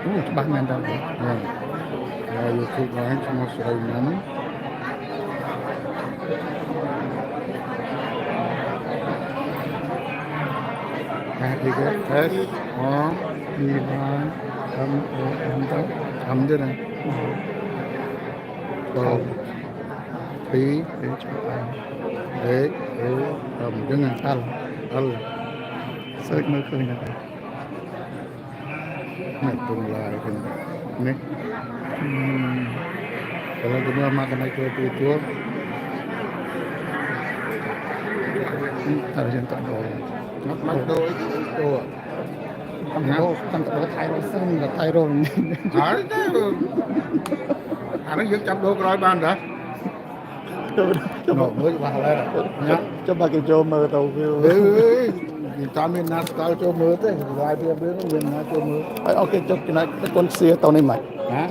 ច្បាស់មែនតើហើយ YouTube ឡើងឈ្មោះស្រីមុំអានេះគេ S O D Y M O M ទៅ M ទៀតណាបងពីច្បាស់ដេកអូអញ្ចឹងអល search មើលឃើញដែរនេះពុំឡាយហ្នឹងនេះkalau cuma makan ituតែយើងតដោmắt đôi itu តាមតដោថៃរសិនថៃរង អានេះយើងចាប់ដូរក្រោយបានតាចាំមើលច្បាស់ហើយចាំបាក់គេចូលមើលទៅវាតាមមានណាស្គាល់ចូលមើលទេវាយពីរឿងមានណាចូលមើល ហើយអូខេចុចចំណុចកូន share ទៅនេះមក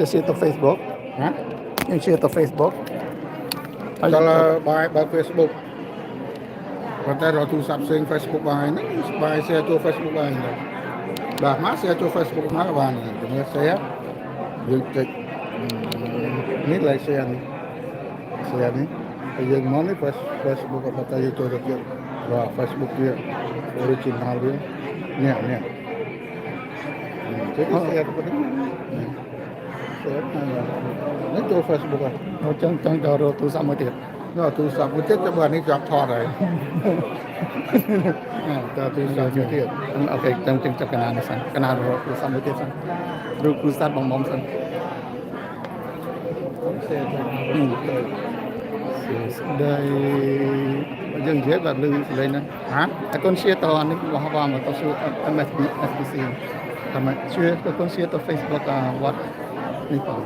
จะ share ទៅ Facebook ហ៎យើង share ទៅ Facebook ហើយដល់បើ Facebook ប៉ុន្តែរកទូរស័ព្ទផ្សេង Facebook បានហ្នឹងបាយ share ចូល Facebook បានដែរបាទមក share ចូល Facebook មកបានជំនឿ share យើងចុចនេះ like share នេះ share នេះហើយយើងមកនេះ Facebook ក៏តែយើងចូលទៅទៀតបាទ Facebook វា original វានេះចុច share ទៅនេះនេះចូល Facebook ហើយចឹងដល់រកទូរស័ព្ទមួយទៀតនោះទូរស័ព្ទមួយទៀតចាំបើនេះជាប់ថតហើយតើទូរស័ព្ទមួយទៀតអូខេចឹងចាប់កណានេះសិនកណារកទូរស័ព្ទមួយទៀតសិនឬទូរស័ព្ទបងមុំសិនស្ដីយើងនិយាយបាទលឺសលេងហ្នឹងអកូន share ទៅអានេះរបស់вамទៅ MSBC តាមជួយទៅកូន share ទៅ Facebook វត្តនេះបង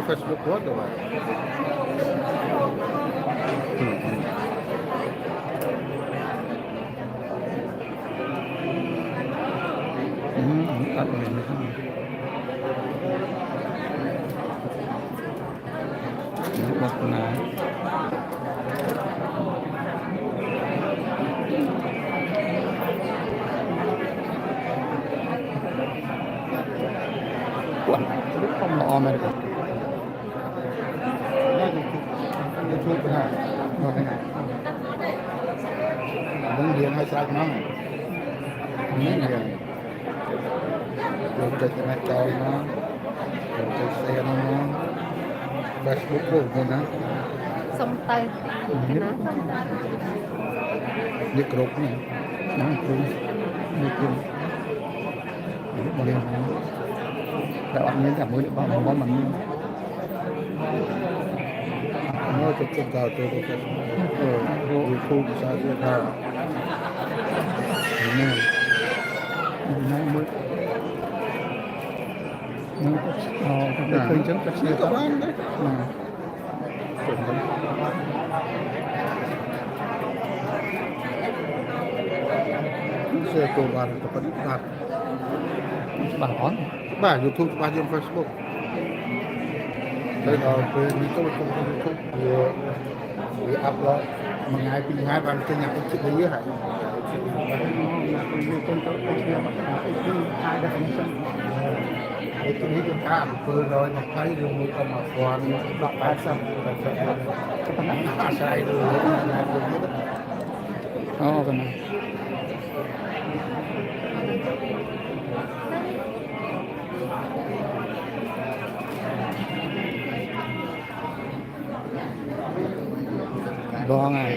Facebook វត្តទៅបាទអត់មាននេះមកណាគាត់ខ្ញុំល្អមែនទេYouTube ណាមកហ្នឹងនឹងរៀនឲ្យស្រេចមកនេះរៀនយើងចុចចំណេះចោលមកយើងចុច share មក Facebook ហ្នឹងណាសុំទៅណានេះគ្រប់នេះណាគ្រូនេះគ្រូបងរៀនតែអត់មានតែមួយបងមិនមានមកចុចទៅទៅ YouTube ភាសាទៀតថានេះមើលនឹងអូឃើញចឹងតែជាក៏បានដែរជាគោលបានទៅប៉ុណ្ណឹងបាទច្បាស់អត់បាទ YouTube ច្បាស់ជាង Facebook ហើយដល់ពេលនេះទៅក្នុង YouTube វាអាប់ឡូតមួយថ្ងៃពីរថ្ងៃបានចេញអាជីពវាហើយវាកូនទៅគ្នាមកអាអីគឺ high definition ឯនេះគឺថា720ឬ11080ទៅប៉ុណ្ណឹងអាស្រ័យលើអូកណ្ណាបងហើយ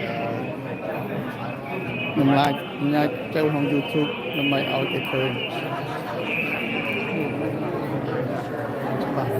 ខ្ញុំឡាយញ៉ាយចូលក្នុង YouTube ដើម្បីឲ្យគេឃើញច្បាស់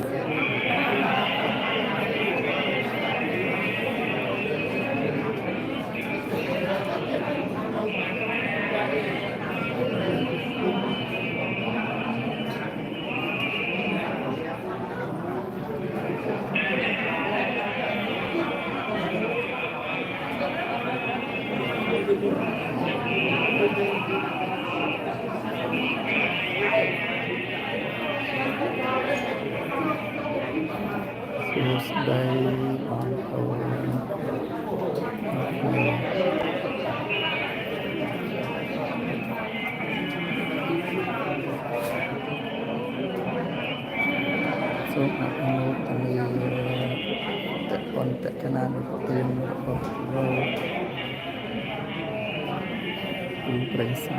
ស្ដីបងប្អូន แต่ก่อนแต่ขนาดเต็มของเราคุณเปรสา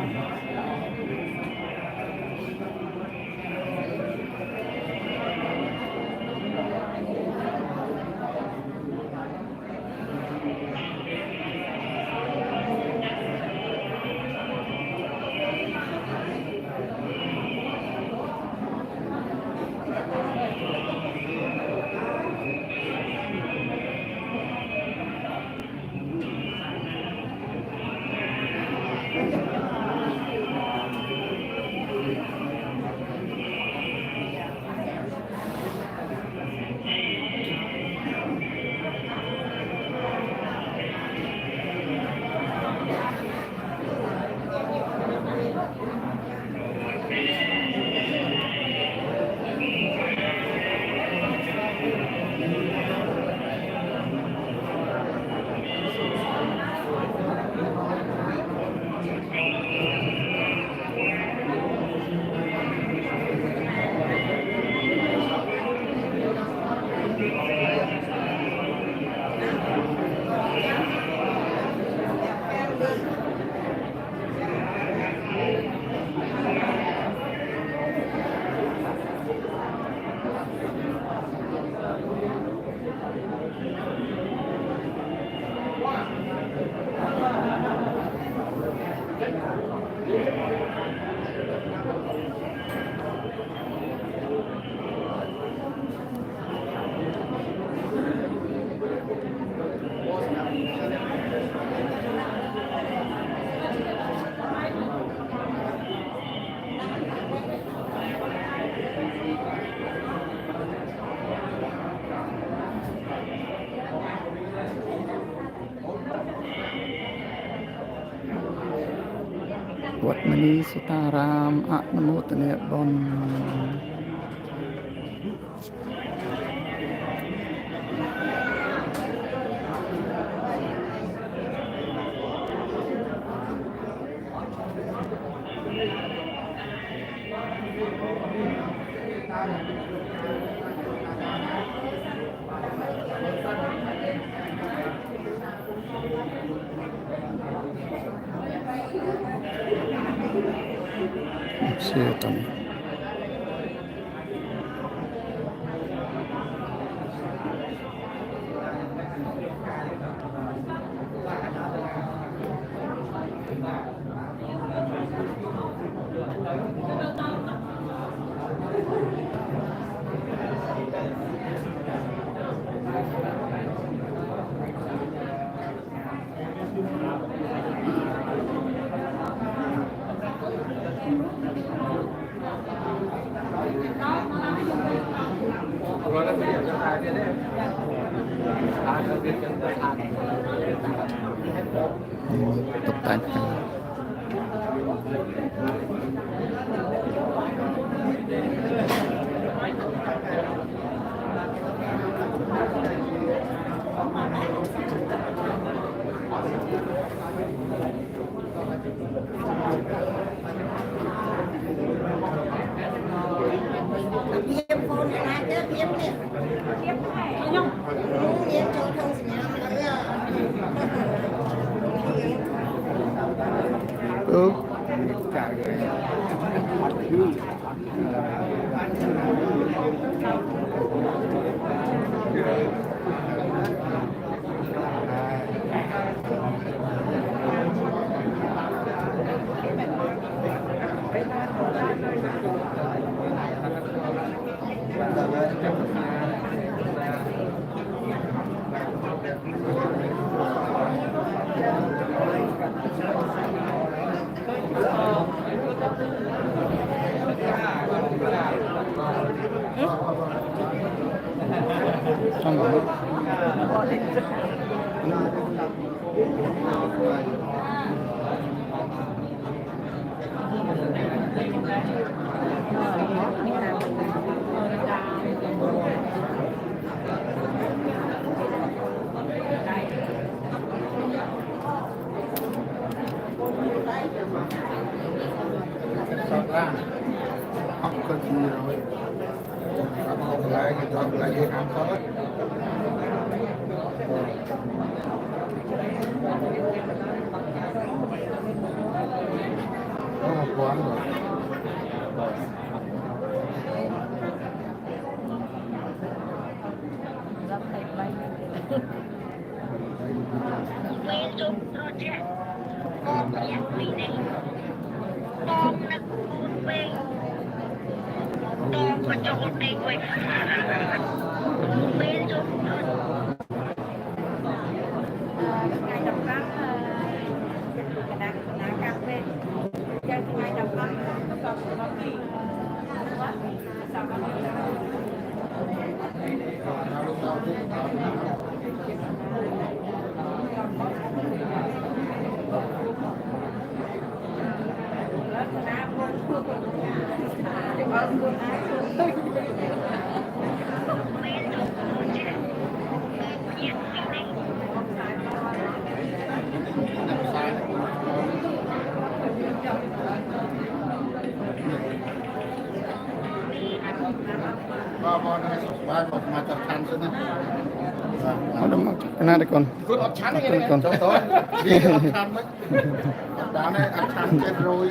วัดมณีสุตารามอนุโมทนาบุญเชื่อตอนนี้ตกแต่งกันเพียมโฟนอะไรเด้อเพียมเนี่ยเพียมไข่ยังเพียมโจทย์สัญญาณแล้วช่องไหนสองล่างเอาก็ทีเรา lại cái chọn lại cái hàng khó ấy có một quán rồi Bên trong project con nhạc vì này con là con về con có cho đi quay bên trong ngày đọc các cà phê ngày đọc các có gì con này ba một mà tập thành xin nè Ada mak kena ada kon. cứ ấp chắn cái này Con. cho tôi đi ấp chắn đấy đá này ấp chắn chết rồi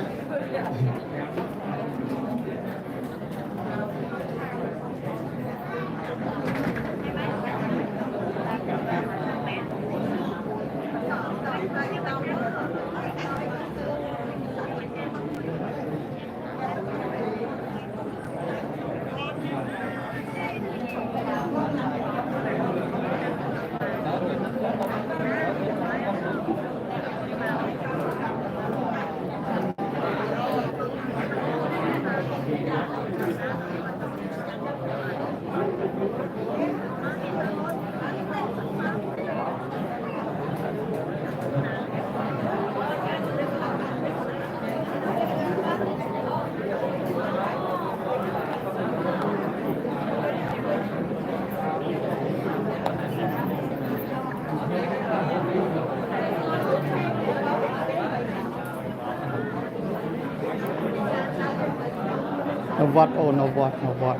No what oh no what no what.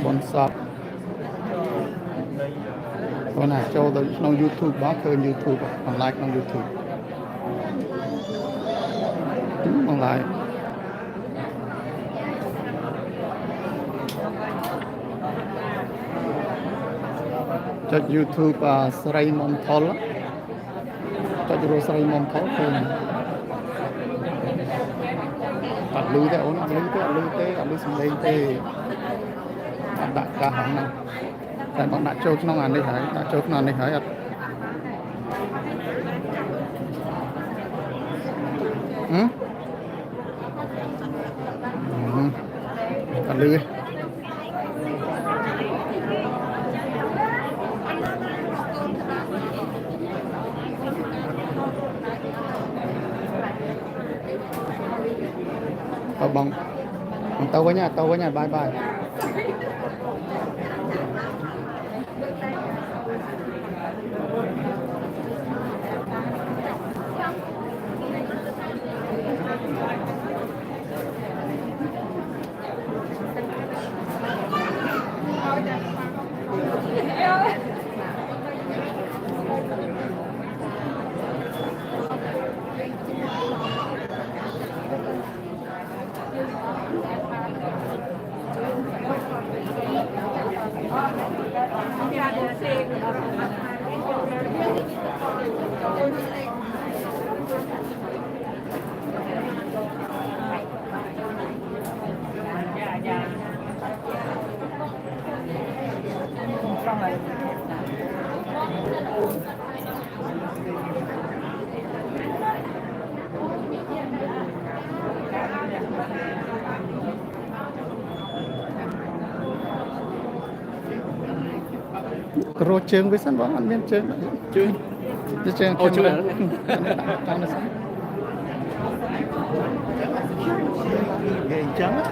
Bon sập. Con nào cho tới trong YouTube đó cơ YouTube còn like trong YouTube. Còn lại. Cho YouTube Sray Mom Thol. Cho YouTube Sray Mom Thol thôi.ตัดลือแต่โอ้นลือสิ่งใดเตะดักกาหังนะแต่บางดักโจกน้องอันได้หายดักโจกน้องได้หายตัดลือbong tàu với nhà bye bye Cro chương với sân bóng ăn miên chương ô chương lớn trong là sân ghê trắng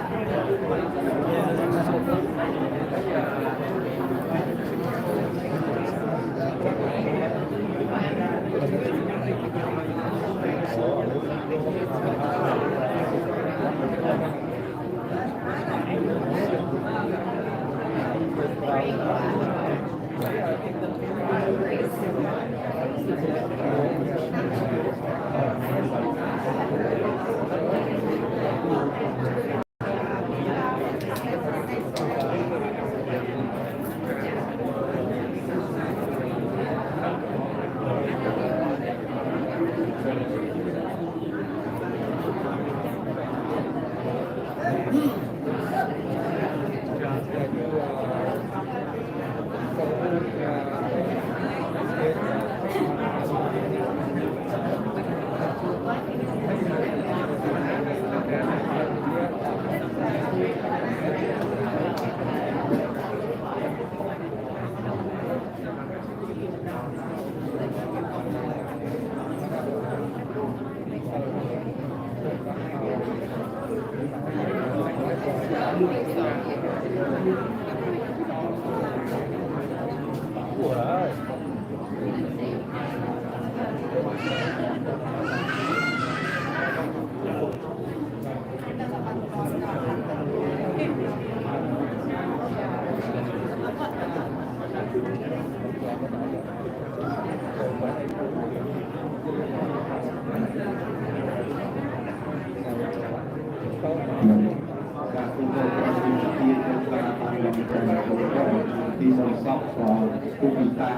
ที่สมซอกของผู้พิการ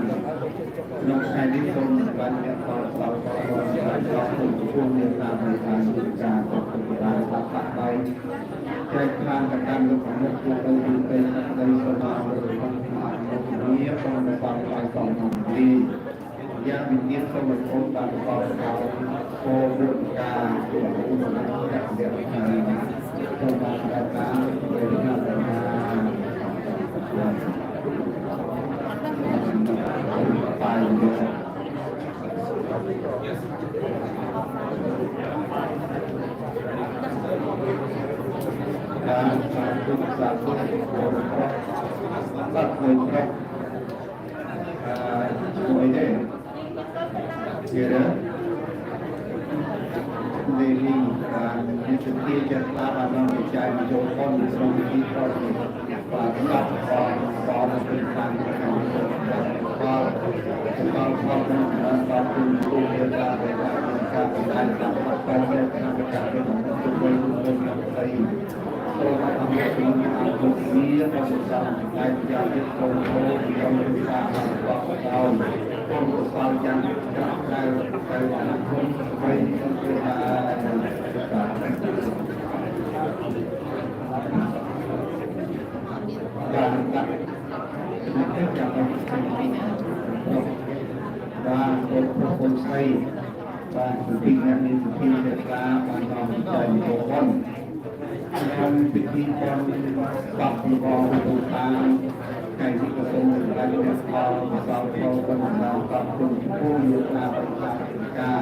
น้องชายที่ทรงบัญญัติต่อสาวต่อต่อผู้ช่วงเรียนตามในการศึกษาของผู้พิการตัดตัดไปใจคลานกับการลงของนักผู้เป็นเป็นในสมาคมหรือความนี้ต้องมาฟังไปสองดียาวิญญาณสมัยคนตามต่อเขาโคบุญการตัวผู้นำจากเดียวกันต้องมาการการเป็นงานงานไปการสร้างทุกสร้างทุกคนตัดเลยครับช่วยได้เยอะในลิงการในสติจะตามเราในใจมันโยนก้อนสมที่ก้อนปากตัดคอเป็นการกระทำความเป็นผู้เรียนการเป็นการทำการเป็นการเป็นการเป็นของทุกคนเป็นการไปตัวทำให้สิ่งที่อาจจะมีและจะสร้างได้อย่างที่ตรงโตยังเป็นการทำต่อเราต้องสร้างอย่างจะได้ไปวันคนไปต้องเป็นการตัดจากบางคนใช้บางสุพินันนิสุพิเดชาบางน้องใจโยนทำพิธีกรรมตัดกองตูตาใครที่กระทรวงการเงินทองสาวทองคนสาวตัดคนผู้อยู่นาประชาธิปไตย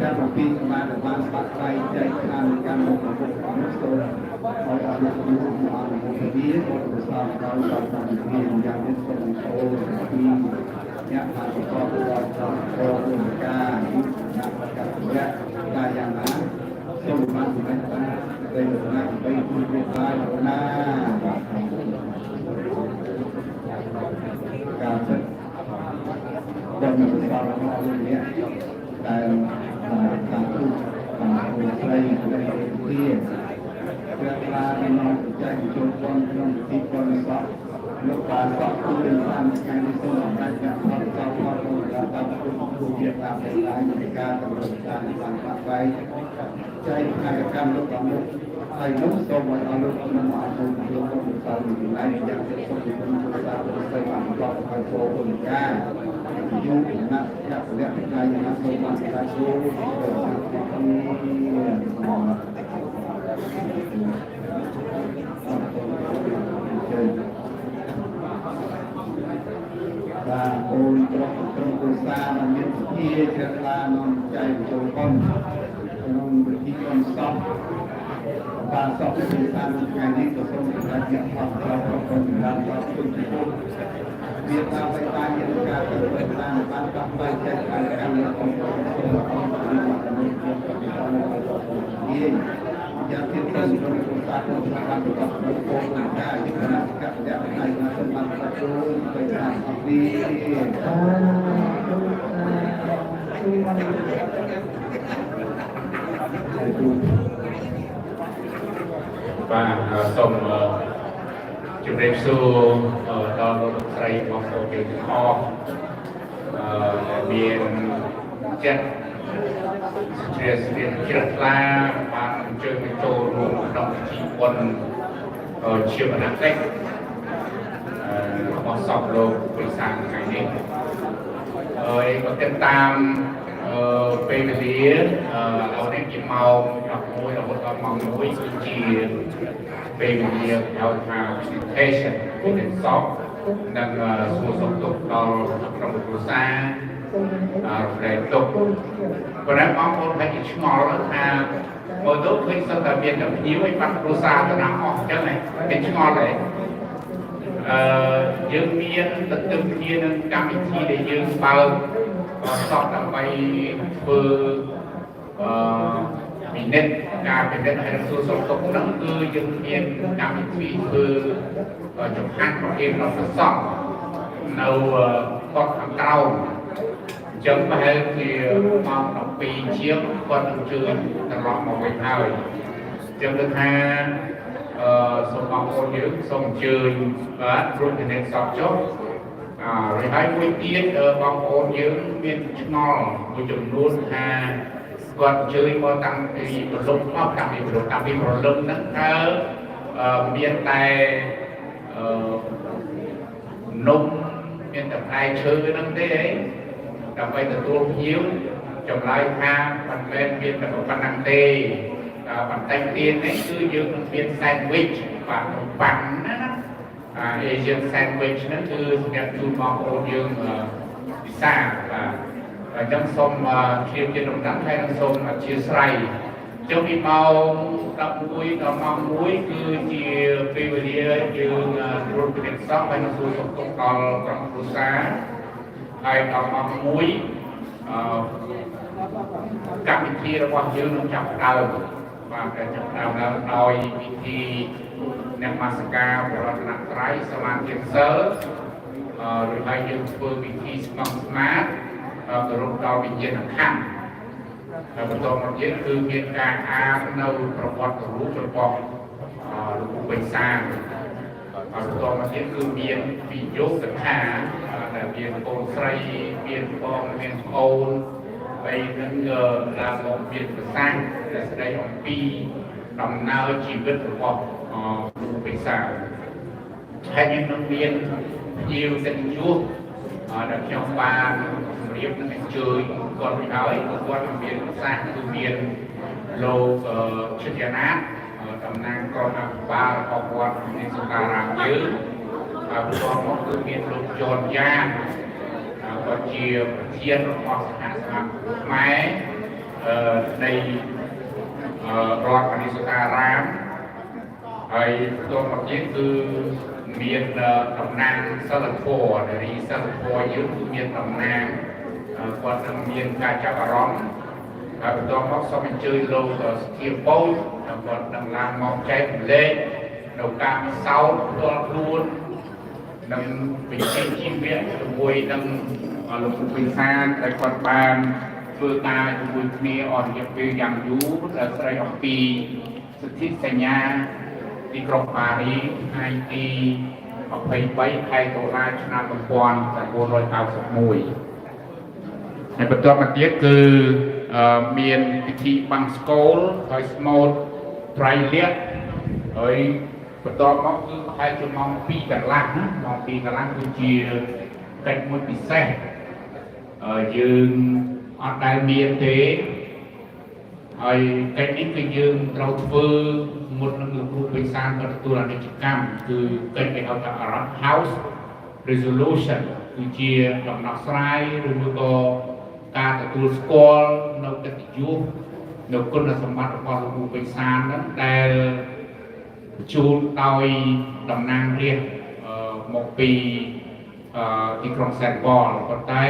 การปกปิดมาแต่บางปัจจัยใจการลงทุนของนักสู้คอยอาศัยอยู่ในอันเป็นที่คนสาวเราสาวทำเพียงอย่างเป็นส่วนโตที่ยะหาประกอบตัวสาวโตอุปการนักประกาศยะกายานะสมบัติเป็นเป็นนักไปคุยไปหน้าการศึกคนมีสาวเราเนี่ยแต่การพูดคนใช้ในที่เวลาในน้องใจจนคนน้องที่คนสอบลูกตาสอบผู้เป็นการการที่ส่งการจากความเศร้าความโศกตามผู้เกี่ยวกับในการดำเนินการต่างๆไปใจในการลดความลุกไอ้ลุกสมวันเอาลุกมันมาเป็นเรื่องของสาวอยู่ในอย่างเป็นสมบูรณ์สาวใส่ความปลอดภัยโซ่คนแก่ยุ่งนักอยากเรียกใครนักสมบัติการสู้โอนตรงกุศลมันมีที่เกิดลานอนใจโจก้อนนอนที่ก้อนซอกตาซอกเป็นการงานนี้ก็ต้องการอยากทำเราก็ต้องการเราต้องการเรียนตามไปตามเหตุการณ์เกิดตามบ้านกลับไปแก้ไขการเรียนของเราต้องปฏิบัติในเรื่องปฏิบัติในตัวเองย ជាទីប្រឹងក្នុងគោលការណ៍ក្នុងការប្រកបដោយគោលការណ៍ជាគណៈកម្មការផ្នែកណាសម្បត្តិប្រជុំទៅតាមអំពីបាទសូមជម្រាបសួរដល់លោកស្រីបងប្អូនទាំងអស់មានចិត្តជ្រាបស្រៀនជ្រះថ្លាបានអញ្ជើញមកចូលរួមក្នុងពិធីបុណ្យជាមនកិច្ចរបស់សពលោកពិសាថ្ងៃនេះហើយក៏ទៅតាមពេលវេលាឥឡូវនេះជាម៉ោង11រហូតដល់ម៉ោង1គឺជាពេលវេលាហៅថា presentation ពីសពនិងសួរសុខទុក្ខដល់ក្រុមគ្រួសារប្រែទុកប៉ុន្តែបងប្អូនតែឆ្ងល់ថាមើលទៅឃើញសិនតែមានតែភ្ញៀវឯបាត់គ្រួសារទៅណាអស់អញ្ចឹងគេឆ្ងល់ដែរយើងមានទន្ទឹមគ្នានឹងកម្មវិធីដែលយើងបើកសតដើម្បីធ្វើពិនិត្យការពិនិត្យហើយសួរសុខទុក្ខហ្នឹងគឺយើងមានកម្មវិធីធ្វើចំហាត់ប្រគេនដល់ព្រះសង្ឃនៅគាត់ខាងក្រោមអញ្ចឹងប្រហែលជាម៉ោង12ជាងគាត់នឹងជឿនត្រឡប់មកវិញហើយអញ្ចឹងគឺថាសូមបងប្អូនយើងសូមអញ្ជើញបាទរួមគ្នាសពចុះrồi hai mươi tiếtបងប្អូនយើងមានឆ្ងល់មួយចំនួនថាគាត់អញ្ជើញមកតាំងពីប្រលឹមមកតាំងពីប្រលឹមហ្នឹងតើមានតែនំមានតែផ្លែឈើហ្នឹងទេអីដើម្បីទទួលភ្ញៀវចម្លើយថាមិនមែនមានតែប៉ុណ្ណឹងទេបន្តិចទៀតនេះគឺយើងនឹងមាន sandwich បាទប៉ាន់ណាAsian sandwich ហ្នឹងគឺសម្រាប់ជូនបងប្អូនយើងពិសាបាទអញ្ចឹងសូមជម្រាបជាដំណឹងហើយនឹងសូមអធិស្ឋានចុះពីម៉ោង11ដល់ម៉ោង1គឺជាពេលវេលាយើងត្រួតពិនិត្យសពហើយនឹងសួរសុខទុក្ខដល់ក្រុមគ្រួសារហើយដល់ម៉ោង1កម្មវិធីរបស់យើងនឹងចាប់ផ្ដើមបាទចាប់ផ្ដើមដោយពិធីនមស្ការព្រះរតនត្រ័យសមាធិសិលឬហើយយើងធ្វើពិធីស្មោះស្មាតគោរពដល់វិញ្ញាណក្ខន្ធហើយបន្តមកទៀតគឺមានការអាននៅប្រវត្តិរូបរបស់លោកគ្រូបិសាហើយបន្តមកទៀតគឺមានវិយោគកថាដែលមានកូនស្រីមានបងមានប្អូនហើយនឹងឡើងមកមានប្រសាសន៍ដែលស្ដីអំពីដំណើរជីវិតរបស់លោកពិសាហើយយើងនឹងមានភ្ញៀវសិទ្ធិជួសដែលខ្ញុំបានជម្រាបនឹងអញ្ជើញគាត់ពីហើយគាត់មានប្រសាសន៍គឺមានលោកឈិតយាណាតតំណាងក្រុមអភិបាលរបស់គាត់នៃសង្ការាមយើងហើយបន្ទាប់មកគឺមានលោកជនយ៉ាគាត់ជាប្រធានរបស់សហសមាគមខ្មែរនៃរដ្ឋមនីសង្ការាមហើយបន្ទាប់មកទៀតគឺមានតំណាងសិលធម៌ដែលរីសិលធម៌យើងគឺមានតំណាងគាត់នឹងមានការចាប់អារម្មណ៍ហើយបន្ទាប់មកសូមអញ្ជើញលោកស្ធាបោចគាត់នឹងឡើងមកចែករំលែកនៅការពិសោធន៍ផ្ទាល់ខ្លួននិងវិជ្ជាជីវៈជាមួយនឹងលោកគ្រូពិសាដែលគាត់បានធ្វើការជាមួយគ្នាអស់រយៈពេលយ៉ាងយូរដែលស្ដីអំពីសិទ្ធិសញ្ញាទីក្រុងប៉ារីសថ្ងៃទី23ខែតុលាឆ្នាំ1991ហើយបន្ទាប់មកទៀតគឺមានពិធីបាំងស្កូលហើយស្មូតត្រៃលក្ខហើយបន្ទាប់មកគឺប្រហែលជាម៉ោង2កន្លះណាម៉ោង2កន្លះគឺជាកិច្ចមួយពិសេសយើងអត់ដែលមានទេហើយកិច្ចនេះគឺយើងត្រូវធ្វើមុននឹងលោកគ្រូបិសានក៏ទទួលអនិច្ចកម្មគឺកិច្ចគេហៅថា House Resolution គឺជាដំណោះស្រាយឬមួយក៏ការទទួលស្គាល់នៅកិត្តិយសនៅគុណសម្បត្តិរបស់លោកគ្រូបិសានហ្នឹងដែលជួលដោយតំណាងរាស្ត្រមកពីទីក្រុងសែនប៉លប៉ុន្តែ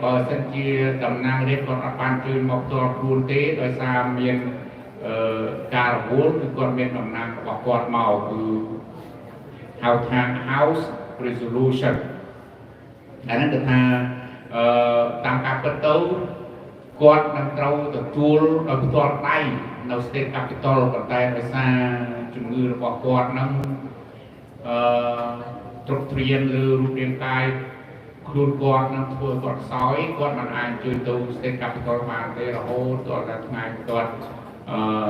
បើសិនជាតំណាងរាស្ត្រគាត់អត់បានជួយមកផ្ទាល់ខ្លួនទេដោយសារមាន ការរវល់គឺគាត់មានតំណាងរបស់គាត់មកគឺហៅថា House Resolution អាហ្នឹងគឺថាតាមការពិតទៅគាត់នឹងត្រូវទទួលដោយផ្ទាល់ដៃនៅ State Capital ប៉ុន្តែដោយសារជំងឺរបស់គាត់ហ្នឹងទ្រុឌទ្រាយលើរូបរាងកាយខ្លួនគាត់នឹងធ្វើគាត់ខ្សោយគាត់មិនអាចជួយទៅ State Capital បានទេរហូតដល់តែថ្ងៃគាត់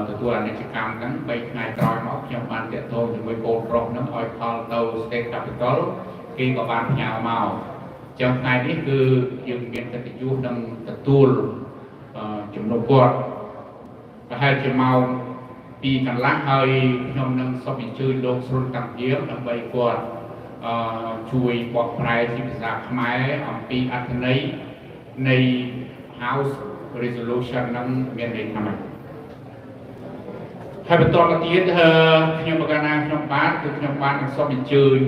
ទទួលអនិច្ចកម្មហ្នឹង3ថ្ងៃក្រោយមកខ្ញុំបានទាក់ទងជាមួយកូនប្រុសហ្នឹងឲ្យខលទៅ State Capital គេក៏បានផ្ញើមកចឹងថ្ងៃនេះគឺយើងមានកិត្តិយសនឹងទទួលជំនុំគាត់ប្រហែលជាម៉ោង2កន្លះហើយខ្ញុំនឹងសូមអញ្ជើញលោកស្រុនតាំងយាមដើម្បីគាត់ជួយបកប្រែជាភាសាខ្មែរអំពីអត្ថន័យនៃ House Resolution នឹងមានន័យថាម៉េចហើយបន្តមកទៀតខ្ញុំប្រកាសថាខ្ញុំបានគឺខ្ញុំបាននឹងសូមអញ្ជើញ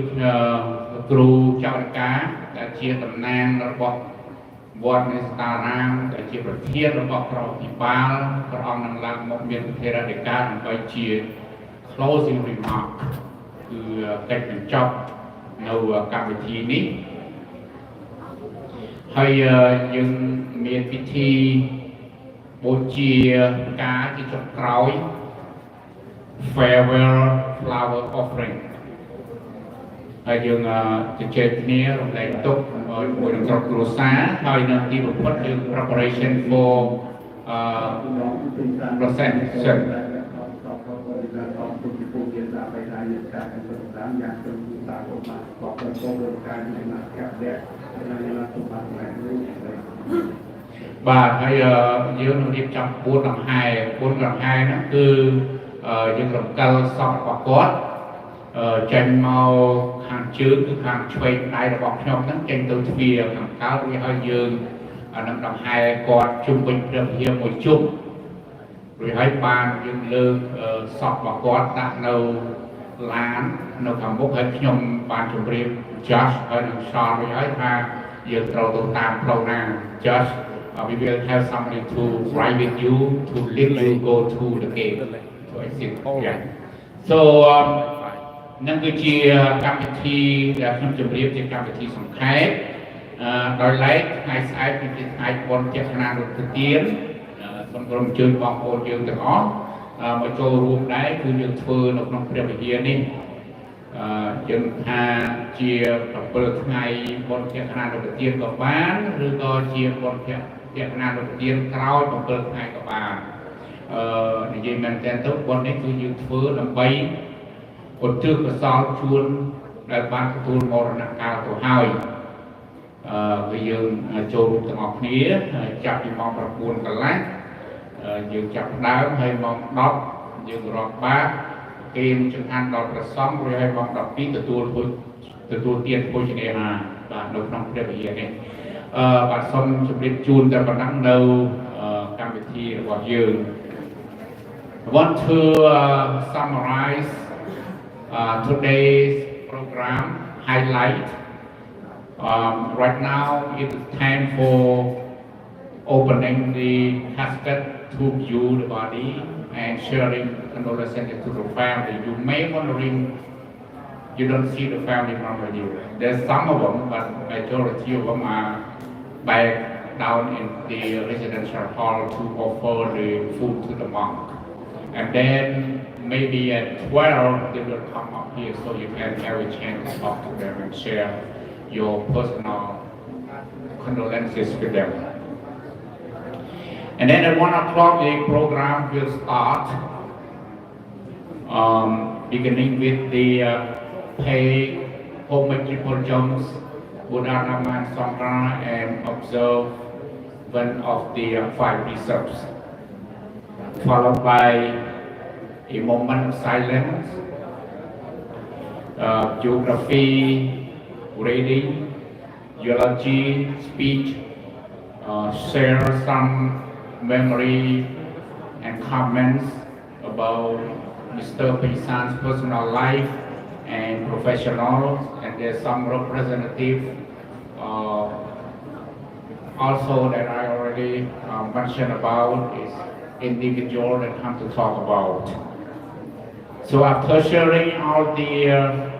គ្រូចៅរិកាដែលជាតំណាងរបស់វត្តនៃស្តារាមដែលជាប្រធានរបស់ក្រមអភិបាលព្រះអង្គនឹងឡើងមកមានប្រធានរាជការដើម្បីជា closing remark គឺកិច្ចបញ្ចប់នៅកម្មវិធីនេះហើយយើងមានពិធីបូជាផ្កាជាចុងក្រោយ farewell flower offering ហើយយើងជជែកគ្នារំលែកទុក្ខជាមួយនឹងក្រុមគ្រួសារហើយនៅទីបំផុតយើង preparation for procession បាទហើយយើងនឹងរៀបចំ4ដង្ហែហ្នឹងគឺយើងរំកិលសពរបស់គាត់ចេញមកខាងជើងគឺខាងឆ្វេងដៃរបស់ខ្ញុំហ្នឹងចេញទៅទ្វារខាងកើតវាឲ្យយើងនឹងដង្ហែគាត់ជុំវិញព្រះវិហារមួយជុំរួចហើយបានយើងលើកសពរបស់គាត់ដាក់នៅឡាននៅខាងមុខហើយខ្ញុំបានជម្រាប Josh ហើយនឹង Sean រួចហើយថាយើងត្រូវទៅតាមផ្លូវណា Josh we will have somebody to ride with you to lead you go to the gate to exit yeah so នឹងគឺជាកម្មវិធីដែលខ្ញុំជម្រាបជាកម្មវិធីសង្ខេបដោយឡែកថ្ងៃស្អែកគឺជាថ្ងៃបុណ្យទាននុទានសូមក្រុមអញ្ជើញបងប្អូនយើងទាំងអស់មកចូលរួមដែរគឺយើងធ្វើនៅក្នុងព្រះវិហារនេះយើងថាជា7ថ្ងៃបុណ្យទាននុទានក៏បានឬក៏ជាបុណ្យទាននុទានក្រោយ7ថ្ងៃក៏បាននិយាយមែនតើទៅបុណ្យនេះគឺយើងធ្វើដើម្បីឧទ្ទិសកុសលជូនដែលបានទទួលមរណកាលទៅហើយគឺយើងចូលរួមទាំងអស់គ្នាចាប់ពីម៉ោង9កន្លះយើងចាប់ដើមហើយម៉ោង10យើងរាប់បាតគេចង្ហាន់ដល់ព្រះសង្ឃរួចហើយម៉ោង12ទទួលទានភោជនាហារបាទនៅក្នុងព្រះវិហារនេះបាទសូមជម្រាបជូនតែប៉ុណ្ណឹងនៅកម្មវិធីរបស់យើង I want to summarize today's program highlight. Right now it is time for opening the casket to view the body and sharing condolences to the family. You may wondering you don't see the family member you. There's some of them, but majority of them are back down in the residential hall to offer the food to the monk. And then maybe at 12 they will come up here so you can have a chance to talk to them and share your personal condolences with them. And then at 1 o'clock the program will start, beginning with the pay homage refulgence, Buddha Naman Sangha and observe one of the 5 precepts, followed by a moment of silence, geography, reading, eulogy, speech, share some memory and comments about Mr. Pisan's personal life and professional, and there's some representative also that I already mentioned about is individual that come to talk about. So after sharing all the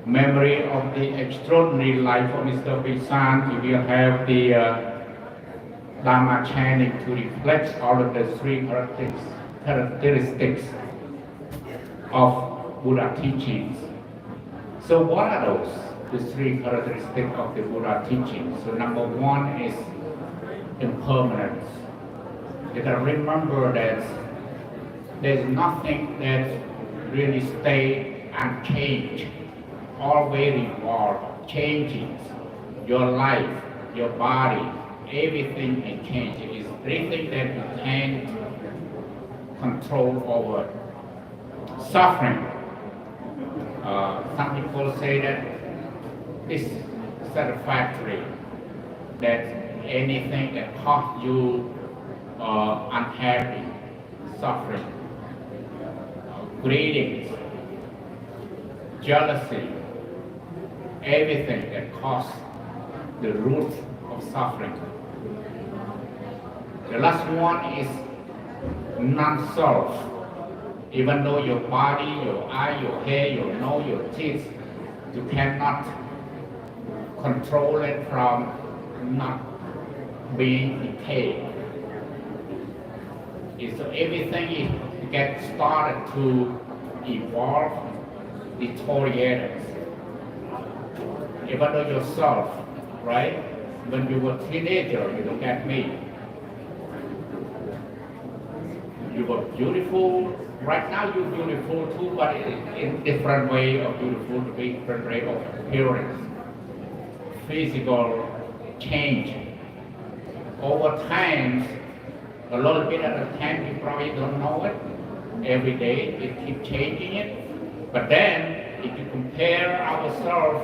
memory of the extraordinary life of Mr. Pisan, we will have the Dharma chanting to reflect all of the three characteristics of Buddha teachings. So what are those? The three characteristics of the Buddha teachings. So number one is impermanence. You can remember that there's nothing that really stays unchanged, always evolve, changing. Your life, your body, everything can change. It is everything that you can't control over. Suffering. Some people say that it's satisfactory, that anything that causes you unhappy, suffering, greed, jealousy, everything that causes the root of suffering. The last one is non-self. Even though your body, your eye, your hair, your nose, your teeth, you cannot control it from not being decayed. So everything gets started to evolve, deteriorate. Even though yourself, right? When you were a teenager, you look at me. You were beautiful. Right now you're beautiful too, but in different way of beautiful, different way of appearance. Physical change. Over time, a little bit at a time, you probably don't know it. Every day, it keeps changing it. But then, if you compare ourselves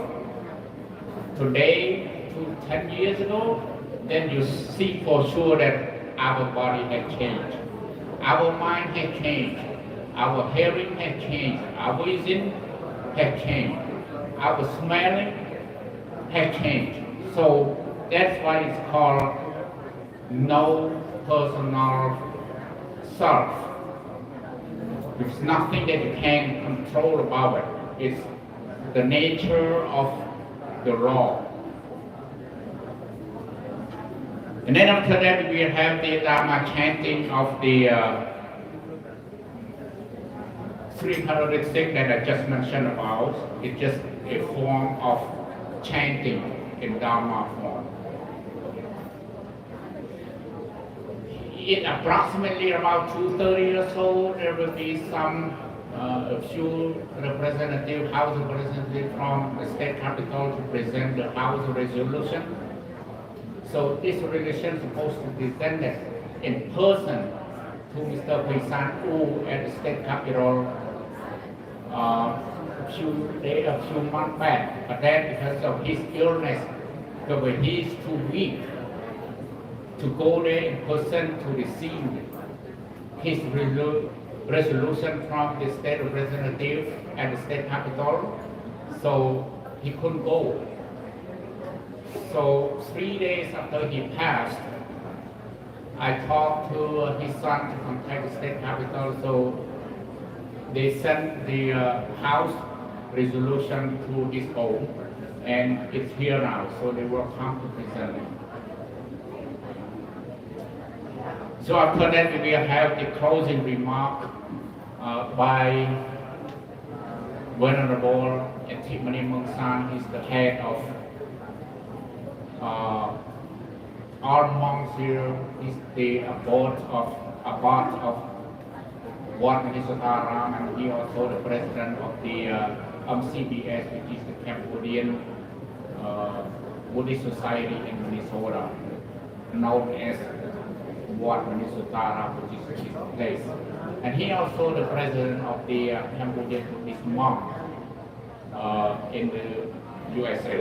today to 10 years ago, then you see for sure that our body has changed. Our mind has changed. Our hearing has changed. Our vision has changed. Our smelling has changed. So that's why it's called no personal self. It's nothing that you can control about it. It's the nature of the law. And then after that we have the Dharma chanting of the 306 that I just mentioned about. It's just a form of chanting in Dharma form. In approximately about 2:30 or so, there will be a few representatives, House representatives from the state capital to present the House resolution. So this resolution is supposed to be presented in person to Mr. Pisan at the state capital a few months back. But then because of his illness, because he is too weak to go there in person to receive his resolution from the state representative at the state capital, so he couldn't go. So 3 days after he passed, I talked to his son to contact the state capital, so they sent the House resolution to his home, and it's here now, so they will come to present it. So after that, we will have the closing remark by Venerable Etimani Mungsan. He's the head of all monks here. He's the abbot of Wat Manisotara, and he also the president of the MCBS, which is the Cambodian Buddhist Society in Minnesota, known as Wat Manisotara, which is his place. And he also the president of the Cambodian Buddhist monk in the USA.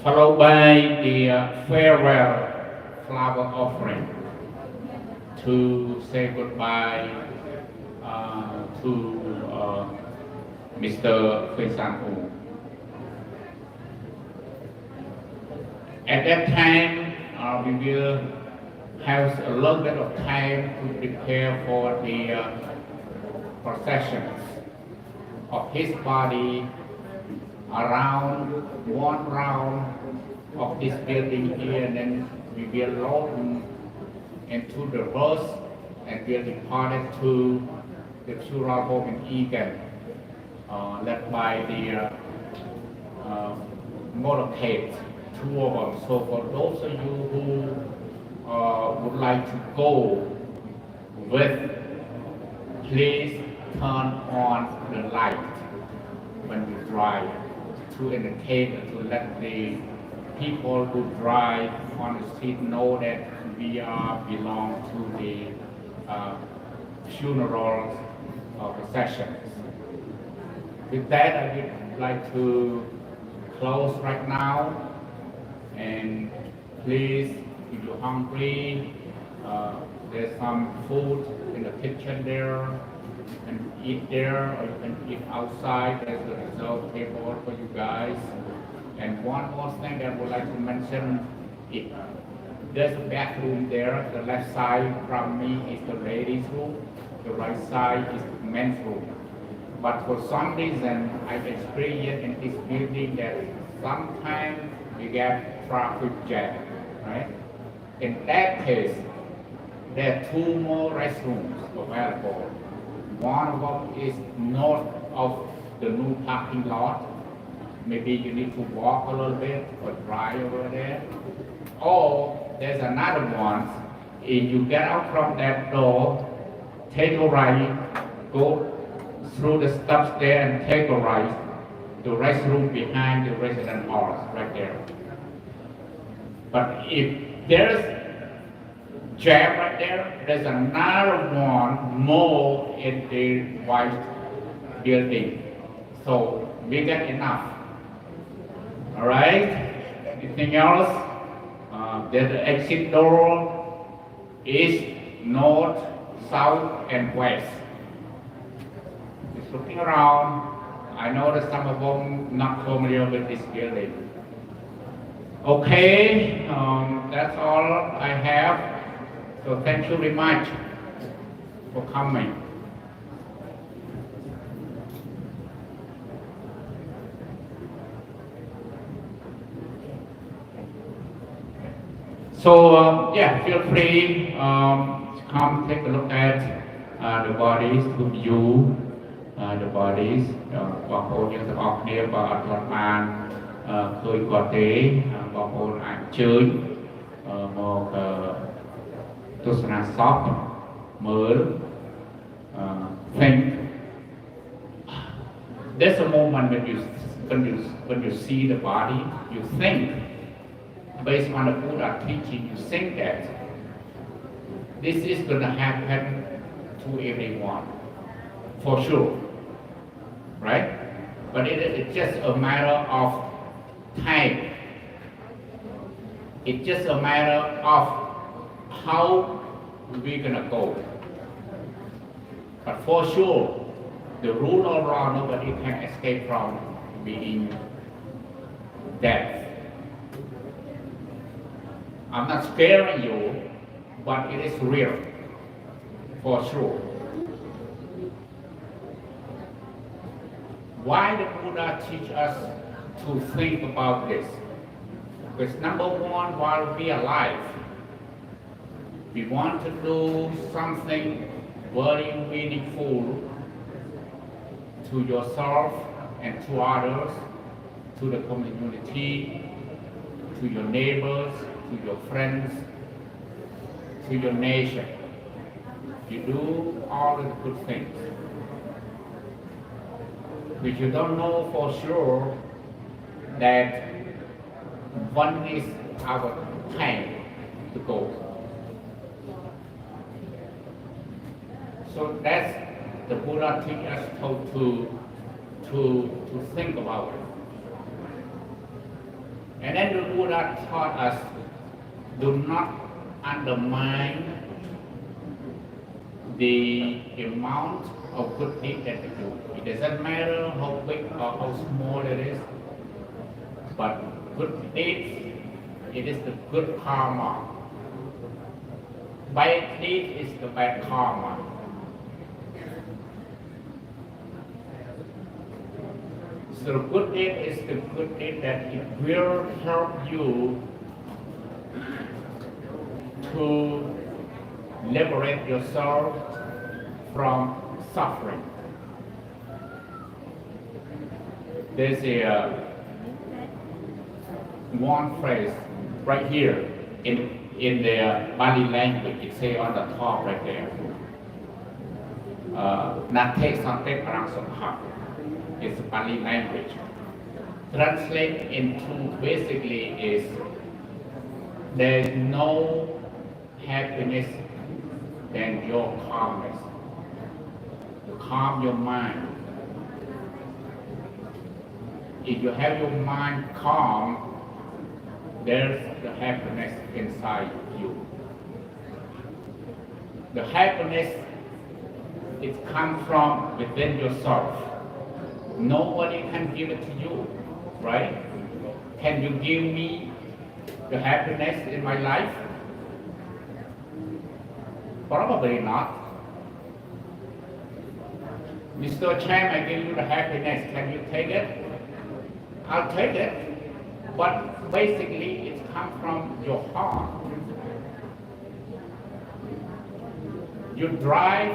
Followed by the farewell flower offering to say goodbye to Mr. Pisan. At that time, we will has a little bit of time to prepare for the processions of his body around one round of this building here, and then we will load him into the bus and we'll depart it to the funeral home in Egan, led by the motorcade, two of them. So for those of you who would like to go with, please turn on the light when you drive to indicate and to let the people who drive on the street know that we belong to the funeral processions. With that, I would like to close right now, and please, if you're hungry, there's some food in the kitchen there. You can eat there, or you can eat outside. There's a reserved table for you guys. And one more thing that I would like to mention, there's a bathroom there. The left side from me is the ladies' room. The right side is the men's room. But for some reason, I've experienced in this building that sometimes we get traffic jam, right? In that case, there are two more restrooms available. One of them is north of the new parking lot. Maybe you need to walk a little bit or drive over there. Or there's another one. If you get out from that door, take a right, go through the steps there and take a right. The restroom behind the resident halls, right there. But if there's jam right there, there's another one more in the white building. So we get enough. All right? Anything else? There's the exit door, east, north, south, and west. Just looking around, I know that some of them not familiar with this building. Okay, that's all I have. So thank you very much for coming. So yeah, feel free to come take a look at the bodies, to view the bodies. បងប្អូនយើងទាំងអស់គ្នាបើអត់ទាន់បានឃើញគាត់ទេបងប្អូនអាចអញ្ជើញមកទស្សនាសពមើល think. There's a moment when you see the body, you think. Based on the Buddha teaching, you think that this is going to happen to everyone, for sure, right? But it's just a matter of time. It's just a matter of how we're going to go. But for sure, the rule of law, nobody can escape from being death. I'm not scaring you, but it is real, for sure. Why the Buddha teach us to think about this? Because number one, while we are alive, we want to do something very meaningful to yourself and to others, to the community, to your neighbors, to your friends, to your nation. You do all the good things. But you don't know for sure that one is our time to go. So that's the Buddha teach us how to think about it. And then the Buddha taught us, do not undermine the amount of good deed that you do. It doesn't matter how big or how small it is, but good deeds, it is the good karma Bad deed is the bad karma. So the good deed is the good deed that it will help you to liberate yourself from suffering. There's a one phrase right here in the Bali language. It say on the top right there. Nate Sante Parang Sokha. It's Bali language. Translate into basically is there's no happiness than your calmness. To calm your mind. If you have your mind calm, there's the happiness inside you. The happiness it comes from within yourself. Nobody can give it to you, right? Can you give me the happiness in my life? Probably not. Mr. Chan, I give you the happiness. Can you take it? I'll take it. But basically, it comes from your heart. You drive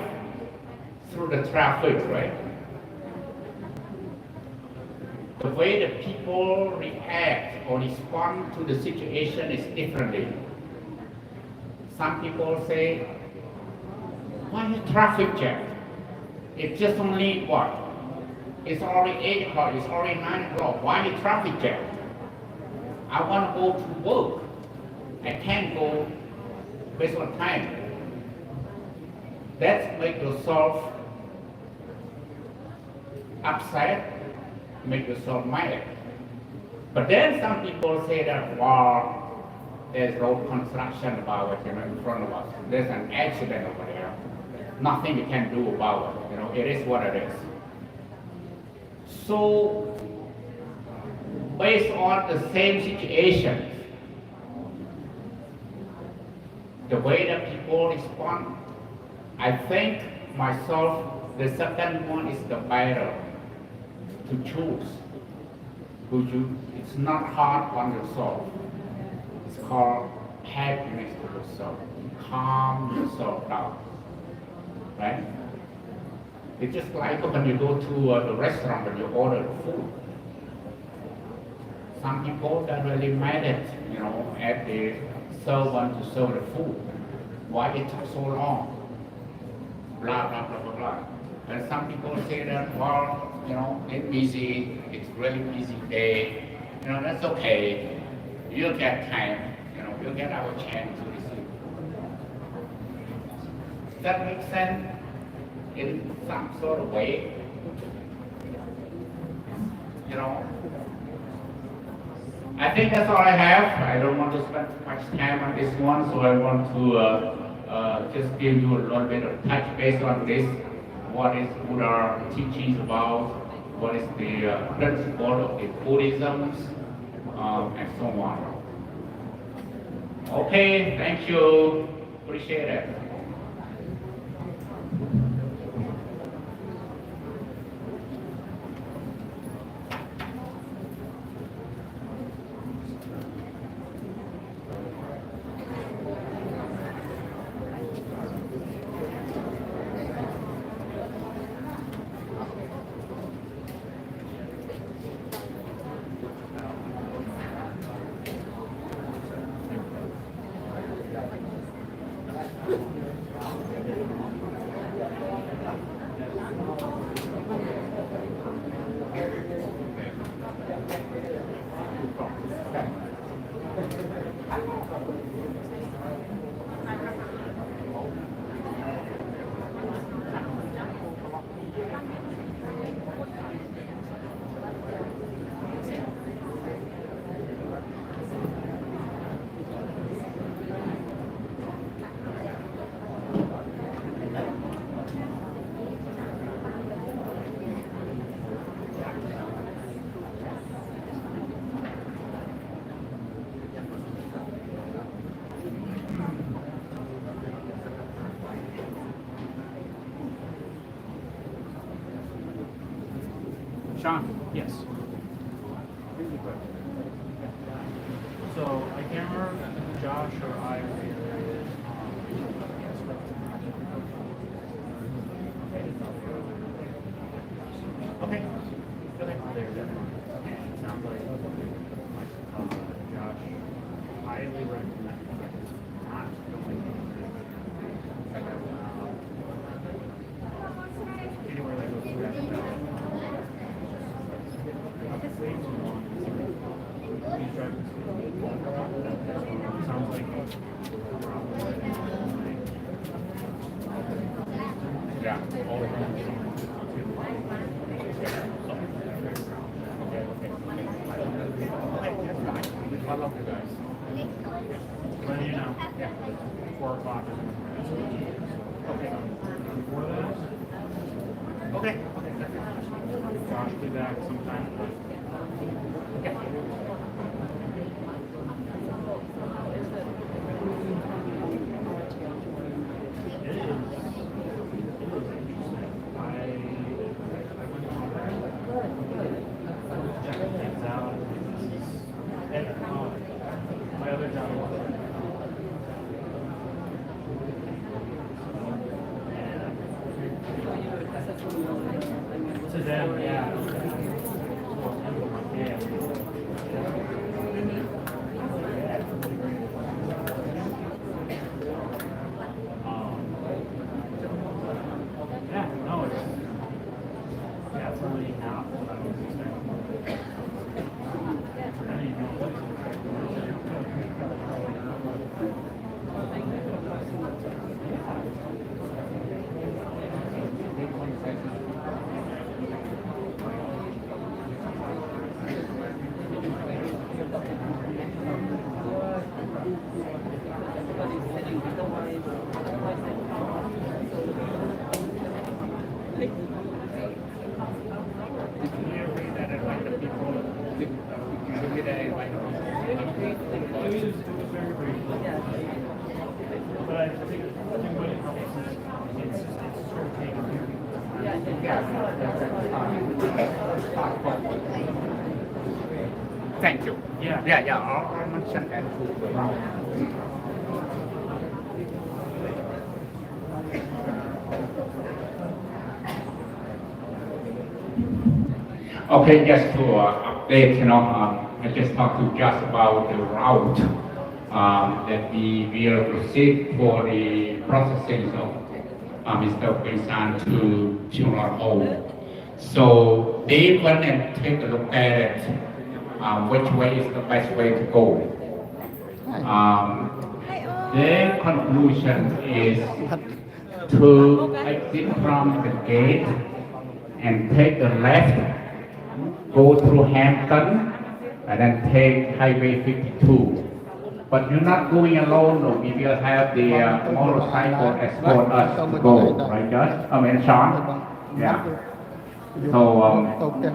through the traffic, right? The way the people react or respond to the situation is differently. Some people say, why is traffic jam? It's just only what? It's already 8 o'clock, it's already 9 o'clock. Why is traffic jam? I want to go to work. I can't go based on time. That make yourself upset, make yourself mad. But then some people say that, well, there's road construction about it, in front of us. There's an accident over there. Nothing you can do about it. It is what it is. So, based on the same situation, the way that people respond, I think myself, the second one is the better to choose. It's not hard on yourself. It's called happiness to yourself. Calm yourself down. Right? It's just like when you go to the restaurant and you order food. Some people are really mad at the servant to serve the food. Why it took so long? Blah, blah, blah, blah, blah. And some people say that, well, it's busy, it's really busy day. That's okay. You'll get time, we'll get our chance to receive. Does that make sense in some sort of way? I think that's all I have. I don't want to spend too much time on this one, so I want to just give you a little bit of touch base on this. What is Buddha teachings about? What is the principle of the Buddhism, and so on. Okay, thank you. Appreciate it. Good. Sean, yes. So I can't remember if Josh or I okay. Sounds like Josh highly recommend not going anywhere that goes through that. Way too long. He's driving sounds like yeah, all the time. I love you guys. When you know, yeah, 4 o'clock. Okay. Before that? Okay. Josh will be back sometime. Okay. My other job to them, yeah. Yeah, no, it's really not what I was expecting. I didn't know what to Thank you. Yeah. I'll mention that too. Okay, just to update, I just talked to just about the route that we will proceed for the processing of Mr. Pinsan to Funeral Home. So they went and take a look at it, which way is the best way to go. Their conclusion is to exit from the gate and take the left, go through Hampton, and then take Highway 52. But you're not going alone, no. We will have the motorcycle escort us to go, right, Josh? Sean? Yeah. So the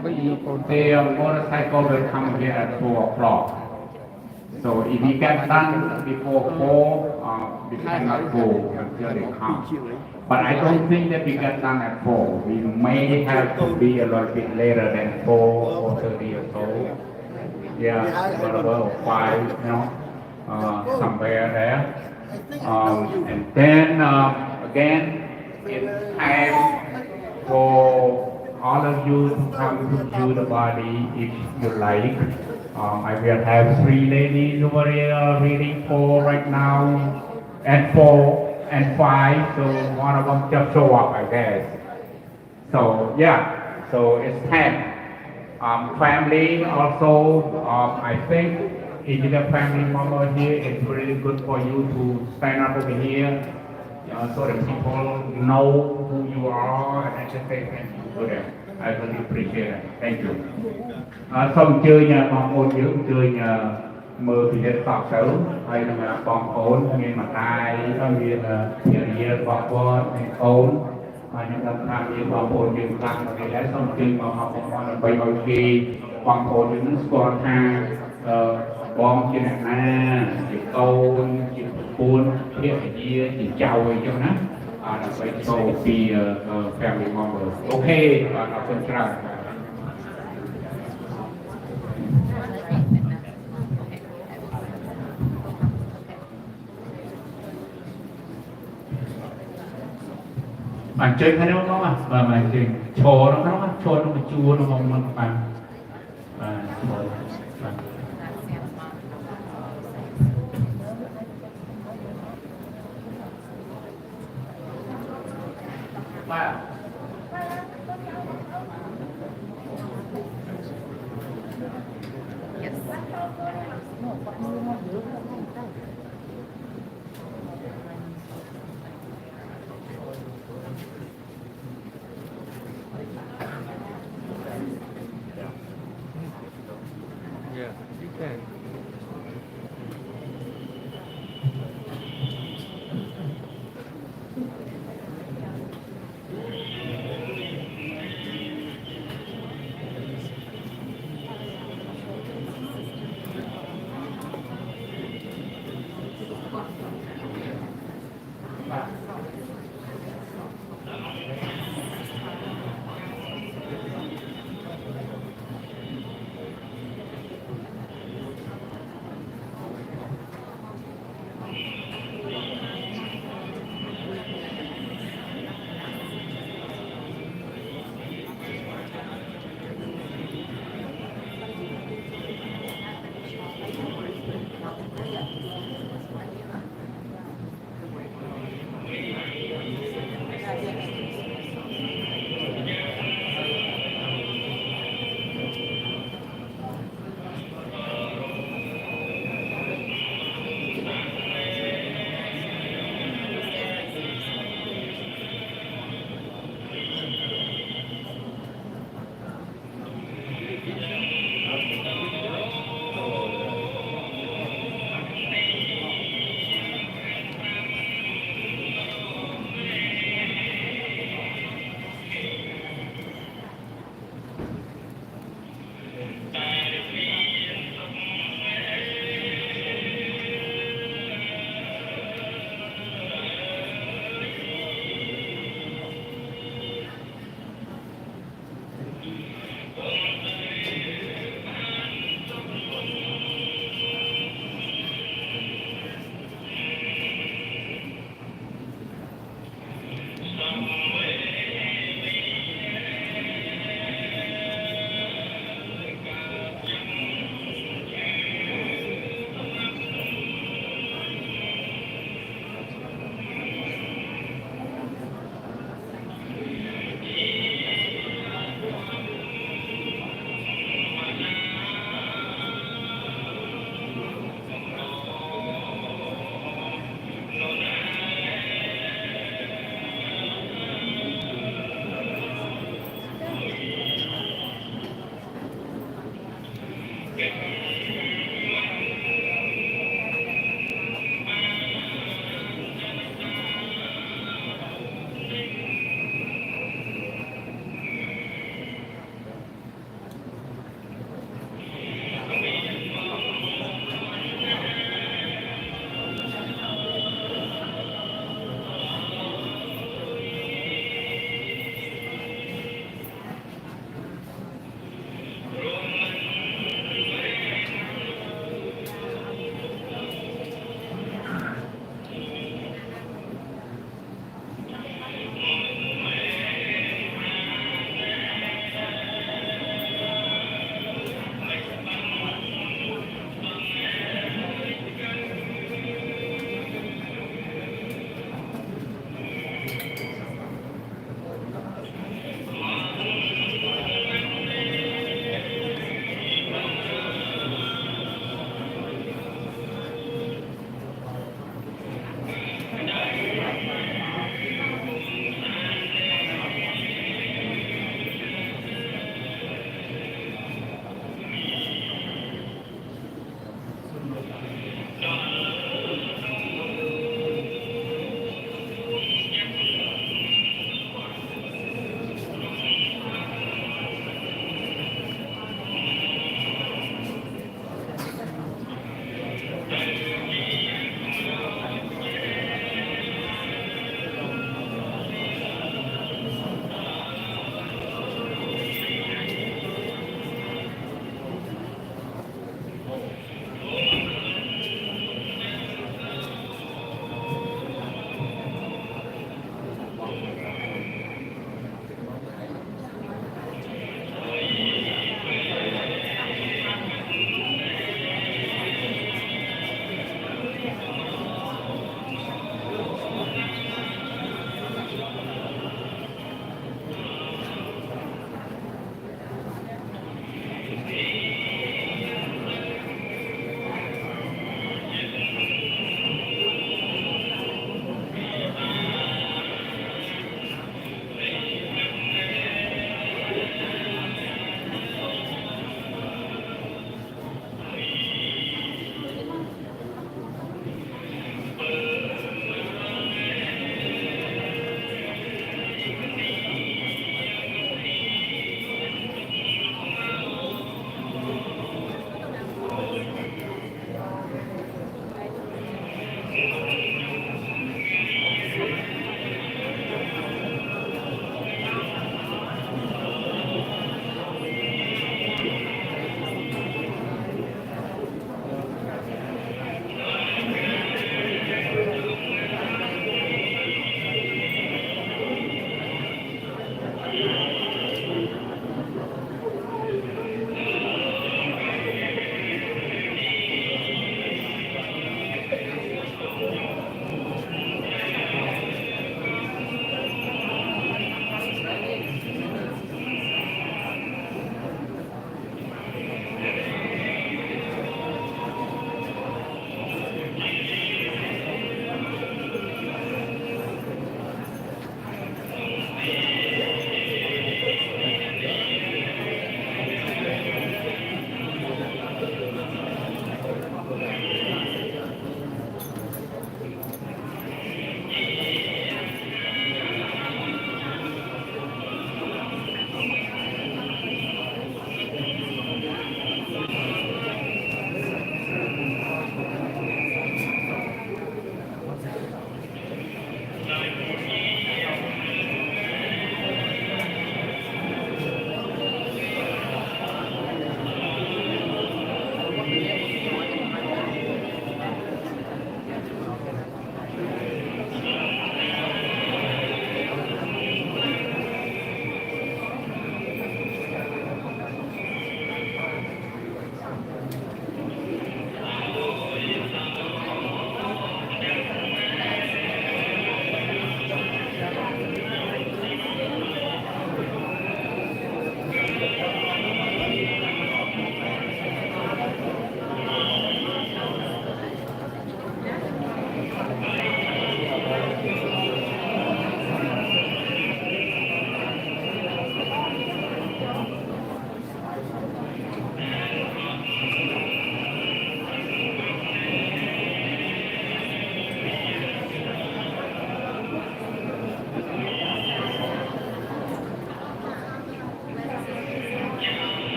motorcycle will come here at 4 o'clock. So if we get done before 4, we cannot go until they come. But I don't think that we get done at 4. We may have to be a little bit later than 4 or 30 or so. Yeah, whatever, or 5, somewhere there. And then again, it's time for all of you to come to view the body if you like. I will have 3 ladies over here reading for right now, and 4 and 5, so one of them just show up, I guess. So yeah, so it's 10. Family also, I think if you're a family member here, it's really good for you to stand up over here so that people know who you are and just say thank you to them. I really appreciate it. Thank you. សូមអញ្ជើញបងប្អូនយើងអញ្ជើញមើលពិនិត្យសពទៅហើយនឹងបងប្អូនមានម្ដាយមានភារយារបស់គាត់មានកូនហើយខ្ញុំដឹងថាមានបងប្អូនយើងខ្លាំងមកដែរសូមអញ្ជើញមកអបអរដើម្បីឲ្យគេបងប្អូនយើងស្គាល់ថាបងជាអ្នកណាជាកូនជាប្រពន្ធភារយាជាចៅអីចឹងណាដើម្បីចូលពី family member អូខេបាទអរគុណច្រើន bạn chơi cái đó không à và bạn chơi trò nó không á trò nó mà chua nó mong mong bạn và Yeah, you can.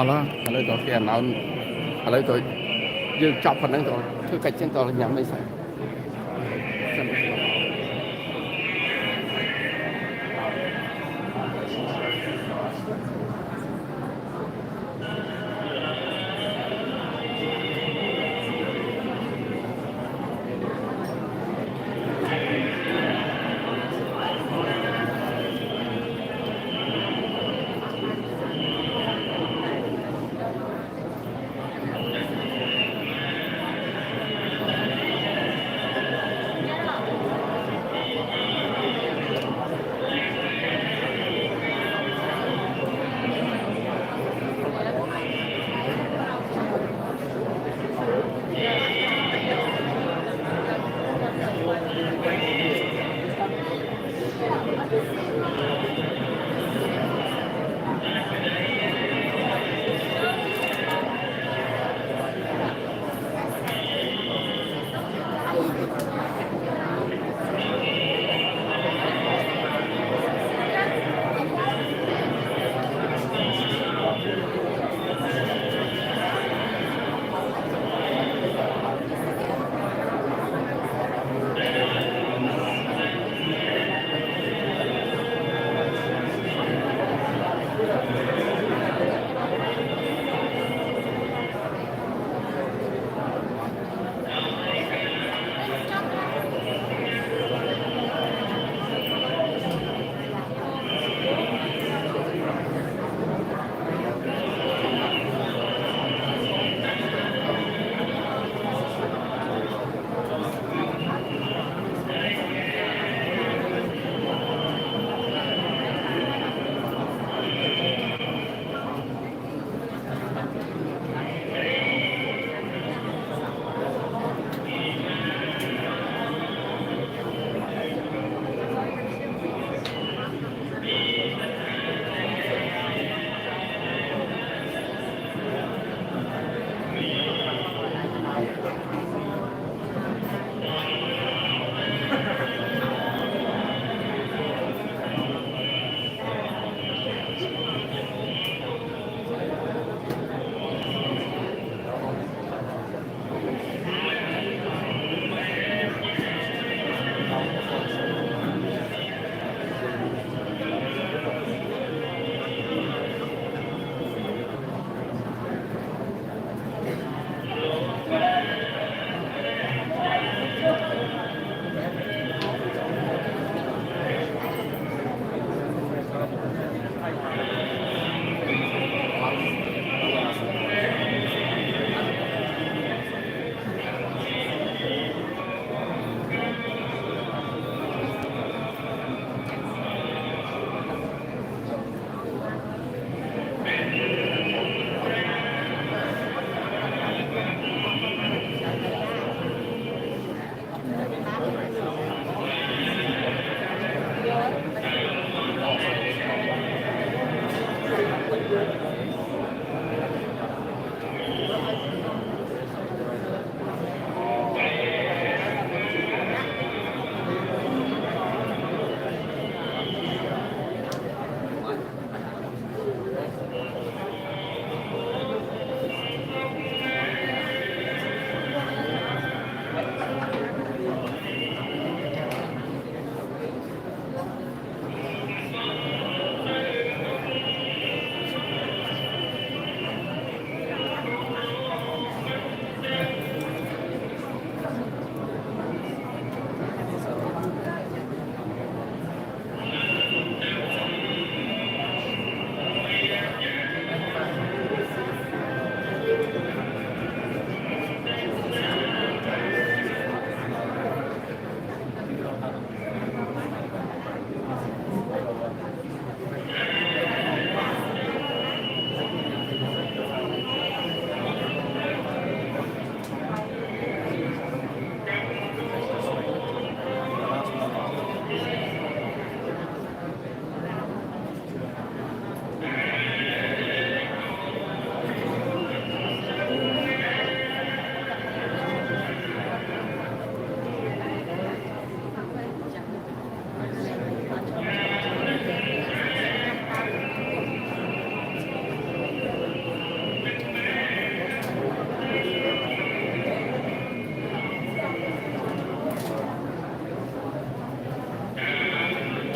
แล้ว ឥឡូវក៏គេអាណោនឥឡូវក៏យើងចប់ប៉ុណ្ណឹងក៏ធ្វើកិច្ចចឹងក៏ញ៉ាំមិនស្អីសិន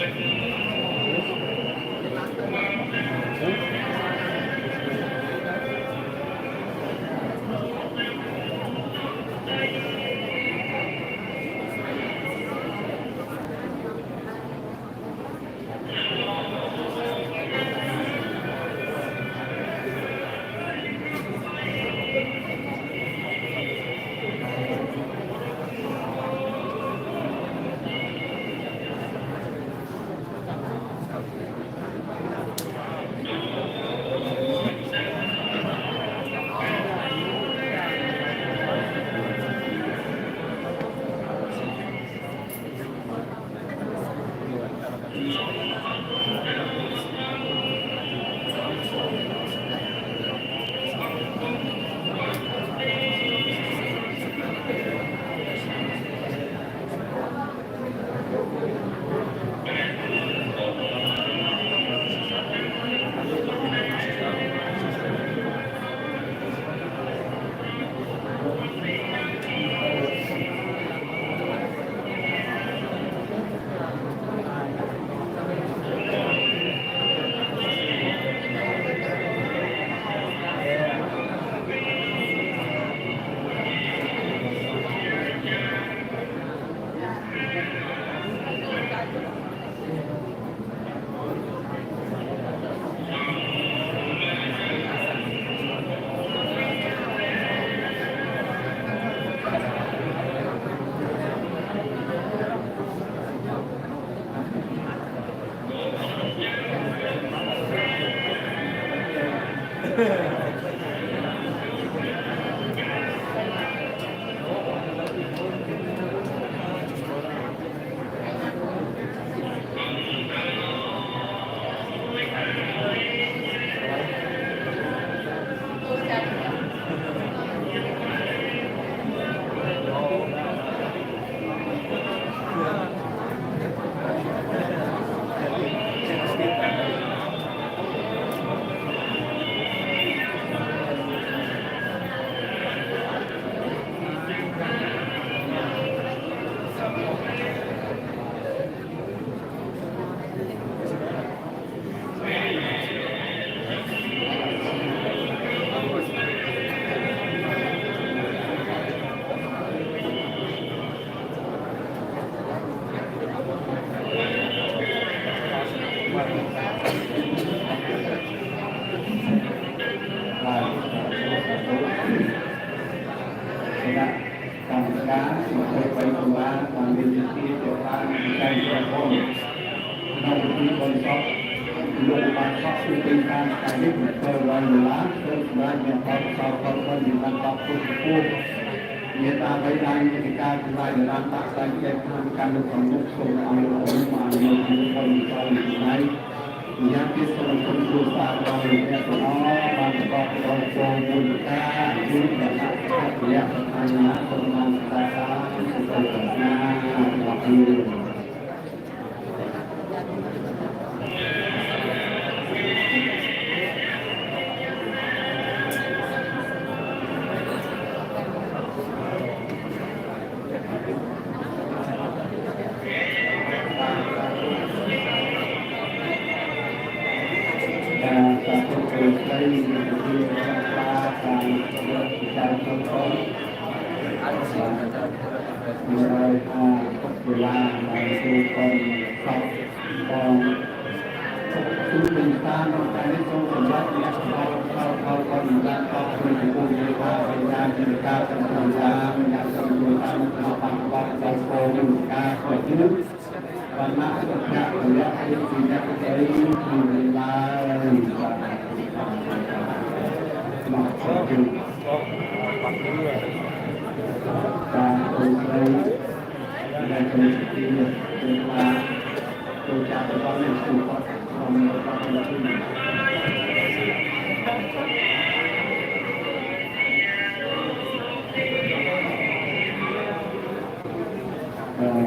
Hãy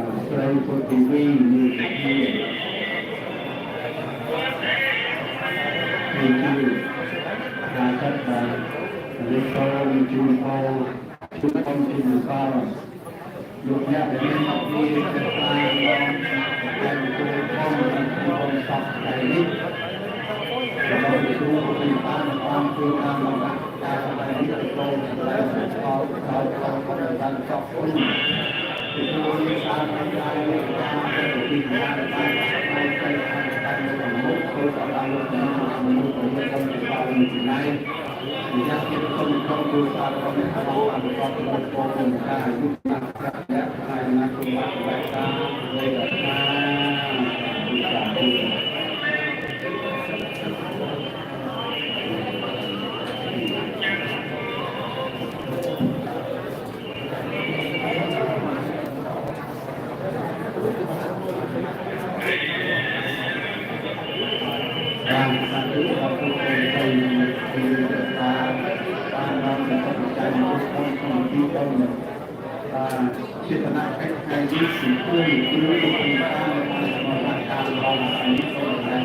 subscribe cho kênh Ghiền Mì Gõ để không bỏ lỡ những video hấp dẫn คนสอบใจนี้เราไปดูเป็นความคือการลำดับการอะไรที่จะโตและเราคนการสอบคนที่ดูมีการทำลายการปฏิบัติการในการในสมุทรคือการลงทุนสมุทรของคนที่เราอยู่ในyang kita perlukan berusaha untuk melakukan perubahan dan juga dengan mereka dan satu satu kita nak kaji sikul dulu tentang mengatakan bahwa ini dan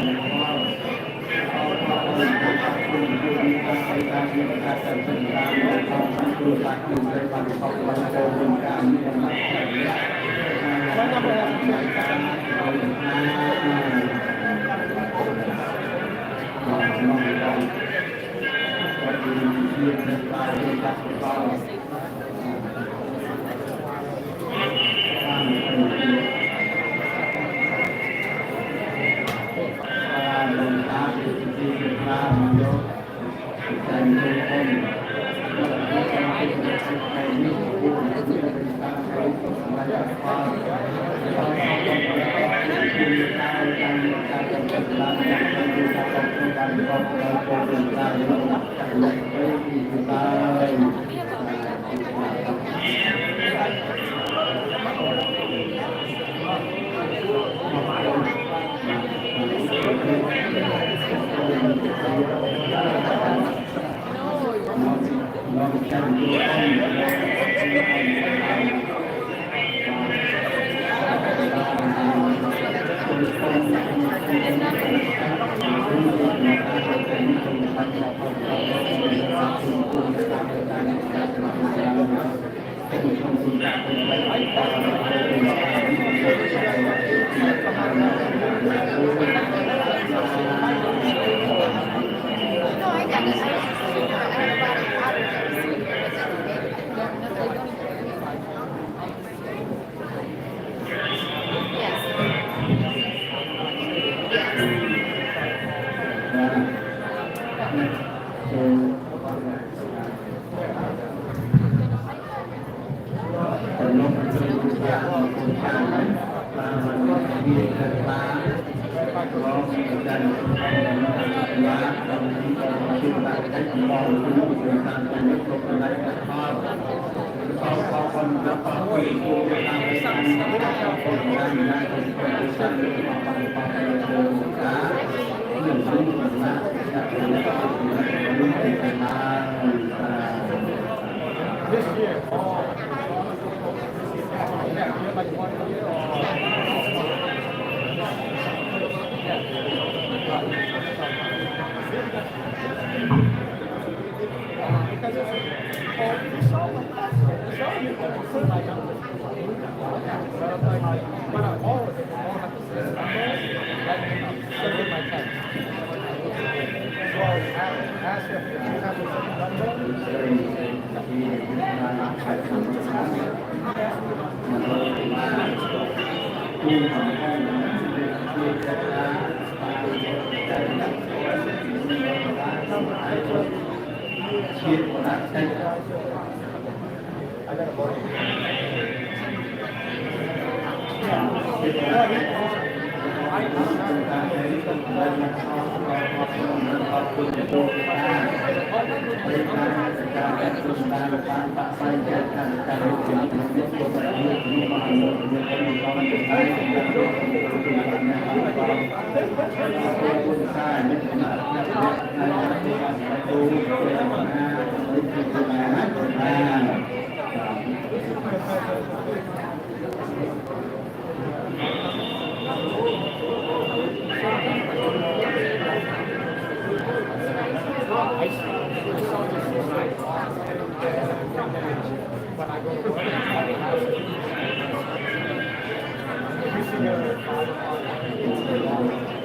Thank you.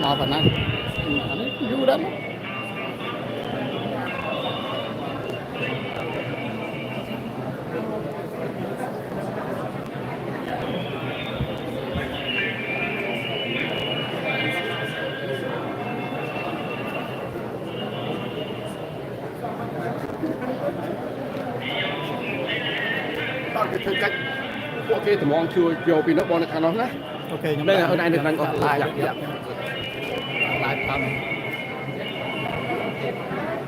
Maaf nan. You dah. Thôi cách ok thì mong chưa vô vì nó bọn nó nói Ok, đây là hôm nay được đang có lại lại thăm. Hãy subscribe cho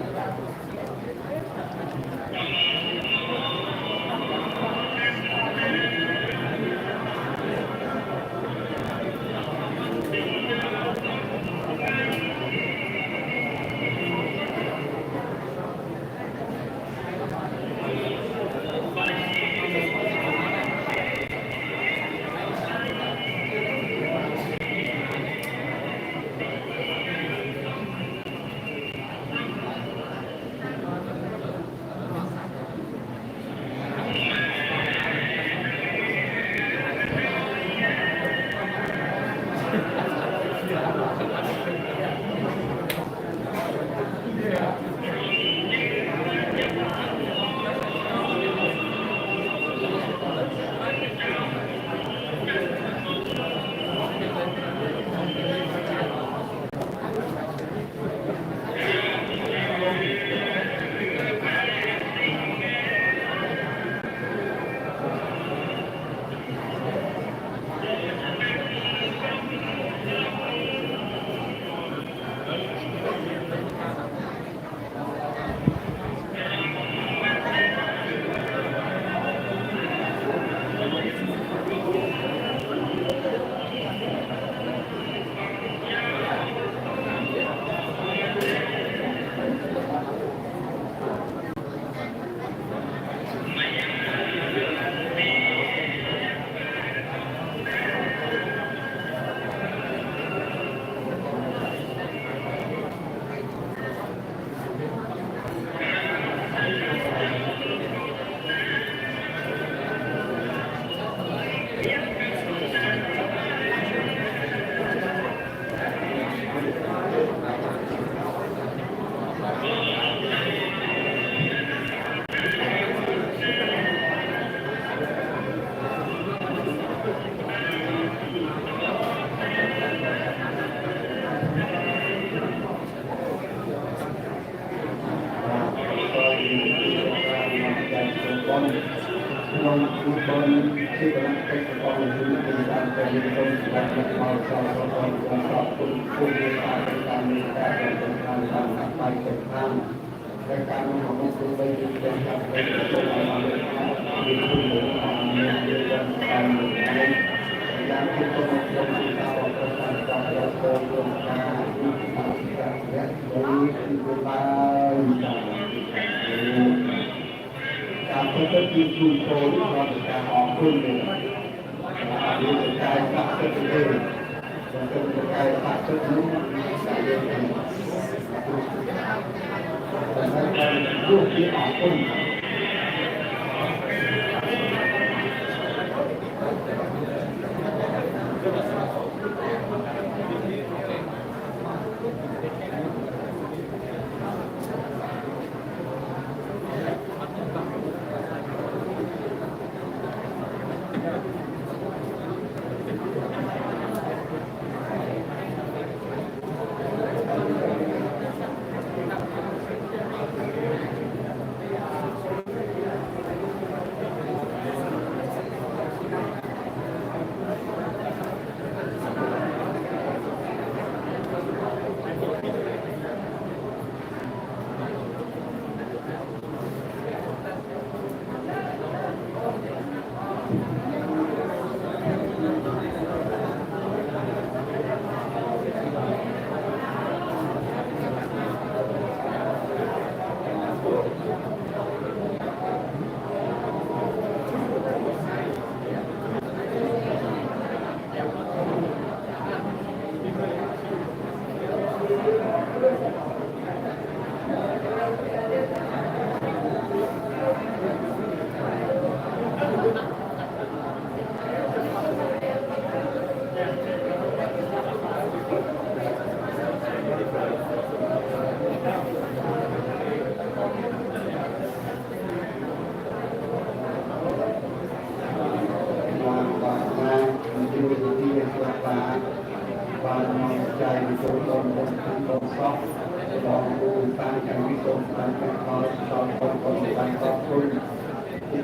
kênh Ghiền Mì Gõ để không bỏ lỡ ที่กำลังเป็นกองทุนเป็นการเป็นคนการเป็นมาสอนคนคนสอบคุณผู้มีการเป็นการมีการเป็นการทำไปเป็นทางในการของคุณไปเป็นการเป็นตัวเรามีผู้หนุนมีเรื่องการมีการที่คนคนที่เราเป็นการจับเราโตโตการที่การและนี้คือบ้านการพบกันที่ชุมชนเราเป็นการออกขึ้นเลยมีการสักสุดเลยเป็นการสักสุดนี้การเรียนแต่ในการรูปที่ออกขึ้น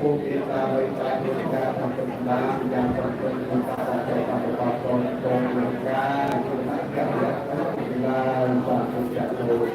ผู้ที่ตามไปตามเหตุการณ์ทำเป็นน้ำยังต้องเป็นคนตามใจตามประกอบตนตรงเหมือนกันคุณนักการเวลาต้องถูกจัดโดย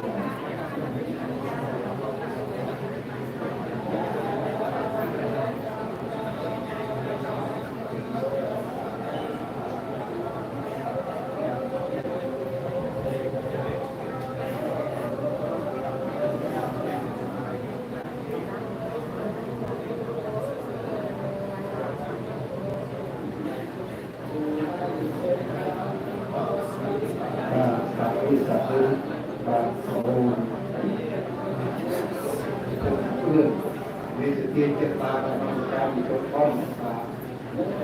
ที่สัตว์บางโซนเพื่อนมีสติเจตนาในการมีตัวต้น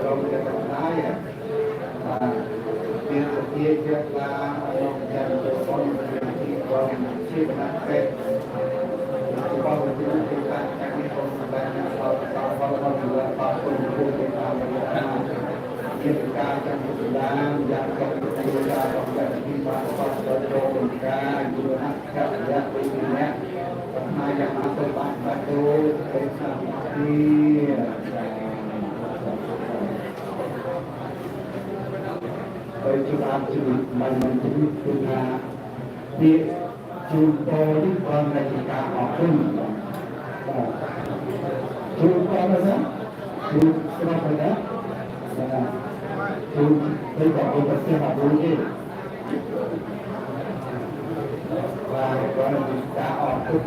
เราจะทำได้มีสติเจตนาเราจะมีตัวต้นที่เราชีพนักเป็นเราจะมีการแข่งขันแสดงเราดูแลปรับปรุงผู้ที่ทำงานกิจการการศึกษาอย่างกับกิจการของการที่มาประกอบโดยการดูแลกับและวิธีนี้ปัญหาอย่างมาเป็นบ้านประตูเป็นสถานที่โดยจุดอาชีพมันจะมีคุณงามที่จุดโตที่ความในการออกขึ้นจุดอะไรนะจุดอะไรนะจุดที่บอกว่าเป็นสิ่งที่ดีว่าการการออกขึ้น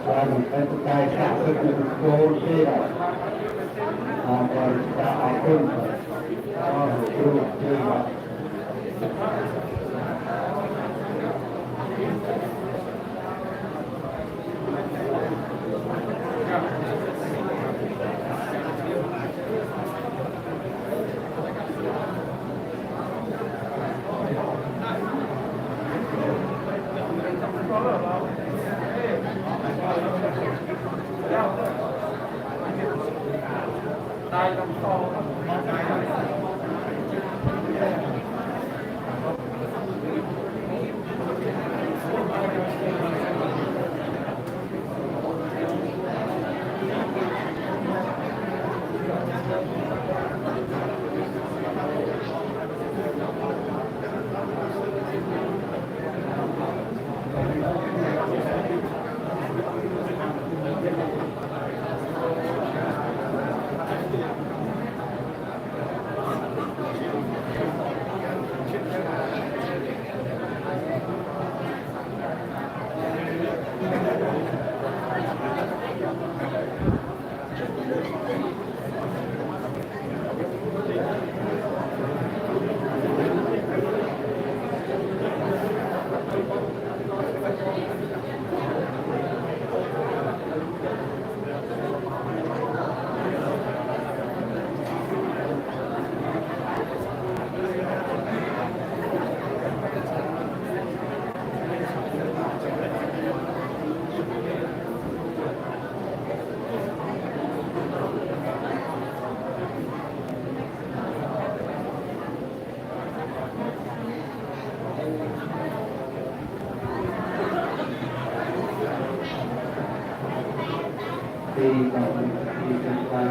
ว่าเป็นการสร้างสิ่งที่โตที่การการออกขึ้นก็จุดที่ว่า ได้ ទីដល់ទីខាងឡា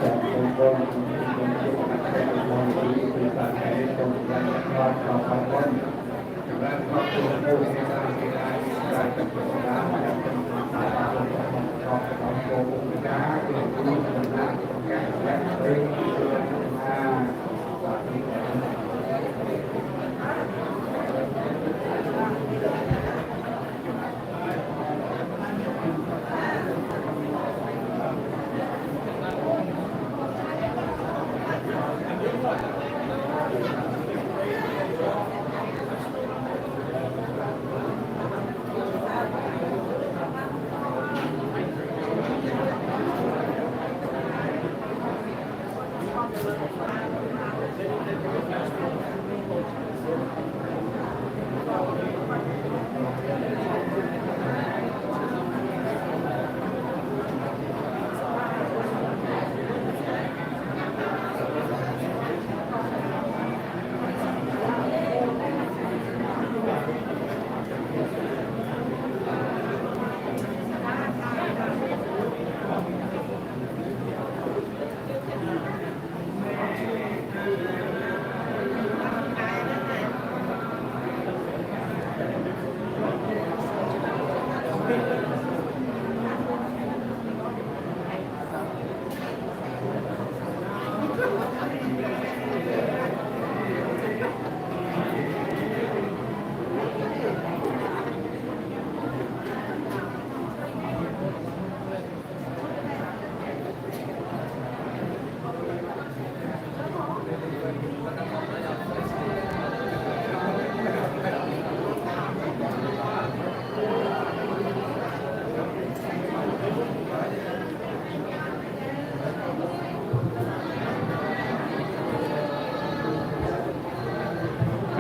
จากองค์กรขององค์กรของแต่ละคนที่เป็นการให้ตรงกันนะครับต่อไปวันและครอบครัวผู้ที่ได้การเป็นผู้นำและเป็นผู้นำของของโครงการที่ผู้นำของการและเป็นผู้นำสาธิต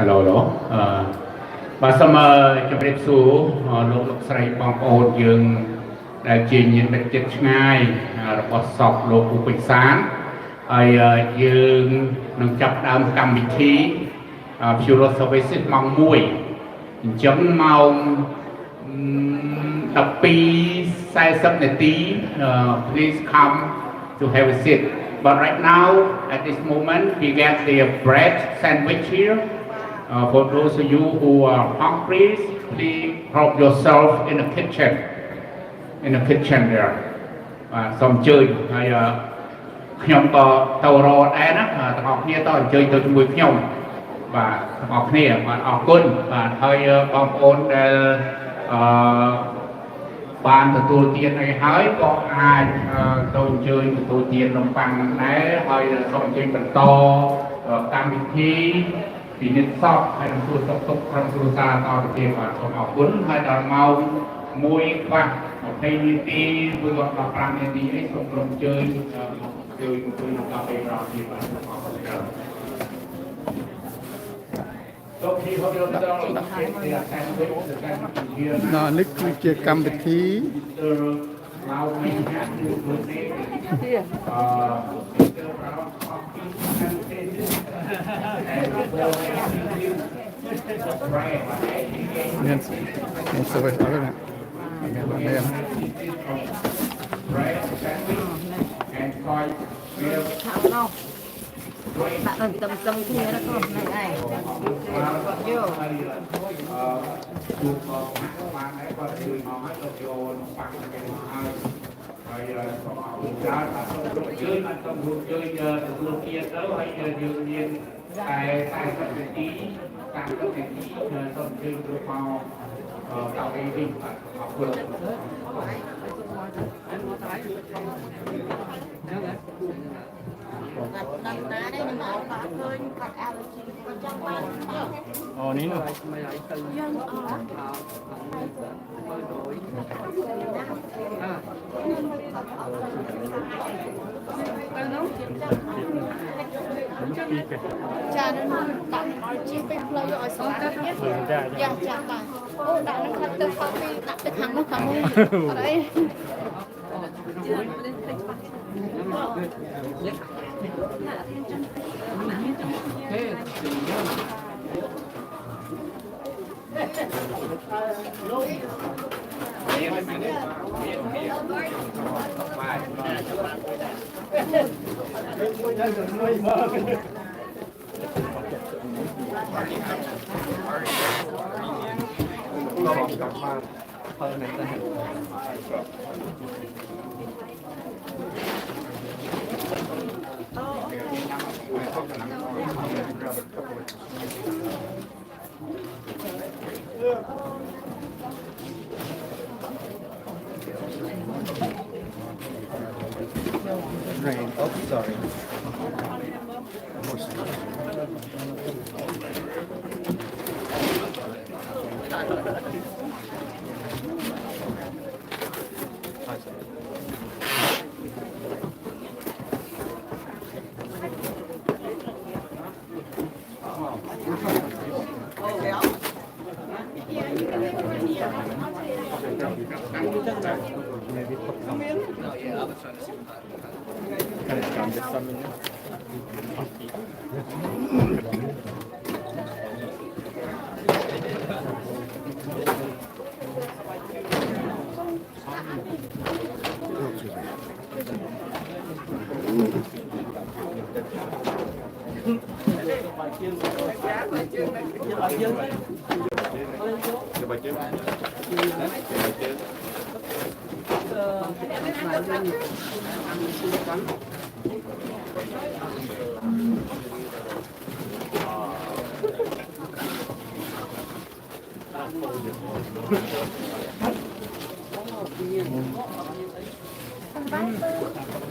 Hello បាទសូមជម្រាបសួរលោកស្រីបងប្អូនយើងដែលជាញាតិមិត្តជិតឆ្ងាយរបស់សពលោកពូពេជ្រសានហើយយើងនឹងចាប់ផ្ដើមកម្មវិធី Funeral Services ម៉ោង 1 អញ្ចឹងម៉ោង 12:40 នាទី please come to have a seat but right now at this moment we get the bread sandwich here. For those of you who are hungry, please help yourself in the kitchen. In the kitchen there. សូមអញ្ជើញហើយខ្ញុំក៏ទៅរកដែរណាទាំងអស់គ្នាតអញ្ជើញទៅជាមួយខ្ញុំបាទទាំងអស់គ្នាបាទអរគុណបាទហើយបងប្អូនដែលបានទទួលទានឲ្យហើយក៏អាចទៅអញ្ជើញទទួលទាននំប៉័ងនឹងដែរហើយសូមអញ្ជើញបន្តកម្មវិធី ពីនិតសពហើយនឹងសួរសុខទុក្ខក្រុមគ្រួសារតទៅទៀតបាទសូមអរគុណហើយដល់ម៉ោង 1 ខ្លះ 20 នាទីឬក៏15 នាទីនេះសូមក្រុមអញ្ជើញជួយនឹងកាហ្វេប្រទៀតបាទសូមអរគុណច្រើន នេះគឺជាកម្មវិធី Yes, so it's other than again, bạn ơi tầm tầm kia đó con này này vô đằng đá đây nhưng mà ông bà khơi còn ao chỉ có trong bàn ní nữa dân chà nó tặng chi bên lời gọi sống các nhé dạ chà bà ô đã nó khăn từ phong đi đặt từ thằng nó thằng ở đây Rain. Oh, sorry.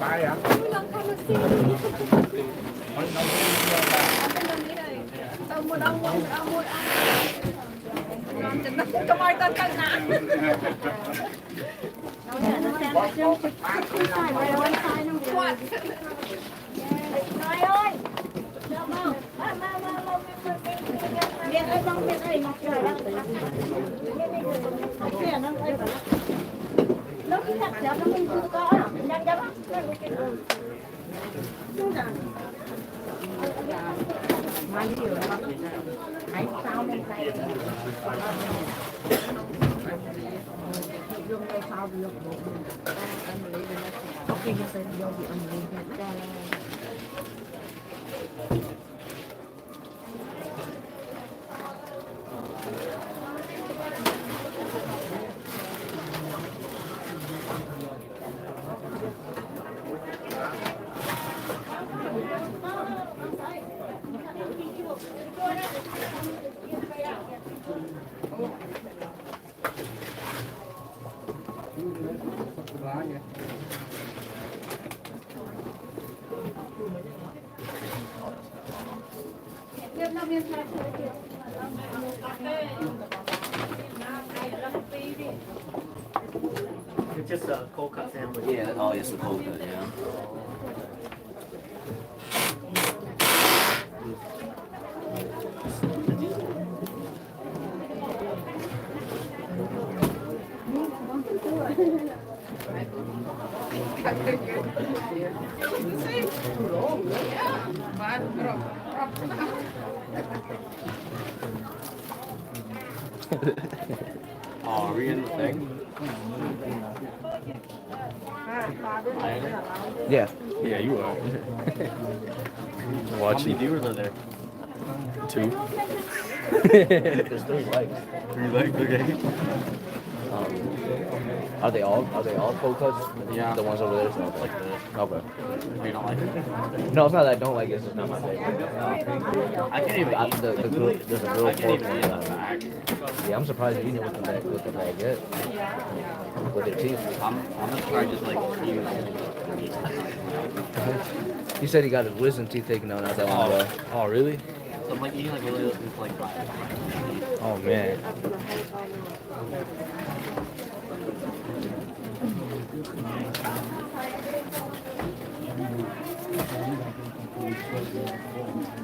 Bye ạ. Không ai tên cân nã. Nói ơi. Miền ơi, mong miền ơi, mặt trời đang nó cứ thật nó không chưa có nhanh chóng mai điều hãy sao lên tay dùng tay sao được anh lấy lên nó khi nó sẽ vô bị anh lấy ra It's just a cold cut sandwich. Yeah, oh, it's the cold cut, yeah. Oh, are we in the thing? Yeah. Yeah, you are. Watch How many you. viewers are there? 2. There's 3 likes. 3 likes, okay. Are they all cold cuts? Yeah. The ones over there. So Like this. okay. You don't like it? No, it's not that I don't like it. It's just not my favorite. I can't even eat. The grill, there's a grill I can't pork even one. eat the bag. Yeah, I'm surprised you know with the baguette. With your teeth. I'm gonna try just like eating He said he got his wisdom teeth taken out not that long ago. Oh, really? So I'm like eating like really like Oh, man.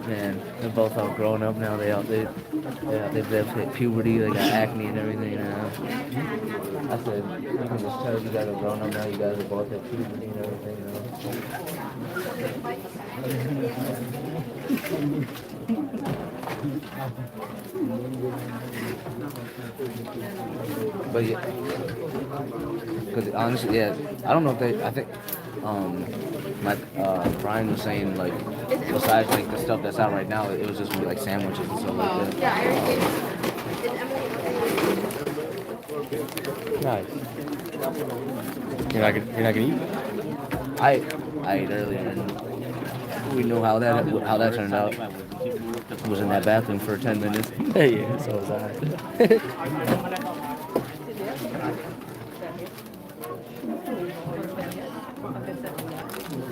Man, they're both all grown up now. They've hit puberty. They got acne and everything now. I said, you can just tell you guys are grown up now. You guys are both hit puberty and everything now. But yeah, because honestly, yeah, I don't know if they. I think my Brian was saying like besides like the stuff that's out right now, it was just gonna be like sandwiches and stuff like that. Nice. You're not gonna eat? I ate earlier and we knew how that turned out. Was in that bathroom for 10 minutes. Yeah, so was I.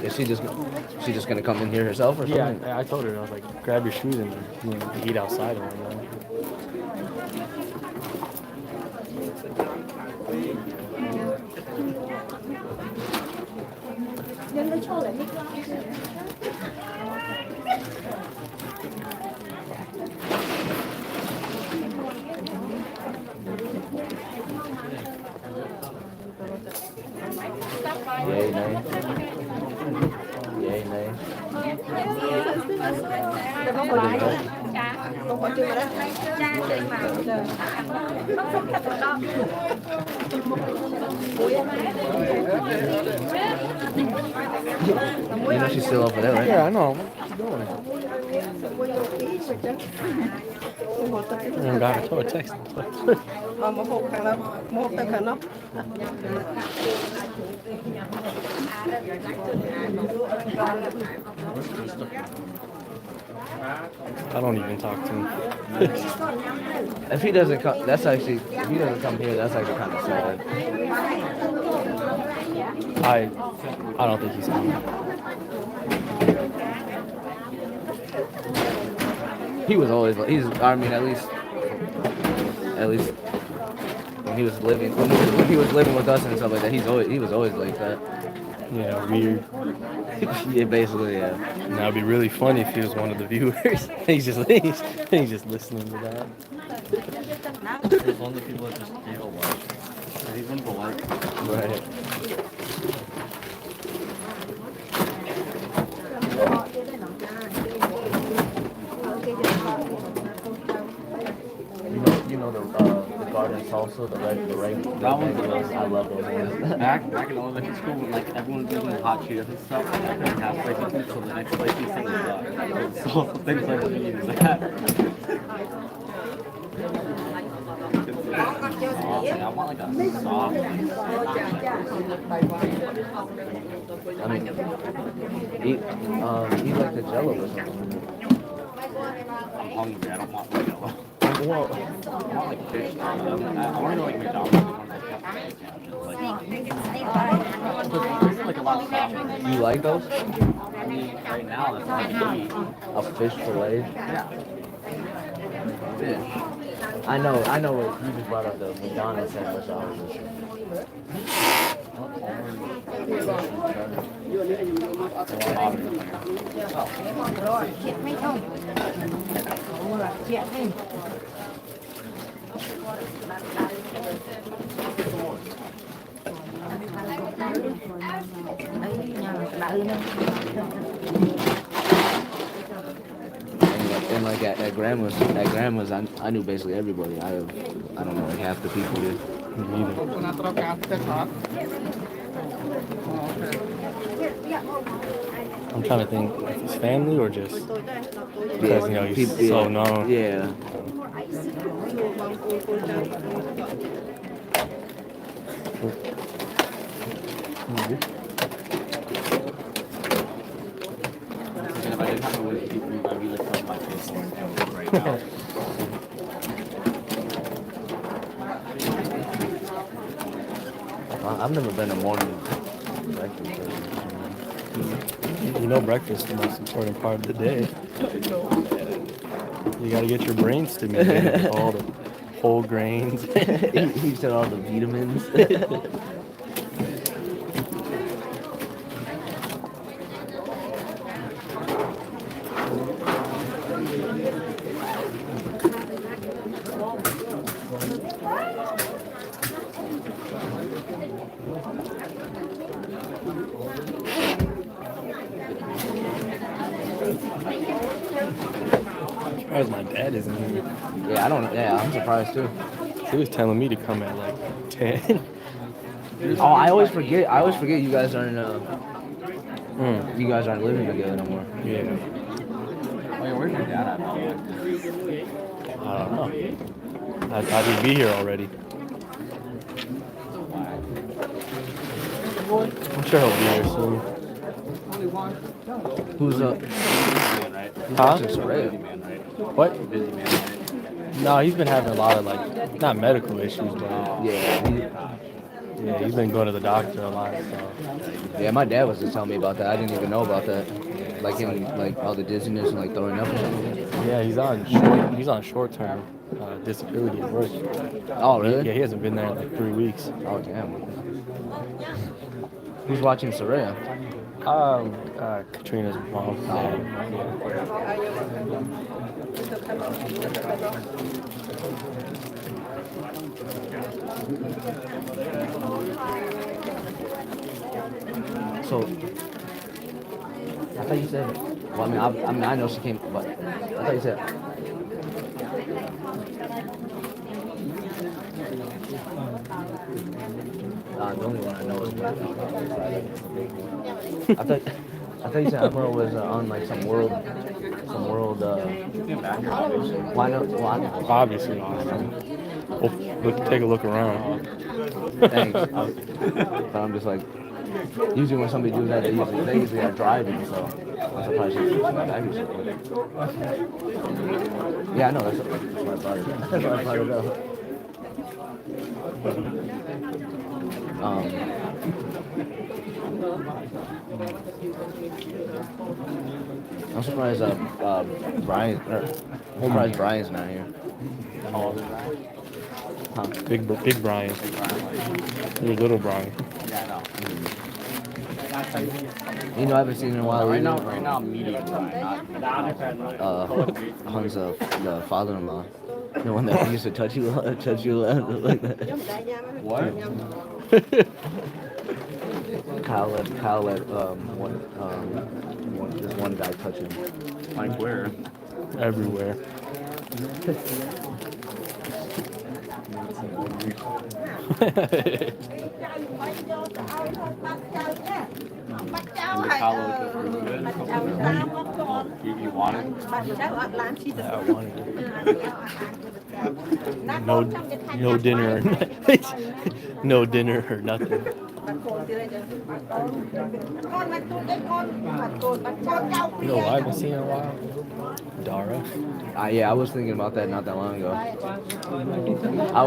Is she just gonna come in here herself or something? Yeah, I told her, I was like, grab your shoes and eat outside or whatever. Yay, nay. Yay, nay. You know she's still over there, right? Yeah, I know. What you doing? Oh God, I told her text. I don't even talk to him. If he doesn't come, if he doesn't come here, that's actually kind of sad. I don't think he's coming. He was always like, I mean, at least when he was living with us and stuff like that, he was always like that. Yeah, weird. Yeah, basically, yeah. And that would be really funny if he was one of the viewers. he's just listening to that. There's only people that just they don't watch. And he's one of the like. Right. You know the garden salsa, the regular. That one's the best. I love those ones. Back in elementary school, when like everyone's eating hot Cheetos and stuff, and I couldn't have spicy food, so the next spicy thing was salsa. Things like that. I want like a soft. I mean, eat like the Jello or something. I'm hungry. I don't want like Jello. Well, I want like fish. I want to go like McDonald's. There's like a lot of stuff. you like those? I mean, right now that's all I eat. A fish fillet? Yeah. Fish. I know what you just brought up the McDonald's sandwich. I was just and like at grandma's, I knew basically everybody. I don't know, like half the people here. Me neither. I'm trying to think if it's family or just because he's so known. Yeah. And if I didn't have to wait people, I'd be like putting my face on right now. I've never been a morning breakfast person. You know, breakfast is the most important part of the day. You gotta get your brain stimulated with all the whole grains. He said all the vitamins. Where's my dad dad isn't here. Yeah, I don't. Yeah, I'm surprised too. He was telling me to come at like 10. Oh, I always forget. You guys aren't. You guys aren't living together no more. Yeah. Wait, where's your dad at? I don't know. I thought he'd be here already. I'm sure he'll be here soon. Who's up? Huh? Soraya. What? No, he's been having a lot of like, not medical issues, but he's been going to the doctor a lot. So. Yeah, my dad was just telling me about that. I didn't even know about that. Like him, like all the dizziness and like throwing up or something. Yeah, he's on short-term disability at work. Oh, really? Yeah, he hasn't been there in like 3 weeks. Oh, damn. Who's watching Soraya? Katrina's mom. So, I thought you said. Well, I know she came, but I thought you said. The only one I know is. I thought you said Emma was on like some world. Why not? Obviously, take a look around. Thanks. But I'm just like, usually when somebody does that, they usually are driving, so I'm surprised she's back. Yeah, I know. That's why I brought it. That's why I brought it up. I'm surprised Brian's not here. Huh? Big Brian. Your little Brian. Yeah, You know, I haven't seen him in a while. Right now, medium Brian, not Hun's the father-in-law. The one that used to touch you like that. What? Kyle let this one guy touch him. Like where? Everywhere. You want it? Yeah, I wanted it. No dinner. No dinner or nothing. You know who I haven't seen in a while? Dara. Yeah, I was thinking about that not that long ago. I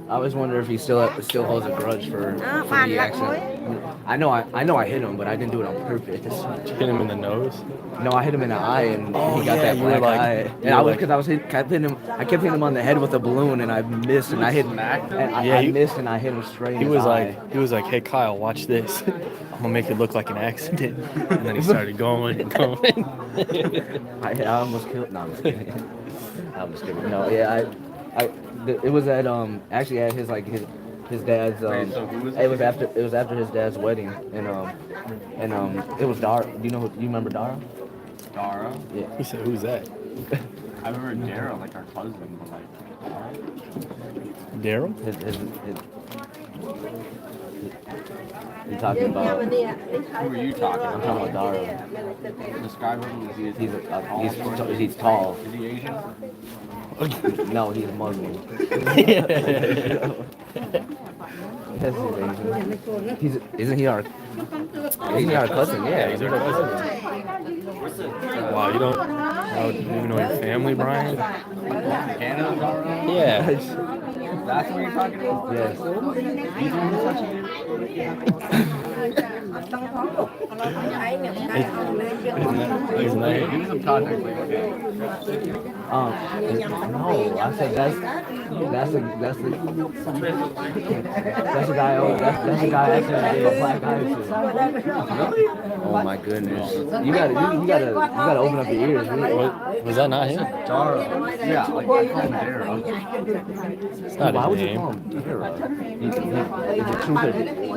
always wonder if he still holds a grudge for the accident. I know I hit him, but I didn't do it on purpose. Did you hit him in the nose? No, I hit him in the eye, and he got that you were black like- eye. you And were I kept hitting him. I kept hitting him on the head with a balloon, and I missed, and I hit. I missed, and I hit him straight. He in was his like, eye. "Hey Kyle, watch this. I'm gonna make it look like an accident." And then he started going and going. I almost killed. No, I'm just kidding. I'm just kidding. No, yeah, it was at actually at his dad's it was after his dad's wedding, and it was Dara. Do you remember Dara? Dara? Yeah. He said, "Who's that?" I remember Dara, like our cousin, but like Daryl? You're talking about. who are you talking I'm about? talking about Dara. Describe him. He's tall. Is he Asian? No, he's Muslim. Yes, he's Asian. Isn't he our cousin? Yeah, he's our cousin. Wow, you don't even know your family, Brian? Canada, Dara? Yeah. That's what you're talking about? Yes. Isn't that Give me some context. No, I said that's the guy. That's the guy actually gave a black eye to. Really? Oh my goodness! You gotta open up your ears. Was that not him? Dara. Yeah, like they call him Dara. It's not Why his would you name. call him Dara?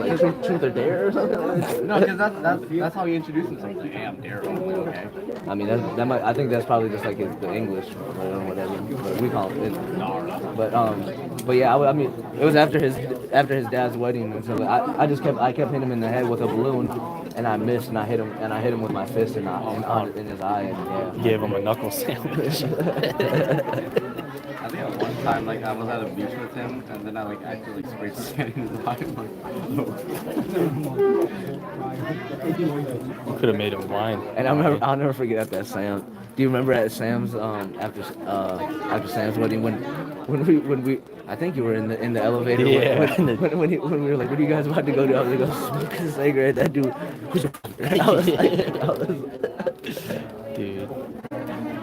Is it truth or dare or something? No, because that's how he introduced himself. Like, hey, I'm Daryl. Okay. I mean, that might. I think that's probably just like the English or whatever. But we call it. But yeah, I mean, it was after his dad's wedding, and so I kept hitting him in the head with a balloon, and I missed, and I hit him with my fist in his eye, and yeah. Gave him a knuckle sandwich. I think at one time, like, I was at a beach with him, and then I, like, actually, like, sprayed sand in his eye. You could have made him blind. And I'll never forget at that Sam. Do you remember at Sam's after Sam's wedding when we I think you were in the elevator. Yeah. When we were like, what are you guys about to go do? I was like, go smoke a cigarette. That dude. Dude.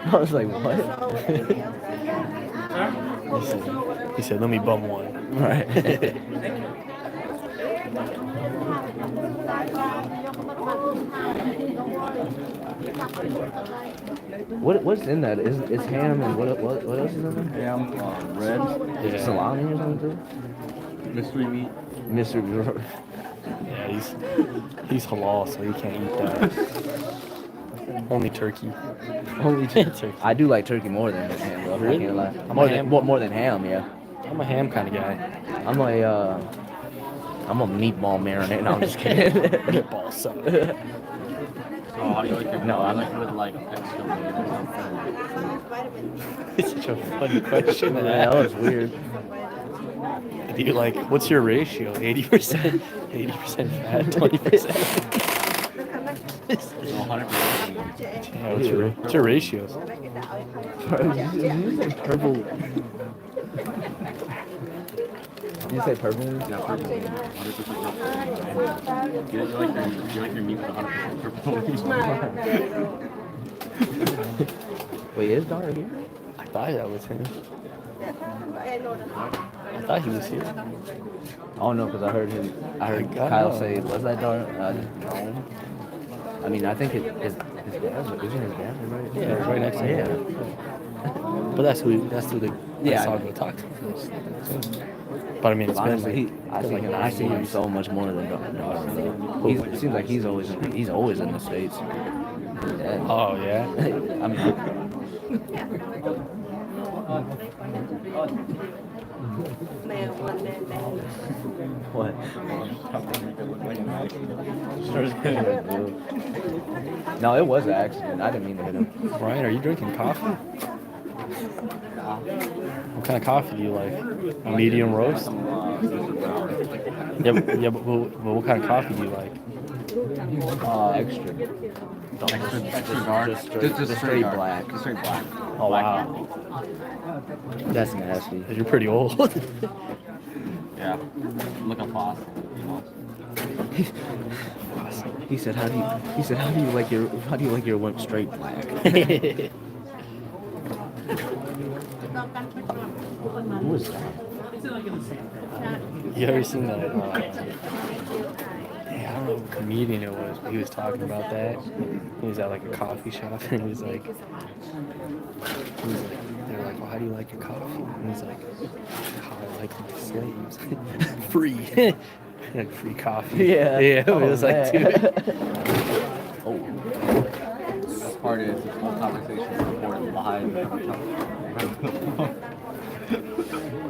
I was like, what? He said, let me bum one. Right. What's in that? Is ham and what else is in there? Ham, red, salami or something too? mystery meat. Mystery meat. Yeah, he's halal, so he can't eat that. Only turkey. Only turkey. I do like turkey more than ham, though. Really? I can't lie. More than ham, yeah. I'm a ham kind of guy. I'm a meatball marinade. No, I'm just kidding. Meatball sauce. So how do you like it? No, I like it with like extra meat or something. It's such a funny question. Yeah, that was weird. Do you like, what's your ratio? 80%? 80% fat, 20%? 100%. Yeah, what's your ratios? Purple. Did you say purple? Yeah, purple. 100% purple. You like your meat with 100% purple. Wait, is Dara here? I thought that was him. I thought he was here. Oh no, because I heard Kyle say, "Was that Dara?" No. I mean, I think his dad's, isn't his dad right? Yeah, it's right next to him. Yeah. But that's who the Yeah. I'll go talk to. But I mean, it's Honestly, been I see him so much more than Dara. It seems like he's always in the States. Yeah. Oh yeah. I mean. What? No, it was an accident. I didn't mean to hit him. Ryan, are you drinking coffee? What kind of coffee do you like? Medium roast? But what kind of coffee do you like? Extra. Extra dark. Just straight black. Just straight black. Oh wow. That's nasty. You're pretty old. Yeah. Looking fast. He said, how do you like your wimp straight black? Who was that? You ever seen that? I don't know what comedian it was, but he was talking about that. He was at like a coffee shop, and he was like, they're like, well, how do you like your coffee? And he's like, how I like my slaves, free, like free coffee. Yeah. It was like, dude. Best part is this whole conversation is recorded live every time.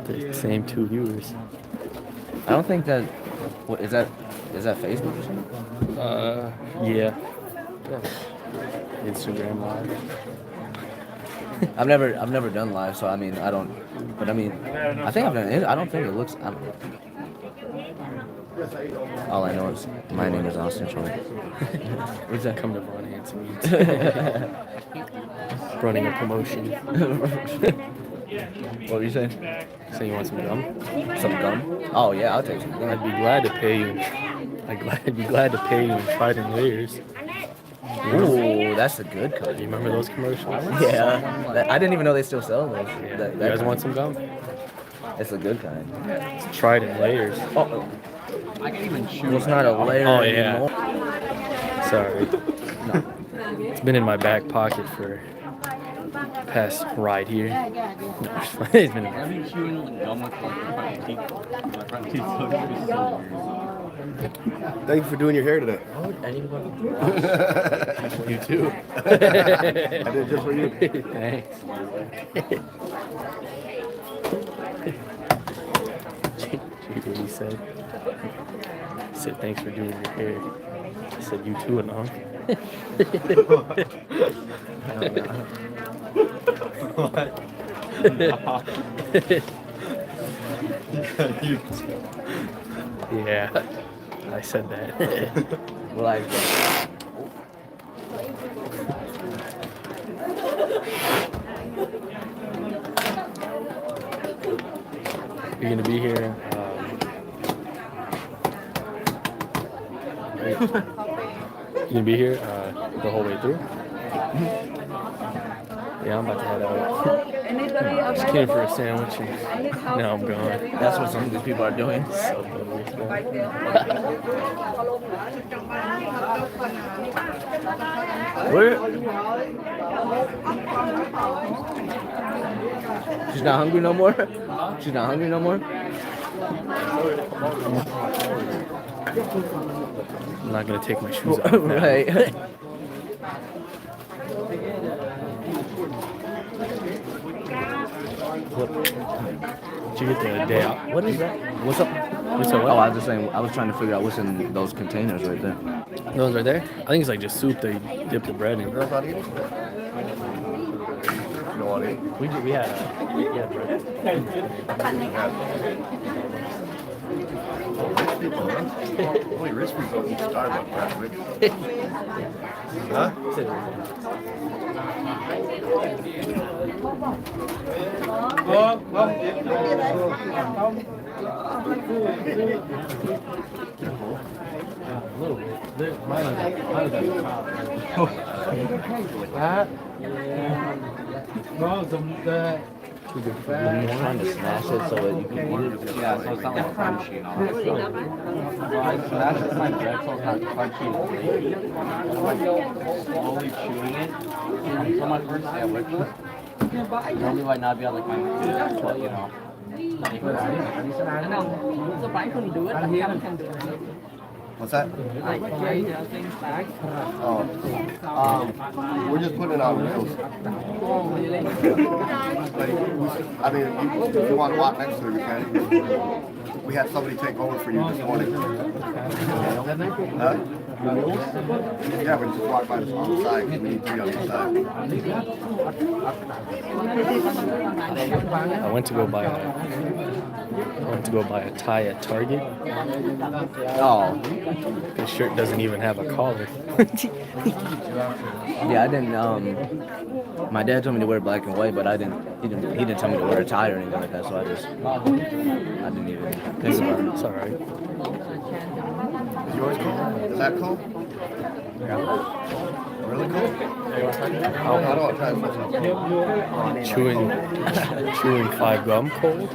The same two viewers. I don't think that. What is that? Is that Facebook or something? Yeah. Instagram live. I've never done live, so I mean I don't. But I mean, I think I've done it. I don't think it looks. All I know is my name is Austin Troy. What's that? Come to Von Hansen. Running a promotion. What were you saying? So you want some gum? Some gum? Oh yeah, I'll take some gum. I'd be glad to pay you. I'd be glad to pay you in Fighting Layers. Ooh, that's a good cut. You remember those commercials? Yeah, I didn't even know they still sell those. Yeah. You guys want some gum? It's a good kind. It's Trident Layers. Oh, I can even chew. well, it's not a layer anymore. Sorry. No. It's been in my back pocket for the past ride here. No, it's been. I've been chewing gum with like my front teeth. My front teeth look so weird. Thank you for doing your hair today. You too. I did just for you. Thanks. Did you hear what he said? He said, thanks for doing your hair. I said, you too, and all. Yeah, I said that. Like, You're gonna be here. You gonna be here the whole way through? Yeah, I'm about to head out. Just came for a sandwich and now I'm gone. that's what some of these people are doing. So totally slow. Where? She's not hungry no more? She's not hungry no more? I'm not gonna take my shoes off. Now. Right. Did you get the day off? What is that? What's up? What's up? Oh, I was just saying, I was trying to figure out what's in those containers right there. Those right there? I think it's like just soup they dip the bread in. Girls not eating? No one eat? We had bread. Rich people, huh? Only rich people eat Starbucks, right? Huh? A little bit. Mine is at the top. Too good for You're trying to smash it so that you can eat it. Yeah, so it's not like crunchy and all that stuff. Well, I smash it like that so it's not crunchy and great. I'm like slowly chewing it. And so my first day at work, normally might not be able to kind of, but you know. What's that? We're just putting it on wheels. I mean, if you want to walk next to it, you can. We had somebody take over for you this morning. Huh? Yeah, we just walk by the on the side. We need 3 on each side. I went to go buy a tie at Target. Oh. This shirt doesn't even have a collar. Yeah, I didn't, my dad told me to wear black and white, but he didn't tell me to wear a tie or anything like that, so I didn't even think about it. It's alright. Is yours cool? Is that cool? Yeah. Really cool? How do I try to Chewing 5 gum cold.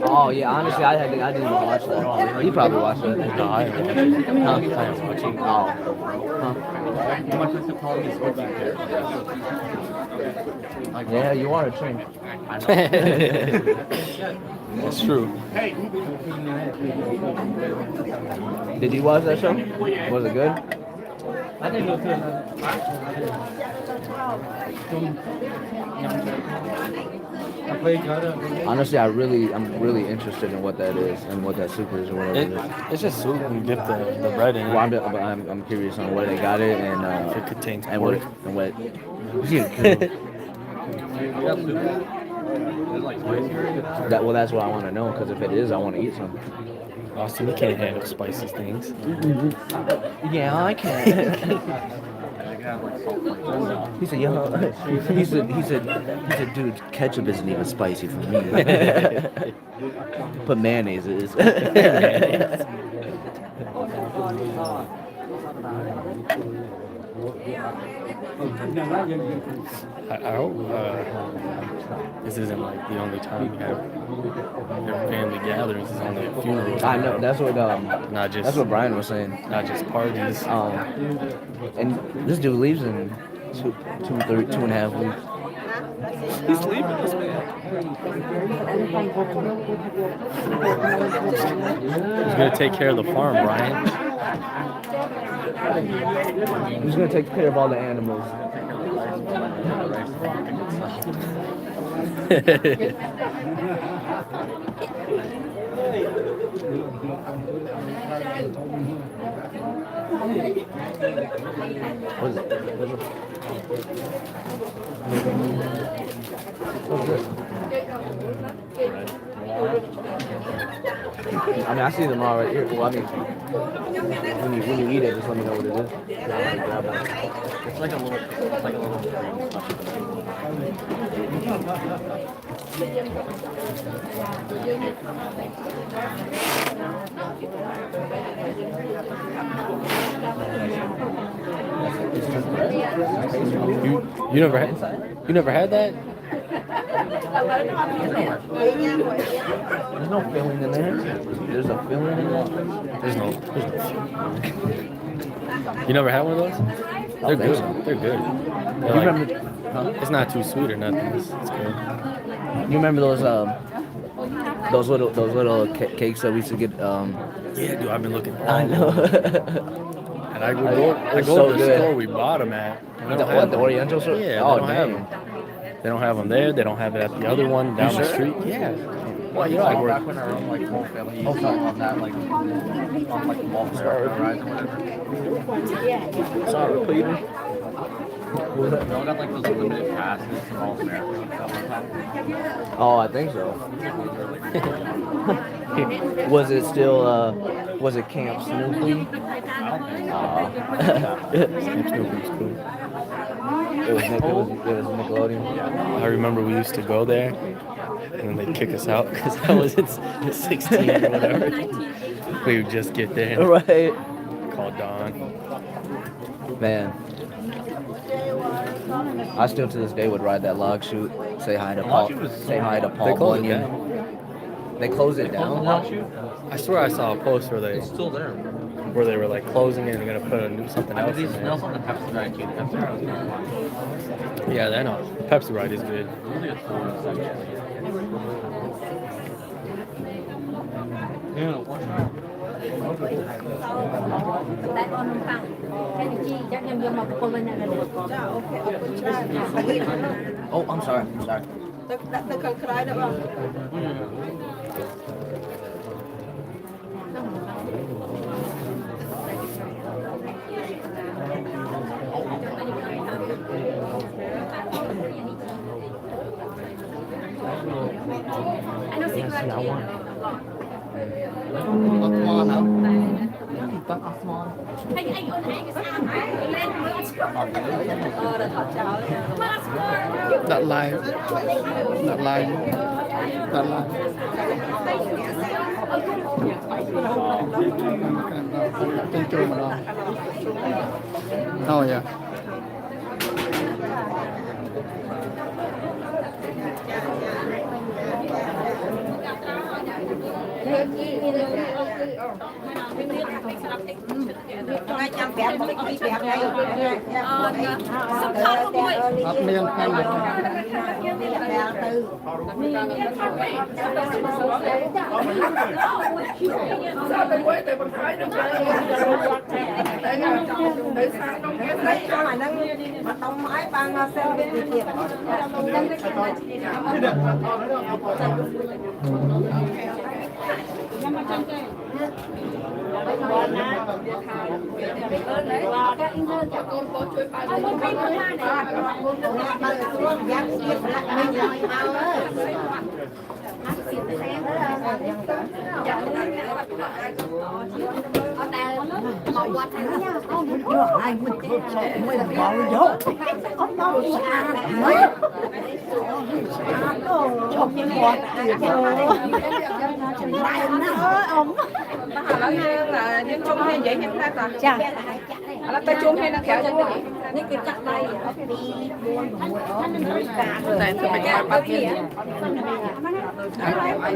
Oh yeah, honestly, I didn't even watch that. Oh, you probably watched that. No, I haven't. Huh? Watching. Oh. Huh? Yeah, you are a train. That's true. Did you watch that show? Was it good? Honestly, I'm really interested in what that is and what that soup is or whatever it is. It's just soup and dip the bread in it. Well, I'm curious on where they got it and If it contains and pork. what. Yeah. That's what I want to know, because if it is, I want to eat some. Austin, you can't handle spicy things. Yeah, I can. He said, yo. He said, dude, ketchup isn't even spicy for me. But mayonnaise is. I hope this isn't like the only time you have your family gatherings. Is only at funerals. I know, that's what not just that's what Brian was saying. Not just parties. And this dude leaves in 2.5 weeks. He's leaving this man. He's gonna take care of the farm, Brian. He's gonna take care of all the animals. What is it? I mean, I see them all right here. Well, I mean, when you eat it, just let me know what it is. It's like a little You never had that? There's no filling in there. There's a filling in there. There's no. You never had one of those? They're good. They're good. They're like, it's not too sweet or nothing. It's good. You remember those little cakes that we used to get? Yeah, dude. I've been looking. I know. And I go to the store we bought them at. The Oriental store? Yeah. Oh, they don't have them. They don't have them there. They don't have it at the other one down the street. Yeah. Well, you know, I back when our own like whole family used to on that like on like the mall rise or whatever. Sorry, Peter. We all got like those limited passes from all America and stuff like that. Oh, I think so. Was it still was it Camp Snoopy? Camp Snoopy was cool. It was Nickelodeon. I remember we used to go there, and then they'd kick us out because I wasn't 16 or whatever. We would just get there. Right. Call Dawn. Man. I still to this day would ride that log chute. Say hi to Paul. Say hi to Paul Bunyan. They closed it down. I swear I saw a post where It's still there. where they were like closing it and gonna put something else in there. Smells on the Pepsi ride too. The Pepsi ride was kind of fun. Yeah, I know. The Pepsi ride is good. Really a full section. Yeah, watch out. Oh, I'm sorry. Đặt like. Tên trường mà đó. Oh yeah. Miền Thanh Mà quạt thằng nha, con ai mình bảo vô, ông đâu xa mấy, chụp những quạt này nó ông, nó là những chung hay vậy những ta toàn, là ta chung hay nó kéo chung, những cái chắc đây, đi buôn buôn cả rồi, bắt kia.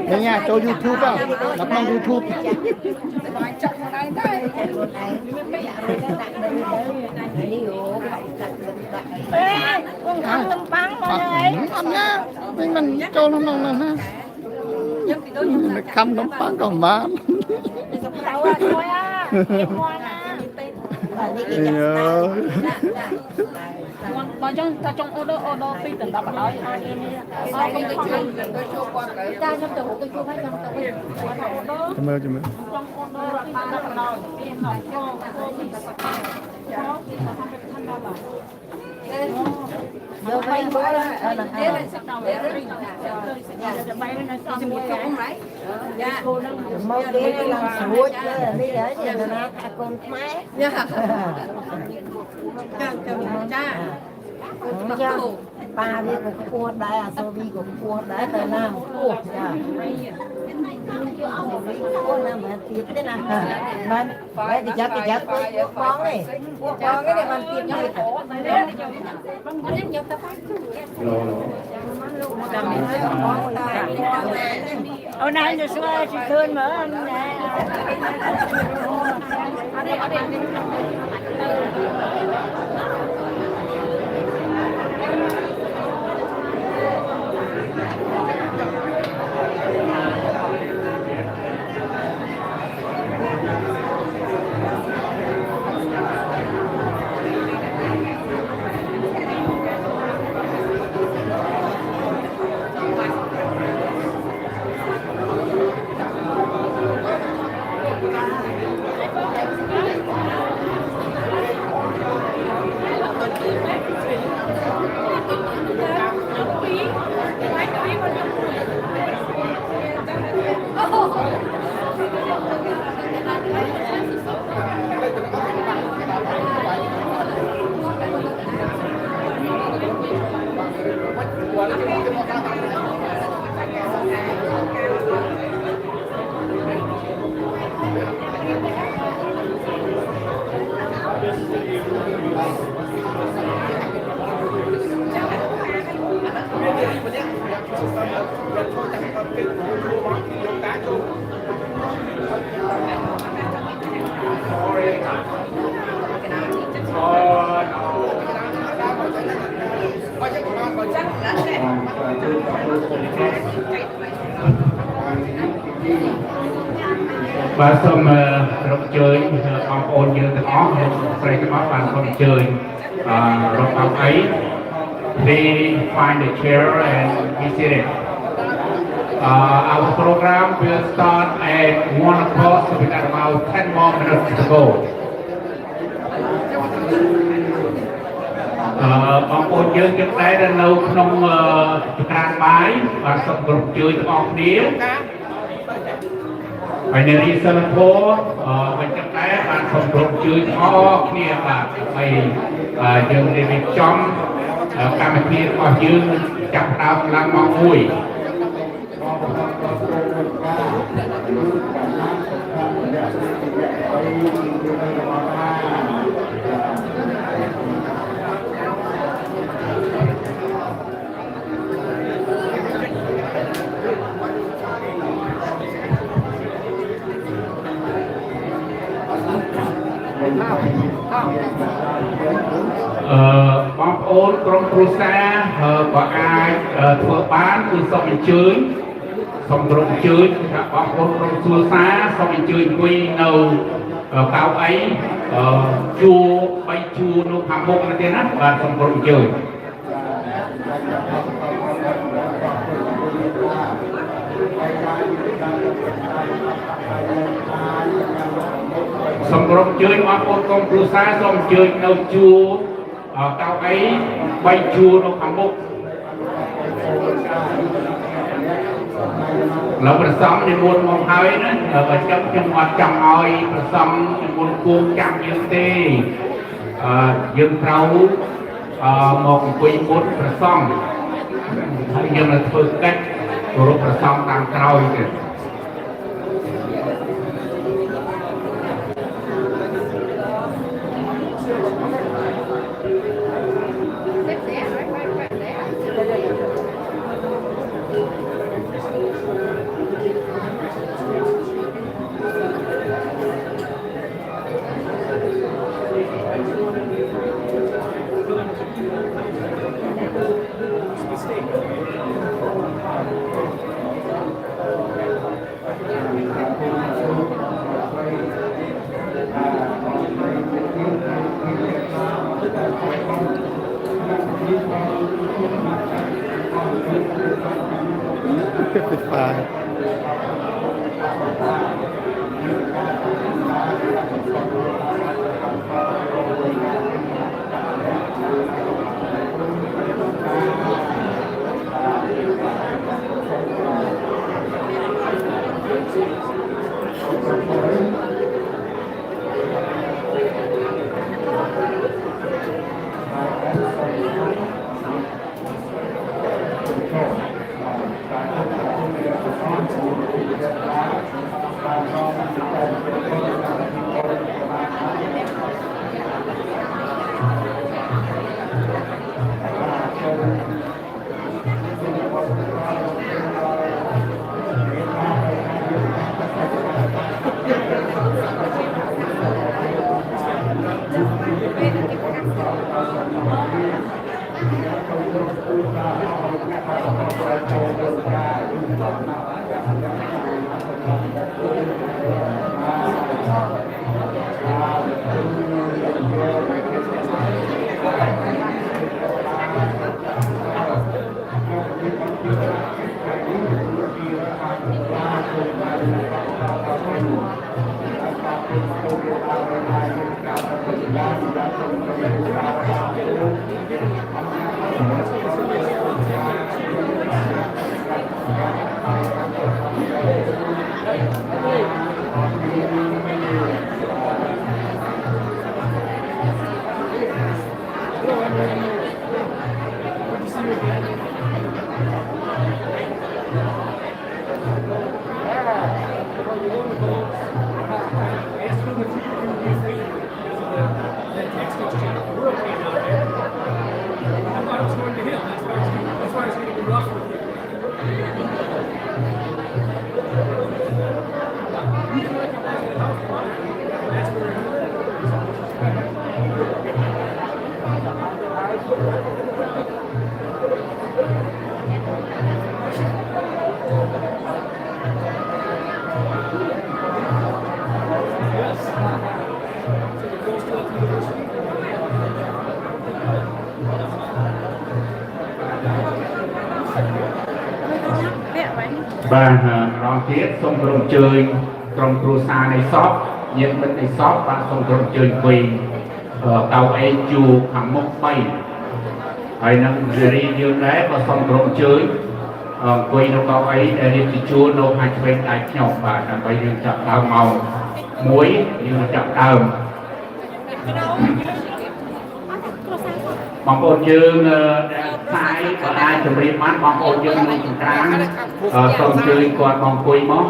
Đây nha, cho YouTube không? Lập bằng YouTube. Con ăn tôm bắn mà đây. Ăn nha, mình cho nó ngon ha. Mình khăm nấm bắn còn bán. Nói chung ta trong order phi từng đập ở ai em Ta trong tủ cái chú phải trong tủ. Cảm ơn. Vô bay bữa đó một cái làm suốt đi ở nhà nó con máy ba đi cũng cua đấy à tôi đi cũng cua đấy từ nam cua cua nam mà tiếp thế nào mình vậy thì chắc con này cái này mình tiếp như hôm nay giờ xưa chị thương mở và xong rộng chơi ông ôn như từng óc xây cái óc bàn không chơi rộng óc ấy they find a chair and we sit it. Our program will start at 1 o'clock, so we got about 10 more minutes to go. បងប្អូនយើងទាំងដែរនៅក្នុងក្រានបាយបាទសូមគោរពជួយទាំងអស់គ្នាហើយនៅរីសិលធម៌វិញទាំងដែរបាទសូមគោរពជួយទាំងអស់គ្នាបាទហើយយើងได้រៀបចំកម្មវិធីរបស់យើងចាប់ផ្ដើមឡើងម៉ោង 1 បងប្អូនក្រុមគ្រួសារក៏អាចធ្វើបានគឺសូមអញ្ជើញសូមក្រុមអញ្ជើញថាបងប្អូនក្រុមគ្រួសារសូមអញ្ជើញអង្គុយនៅកៅអីជួរ3ជួរនៅខាងមុខនេះទេណាបាទសូមក្រុមអញ្ជើញសូមក្រុមអញ្ជើញបងប្អូនក្រុមគ្រួសារសូមអញ្ជើញនៅជួរកៅអី3ជួរនៅខាងមុខ เราประสมในมวลมองเฮ้ยนะประจับจังหวัดจังอ้อยประสมในมวลกูจังยืนตียืนเรามองคุยมุดประสมให้ยังเราฝึกกันรูปประสมตามเราอีกបាទរងទៀតសូមក្រុមជើញក្រុមគ្រួសារនៃសពញាតិមិត្តនៃសពបាទសូមក្រុមជើញអង្គុយកៅអីជួរខាងមុខ3ហើយនឹងរីយើងដែរក៏សូមក្រុមជើញអង្គុយនៅកៅអីដែលរៀបជាជួរនៅខាងឆ្វេងដៃខ្ញុំបាទដើម្បីយើងចាប់ដើមម៉ោង1យើងចាប់ដើមបងប្អូនយើងផ្សាយក៏អាចជម្រាបបានបងប្អូនយើងនៅខាងក្រៅសូមអញ្ជើញគាត់មកអង្គុយមក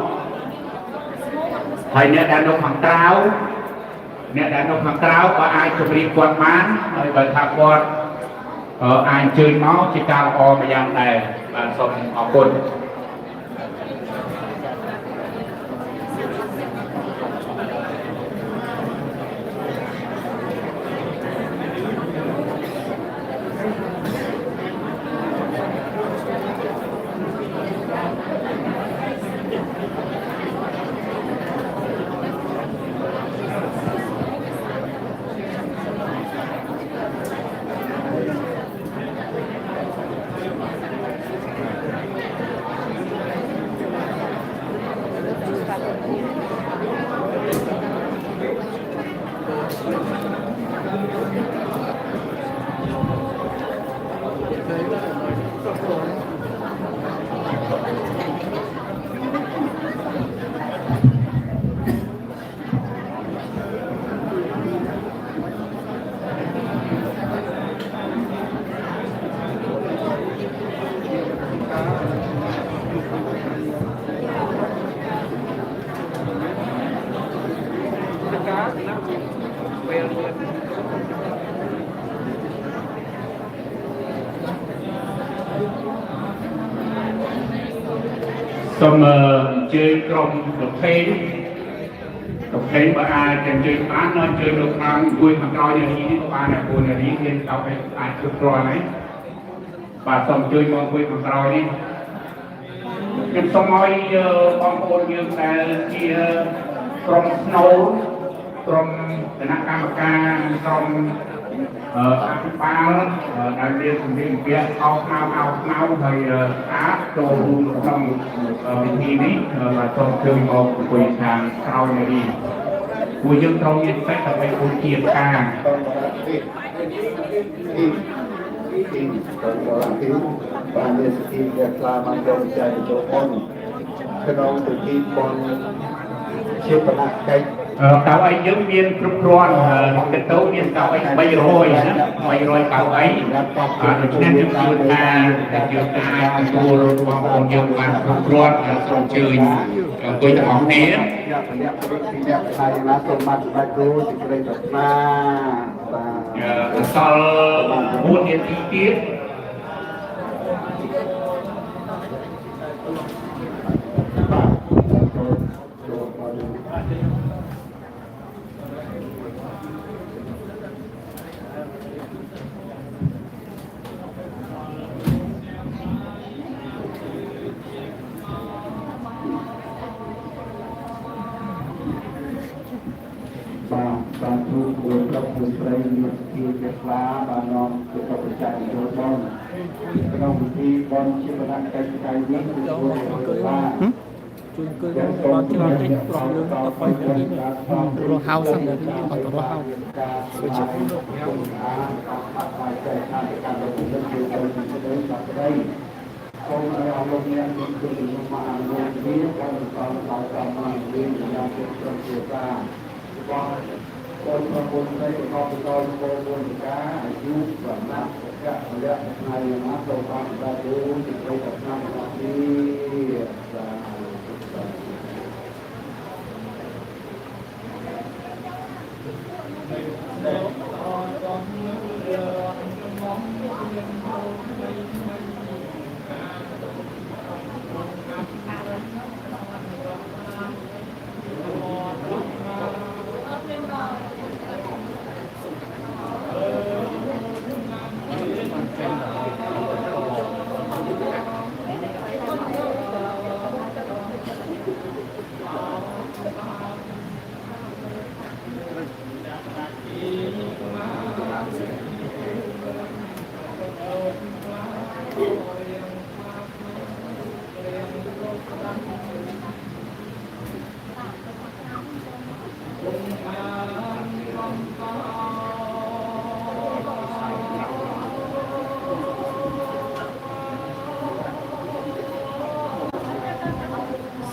ហើយអ្នកដែលនៅខាងក្រៅក៏អាចជម្រាបគាត់បានហើយបើថាគាត់អាចអញ្ជើញមកជាការល្អម្យ៉ាងដែរបាទសូមអរគុណ Hãy subscribe cho kênh Ghiền Mì Gõ để không bỏ lỡ សូមជួយក្រុមប្រភេទបើអាចជួយបាននៅជួយនៅខាងជួយខាងក្រោយនេះក៏បានដែរពួកនេះមានទៅអាចគ្រប់គ្រាន់ហើយបាទសូមជួយមកជួយខាងក្រោយនេះខ្ញុំសូមឲ្យបងប្អូនយើងដែលជាក្រុមស្នូលក្រុមគណៈកម្មការក្រុមអភិបាលដែលមានសម្ភារពាក់អោបខ្នៅហើយអាចចូលរួមក្នុងវិធីនេះបាទសូមជួយមកជួយខាងក្រោយនេះពួកយើងត្រូវមានបេក្ខភាពពលជាតិការបានមានសកម្មភាពខ្លាំងបានចូលចែកចូលផងក្នុងពិធីបុណ្យជាបណកិច្ចកៅអីយើងមានគ្រប់គ្រាន់ទៅទៅមានកៅអី300ណា300កៅអីដូច្នេះយើងជឿថាយើងអាចទទួលបងប្អូនយើងបានគ្រប់គ្រាន់សូមអញ្ជើញអង្គុយទាំងអស់គ្នាអ្នកផ្សាយណាសូមបានស្បែកគ្រូសេចក្តីប្រាថ្នាបាទសល់4នាទីទៀតបានទូគួរដល់ពលស្រីមានជាខ្លាបាននាំទៅប្រតិចារចូលបងក្នុងពិធីបុណ្យជាបណកិច្ចថ្ងៃនេះគឺជួយថាជួយគឺបានច្រើនទេប្រងយើងទៅទៅរហៅសិនទៅរហៅស្វិចសូមឲ្យអរលោកអ្នកមានគុណសម្បត្តិអនុញ្ញាតនេះបានបន្តដល់តាមមកវិញយ៉ាងជាប្រសិទ្ធភាពបាទคนบางคนได้ประกอบประกอบโครงการอายุแบบนั้นก็เรียกนายนะเราทำได้ดูติดไปกับน้ำแบบ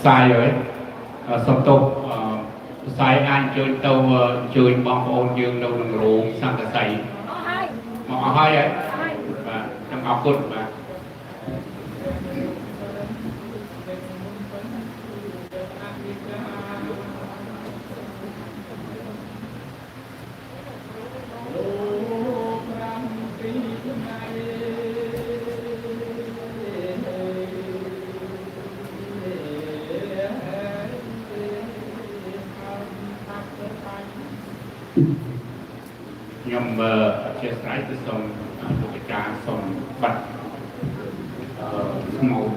sai rồi song tục sai anh chơi tàu chơi bom ôn dương đâu đừng ruộng sang cái say mà hai ấy và trong áo quần mà nhằm chia sẻ với sông của cha sông bạch màu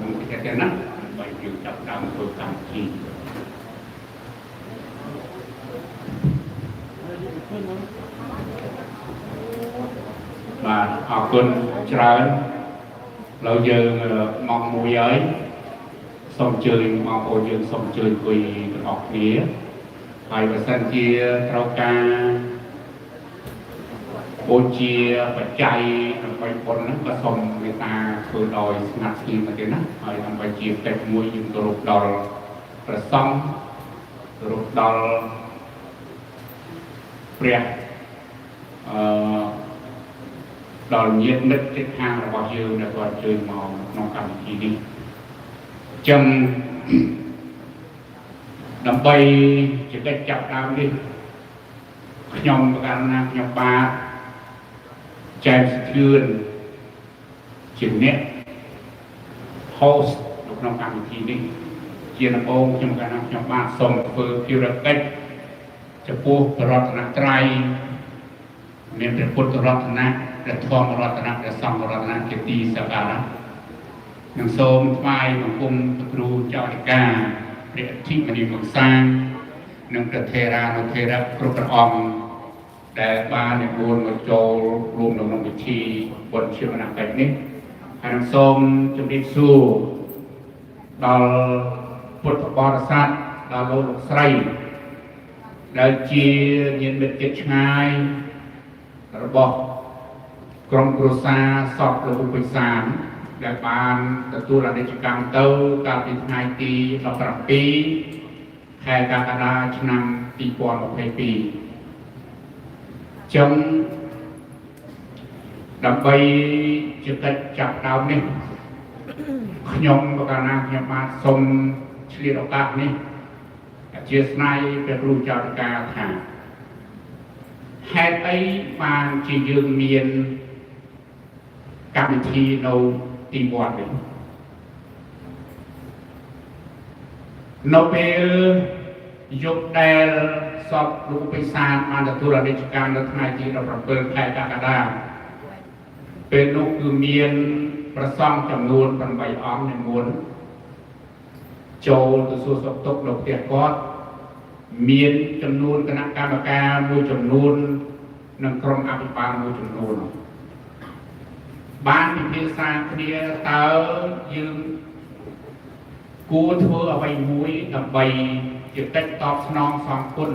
cái nắp bởi vì tập đam tôi cảm chi và học quân trời lâu giờ mong mùi ấy sông chơi mong cô dương sông chơi quỳ học nghĩa hai và sân chia trao ca bố chia và chay phải con nó có xong người ta vừa đòi ngặt khi mà cái nắp rồi làm phải chia kẹp mũi dùng đồ rụt đòn rồi xong rụt đòn bẹt đòn nhiệt nứt cái hang là bao nhiêu là còn chơi màu nó cầm gì đi châm đầm bay chỉ cách chặt đam đi nhomกันnhom ba James Thươn chừng nét host lúc năm cầm gì đi ជាដំបូងខ្ញុំកណ្ដាលខ្ញុំបាទសូមធ្វើភារកិច្ចចំពោះរតនត្រ័យមានព្រះពុទ្ធរតនៈព្រះធម្មរតនៈព្រះសង្ឃរតនៈជាទីសក្ការៈនិងសូមថ្វាយបង្គំព្រះគ្រូចៅអធិការព្រះអធិមនីមុសានិងព្រះថេរានុថេរៈគ្រប់ព្រះអង្គដែលបាននិមន្តមកចូលរួមក្នុងពិធីបុណ្យជាមនកិច្ចនេះហើយនឹងសូមជម្រាបសួរដល់ពុទ្ធបរិស័ទដល់លោកស្រីដែលជាញាតិមិត្តជិតឆ្ងាយរបស់ក្រុមគ្រួសារសពលោកពិសានដែលបានទទួលអនិច្ចកម្មទៅកាលពីថ្ងៃទី17ខែកក្កដាឆ្នាំ2022ចឹងដើម្បីជាកិច្ចចាប់ដើមនេះខ្ញុំបកណាខ្ញុំបាទសូមឆ្លៀតឱកាសនេះអធិស្ឋានព្រះគ្រូចៅអធិការថាហេតុអីបានជាយើងមានកម្មវិធីនៅទីវត្តនេះនៅពេលយប់ដែលសពលោកពិសានបានទទួលអនិច្ចកម្មនៅថ្ងៃទី17ខែកក្កដាពេលនោះគឺមានប្រសង់ចំនួន8អង្គនិមន្តចូលទៅសួរសុខទុក្ខនៅផ្ទះគាត់មានចំនួនគណៈកម្មការមួយចំនួននិងក្រុមអភិបាលមួយចំនួនបានពិភាក្សាគ្នាតើយើងគួរធ្វើអ្វីមួយដើម្បីជាកិច្ចតបស្នងសងគុណ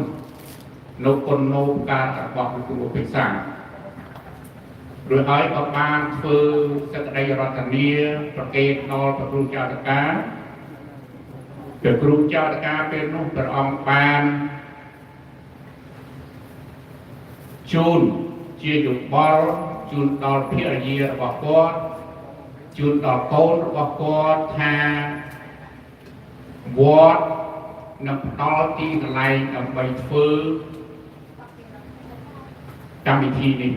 នៅគុណនៅការរបស់លោកគ្រូពិសារួចហើយក៏បានធ្វើសេចក្តីរដ្ឋាប្រកេតដល់ព្រះគ្រូចៅអធិការព្រះគ្រូចៅអធិការពេលនោះព្រះអង្គបានជូនជាយោបល់ជូនដល់ភរិយារបស់គាត់ជូនដល់កូនរបស់គាត់ថាវត្តនឹងផ្ដល់ទីកន្លែងដើម្បីធ្វើកម្មវិធីនេះ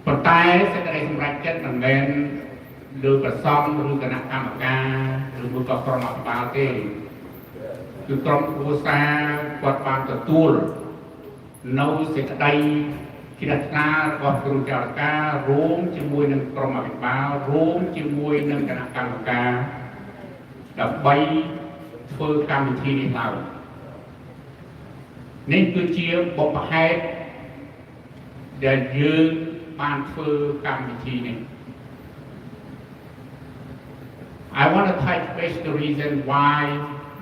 ប៉ុន្តែសេចក្តីសម្រេចចិត្តមិនមែនលើប្រសងឬគណៈកម្មការឬមួយក៏ក្រុមអភិបាលទេគឺក្រុមគ្រួសារគាត់បានទទួលនៅសេចក្តីជ្រះថ្លារបស់គ្រូចៅអធិការរួមជាមួយនឹងក្រុមអភិបាលរួមជាមួយនឹងគណៈកម្មការដើម្បីធ្វើកម្មវិធីនេះឡើងនេះគឺជាបុព្វហេតុដែលយើងបានធ្វើកម្មវិធីនេះ I want to touch base the reason why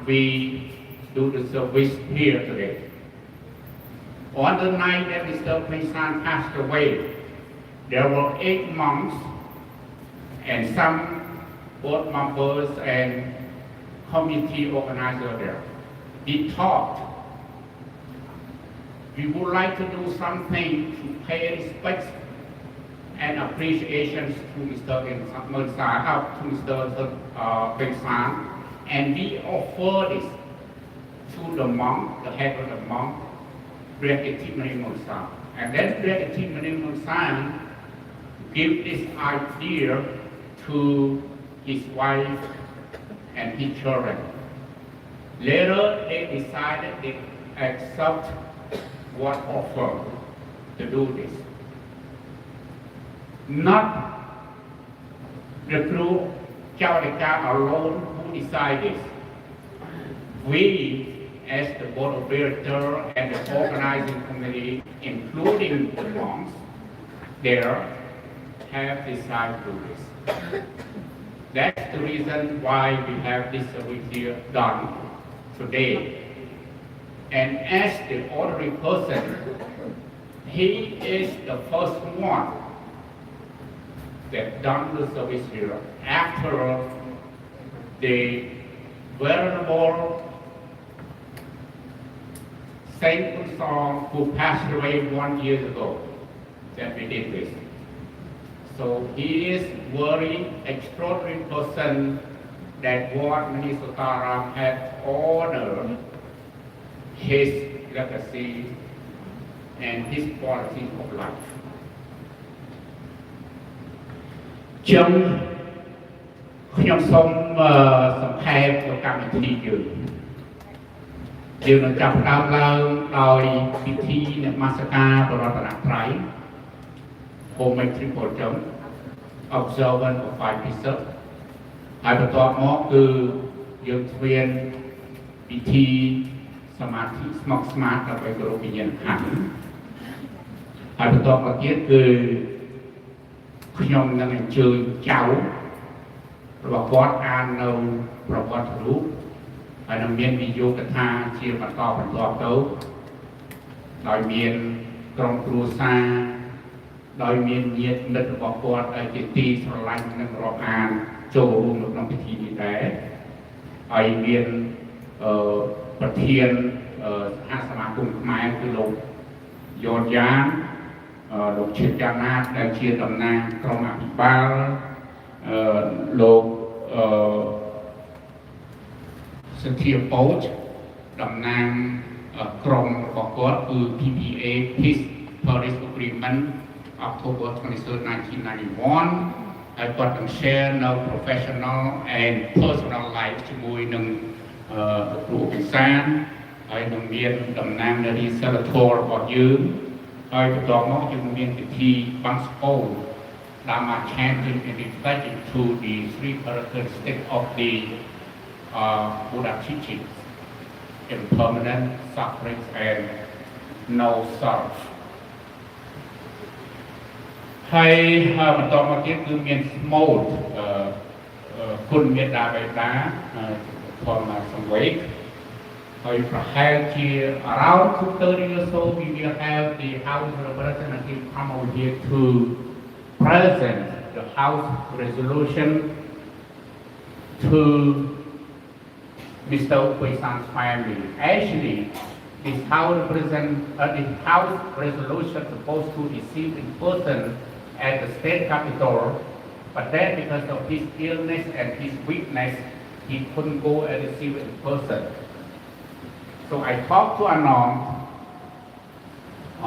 we do the service here today. On the night that Mr. Prisan passed away, there were 8 monks and some board members and committee organizers there. We thought we would like to do something to pay respect and appreciation to Mr. Prisan, and we offer this to the monk, the head of the monk, and then give this idea to his wife and his children. Later, they decided they accept what offer to do this. Not the group Chaudhika alone who decide this. We, as the board of directors and the organizing committee, including the monks, there have decided to do this. That's the reason why we have this service done today. And as the ordinary person, he is the first one that done the service here after the venerable Saint Kunsong who passed away 1 year ago that we did this. So he is very extraordinary person that Wat Manisotaram had honored his legacy and his quality of life. ចឹងខ ខ្ញុំសូមសង្ខេបទៅកម្មវិធីយើងនឹងចាប់ផ្ដើមឡើងដោយពិធីនមស្ការព្រះរតនត្រ័យ Home Triple Jump Observance of 5 Pieces ហើយបន្ទាប់មកគឺយើងធ្វើពិធីសមាធិស្មោកស្មាតដើម្បីគោរពវិញ្ញាណក្ខន្ធហើយបន្ទាប់មកទៀតគឺខ្ញុំនឹងអញ្ជើញចៅរបស់គាត់អាននៅប្រវត្តិរូបហើយនឹងមានវិយោគថាជាបន្តបន្ទាប់ទៅដោយមានក្រុមគ្រួសារដោយមានញាតិមិត្តរបស់គាត់ដែលជាទីស្រឡាញ់និងរាប់អានចូលរួមនៅក្នុងពិធីនេះដែរហើយមានប្រធានសហសមាគមខ្មែរគឺលោកយនយ៉ានលោកជាតិយ៉ាងណាដែលជាតំណាងក្រុមអភិបាលលោកសន្តិពោចតំណាងក្រុមរបស់គាត់គឺ PPA Peace Paris Agreement October 23, 1991 ហើយគាត់នឹង share នៅ professional and personal life ជាមួយនឹងគ្រូពិសានហើយនឹងមានតំណាងនៃ reseller របស់យើងហើយបន្ទាប់មកយើងមានពិធីបង្ស្ពោដើម្បី chanting and reflecting to the three characteristics of the Buddha teachings impermanent, suffering and no sorrow ហើយបន្តមកទៀតគឺមាន small គុណមេត្តាបិតាfrom Sangwake ហើយប្រហែលជា around 2:30 or so we will have the House representative come over here to present the House resolution to Mr. Ukwesan's family. Actually, this House resolution supposed to receive in person at the state capitol, but then because of his illness and his weakness, he couldn't go and receive it in person. So I talked to Anong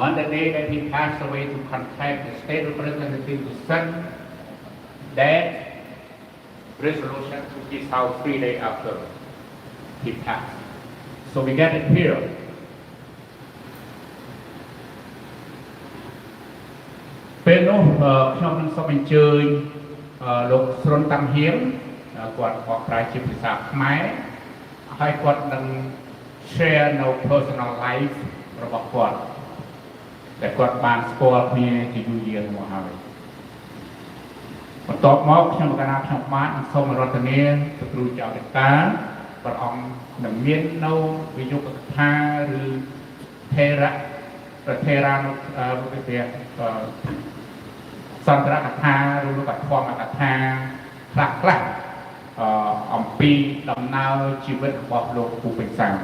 on the day that he passed away to contact the state representative to send that resolution to his house 3 days after he passed. So we get it here.ពេលនោះខ្ញុំនឹងសូមអញ្ជើញលោកស្រុនតាំងហៀងគាត់បកប្រែជាភាសាខ្មែរហើយគាត់នឹង share នៅ personal life របស់គាត់ដែលគាត់បានស្គាល់គ្នាជាយូរយារមកហើយបន្ទាប់មកខ្ញុំកណាខ្ញុំបាទនឹងសូមរតនាទៅគ្រូចៅរិតាព្រះអង្គនឹងមាននៅវិយោគកថាឬថេរៈប្រធេរានុវិទ្យាសន្តរកថាឬក៏ធម្មកថាខ្លះអំពីដំណើរជីវិតរបស់លោកពូពេញសាម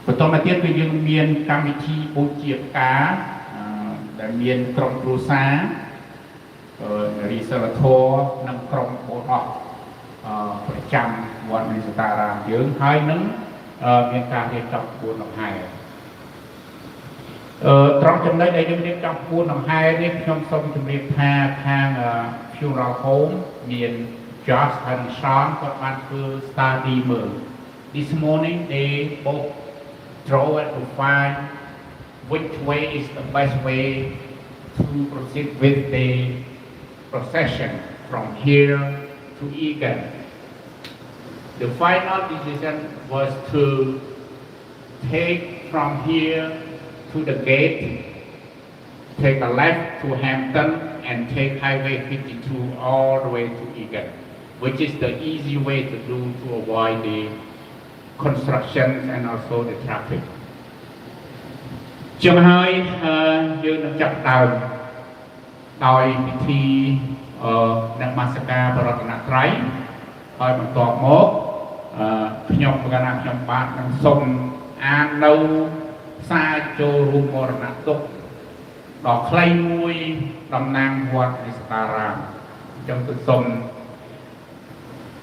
បន្តមកទៀតគឺយើងមានកម្មវិធីបូជាផ្កាដែលមានក្រុមគ្រួសាររីសលធរនិងក្រុមបូរោះប្រចាំវត្តនៃសតារាមយើងហើយនឹងមានការរៀបចំក្បួនដង្ហែត្រង់ចំណុចដែលយើងរៀបចំក្បួនដង្ហែនេះខ្ញុំសូមជម្រាបថាខាង Funeral Home មាន Josh and Sean គាត់បានធ្វើ study មើល This morning they both drove to find which way is the best way to proceed with the procession from here to Egan. The final decision was to take from here to the gate, take a left to Hampton and take Highway 52 all the way to Egan, which is the easy way to do to avoid the constructions and also the traffic. ចឹងហើយយើងនឹងចាប់ផ្ដើមដោយពិធីនមស្ការព្រះរតនត្រ័យហើយបន្ទាប់មកខ្ញុំប្រកាសថាខ្ញុំបាទនឹងសូមអាននៅសារចូលរួមមរណទុក្ខដ៏ខ្លីមួយតំណាងវត្តនៃសតារាមអញ្ចឹងគឺសូម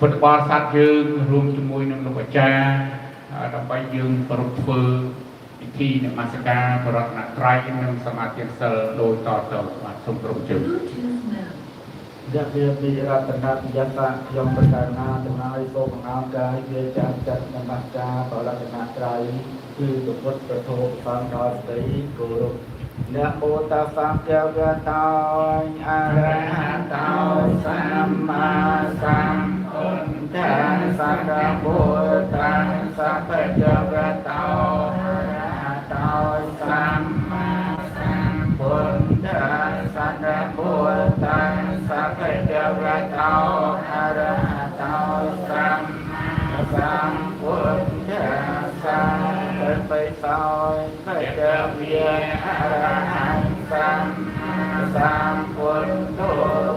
ពុទ្ធបរិស័ទយើងរួមជាមួយនឹងលោកអាចារ្យដើម្បីយើងប្រពធ្វើពិធីនមស្ការព្រះរតនត្រ័យនិងសមាធិសិលដោយតទៅបាទសូមគោរពជើង Giác viên bị ra tận đạt giác tạ dòng tất cả na tận ai số bằng áo cái về trang chất nằm mặt cha bảo là tận nát tráiគឺទុពុតប្រធោសំដល់ស្ដីគោរពអ្នកមោតាសង្ឃវតោអរហតោសម្មាសម្ពុទ្ធសង្ឃពុទ្ធសព្វជវតោអរហតោសម្មាសម្ពុទ្ធសង្ឃពុទ្ធសព្វជវតោអរហតោសម្មាសម្ពុទ្ធសាไปซอยไปเจอเวียอรหันต์สัมมาสัมพุทโธ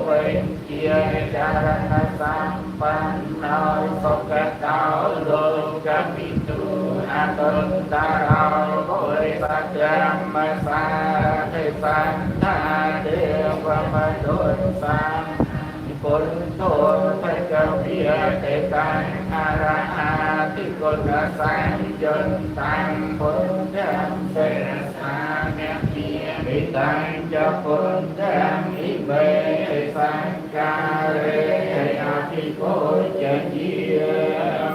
เป็นเกียรติจารณะสัมปันโนสุขเตาโลกปิตุอาตุตาเราบริสัทธรรมสาธิสันทาเทวมนุษย์สังพุทโธเป็นเกียรติตังอรหันติคุณสังยุตตังพุทธังเสสามิมิตังจะพุทธังอิเมสังการเรอภิปุจเจีย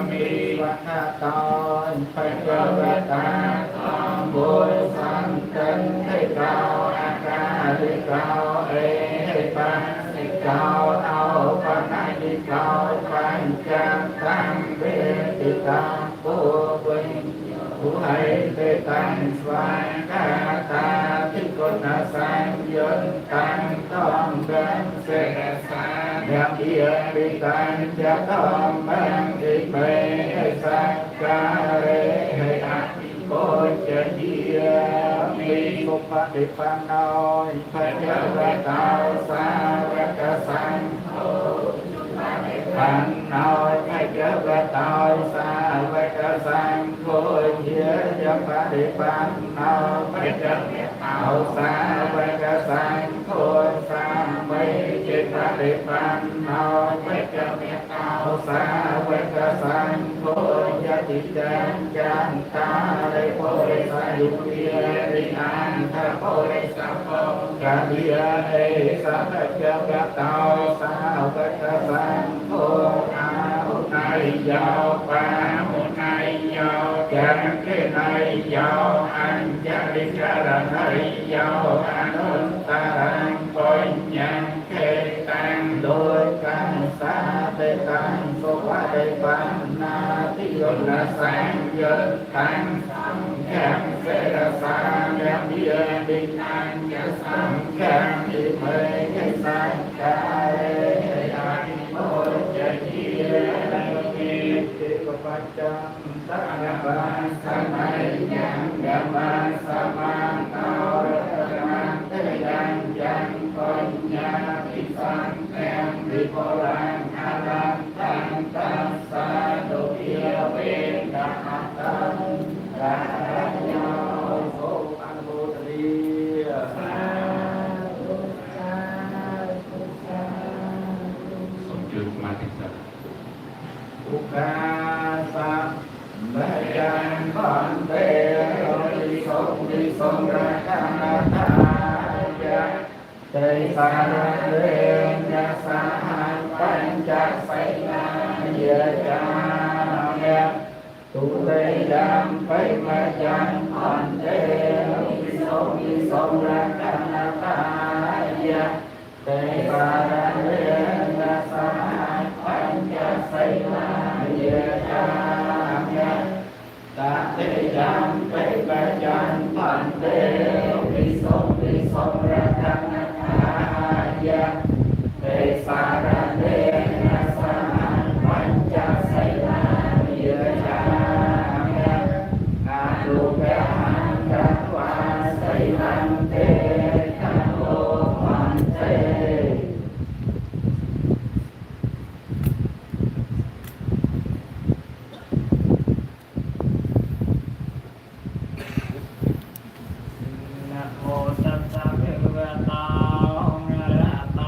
มิวัฏตอนพระเจ้าตาบุญสังกังให้เราอาการให้เราให้ปังให้เราเอาปัญญาให้เราปัญญาตั้งเวทิตาผู้เป็นผู้ให้เตตังสวากาตาที่คนสังยุตตังต้องเดินเสสาอย่างเดียริตังจะต้องบังอิเมสักการเรให้อาภิโกจเยียมีสุปฏิปันโนพระเจ้าตาสาวกสังโฆปันโนพระเจ้าตาสาวกสังโฆเยียจะปฏิปันโนพระเจ้าตาสาวกสังโฆสัมมิจิตปฏิปันโนพระเจ้าตาสาวกสังโฆยติจังจันตาได้โพธิสัยยุเยริอันทโพธิสัพพกะเดียเอสัพเจ้ากะตาสาวกสังโฆอาหุนายยาวปาหุนายยาวจังเกนายยาวอัญญาลิกรณายยาวอนุตตรังปัญญังเขตังโดยการสาเตตังสุภะเดปันนาทิโยนะสังยนตังแข็งเสรสาแข็งเบียดินังยสังแข็งอิเมยสังกายอาภิโมจเยียมิติปปัจจังสังฆังสมัยยังกัมมังสมังโนรัตนังเตยังยังปัญญาภิสังแตงวิโพลังอารันตังตัสสะตุเยเวนะตังราโยโสอันโมทนีสาธุสาธุสาธุ สมจุดมาติสัต อุกาสัมเบยังบันเตริสงราคันธายะเตสารเรนสาหังปัญจไสนาเยจามะตุเตยัมไปมายังบันเตริสงราคันธายะเตสารเรนสาหังปัญจไสนาเยจามะตาเตยัมไปมายังบันเตริสงราคันธายะเตสารเรนสาหังปัญจไสนาเยจามะอาลุกหังกัตวาไสนันเตคะโลมันเต นะโมตัสสะภะคะวะโตอะระหะโต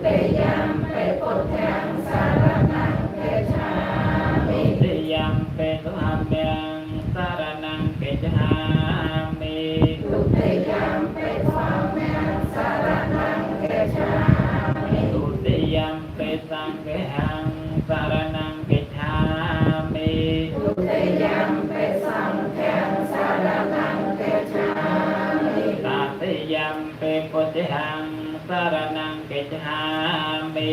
ติยัมปิพุทธังสารนังเกจฉามิ ทุติยัมปิธัมมังสารนังเกจฉามิ ทุติยัมปิธัมมังสารนังเกจฉามิ ทุติยัมปิสังฆังสารนังเกจฉามิ ทุติยัมปิสังฆังสารนังเกจฉามิ ตติยัมปิพุทธังสารนังเกจฉามิ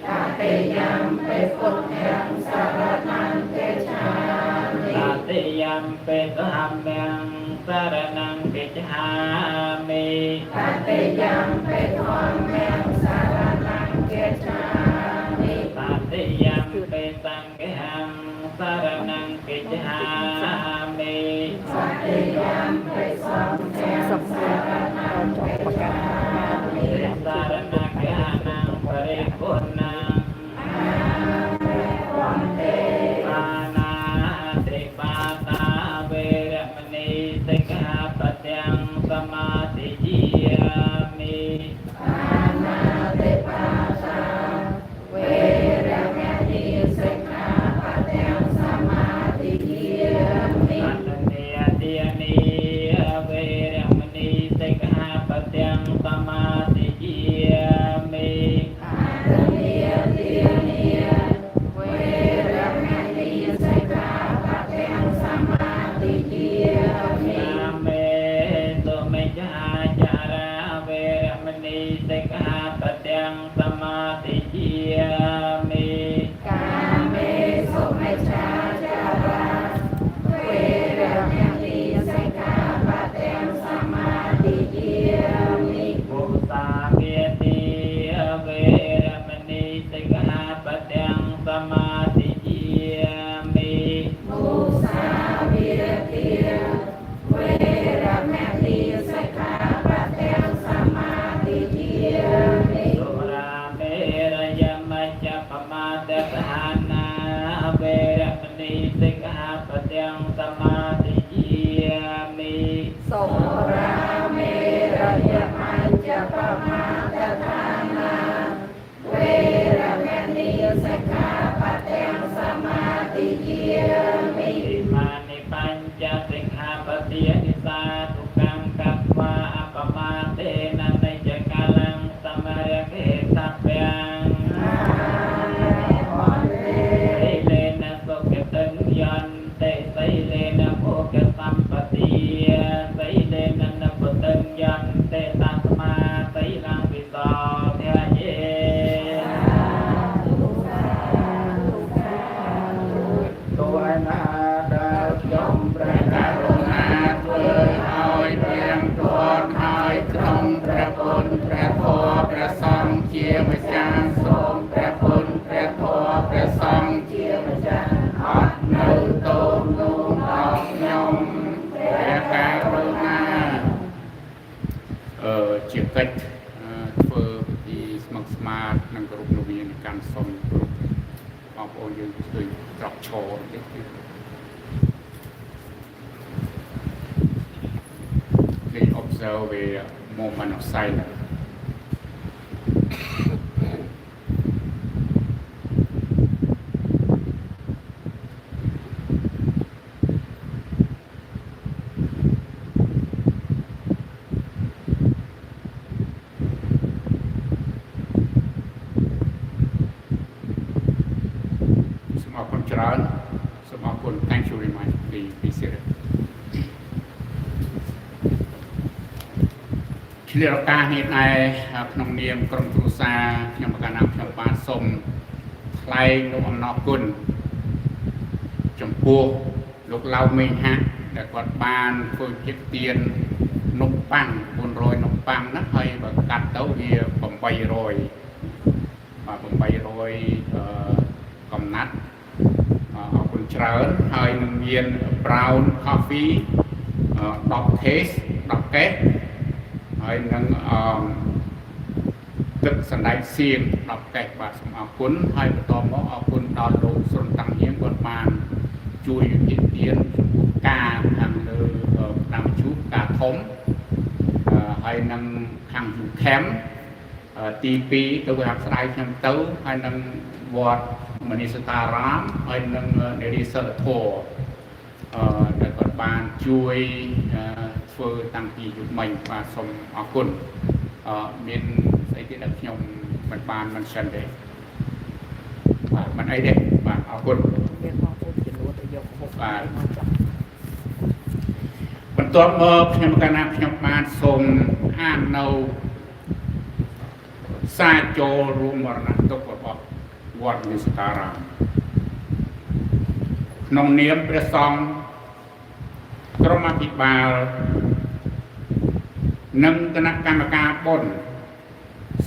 ตติยัมปิพุทธังสารนังเกจฉามิ ตติยัมปิธัมมังสารนังเกจฉามิ ตติยัมปิธัมมังสารนังเกจฉามิ ตติยัมปิสังฆังสารนังเกจฉามิ ตติยัมปิสังฆังสารนังเกจฉามิ สารนังกานังปริปุณัง วันเต ปานาติปาตาเวรมณีสิกขาปะทังสมาธิยามิ อานาติปาตาเวรมณีสิกขาปะทังสมาธิยามิ อันเนียเตียนีเวรมณีสิกขาปะทังสมาธิยามิ อาเนียเตียเนียเวรมณีสิกขาปะทังสมาธิยามิ นาเมตุเมจาจาราเวรมณีสิกขาปะทังสมาธิยามิ กาเมสุมิจฉาจาราเวรมณีสิกขาปะทังสมาธิยามิ มุสาเมติเวรมณีสิกขาปะทังสมาธิยามิ มุสาวิรติเวรมณีสิกขาปะทังสมาธิยามิ สุราเมรยมัจจปมาทฐานาเวรมณีสิกขาปะทังสมาธิยามิ โสราเมรยมัจจปมาทฐานาเวรมณีสิกขาปะทังสมาธิยามิ อิมานิปัญจสิกขาปะเตียนิสาทุกังกัปมาอัปมาเตนะในจักาลังสมาเรเกสัพยังสิเลนะสุขตัญญันเตสิเลนะโภคสัมปติสิเลนะนปุตตัญญันเตตัสมาสิลังวิโสทะเย ตัวนาดาวจมประกาศนาเพื่อเอาเพียงตัวหายตรงประพุนประโพประสองเจียมจางทรงประพุนประโพประสองเจียมจางอัดในโตนูนออกยมประการุณาជាកិច្ចធ្វើពិធីស្មុគស្មាតនិងគោរពនវានកាន់សុំគ្រប់បងប្អូនយើងឃើញត្រកឈរបន្តិចPlease observe a moment of silence. សូមអរគុណច្រើនសូមអរគុណ Thank you very much. Please be seated. ឆ្លៀតឱកាសនេះដែរក្នុងនាមក្រុមគ្រួសារខ្ញុំប្រកាសថាខ្ញុំបានសូមថ្លែងនូវអំណរគុណចំពោះលោកឡៅមេងហាក់ដែលគាត់បានធ្វើជាទាននំប៉័ង400នំប៉័ងណាហើយបើកាត់ទៅវា800កំណាត់អរគុណច្រើនហើយនឹងមាន brown coffee 10 case 10កេសហើយនឹងទឹកសណ្តែកសៀង10កេសបាទសូមអរគុណហើយបន្តមកអរគុណដល់លោកស្រុនតាំងហៀងគាត់បានជួយវិភាគទានចំពោះការខាងលើតាមជួបការធំហើយនឹងខាងយូខេម ទី2ទៅហាក់ស្ដាយខ្ញុំទៅហើយនឹងវត្តមនីសតារាមហើយនឹងនារីសិលធម៌ដែលគាត់បានជួយធ្វើតាំងពីយុគមិញបាទសូមអរគុណមានស្អីទៀតដែលខ្ញុំមិនបានមិនសិនទេបាទមិនអីទេបាទអរគុណមានបងប្អូនចំនួនទៅយកបាទបន្ទាប់មកខ្ញុំកណាខ្ញុំបានសូមអាននៅសារចូលរួមមរណទុក្ខរបស់វត្តនិសតារាមក្នុងនាមព្រះសង្ឃក្រុមអភិបាលនិងគណៈកម្មការបុណ្យ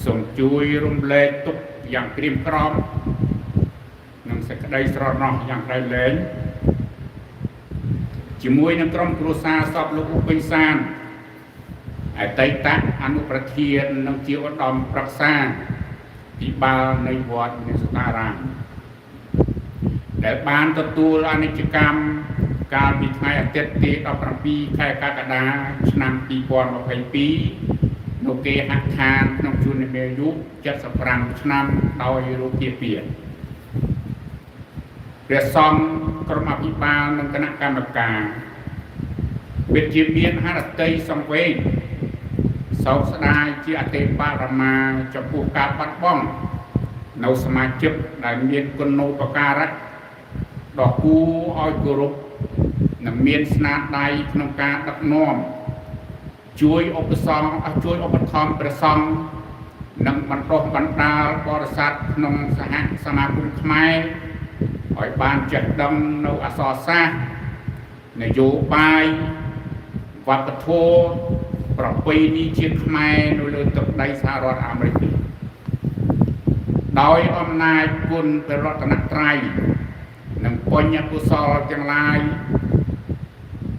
សូមជួយរំលែកទុក្ខយ៉ាងក្រៀមក្រំនិងសេចក្តីស្រណោះយ៉ាងក្រៃលែងជាមួយនឹងក្រុមគ្រួសារសពលោកឧបិសានអតីតអនុប្រធាននិងជាឧត្តមប្រឹក្សាពិបាលនៃវត្តនិសតារាមដែលបានទទួលអនិច្ចកម្មកាលពីថ្ងៃអាទិត្យទី17ខែកក្កដាឆ្នាំ2022នៅគេហដ្ឋានក្នុងជួននិមាយុ75ឆ្នាំដោយរូបភាពព្រះសង្ឃក្រុមអភិបាលនិងគណៈកម្មការវិទ្យាមានហឫទ័យសង្វេគសោកស្ដាយជាអតិបរមាចំពោះការបាត់បង់នៅសមាជិកដែលមានគុណូបការៈដ៏គួរឲ្យគោរពនិងមានស្នាដៃក្នុងការដឹកនាំជួយឧបត្ថម្ភព្រះសង្ឃនិងបណ្ដុះបណ្ដាលបរិស័ទក្នុងសហសមាគមខ្មែរឲ្យបានចេះដឹងនៅអក្សរសាស្ត្រនយោបាយវប្បធម៌ប្រពៃណីជាតិខ្មែរនៅលើទឹកដីសហរដ្ឋអាមេរិកដោយអំណាចគុណព្រះរតនត្រ័យនិងបុញ្ញកុសលទាំងឡាយ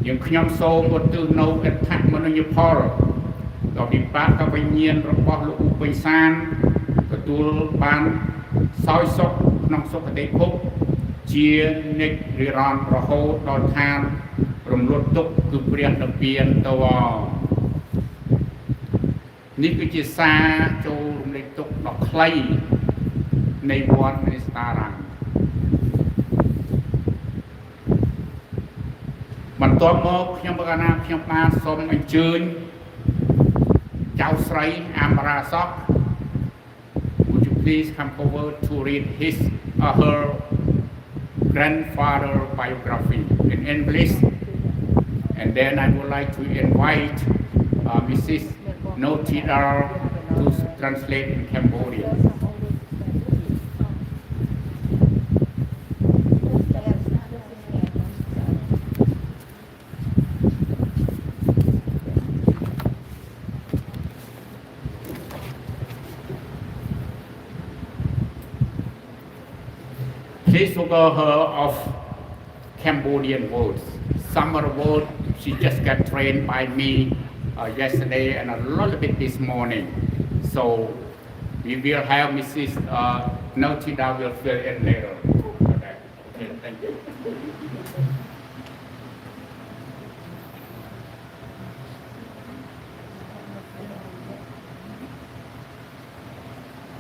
យើងខ្ញុំសូមឧទ្ទិសនូវអត្ថមនុញ្ញផលដល់វិបាកវិញ្ញាណរបស់លោកឧបិសានទទួលបានសោយសុខក្នុងសុគតិភពជានិច្ចនិរន្តរ៍រហូតដល់ឋានរំលត់ទុក្ខគឺព្រះនិព្វានទៅនេះគឺជាសារចូលរំលែកទុក្ខដ៏ខ្លីនៃវត្តនិសតារាមបន្ទាប់មកខ្ញុំបានសូមអញ្ជើញចៅស្រីអាមរាសក់ Would you please come forward to read his or her grandfather biography in English, and then I would like to invite Mrs. Notidar to translate in Cambodian. Please look at her of Cambodian words. Some of the words she just got trained by me yesterday and a little bit this morning. So we will have Mrs. Notida will fill in later. Okay, thank you.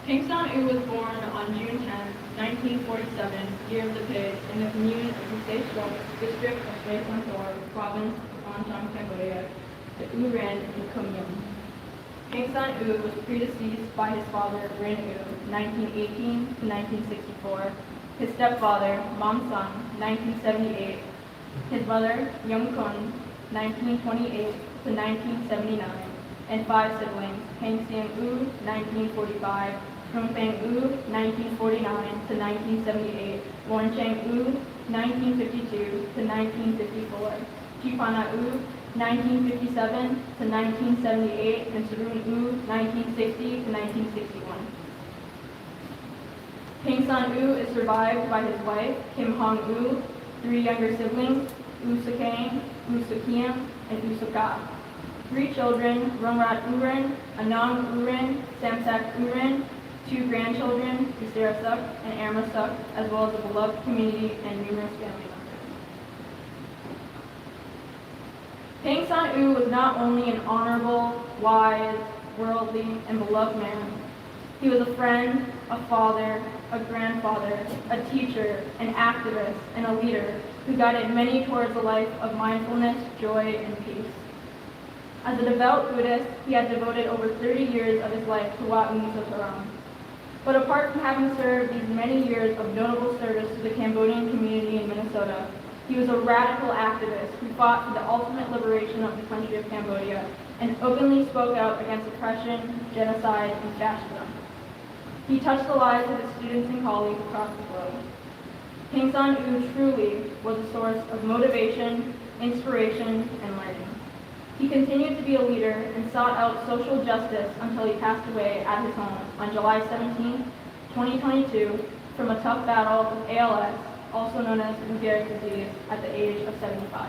King Son-u was born on June 10, 1947, year of the pig, in the commune of the State district of Srei Santor, province of Anchang, Cambodia, the U-Ran in Kumyum. King Son-u was predeceased by his father, Rin-u, 1918 to 1964, his stepfather, Mam-sun, 1978, his mother, Young-kun, 1928 to 1979, and 5 siblings, Heng Siang-u, 1945, Trung Fang-u, 1949 to 1978, Won Chang-u, 1952 to 1954, Chipana-u, 1957 to 1978, and Sarun-u, 1960 to 1961. King Son-u is survived by his wife, Kim Hong-u, 3 younger siblings, U Sakang, U Sakiam, and U Saka. 3 children, Rungrat Uren, Anang Uren, Samsak Uren, 2 grandchildren, Kusera Suk and Irma Suk, as well as a beloved community and numerous family members. King Son-u was not only an honorable, wise, worldly, and beloved man, He was a friend, a father, a grandfather, a teacher, an activist, and a leader who guided many towards a life of mindfulness, joy, and peace. As a devout Buddhist, he had devoted over 30 years of his life to Wat Saram. But apart from having served these many years of notable service to the Cambodian community in Minnesota, he was a radical activist who fought for the ultimate liberation of the country of Cambodia and openly spoke out against oppression, genocide, and fascism. He touched the lives of his students and colleagues across the globe. King San U truly was a source of motivation, inspiration, and learning. He continued to be a leader and sought out social justice until he passed away at his home on July 17, 2022, from a tough battle with ALS, also known as Lou Gehrig's disease, at the age of 75.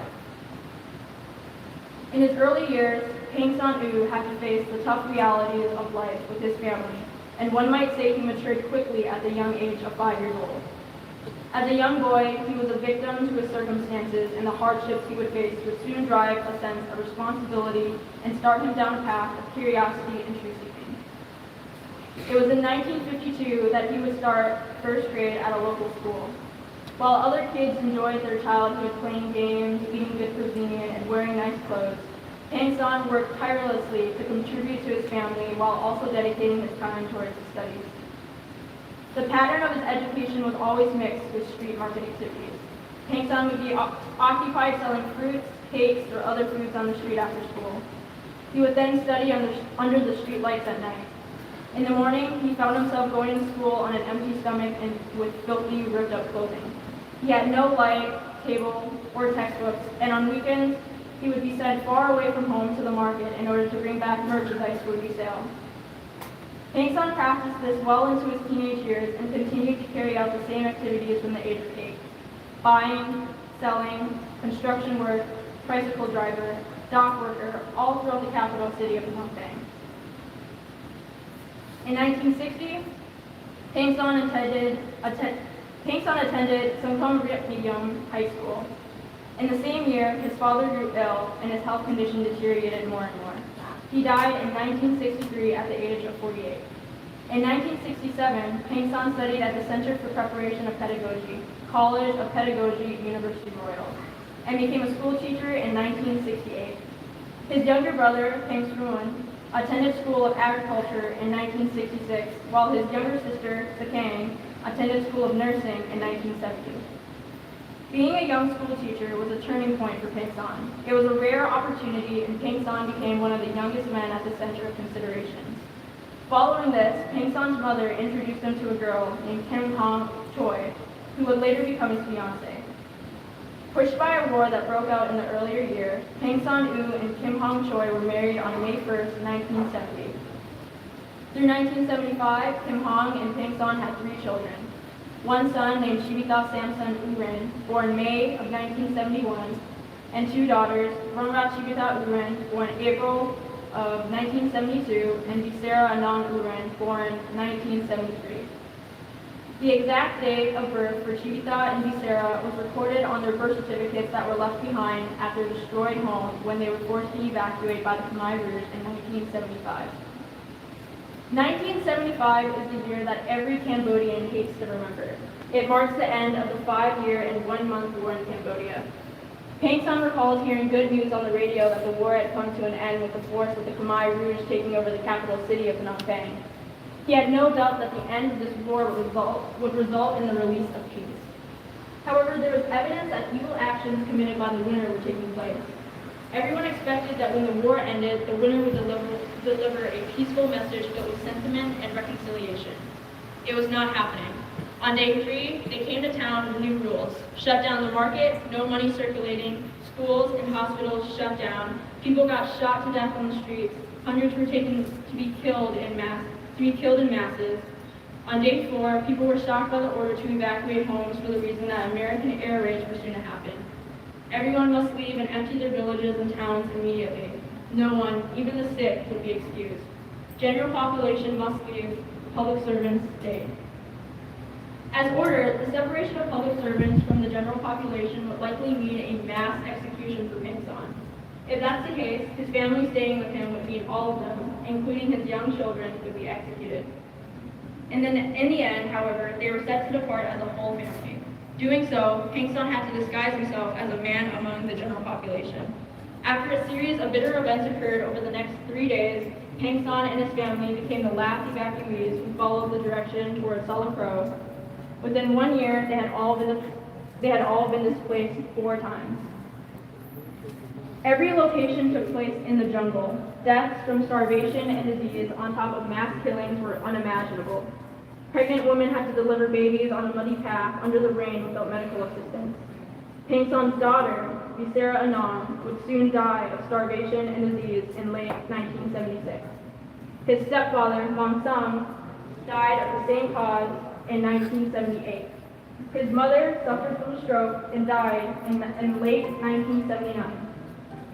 In his early years, King San U had to face the tough realities of life with his family, and one might say he matured quickly at the young age of 5 years old. As a young boy, he was a victim to his circumstances, and the hardships he would face would soon drive a sense of responsibility and start him down a path of curiosity and truth-seeking. It was in 1952 that he would start first grade at a local school. While other kids enjoyed their childhood playing games, eating good cuisine, and wearing nice clothes, King San worked tirelessly to contribute to his family while also dedicating his time towards his studies. The pattern of his education was always mixed with street market activities. King San would be occupied selling fruits, cakes, or other foods on the street after school. He would then study under the street lights at night. In the morning, he found himself going to school on an empty stomach and with filthy, ripped-up clothing. He had no light, table, or textbooks, and on weekends, he would be sent far away from home to the market in order to bring back merchandise for resale. King San practiced this well into his teenage years and continued to carry out the same activities from the age of 8. Buying, selling, construction work, tricycle driver, dock worker, all throughout the capital city of Phnom Penh. In 1960, King San attended Songkhom Riep Medium High School. In the same year, his father grew ill and his health condition deteriorated more and more. He died in 1963 at the age of 48. In 1967, King San studied at the Center for Preparation of Pedagogy, College of Pedagogy, University Royal, and became a school teacher in 1968. His younger brother, King Sruan, attended School of Agriculture in 1966, while his younger sister, Sakang, attended School of Nursing in 1970. Being a young school teacher was a turning point for King San. It was a rare opportunity, and King San became one of the youngest men at the center of considerations. Following this, King San's mother introduced him to a girl named Kim Hong Choi, who would later become his fiancée. Pushed by a war that broke out in the earlier year, King San U and Kim Hong Choi were married on May 1st, 1970. Through 1975, Kim Hong and King San had 3 children. One son named Shivita Samson Uren, born May of 1971, and 2 daughters, Ramrat Shivita Uren, born April of 1972, and Visera Anand Uren, born 1973. The exact date of birth for Shivita and Visera was recorded on their birth certificates that were left behind at their destroyed home when they were forced to evacuate by the Khmer Rouge in 1975. 1975 is the year that every Cambodian hates to remember. It marks the end of the 5-year and 1-month war in Cambodia. King San recalls hearing good news on the radio that the war had come to an end with the force of the Khmer Rouge taking over the capital city of Phnom Penh. He had no doubt that the end of this war would result in the release of peace. However, there was evidence that evil actions committed by the winner were taking place. Everyone expected that when the war ended, the winner would deliver a peaceful message filled with sentiment and reconciliation. It was not happening. On day 3, they came to town with new rules. Shut down the market, no money circulating, schools and hospitals shut down, people got shot to death on the streets, hundreds were taken to be killed in masses. On day 4, people were shocked by the order to evacuate homes for the reason that American air raids were soon to happen. Everyone must leave and empty their villages and towns immediately. No one, even the sick, would be excused. General population must leave, public servants stay. As ordered, the separation of public servants from the general population would likely mean a mass execution for King San. If that's the case, his family staying with him would mean all of them, including his young children, would be executed. And then in the end, however, they were set to depart as a whole family. Doing so, Pinkston had to disguise himself as a man among the general population. After a series of bitter events occurred over the next 3 days, Pinkston and his family became the last evacuees who followed the direction towards Salacro. Within 1 year, they had all been displaced 4 times. Every location took place in the jungle. Deaths from starvation and disease on top of mass killings were unimaginable. Pregnant women had to deliver babies on a muddy path under the rain without medical assistance. Pinkston's daughter, Visera Anand, would soon die of starvation and disease in late 1976. His stepfather, Mong Sung, died of the same cause in 1978. His mother suffered from a stroke and died in late 1979.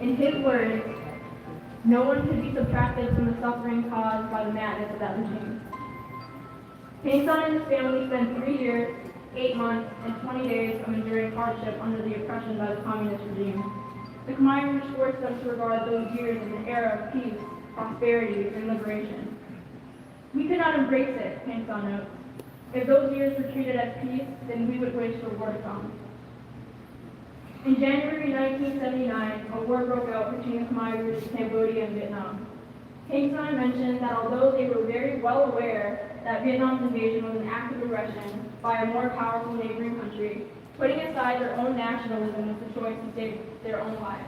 In his words, no one could be subtracted from the suffering caused by the madness of that regime. Pinkston and his family spent 3 years, 8 months, and 20 days of enduring hardship under the oppression by the communist regime. The Khmer Rouge forced them to regard those years as an era of peace, prosperity, and liberation. We could not embrace it, Pinkston notes. If those years were treated as peace, then we would wish for war to come. In January 1979, a war broke out between the Khmer Rouge, Cambodia, and Vietnam. Pinkston mentioned that although they were very well aware that Vietnam's invasion was an act of aggression by a more powerful neighboring country, putting aside their own nationalism was the choice to save their own lives.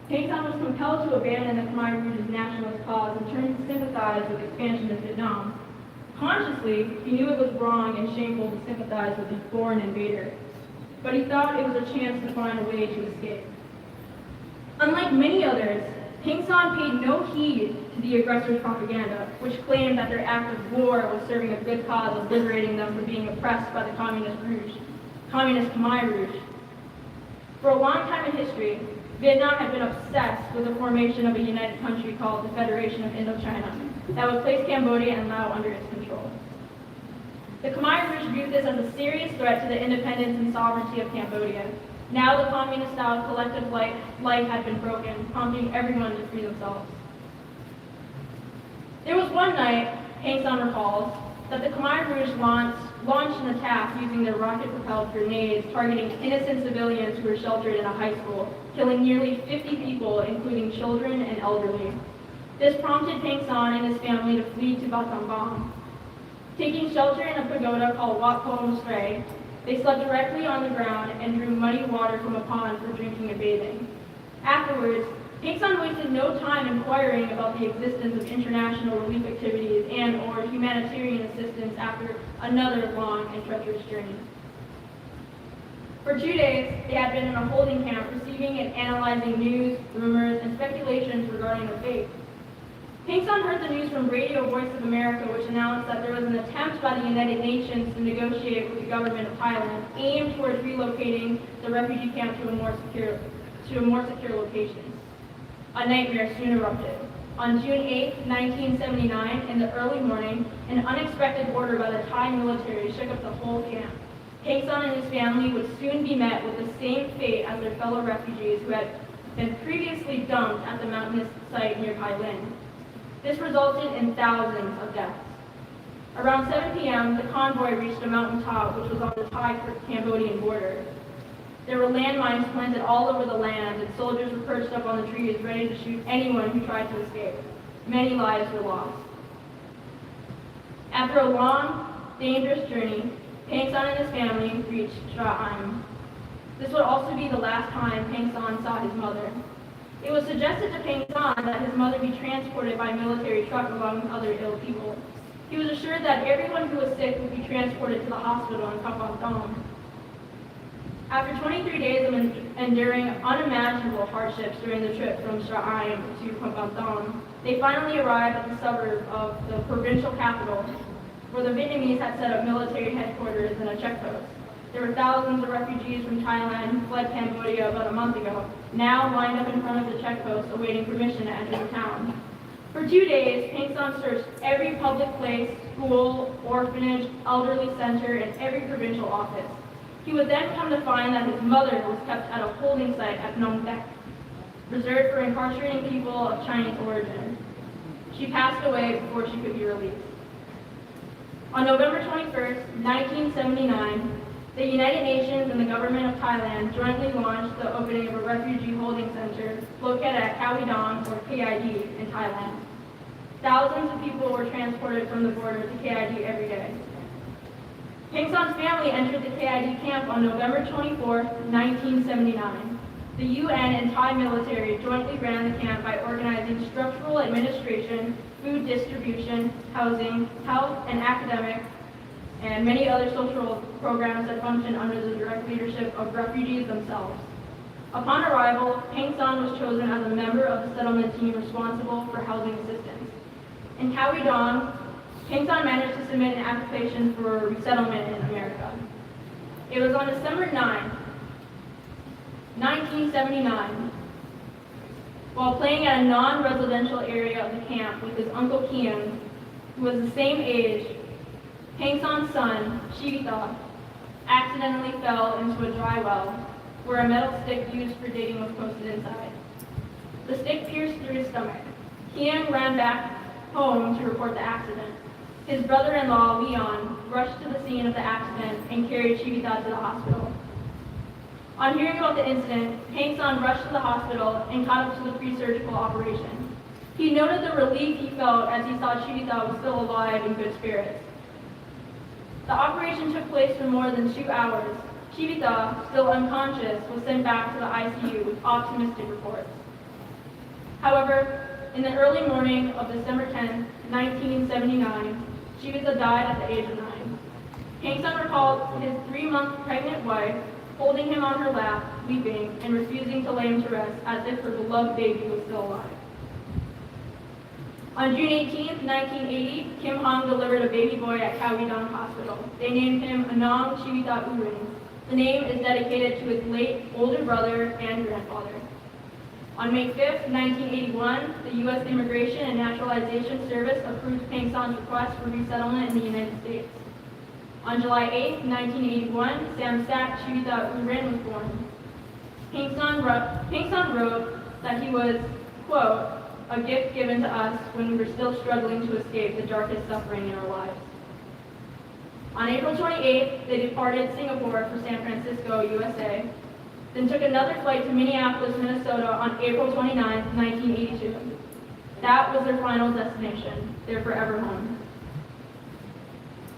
Pinkston was compelled to abandon the Khmer Rouge's nationalist cause and turn to sympathize with expansion of Vietnam. Consciously, he knew it was wrong and shameful to sympathize with a foreign invader, but he thought it was a chance to find a way to escape. Unlike many others, Pinkston paid no heed to the aggressor's propaganda, which claimed that their act of war was serving a good cause of liberating them from being oppressed by the Communist Khmer Rouge. For a long time in history, Vietnam had been obsessed with the formation of a united country called the Federation of Indochina that would place Cambodia and Laos under its control. The Khmer Rouge viewed this as a serious threat to the independence and sovereignty of Cambodia. Now the communist-style collective life had been broken, prompting everyone to free themselves. There was one night, Pinkston recalls, that the Khmer Rouge launched an attack using their rocket-propelled grenades targeting innocent civilians who were sheltered in a high school, killing nearly 50 people, including children and elderly. This prompted Pinkston and his family to flee to Battambang. Taking shelter in a pagoda called Wat Po Mostray, they slept directly on the ground and drew muddy water from a pond for drinking and bathing. Afterwards, Pinkston wasted no time inquiring about the existence of international relief activities and/or humanitarian assistance after another long and treacherous journey. For 2 days, they had been in a holding camp receiving and analyzing news, rumors, and speculations regarding their fate. Pinkston heard the news from Radio Voice of America, which announced that there was an attempt by the United Nations to negotiate with the government of Thailand aimed towards relocating the refugee camp to a more secure location. A nightmare soon erupted. On June 8, 1979, in the early morning, an unexpected order by the Thai military shook up the whole camp. Pinkston and his family would soon be met with the same fate as their fellow refugees who had been previously dumped at the mountainous site near Hai Lin. This resulted in thousands of deaths. Around 7 p.m., the convoy reached a mountain top which was on the Thai-Cambodian border. There were landmines planted all over the land, and soldiers were perched up on the trees ready to shoot anyone who tried to escape. Many lives were lost. After a long, dangerous journey, Pinkston and his family reached Sra Im. This would also be the last time Pinkston saw his mother. It was suggested to Pinkston that his mother be transported by military truck along with other ill people. He was assured that everyone who was sick would be transported to the hospital in Kampong. After 23 days of enduring unimaginable hardships during the trip from Sra Im to Kampong, they finally arrived at the suburb of the provincial capital, where the Vietnamese had set up military headquarters and a checkpost. There were thousands of refugees from Thailand who fled Cambodia about a month ago, now lined up in front of the checkpost awaiting permission to enter the town. For 2 days, Pinkston searched every public place, school, orphanage, elderly center, and every provincial office. He would then come to find that his mother was kept at a holding site at Phnom Penh, reserved for incarcerating people of Chinese origin. She passed away before she could be released. On November 21st, 1979, the United Nations and the government of Thailand jointly launched the opening of a refugee holding center located at Khao Dong, or KID, in Thailand. Thousands of people were transported from the border to KID every day. Peng Son's family entered the KID camp on November 24, 1979. The UN and Thai military jointly ran the camp by organizing structural administration, food distribution, housing, health and academic, and many other social programs that function under the direct leadership of refugees themselves. Upon arrival, Peng Son was chosen as a member of the settlement team responsible for housing assistance. In Khao Dong, Peng Son managed to submit an application for resettlement in America. It was on December 9, 1979, while playing at a non-residential area of the camp with his uncle Kian, who was the same age, Peng Son's son, Shivita, accidentally fell into a dry well where a metal stick used for digging was posted inside. The stick pierced through his stomach. Kian ran back home to report the accident. His brother-in-law, Leon, rushed to the scene of the accident and carried Shivita to the hospital. On hearing about the incident, Peng Son rushed to the hospital and caught up to the pre-surgical operation. He noted the relief he felt as he saw Shivita was still alive and good spirits. The operation took place for more than 2 hours. Shivita, still unconscious, was sent back to the ICU with optimistic reports. However, in the early morning of December 10, 1979, Shivita died at the age of 9. Peng Son recalled his 3-month pregnant wife holding him on her lap, weeping, and refusing to lay him to rest as if her beloved baby was still alive. On June 18, 1980, Kim Hong delivered a baby boy at Khao Dong Hospital. They named him Anong Shivita Urin. The name is dedicated to his late older brother and grandfather. On May 5, 1981, the U.S. Immigration and Naturalization Service approved Peng Son's request for resettlement in the United States. On July 8, 1981, Samsak Shivita Urin was born. Peng Son wrote that he was, quote, a gift given to us when we were still struggling to escape the darkest suffering in our lives. On April 28th, they departed Singapore for San Francisco, USA, then took another flight to Minneapolis, Minnesota on April 29, 1982. That was their final destination, their forever home.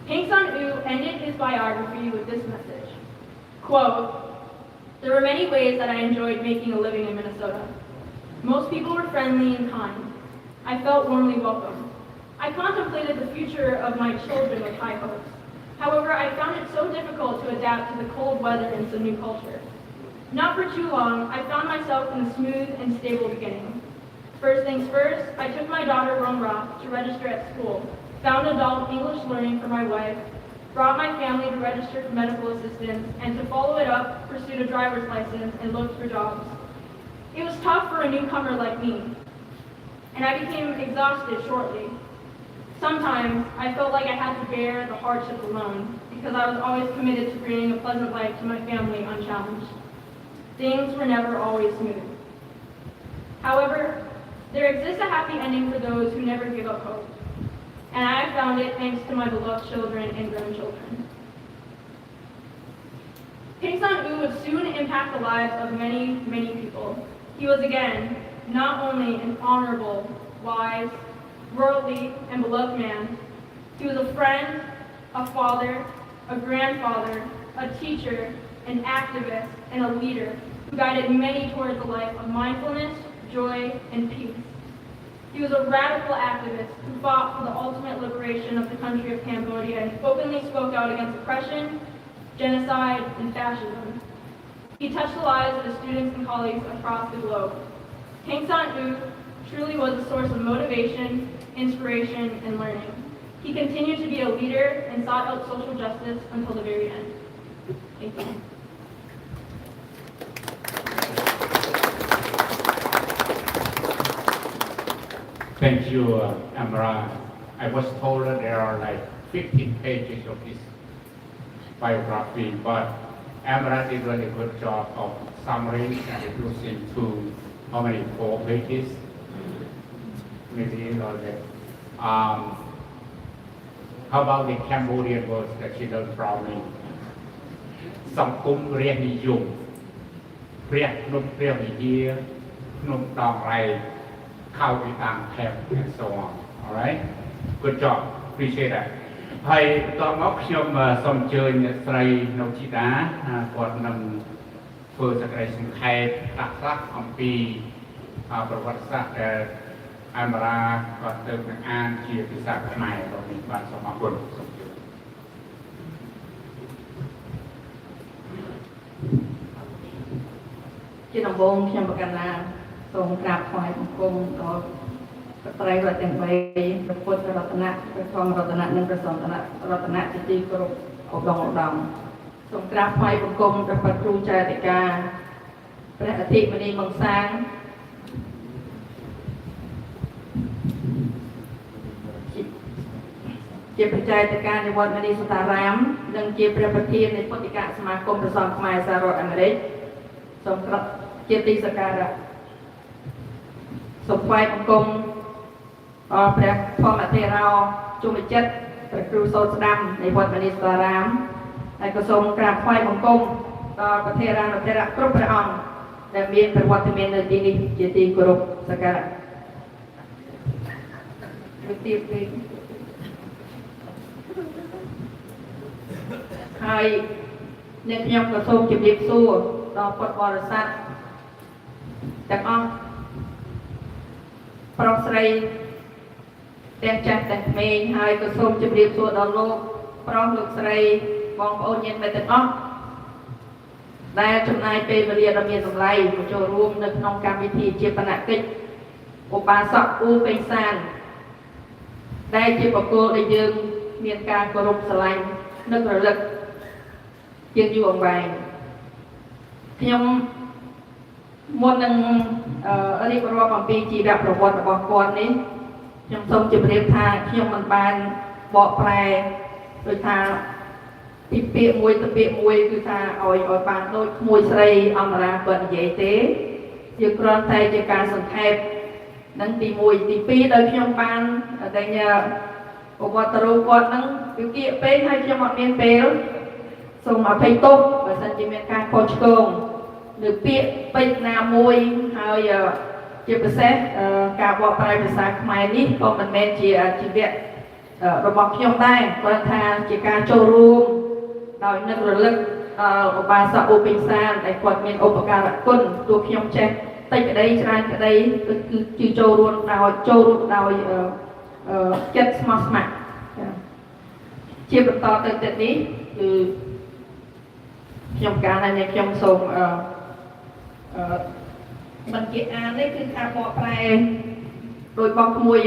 Peng Son U ended his biography with this message, quote, there were many ways that I enjoyed making a living in Minnesota. Most people were friendly and kind. I felt warmly welcome. I contemplated the future of my children with high hopes. However, I found it so difficult to adapt to the cold weather and some new culture. Not for too long, I found myself in a smooth and stable beginning. First things first, I took my daughter Romra to register at school, found adult English learning for my wife, brought my family to register for medical assistance, and to follow it up, pursued a driver's license and looked for jobs. It was tough for a newcomer like me, and I became exhausted shortly. Sometimes I felt like I had to bear the hardship alone because I was always committed to bringing a pleasant life to my family unchallenged. Things were never always smooth. However, there exists a happy ending for those who never give up hope, and I have found it thanks to my beloved children and grandchildren. Peng Son U would soon impact the lives of many, many people. He was again not only an honorable, wise, worldly, and beloved man, he was a friend, a father, a grandfather, a teacher, an activist, and a leader who guided many towards a life of mindfulness, joy, and peace. He was a radical activist who fought for the ultimate liberation of the country of Cambodia and openly spoke out against oppression, genocide, and fascism. He touched the lives of his students and colleagues across the globe. Peng Son U truly was a source of motivation, inspiration, and learning. He continued to be a leader and sought out social justice until the very end. Thank you. Thank you, Amra. I was told that there are like 15 pages of his biography, but Amra did really good job of summary and reducing to how many, 4 pages? Maybe or less. How about the Cambodian words that she learned from me? សង្គមរាជនិយមព្រះភ្នំព្រះវិហារភ្នំដងរែកខោពីតាមថែប and so on. All right? Good job. Appreciate that. ហើយបន្ទាប់មកខ្ញុំសូមអញ្ជើញអ្នកស្រីនុជីតាគាត់នឹងធ្វើសេចក្តីសង្ខេបខ្លះៗអំពីប្រវត្តិសាស្ត្រដែលអមរាគាត់ទៅនឹងអានជាភាសាខ្មែររបស់នេះបាទសូមអរគុណសូមជឿជាដំបូងខ្ញុំប្រកាសណាសូមក្រាបថ្វាយបង្គំដល់ព្រះត្រៃរតនទាំង3ព្រះពុទ្ធរតនៈព្រះធម្មរតនៈនិងព្រះសង្ឃរតនៈជាទីគោរពឧត្តមសូមក្រាបថ្វាយបង្គំព្រះពុទ្ធគ្រូចែតិកាព្រះអធិមនីមង្សាងជាព្រះចែតិកានៃវត្តមនីសតារាមនិងជាព្រះប្រធាននៃពុទ្ធិកសមាគមព្រះសង្ឃខ្មែរសហរដ្ឋអាមេរិកសូមក្រាបជាទីសក្ការៈសូមថ្វាយបង្គំព្រះធម្មធេរោជុំវិចិត្រព្រះគ្រូសូត្រស្ដាំនៃវត្តមនីសតារាមហើយក៏សូមក្រាបថ្វាយបង្គំដល់ព្រះធេរានុធេរៈគ្រប់ព្រះអង្គដែលមានប្រវត្តិមាននៅទីនេះជាទីគោរពសក្ការៈវិទ្យាពេកហើយអ្នកខ្ញុំក៏សូមជម្រាបសួរដល់ពុទ្ធបរិស័ទទាំងអស់ប្រុសស្រីទាំងចាស់ទាំងក្មេងហើយក៏សូមជម្រាបសួរដល់លោកប្រុសលោកស្រីបងប្អូនញាតិមិត្តទាំងអស់ដែលចំណាយពេលវេលាដ៏មានតម្លៃមកចូលរួមនៅក្នុងកម្មវិធីជាបណកិច្ចឧបាសកអ៊ូពេញសានដែលជាបុគ្គលដែលយើងមានការគោរពស្រឡាញ់នឹករលឹកជាយូរអង្វែងខ្ញុំមុននឹងរៀបរាប់អំពីជីវប្រវត្តិរបស់គាត់នេះខ្ញុំសូមជម្រាបថាខ្ញុំមិនបានបកប្រែដោយថាពីពាក្យមួយទៅពាក្យមួយគឺថាឲ្យបានដូចក្មួយស្រីអមរាគាត់និយាយទេយើងគ្រាន់តែជាការសង្ខេបនឹងទី1ទី2ដោយខ្ញុំបានតែប្រវត្តិរូបគាត់នឹងវាគៀកពេកហើយខ្ញុំអត់មានពេលសូមអភ័យទោសបើសិនជាមានការខុសឆ្គងនៅពាក្យពេចន៍ណាមួយហើយជាពិសេសការបកប្រែភាសាខ្មែរនេះក៏មិនមែនជាជីវៈរបស់ខ្ញុំដែរគ្រាន់ថាជាការចូលរួមដោយនឹករលឹកដល់ឧបាសកឧបិសានដែលគាត់មានឧបការៈគុណទោះខ្ញុំចេះតិចក្តីច្រើនក្តីគឺចូលរួមដោយចិត្តស្មោះស្ម័គ្រជាបន្តទៅទៀតនេះគឺខ្ញុំកាលហើយខ្ញុំសូមមិនជាអាននេះគឺថាបកប្រែដោយបងក្មួយ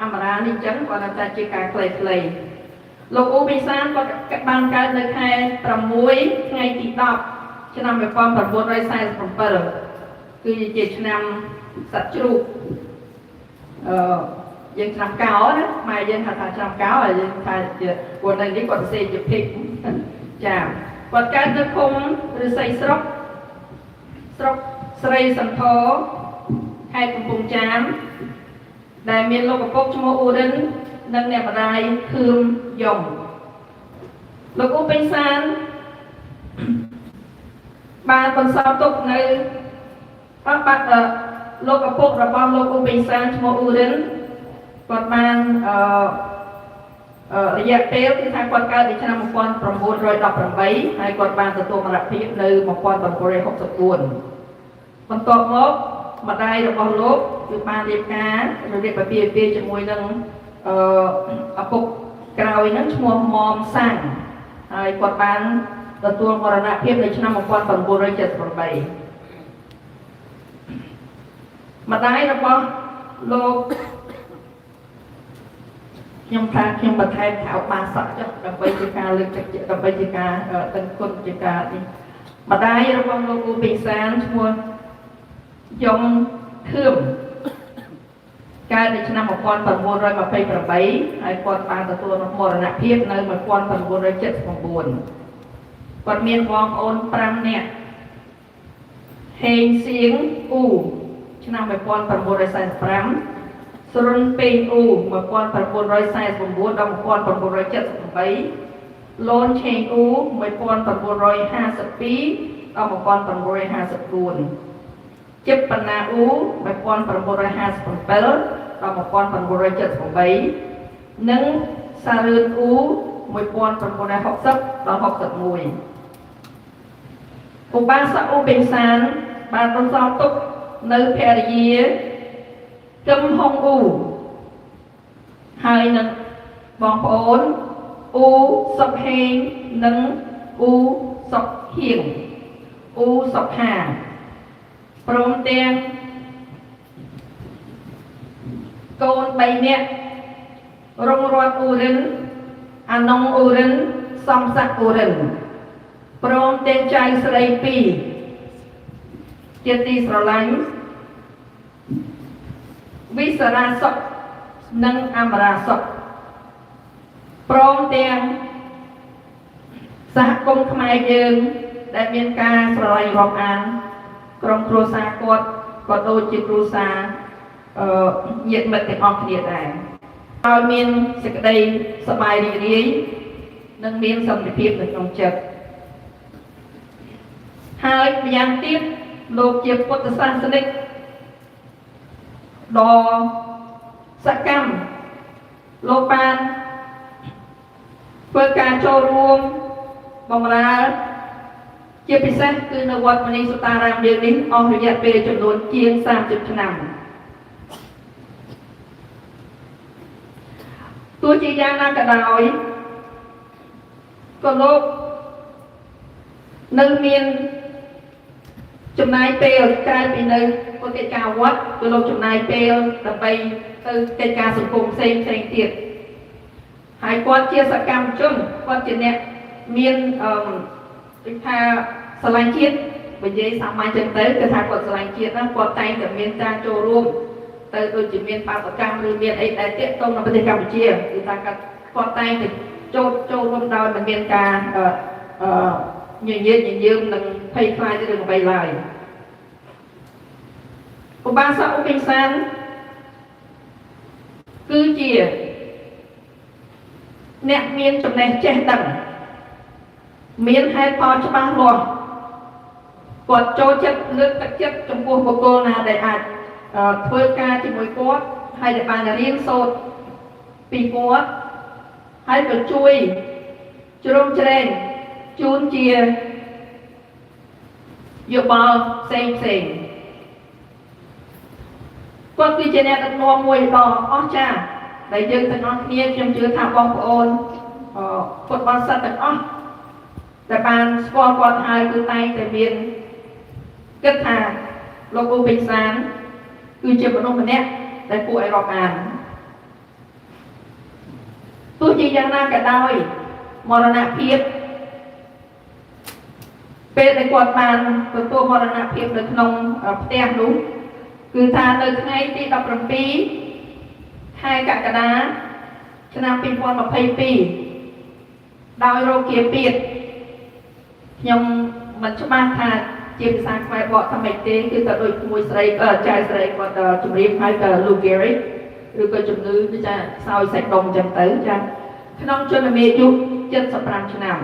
អមរានេះអញ្ចឹងគាត់ថាជាការខ្លីៗលោកអ៊ូប៊ីសានគាត់បានកើតនៅខែ6ថ្ងៃទី10ឆ្នាំ1947គឺជាឆ្នាំសត្វជ្រូកយើងឆ្នាំកោណាម៉ែយើងហៅថាឆ្នាំកោហើយយើងថាជាគាត់នៅនេះគាត់សរសេរជាភិកចាគាត់កើតនៅឃុំឫស្សីស្រុកស្រីសន្ធរខេត្តកំពង់ចាមដែលមានលោកឪពុកឈ្មោះអ៊ូរិននិងអ្នកម្ដាយខឿមយំលោកអ៊ូពេញសានបានបន្សល់ទុកនៅលោកឪពុករបស់លោកអ៊ូពេញសានឈ្មោះអ៊ូរិនគាត់បានរយៈពេលគឺថាគាត់កើតនៅឆ្នាំ1918ហើយគាត់បានទទួលមរណភាពនៅ1964បន្ទាប់មកម្ដាយរបស់លោកគឺបានរៀបការរបៀបពាពីជាមួយនឹងឪពុកក្រោយហ្នឹងឈ្មោះមុំសាំងហើយគាត់បានទទួលមរណភាពនៅឆ្នាំ1978ម្ដាយរបស់លោកខ្ញុំបន្ថែមថាឧបាសកចុះដើម្បីជាការលើកទឹកចិត្តដើម្បីជាការដឹងគុណជាការនេះម្ដាយរបស់លោកអ៊ូប៊ីសានឈ្មោះយំខឿមកើតនៅឆ្នាំ1928ហើយគាត់បានទទួលមរណភាពនៅ1979គាត់មានបងប្អូន5នាក់ហេងសៀងអ៊ូឆ្នាំ1945 ស្រុនពេងអ៊ូ1949ដល់1978 លនឆេងអ៊ូ1952ដល់1954 ជិបបណ្ណាអ៊ូ1957ដល់1978 និងសារឿនអ៊ូ1960ដល់61 ឧបាសកអ៊ូបេងសានបានបន្សល់ទុកនៅភរិយាកឹមហុងអ៊ូហើយនឹងបងប្អូនអ៊ូសុកហេងនិងអ៊ូសុកហៀងអ៊ូសុកហាព្រមទាំងកូន3នាក់រុងរតអ៊ូរិនអាណុងអ៊ូរិនសំសាក់អ៊ូរិនព្រមទាំងចៅស្រី2ជាទីស្រឡាញ់វិសារាសុកនិងអមរាសុកព្រមទាំងសហគមន៍ខ្មែរយើងដែលមានការស្រឡាញ់រាប់អានក្រុមគ្រួសារគាត់ក៏ដូចជាគ្រួសារញាតិមិត្តទាំងអស់គ្នាដែរឲ្យមានសេចក្តីសប្បាយរីករាយនិងមានសន្តិភាពនៅក្នុងចិត្តហើយម្យ៉ាងទៀតលោកជាពុទ្ធសាសនិកដ៏សកម្មលោកបានធ្វើការចូលរួមបម្រើជាពិសេសគឺនៅវត្តមនីសុតារាមយើងនេះអស់រយៈពេលចំនួនជាង30ឆ្នាំទោះជាយ៉ាងណាក៏ដោយក៏លោកនៅមានចំណាយពេលក្រៅពីនៅកិច្ចការវត្តគឺលោកចំណាយពេលដើម្បីទៅកិច្ចការសង្គមផ្សេងទៀតហើយគាត់ជាសកម្មជនគាត់ជាអ្នកមានដូចថាស្រឡាញ់ជាតិបើនិយាយសាមញ្ញចឹងទៅគឺថាគាត់ស្រឡាញ់ជាតិណាគាត់តែងតែមានការចូលរួមទៅដូចជាមានបាតកម្មឬមានអីដែលទាក់ទងនៅប្រទេសកម្ពុជាគឺថាគាត់តែងតែចូលរួមដោយមិនមានការញញើមនឹងភ័យខ្លាចរឿងអ្វីឡើយឧបាសកអ៊ូបេងសានគឺជាអ្នកមានចំណេះចេះដឹងមានហេតុផលច្បាស់លាស់គាត់ចូលចិត្តលើកទឹកចិត្តចំពោះបុគ្គលណាដែលអាចធ្វើការជាមួយគាត់ហើយដែលបានរៀនសូត្រពីគាត់ហើយក៏ជួយជ្រោមជ្រែងជូនជាយោបល់ផ្សេងគាត់គឺជាអ្នកដឹកនាំមួយដ៏អស្ចារ្យដែលយើងទាំងអស់គ្នាខ្ញុំជឿថាបងប្អូនពុទ្ធបរិស័ទទាំងអស់ដែលបានស្គាល់គាត់ហើយគឺតែងតែមានគិតថាលោកអ៊ូបេងសានគឺជាមនុស្សម្នាក់ដែលគួរឲ្យរាប់អានទោះជាយ៉ាងណាក៏ដោយមរណភាពពេលដែលគាត់បានទទួលមរណភាពនៅក្នុងផ្ទះនោះគឺថានៅថ្ងៃទី17ខែកក្កដាឆ្នាំ2022ដោយរោគាពាធខ្ញុំមិនច្បាស់ថាជាភាសាខ្មែរបកថាម៉េចទេគឺក៏ដូចមួយស្រីចៅស្រីគាត់ជំរាបហើយក៏ Lou Gehrig ឬក៏ជំងឺដូចថាខ្សោយសាច់ដុំអញ្ចឹងទៅចាក្នុងជនមាអាយុ75ឆ្នាំ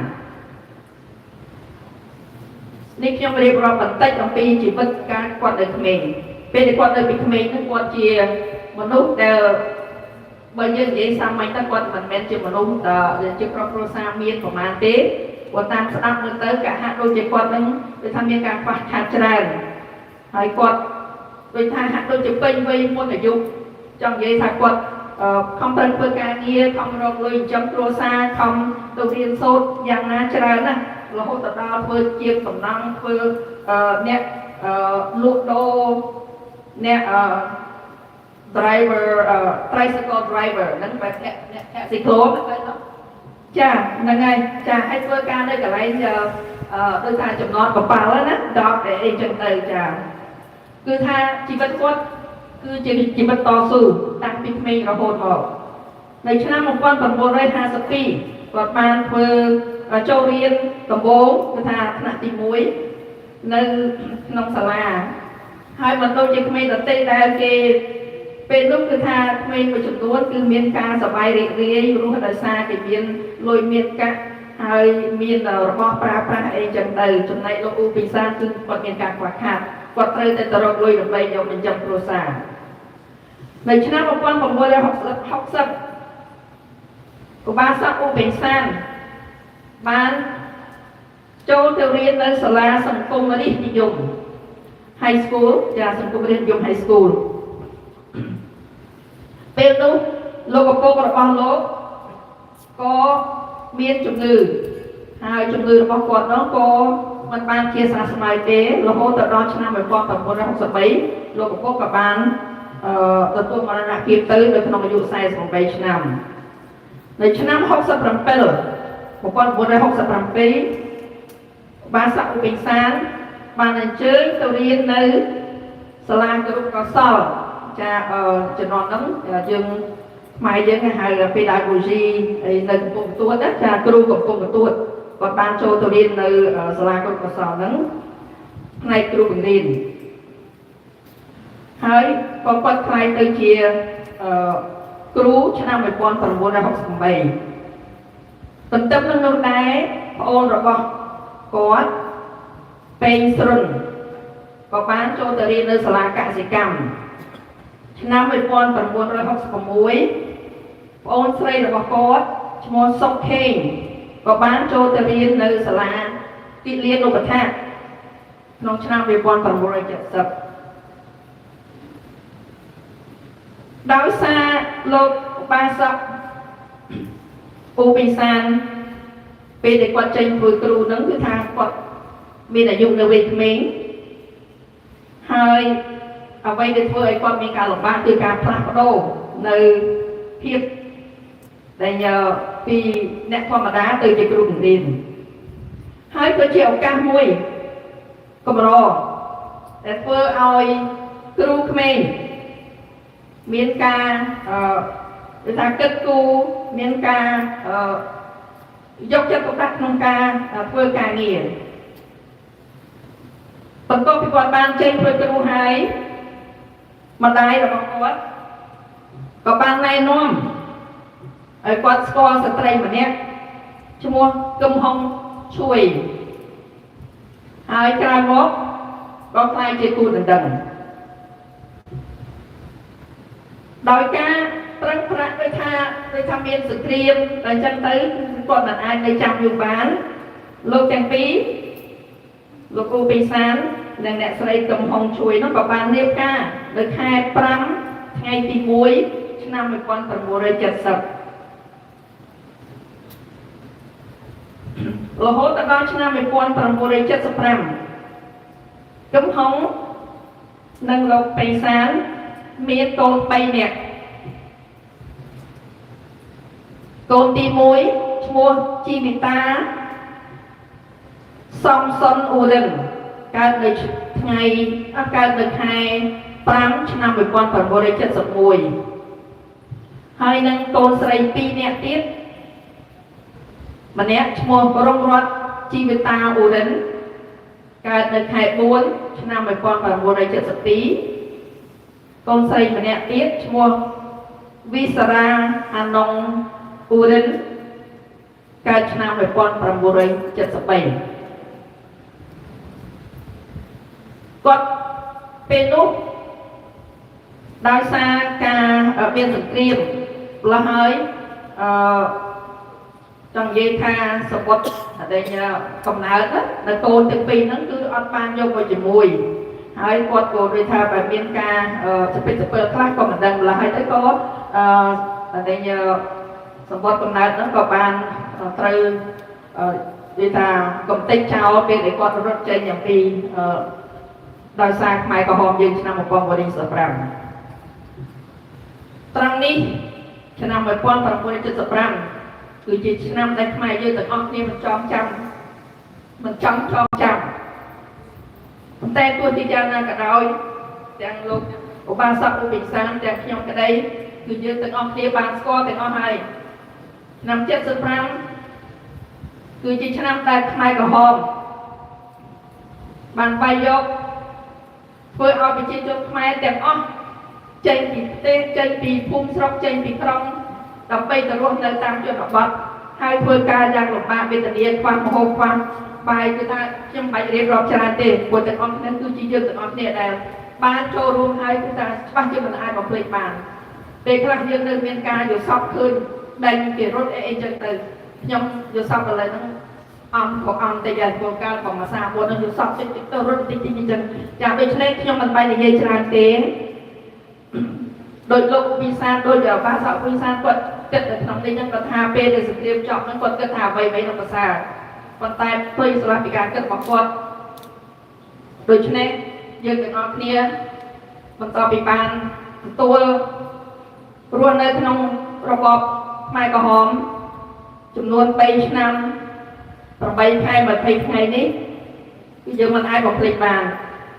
នេះខ្ញុំរៀបរាប់បន្តិចអំពីជីវិតការគាត់នៅក្មេងពេលដែលគាត់នៅពីក្មេងហ្នឹងគាត់ជាមនុស្សដែលបើយើងនិយាយសាមញ្ញទៅគាត់មិនមែនជាមនុស្សជាគ្រួសារមានប្រមាណទេគាត់តាមស្ដាប់មើលទៅក៏ហាក់ដូចជាគាត់នឹងដូចថាមានការខ្វះខាតច្រើនហើយគាត់ដូចថាហាក់ដូចជាពេញវ័យមុនអាយុចង់និយាយថាគាត់ខំប្រឹងធ្វើការងារខំរកលុយចិញ្ចឹមគ្រួសារខំទៅរៀនសូត្រយ៉ាងណាច្រើនណាស់រហូតដល់ធ្វើជាតំណែងធ្វើអ្នកលក់ដូរអ្នកdriver tricycle driver ហ្នឹងបែបអ្នកស៊ីក្លូនទៅចាហ្នឹងហើយចាឲ្យធ្វើការនៅកន្លែងដូចថាចំណតកប៉ាល់ណាដល់អីចឹងទៅចាគឺថាជីវិតគាត់គឺជាជីវិតតស៊ូតាំងពីក្មេងរហូតមកនៅឆ្នាំ1952គាត់បានធ្វើចូលរៀនដំបូងគឺថាថ្នាក់ទី1នៅក្នុងសាលាហើយមិនដូចជាក្មេងដទៃដែលគេ ពេលនោះគឺថាក្មេងមួយចំនួនគឺមានការសប្បាយរីករាយរស់ដោយសារគេមានលុយមានកាក់ហើយមានរបស់ប្រើប្រាស់អីចឹងទៅចំណែកលោកអ៊ូពិសានគឺគាត់មានការខ្វះខាតគាត់ត្រូវតែទៅរកលុយដើម្បីយកបញ្ចឹងគ្រួសារនៅឆ្នាំ1960កុបាសកអ៊ូពិសានបានចូលទៅរៀននៅសាលាសង្គមរាជនិយម High School ចាសង្គមរាជនិយម High School ពេលនោះលោកឪពុករបស់លោកក៏មានជំងឺហើយជំងឺរបស់គាត់នោះក៏មិនបានជាសះស្បើយទេរហូតដល់ឆ្នាំ1963លោកឪពុកក៏បានទទួលមរណភាពទៅនៅក្នុងអាយុ48ឆ្នាំនៅឆ្នាំ67 បានសាក់ឧបិសានបានអញ្ជើញទៅរៀននៅសាលាគរុកសលចាជំនាន់ហ្នឹងយើងខ្មែរយើងហៅ pedagogy នៅកំពង់ទួតចាគ្រូកំពង់ទួតគាត់បានចូលទៅរៀននៅសាលាគរុកសលហ្នឹងផ្នែកគ្រូបង្រៀនហើយក៏គាត់ខ្លាយទៅជាគ្រូឆ្នាំ1968ទន្ទឹមនឹងនោះដែរប្អូនរបស់គាត់ពេងស្រុនក៏បានចូលទៅរៀននៅសាលាកសិកម្មឆ្នាំ1966ប្អូនស្រីរបស់គាត់ឈ្មោះសុកខេងក៏បានចូលទៅរៀននៅសាលាគិលានុបដ្ឋាក្នុងឆ្នាំ1970ដោយសារលោកបាសកពូពិសានពេលដែលគាត់ចេញធ្វើគ្រូហ្នឹងគឺថាគាត់មានអាយុនៅវ័យក្មេងហើយអ្វីដែលធ្វើឲ្យគាត់មានការលំបាកគឺការផ្លាស់ប្ដូរនៅភាពដែលពីអ្នកធម្មតាទៅជាគ្រូបង្រៀនហើយក៏ជាឱកាសមួយកម្រដែលធ្វើឲ្យគ្រូក្មេងមានការគឺថាគិតគូរមានការយកចិត្តទុកដាក់ក្នុងការធ្វើការងារបន្ទាប់ពីគាត់បានចេញធ្វើគ្រូហើយម្ដាយរបស់គាត់ក៏បានណែនាំឲ្យគាត់ស្គាល់ស្ត្រីម្នាក់ឈ្មោះគឹមហុងឈួយហើយក្រោយមកក៏ខ្លាយជាគូដណ្ដឹងដោយការប្រឹងប្រែងដោយថាមានសង្គ្រាមតែអញ្ចឹងទៅគាត់មិនអាចនៅចាំយូរបានលោកទាំងពីរលោកគ្រូពិសាននិងអ្នកស្រីកឹមហុងឈួយនោះក៏បានរៀបការនៅខែ5ថ្ងៃទី1ឆ្នាំ1970រហូតដល់ឆ្នាំ1975កឹមហុងនិងលោកពិសានមានកូន3នាក់កូនទី1ឈ្មោះជីវិតាសំសុនអ៊ូរិនកើតនៅខែ5ឆ្នាំ1971ហើយនឹងកូនស្រី2នាក់ទៀតម្នាក់ឈ្មោះរងរតជីវិតាអ៊ូរិនកើតនៅខែ4ឆ្នាំ1972កូនស្រីម្នាក់ទៀតឈ្មោះវិសារាអាណុងអ៊ូរិនកើតឆ្នាំ1973គាត់ពេលនោះដោយសារការមានសង្គ្រាមម្ល៉េះហើយចង់និយាយថាសវត្តដែលកំណើតនៅកូនទាំងពីរហ្នឹងគឺអត់បានយកមកជាមួយហើយគាត់ក៏ដូចថាបែបមានការសពិតសពិលខ្លះក៏មិនដឹងម្ល៉េះហើយទៅក៏ដែលសវត្តកំណើតហ្នឹងក៏បានត្រូវនិយាយថាកំទេចចោលពេលដែលគាត់រត់ចេញអំពីដោយសារខ្មែរក្រហមយើងឆ្នាំ1945ត្រង់នេះឆ្នាំ1975គឺជាឆ្នាំដែលខ្មែរយើងទាំងអស់គ្នាមិនចង់ចាំប៉ុន្តែទោះជាយ៉ាងណាក៏ដោយទាំងលោកឧបាសកឧបិសានទាំងខ្ញុំក្តីគឺយើងទាំងអស់គ្នាបានស្គាល់ទាំងអស់ហើយឆ្នាំ75គឺជាឆ្នាំដែលខ្មែរក្រហមបានវាយយកធ្វើឲ្យប្រជាជនខ្មែរទាំងអស់ ចេញពីប្រទេសចេញពីភូមិស្រុកចេញពីក្រុងដើម្បីទៅរស់នៅតាមជនបទហើយធ្វើការយ៉ាងលំបាកវេទនាខ្វះម្ហូបខ្វះបាយគឺថាខ្ញុំបាច់រៀបរាប់ច្រើនទេព្រោះទាំងអស់គ្នាគឺជាយើងទាំងអស់គ្នាដែលបានចូលរួមហើយគឺថាច្បាស់ជាមិនអាចបំភ្លេចបានពេលខ្លះយើងនៅមានការយល់សប្តិឃើញដេញគេរត់អីចឹងទៅខ្ញុំយល់សប្តិឥឡូវហ្នឹងអំតែយ៉ាងពលកាលของភាសា4នឹងយល់សប្តិតិចទៅរត់តិចតិចអញ្ចឹងចាដូច្នេះខ្ញុំមិនបាយនិយាយច្រើនទេដោយលោកវិសាលដោយបាសាវិសាលគាត់គិតនៅក្នុងនេះហ្នឹងគាត់ថាពេលដែលសង្គ្រាមចប់ហ្នឹងគាត់គិតថាអ្វីៗនឹងភាសាប៉ុន្តែផ្ទុយស្រឡះពីការគិតរបស់គាត់ដូច្នេះយើងទាំងអស់គ្នាបន្តពីបានទទួលរស់នៅក្នុងរបបខ្មែរក្រហមចំនួន3ឆ្នាំ8ខែ20ថ្ងៃនេះគឺយើងមិនអាចបំភ្លេចបាន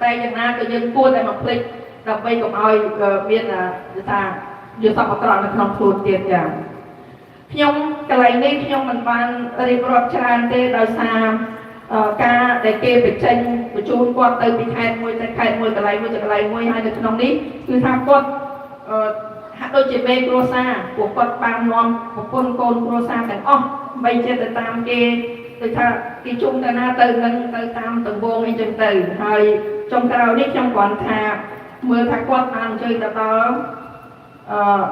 តែយ៉ាងណាក៏យើងគួរតែបំភ្លេចដើម្បីកុំឲ្យមានថាយុទ្ធសាស្ត្រអាក្រក់នៅក្នុងខ្លួនទៀតយ៉ាងខ្ញុំកន្លែងនេះខ្ញុំមិនបានរៀបរាប់ច្រើនទេដោយសារការដែលគេបញ្ចេញបញ្ជូនគាត់ទៅពីខេត្តមួយទៅខេត្តមួយកន្លែងមួយទៅកន្លែងមួយហើយនៅក្នុងនេះគឺថាគាត់ហាក់ដូចជាមេគ្រួសារពួកគាត់បាននាំប្រពន្ធកូនគ្រួសារទាំងអស់បីជាទៅតាមគេដូចថាគេជុំទៅណាទៅនឹងទៅតាមទង្វើអីចឹងទៅហើយចុងក្រោយនេះខ្ញុំគ្រាន់ថាមើលថាគាត់បានអញ្ជើញទៅដល់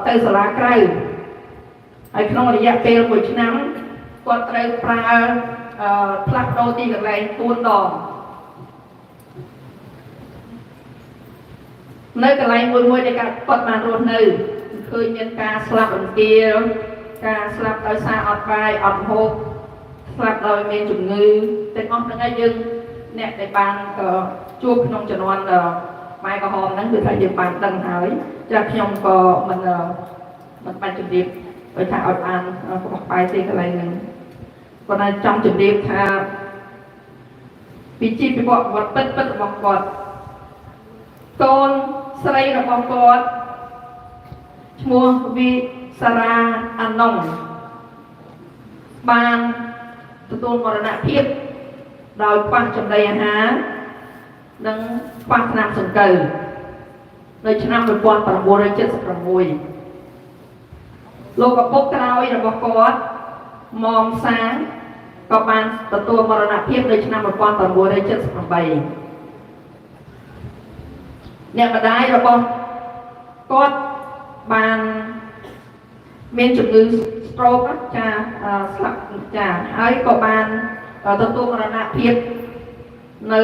ទៅសាលាក្រៅហើយក្នុងរយៈពេល1ឆ្នាំគាត់ត្រូវប្រើផ្លាស់ប្ដូរទីកន្លែង4ដងនៅកន្លែងមួយដែលគាត់បានរស់នៅឃើញមានការស្លាប់រង្គាលការស្លាប់ដោយសារអត់បាយអត់ម្ហូបស្លាប់ដោយមានជំងឺទាំងអស់ហ្នឹងឯងយើងអ្នកដែលបានជួបក្នុងជំនាន់ខ្មែរក្រហមហ្នឹងគឺថាយើងបានដឹងហើយចាខ្ញុំក៏មិនបាច់ជម្រាបដោយថាឲ្យបានបោះបាយទេកន្លែងហ្នឹងគាត់តែចង់ជម្រាបថាពីជីវប្រវត្តិពិតរបស់គាត់កូនស្រីរបស់គាត់ឈ្មោះវិសារ៉ាអាណុងបានទទួលមរណភាពដោយខ្វះចំណីអាហារនិងខ្វះថ្នាំសង្កូវនៅឆ្នាំ1976លោកឪពុកក្រោយរបស់គាត់មុំសាងក៏បានទទួលមរណភាពនៅឆ្នាំ1978អ្នកម្ដាយរបស់គាត់បានមានជំងឺ stroke ចាស្លាប់ចាហើយក៏បានទទួលមរណភាពនៅ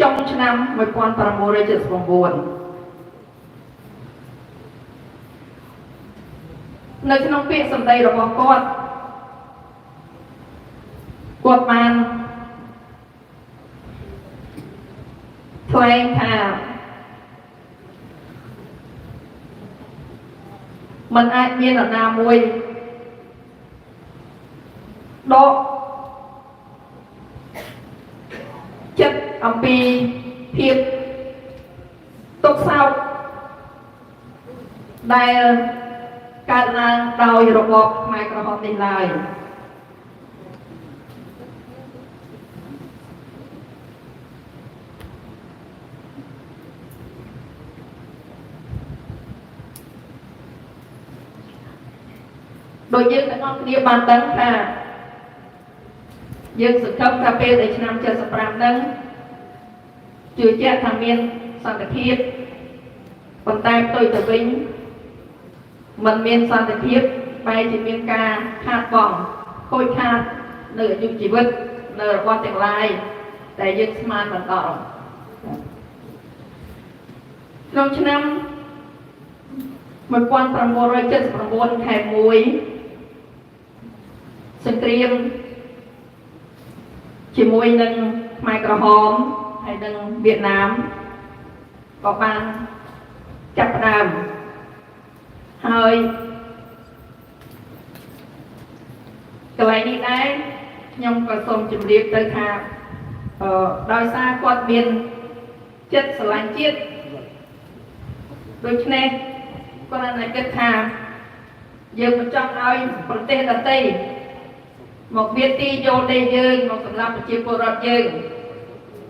ចុងឆ្នាំ1979នៅក្នុងពាក្យសម្ដីរបស់គាត់បានថ្លែងថាมันអាចមាននរណាមួយដកចិត្តអំពីភាពទុក្ខសោកដែលកើតឡើងដោយរបបខ្មែរក្រហមនេះឡើយដោយយើងទាំងអស់គ្នាបានដឹងថាយើងសង្ឃឹមថាពេលដែលឆ្នាំ75ហ្នឹងជឿជាក់ថាមានសន្តិភាពប៉ុន្តែផ្ទុយទៅវិញมันមានសន្តិភាពបែរជាមានការខាតបង់ខូចខាតនៅអាយុជីវិតនៅរបស់ទាំងឡាយតែយើងស្មានមិនដល់ក្នុងឆ្នាំ1979ខែ1សង្គ្រាមជាមួយនឹងខ្មែរក្រហមហើយនិងវៀតណាមក៏បានចាប់ផ្ដើមហើយកន្លែងនេះដែរខ្ញុំក៏សូមជម្រាបទៅថាដោយសារគាត់មានចិត្តស្រឡាញ់ជាតិដូច្នេះគាត់តែគិតថាយើងមិនចង់ឲ្យប្រទេសដទៃមកវាទីយកដីយើងមកសម្រាប់ប្រជាពលរដ្ឋយើង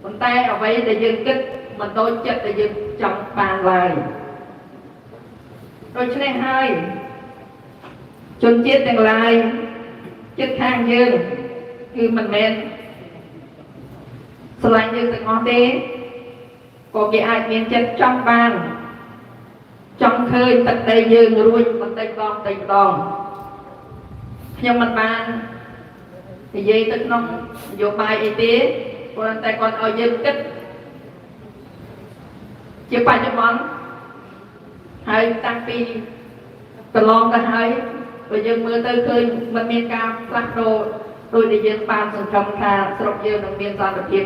ប៉ុន្តែអ្វីដែលយើងគិតមិនដូចចិត្តដែលយើងចង់បានឡើយ ដូច្នេះហើយជនជាតិទាំងឡាយចិត្តខាងយើងគឺមិនមែនស្រឡាញ់យើងទាំងអស់ទេក៏គេអាចមានចិត្តចង់បានចង់ឃើញទឹកដីយើងរួចបន្តិចម្ដងខ្ញុំមិនបាននិយាយទៅក្នុងនយោបាយអីទេព្រោះតែគាត់ឲ្យយើងគិតជាបច្ចុប្បន្នហើយតាំងពីកន្លងទៅហើយបើយើងមើលទៅឃើញมันមានការផ្លាស់ប្ដូរដោយដែលយើងបានសង្ឃឹមថាស្រុកយើងនឹងមានសន្តិភាព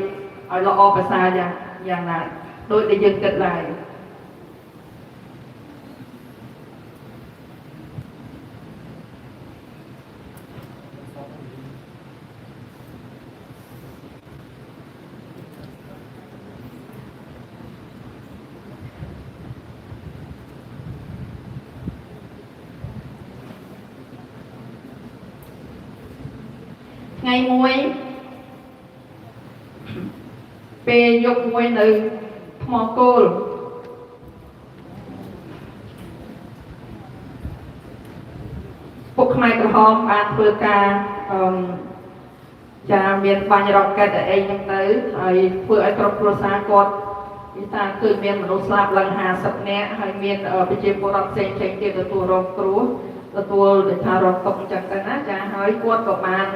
ឲ្យល្អប្រសើរយ៉ាងណាដោយដែលយើងគិតឡើយថ្ងៃមួយពេលយប់មួយនៅថ្មគោលពុកខ្មែរក្រហមបានធ្វើការចាមានបាញ់រ៉ុកកែតអីហ្នឹងទៅហើយធ្វើឲ្យក្រុមគ្រួសារគាត់និយាយថាគឺមានមនុស្សស្លាប់ឡើង50នាក់ហើយមានប្រជាពលរដ្ឋផ្សេងៗទៀតទទួលរងគ្រោះទទួលដូចថារងទុក្ខអញ្ចឹងទៅណាចាហើយគាត់ក៏បាន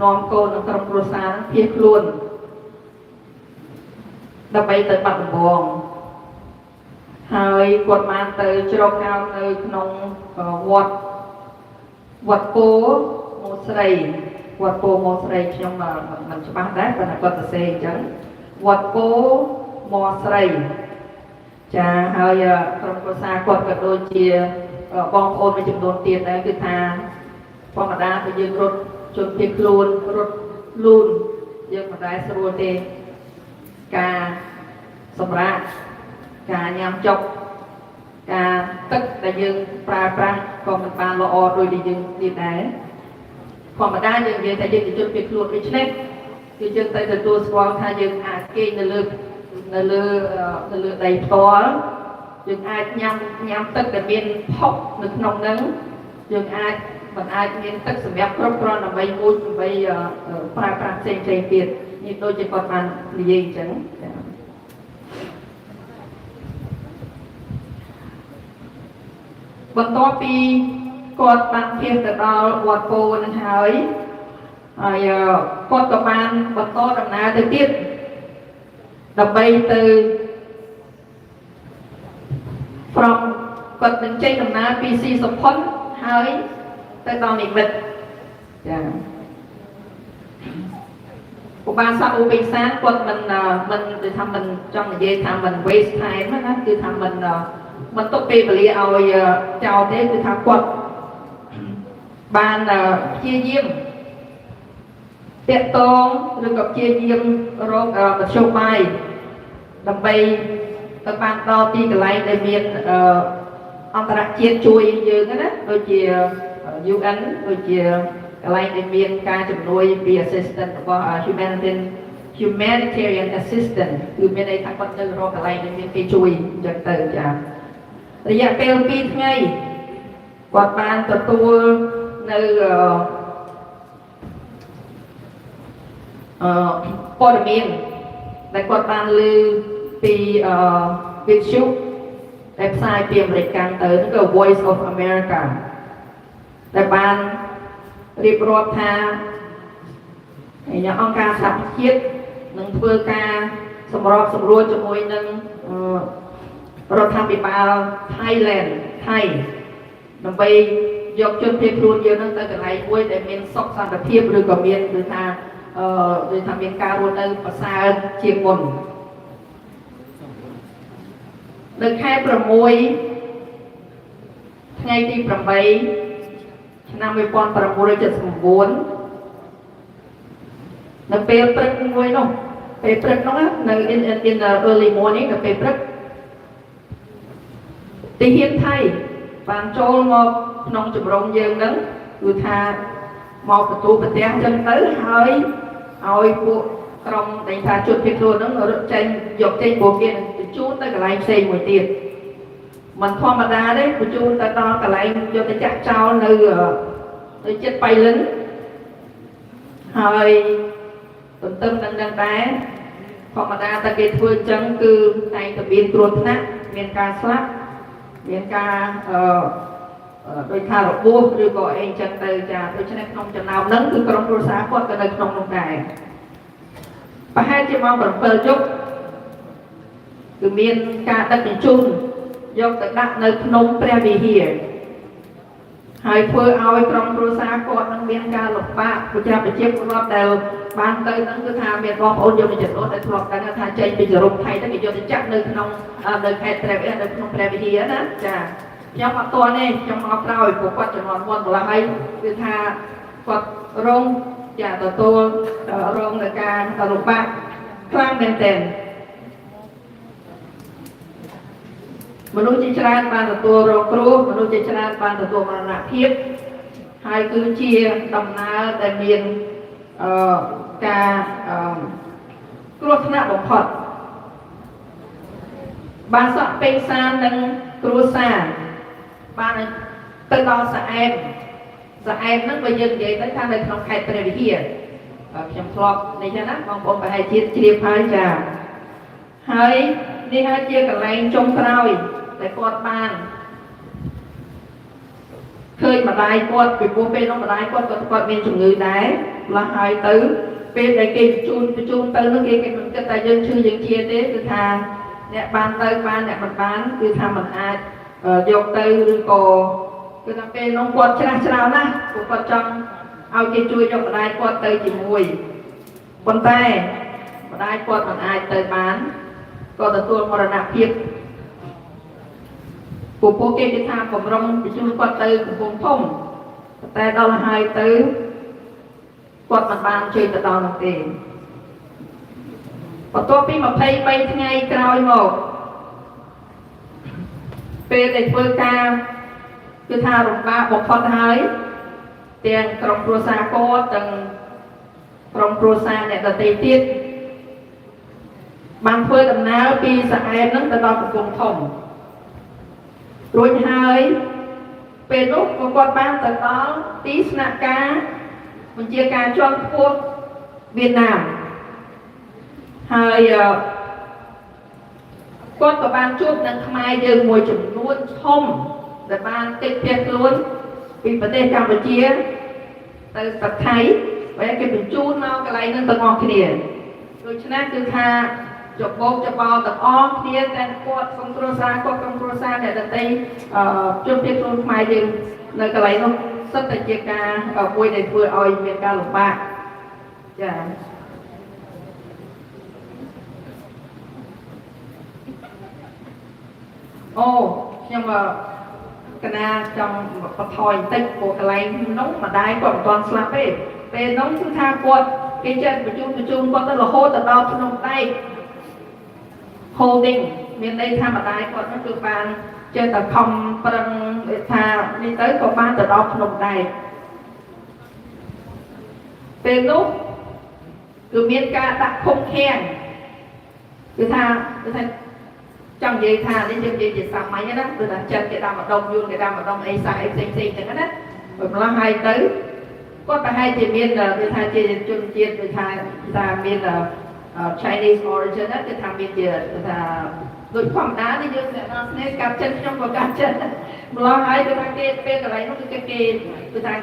នាំកូននិងក្រុមគ្រួសារភៀសខ្លួនដើម្បីទៅបាត់ដំបងហើយគាត់បានទៅជ្រកកោននៅក្នុងវត្តពោមោស្រីខ្ញុំមិនច្បាស់ដែរប៉ុន្តែគាត់សរសេរអញ្ចឹងវត្តពោមោស្រីចាហើយក្រុមគ្រួសារគាត់ក៏ដូចជាបងប្អូនមួយចំនួនទៀតដែរគឺថាធម្មតាពេលយើងរត់ជនភៀសខ្លួនរត់លូនយើងមិនដែលស្រួលទេការសម្រាប់ការញ៉ាំចុកការទឹកដែលយើងប្រើប្រាស់ក៏មិនបានល្អដូចដែលយើងនិយាយដែរធម្មតាយើងនិយាយថាយើងទៅជនភៀសខ្លួនដូច្នេះគឺយើងទៅទទួលស្គាល់ថាយើងអាចគេងនៅលើដីផ្ទាល់យើងអាចញ៉ាំទឹកដែលមានផុកនៅក្នុងហ្នឹងយើងមិនអាចមានទឹកសម្រាប់គ្រប់គ្រាន់ដើម្បីប្រើប្រាស់ផ្សេងទៀតនេះដូចជាគាត់បាននិយាយអញ្ចឹងបន្ទាប់ពីគាត់បានភៀសទៅដល់វត្តពោនឹងហើយគាត់ក៏បានបន្តដំណើរទៅទៀតដើម្បីទៅគាត់នឹងចេញដំណើរពីស៊ីសុផុនហើយទៅដល់និមិត្តចាឧបាសកឧបេសាគាត់មិនគឺថាមិនចង់និយាយថាមិន waste time ណាគឺថាមិនទុកពេលវេលាឲ្យចោលទេគឺថាគាត់បានព្យាយាមតាក់ទងឬក៏ព្យាយាមរកមធ្យោបាយដើម្បីទៅបានដល់ទីកន្លែងដែលមានអន្តរជាតិជួយយើងណាដូចជា UN ដូចជាកន្លែងដែលមានការជំនួយពី assistant របស់ humanitarian assistant គឺមានន័យថាគាត់ទៅរកកន្លែងដែលមានគេជួយអញ្ចឹងទៅចារយៈពេល2ថ្ងៃគាត់បានទទួលនៅព័ត៌មានដែលគាត់បានលើពីវិទ្យុដែលផ្សាយពីអាមេរិកទៅនោះគឺ Voice of America ដែលបានរៀបរាប់ថាអង្គការសហប្រជាជាតិនឹងធ្វើការសម្របសម្រួលជាមួយនឹងរដ្ឋាភិបាលថៃដើម្បីយកជនភៀសខ្លួនយើងនឹងទៅកន្លែងមួយដែលមានសុខសន្តិភាពឬក៏មានគឺថាមានការរស់នៅប្រសើរជាងមុននៅខែ6ថ្ងៃទី8ឆ្នាំ1979នៅពេលព្រឹកមួយនោះពេលព្រឹកនោះនៅ in the early morning នៅពេលព្រឹកទីហ៊ានថៃបានចូលមកក្នុងជំរំយើងហ្នឹងគឺថាមកទទួលប្រទេសចឹងទៅហើយឲ្យពួកក្រុមដែលថាជនភៀសខ្លួនហ្នឹងរត់ចេញយកចេញពួកគេបញ្ជូនទៅកន្លែងផ្សេងមួយទៀត មិនធម្មតាទេបញ្ជូនទៅដល់កន្លែងយកទៅចាក់ចោលនៅចិត្តបៃលិនហើយទន្ទឹមនឹងដែរធម្មតាតែគេធ្វើអញ្ចឹងគឺតែងតែមានគ្រោះថ្នាក់មានការស្លាប់មានការដោយថារបួសឬក៏អីអញ្ចឹងទៅចាដូច្នេះក្នុងចំណោមហ្នឹងគឺក្រុមគ្រួសារគាត់ក៏នៅក្នុងនោះដែរប្រហែលជាម៉ោង7យប់គឺមានការដឹកជញ្ជូនយកទៅដាក់នៅក្នុងព្រះវិហារហើយធ្វើឲ្យក្រុមគ្រួសារគាត់នឹងមានការលំបាកប្រជាពលរដ្ឋដែលបានទៅហ្នឹងគឺថាមានបងប្អូនយកទៅចំនួនដែលធ្លាប់ដឹងថាចេញពីសរុបថៃទៅគេយកទៅចាក់នៅក្នុងនៅខេត្តព្រះវិហារនៅក្នុងព្រះវិហារណាចាខ្ញុំអត់ទាន់ទេខ្ញុំមកក្រោយព្រោះគាត់ចំនួនមុនម្ល៉េះហើយគឺថាគាត់រងចាទទួលរងនឹងការលំបាកខ្លាំងមែនទែនមនុស្សជាច្រើនបានទទួលរងគ្រោះមនុស្សជាច្រើនបានទទួលមរណភាពហើយគឺជាដំណើរដែលមានការគ្រោះថ្នាក់បំផុតបានសក់ពេញសាននិងគ្រួសារបានទៅដល់ស្អែបហ្នឹងបើយើងនិយាយទៅថានៅក្នុងខេត្តព្រះវិហារខ្ញុំធ្លាប់នេះចឹងណាបងប្អូនប្រហែលជាជ្រាបហើយចាហើយនេះហើយជាកន្លែងចុងក្រោយតែគាត់បានឃើញម្ដាយគាត់ពីព្រោះពេលនោះម្ដាយគាត់មានជំងឺដែរម្ល៉េះហើយទៅពេលដែលគេបញ្ជូនទៅនោះគេមិនគិតថាយើងឈឺយើងជាទេគឺថាអ្នកបានទៅបានអ្នកមិនបានគឺថាមិនអាចយកទៅឬក៏គឺថាពេលនោះគាត់ច្រាស់ច្រើនណាស់ព្រោះគាត់ចង់ឲ្យគេជួយយកម្ដាយគាត់ទៅជាមួយប៉ុន្តែម្ដាយគាត់មិនអាចទៅបានក៏ទទួលមរណភាពពួកគេគេថាបំរុងបញ្ជូនគាត់ទៅកំពង់ធំតែដល់ហើយទៅគាត់មិនបានជួយទៅដល់នោះទេបន្ទាប់ពី23ថ្ងៃក្រោយមកពេលដែលធ្វើការគឺថារំបាកបំផុតហើយទាំងក្រុមគ្រួសារគាត់ទាំងក្រុមគ្រួសារអ្នកដទៃទៀតបានធ្វើដំណើរពីស្អែបហ្នឹងទៅដល់កំពង់ធំរួចហើយពេលនោះគាត់បានទៅដល់ទីស្នាក់ការបញ្ជាការជាន់ខ្ពស់វៀតណាមហើយគាត់ក៏បានជួបនឹងខ្មែរយើងមួយចំនួនធំដែលបានតិចភៀសខ្លួនពីប្រទេសកម្ពុជាទៅប្រទេសថៃហើយគេបញ្ជូនមកកន្លែងហ្នឹងទាំងអស់គ្នាដូច្នេះគឺថាចបោកចបោទាំងអស់គ្នាទាំងគាត់ក្រុមគ្រួសារគាត់ក្រុមគ្រួសារអ្នកដទៃជួបភៀសខ្លួនខ្មែរយើងនៅកន្លែងនោះសិតតែជាការមួយដែលធ្វើឲ្យមានការលំបាកចាអូខ្ញុំកណាចង់បន្ថយបន្តិចព្រោះកន្លែងនោះម្ដាយគាត់មិនទាន់ស្លាប់ទេពេលនោះគឺថាគាត់គេចេះបញ្ជូនគាត់ទៅរហូតទៅដល់ភ្នំដែក holding មានន័យថាម្ដាយគាត់នោះគឺបានចេះតែខំប្រឹងថានេះទៅក៏បានទៅដល់ភ្នំដែកពេលនោះគឺមានការដាក់ឃុំឃាំងគឺថាចង់និយាយថានេះយើងនិយាយជាសាមញ្ញណាគឺថាចិត្តគេដាក់ម្ដុំយួនគេដាក់ម្ដុំអីសាអីផ្សេងចឹងណាបើម្ល៉េះហើយទៅគាត់ប្រហែលជាមានគឺថាជាជនជាតិគឺថាមាន Chinese origin ណាគឺថាមានជាគឺថាដូចធម្មតានេះយើងអ្នកនរស្នេហ៍កាត់ចិត្តខ្ញុំក៏កាត់ចិត្តម្ល៉េះហើយគឺថាគេពេលកន្លែងនោះគឺគេគឺថា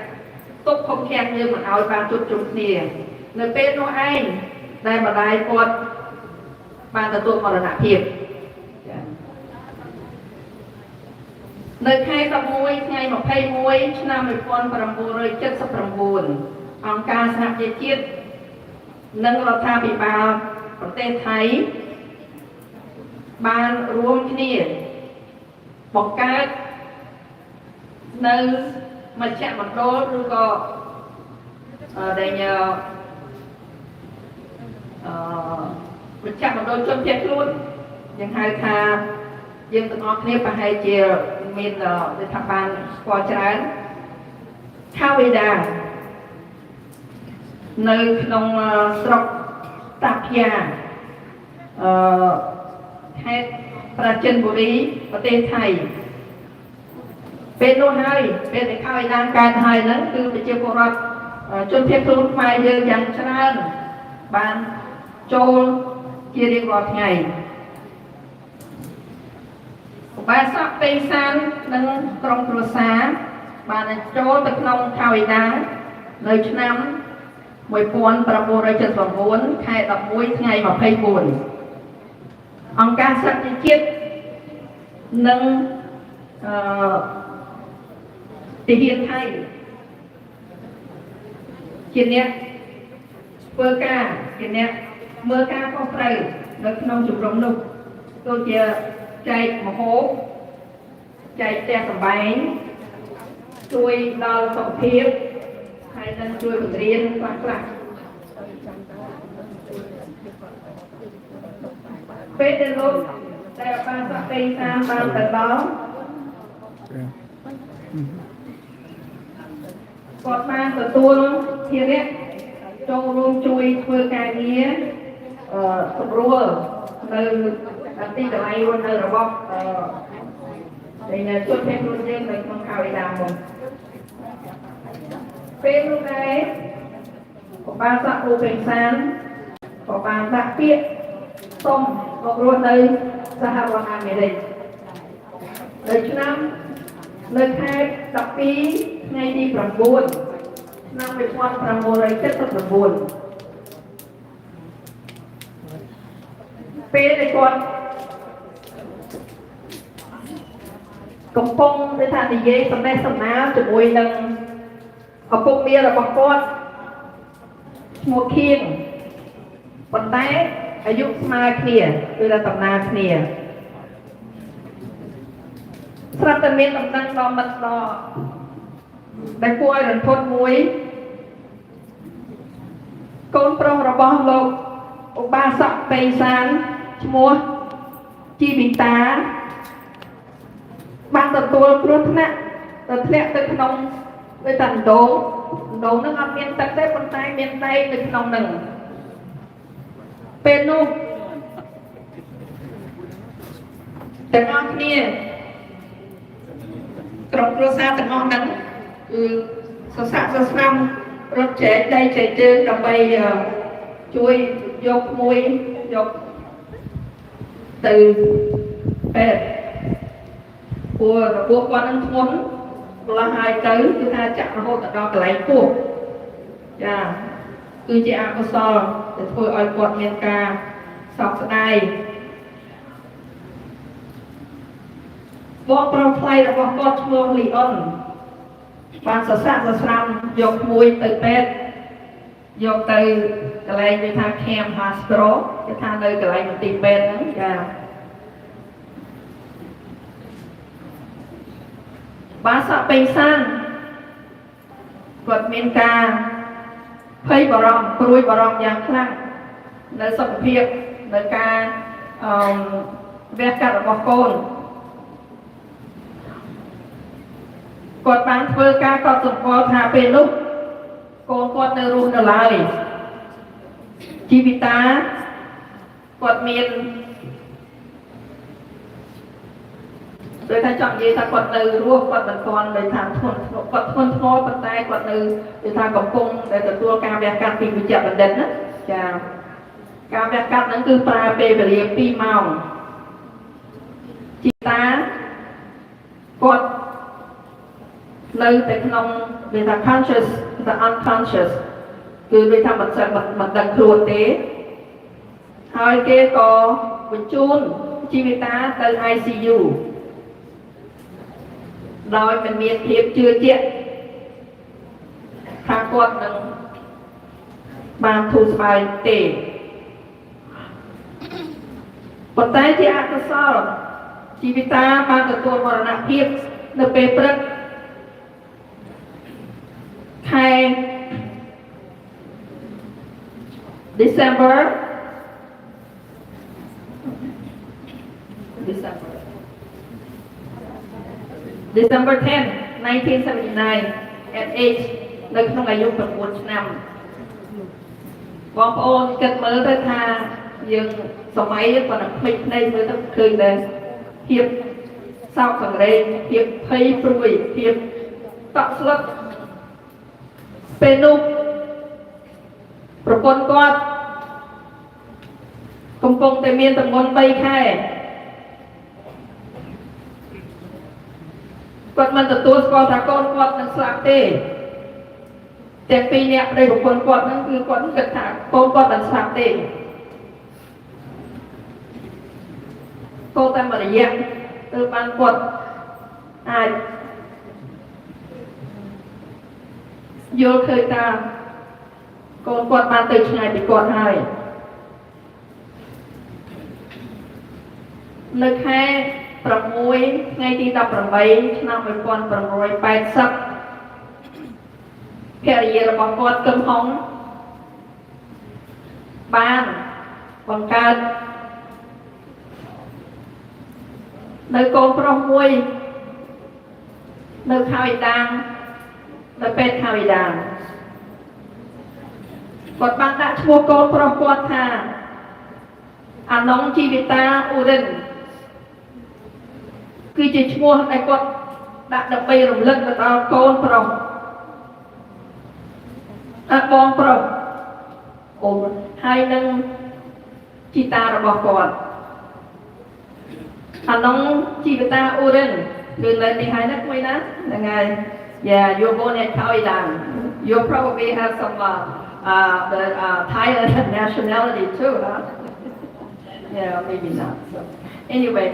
ទុកឃុំឃាំងយើងមិនឲ្យបានជួបជុំគ្នានៅពេលនោះឯងដែលម្ដាយគាត់បានទទួលមរណភាពនៅខែ11ថ្ងៃ21ឆ្នាំ1979អង្គការសហប្រជាជាតិនិងរដ្ឋាភិបាលប្រទេសថៃបានរួមគ្នាបង្កើតនៅមជ្ឈមណ្ឌលឬក៏ដែលមជ្ឈមណ្ឌលជនភៀសខ្លួនយើងហៅថាយើងទាំងអស់គ្នាប្រហែលជាមានដូចថាបានស្គាល់ច្រើនខាវេដានៅក្នុងស្រុកតាភៀខេត្តប្រាជិនបុរីប្រទេសថៃ ពេលនោះហើយពេលដែលខោឯណាកើតហើយហ្នឹងគឺប្រជាពលរដ្ឋជនភៀសខ្លួនខ្មែរយើងយ៉ាងច្រើនបានចូលជារៀងរាល់ថ្ងៃបាទសពពេញសាននិងក្រុមគ្រួសារបានចូលទៅក្នុងខោឯណានៅឆ្នាំ1979ខែ11ថ្ងៃ24អង្គការសហប្រជាជាតិនិងទាហានថៃជាអ្នកធ្វើការជាអ្នកមើលការខុសត្រូវនៅក្នុងជំរំនោះដូចជាចែកម្ហូបចែកផ្ទះសម្បែងជួយដល់សុខភាពហើយនឹងជួយបង្រៀនខ្លះពេលដែលលោកតែបានសក្តិតាមបានទៅដល់គាត់បានទទួលភារៈចូលរួមជួយធ្វើការងារសម្រួលនៅទីកន្លែងរស់នៅរបស់ដែលជនភៀសខ្លួនយើងនៅក្នុងខេត្តដាមមកពេលនោះដែរក៏បានសាក់គ្រូពេញសានក៏បានដាក់ពាក្យសុំមករស់នៅសហរដ្ឋអាមេរិកនៅឆ្នាំនៅខែ12ថ្ងៃទី9ឆ្នាំ1979ពេលដែលគាត់កំពុងដែលថានិយាយសំណេះសំណាលជាមួយនឹងឪពុកមារបស់គាត់ឈ្មោះខៀងប៉ុន្តែអាយុស្មើគ្នាគឺថាតំណាគ្នាស្រាប់តែមានដំណឹងដល់មិត្តដល់ដែលគួរឲ្យរន្ធត់មួយកូនប្រុសរបស់លោកឧបាសកពេសានឈ្មោះជីវិតាបានទទួលគ្រោះថ្នាក់ទៅធ្លាក់ទៅក្នុងដូចតែដងហ្នឹងអត់មានទឹកទេប៉ុន្តែមានដែកនៅក្នុងហ្នឹងពេលនោះទាំងអស់គ្នាក្រុមគ្រួសារទាំងអស់ហ្នឹងគឺសរស័ក្តិស្រាំរត់ចែកដៃចែកជើងដើម្បីជួយយកក្មួយយកទៅពេទ្យព្រោះរបួសគាត់នឹងធ្ងន់ម្ល៉េះហើយទៅគឺថាចាក់រហូតដល់កន្លែងពោះចាគឺជាអកុសលដែលធ្វើឲ្យគាត់មានការសោកស្ដាយបងប្រុសថ្លៃរបស់គាត់ឈ្មោះលីអុនបានសរស័ក្តិស្រាំយកមួយទៅពេទ្យយកទៅកន្លែងគេថា Camp Hospital គេថានៅកន្លែងមន្ទីរពេទ្យហ្នឹងចាបាសកពេញសានគាត់មានការភ័យបារម្ភព្រួយបារម្ភយ៉ាងខ្លាំងនៅសុខភាពនៅការវះកាត់របស់កូនគាត់បានធ្វើការកត់សម្គាល់ថាពេលនោះកូនគាត់នៅរស់នៅឡើយជីវិតាគាត់មានដោយថាចង់និយាយថាគាត់នៅរស់គាត់មិនទាន់ដោយថាធ្ងន់គាត់ធ្ងន់ធ្ងរប៉ុន្តែគាត់នៅដោយថាកំពុងតែទទួលការវះកាត់ពីវិជ្ជបណ្ឌិតណាចាការវះកាត់ហ្នឹងគឺប្រើពេលវេលា2ម៉ោងជីវិតាគាត់នៅតែក្នុងវាថា conscious ឬ unconscious គឺវាថាមិនដឹងខ្លួនទេហើយគេក៏បញ្ជូនជីវិតាទៅ ICU ដោយមិនមានភាពជឿជាក់ថាគាត់នឹងបានធូរស្បើយទេប៉ុន្តែជាអកុសលជីវិតាបានទទួលមរណភាពនៅពេលព្រឹកខែ December 10, 1979 at age នៅក្នុងអាយុ9ឆ្នាំបងប្អូនគិតមើលទៅថាយើងសម័យគាត់នឹងភ្លេចភ្នែកមើលទៅឃើញតែភាព សោកសង្រេងភាពភ័យព្រួយភាពតក់ស្លុតពេលនោះប្រពន្ធគាត់កំពុងតែមានទម្ងន់3 ខែគាត់មិនទទួលស្គាល់ថាកូនគាត់នឹងស្លាប់ទេទាំងពីរនាក់ប្តីប្រពន្ធគាត់ហ្នឹងគឺគាត់គិតថាកូនគាត់មិនស្លាប់ទេកូនតែមួយរយៈទើបបានគាត់អាចយល់ឃើញថាកូនគាត់បានទៅឆ្ងាយពីគាត់ហើយនៅខែ6ថ្ងៃទី18ឆ្នាំ1980ភរិយារបស់គាត់គឹមហុងបានបង្កើតនៅកូនប្រុសមួយនៅខេត្តតាំងនៅពេទ្យខេត្តតាំងគាត់បានដាក់ឈ្មោះកូនប្រុសគាត់ថាអាណុងជីវិតាអ៊ូរិនគឺជាឈ្មោះដែលគាត់ដាក់ដើម្បីរំលឹកទៅដល់កូនប្រុសបងប្រុសអូនហើយនឹងជីតារបស់គាត់អាណុងជីវិតាអ៊ូរិនគឺនៅទីហើយណាមួយណាហ្នឹងហើយ Yeah, you're born in Thailand. You probably have some Thailand nationality too, huh? Yeah, maybe not. So, anyway,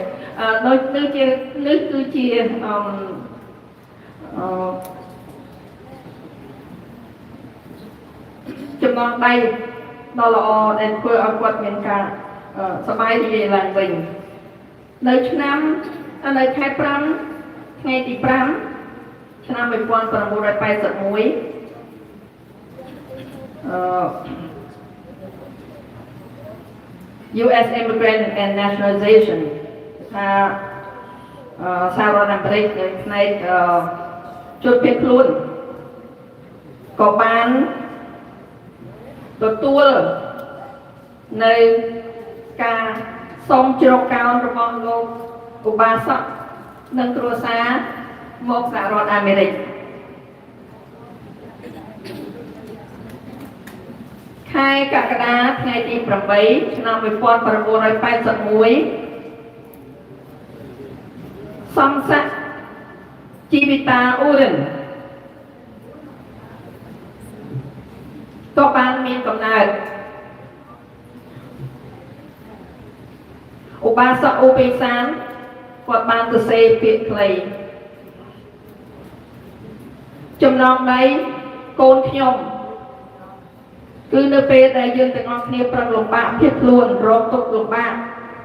នៅគឺជាចំណងដៃដ៏ល្អដែលធ្វើឲ្យគាត់មានការសប្បាយរីករាយឡើងវិញនៅខែ5ថ្ងៃទី5ឆ្នាំ1981 US Immigrant and Nationalization សហរដ្ឋអាមេរិកនៅផ្នែកជនភៀសខ្លួនក៏បានទទួលនៅការសូមជ្រកកោនរបស់លោកឧបាសកនិងគ្រួសារមកសហរដ្ឋអាមេរិកខែកក្កដាថ្ងៃទី8ឆ្នាំ1981សំស័កជីវិតាអ៊ូរិនក៏បានមានកំណើតឧបាសកអូបេសានគាត់បានសរសេរពាក្យខ្លីចំណងដៃកូនខ្ញុំគឺនៅពេលដែលយើងទាំងអស់គ្នាប្រឹងលំបាកភៀសខ្លួនរងទុក្ខលំបាក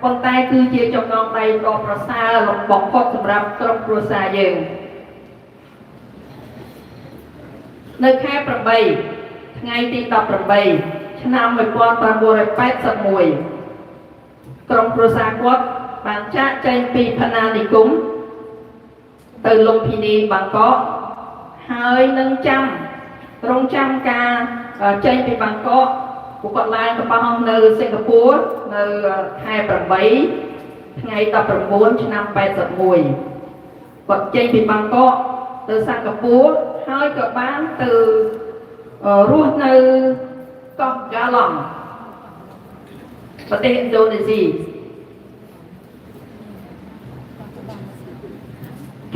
ប៉ុន្តែគឺជាចំណងដៃដ៏ប្រសើរបំផុតសម្រាប់ក្រុមគ្រួសារយើងនៅខែ8ថ្ងៃទី18ឆ្នាំ1981ក្រុមគ្រួសារគាត់បានចាកចេញពីផាណានិគមទៅលំពិនីបាងកកហើយនឹងរងចាំការចេញពីបាងកកពួកគាត់ឡើងទៅបោះនៅសិង្ហបុរីនៅខែ8ថ្ងៃ19ឆ្នាំ81គាត់ចេញពីបាងកកទៅសិង្ហបុរីហើយក៏បានទៅរស់នៅកោះហ្គាឡង់ប្រទេសឥណ្ឌូនេស៊ី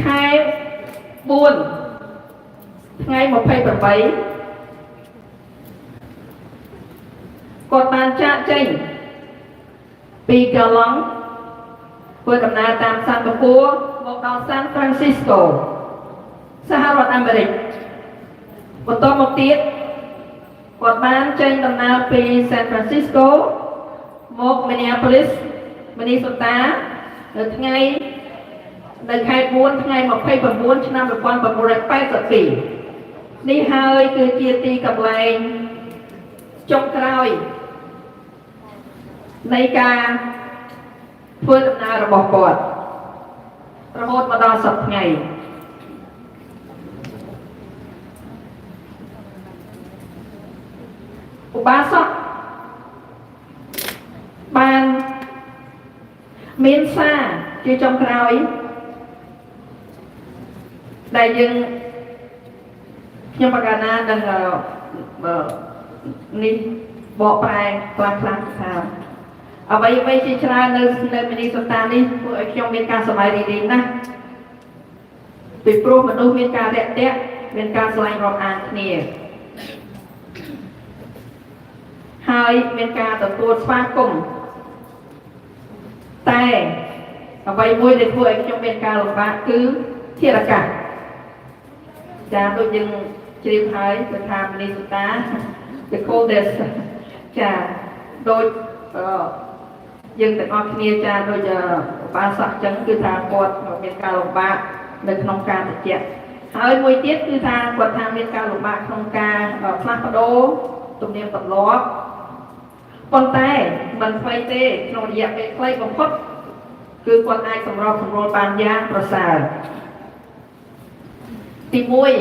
ខែ4ថ្ងៃ28គាត់បានចាកចេញពីហ្គាឡង់ធ្វើដំណើរតាមសិង្ហបុរីមកដល់សានហ្វ្រាន់ស៊ីស្កូសហរដ្ឋអាមេរិកបន្តមកទៀតគាត់បានចេញដំណើរពីសានហ្វ្រាន់ស៊ីស្កូមកមីនីអាប៉ូលីសមីនីសូតានៅខែ4ថ្ងៃ29ឆ្នាំ1982នេះហើយគឺជាទីកន្លែងចុងក្រោយនៃការធ្វើដំណើររបស់គាត់រហូតមកដល់សប្តាហ៍ថ្ងៃឧបាសកបានមានសារជាចុងក្រោយ đại dương nhưng mà cả na đang ní bỏ bài toàn làm sao ở vậy vậy chỉ ra nơi Minnesota đi ở trong miền Ca sài đi na từ pro mà đâu miền Ca đẹp đẹp miền Ca sài gòn an nè hai miền Ca từตัวpha cùngแต่ở vậy môi để vừa ở trong miền Ca lục bạc cứ thiệt là cả cha tôi dừng chịu hai từ tham Minnesota the coldest cha đôi dừng từ ngọn kia cha đôi giờ ba sạc trắng cứ thà quật ở miền Ca lục bạc được nông ca thực hiện hơi môi tiết cứ thà quật tham miền Ca lục bạc nông ca ở Florida tụi niệm tập lót con tay mình phải tê nồi dẹp cái clay bằng phút cứ con ai sầm rô bàn giang và xà tìm môi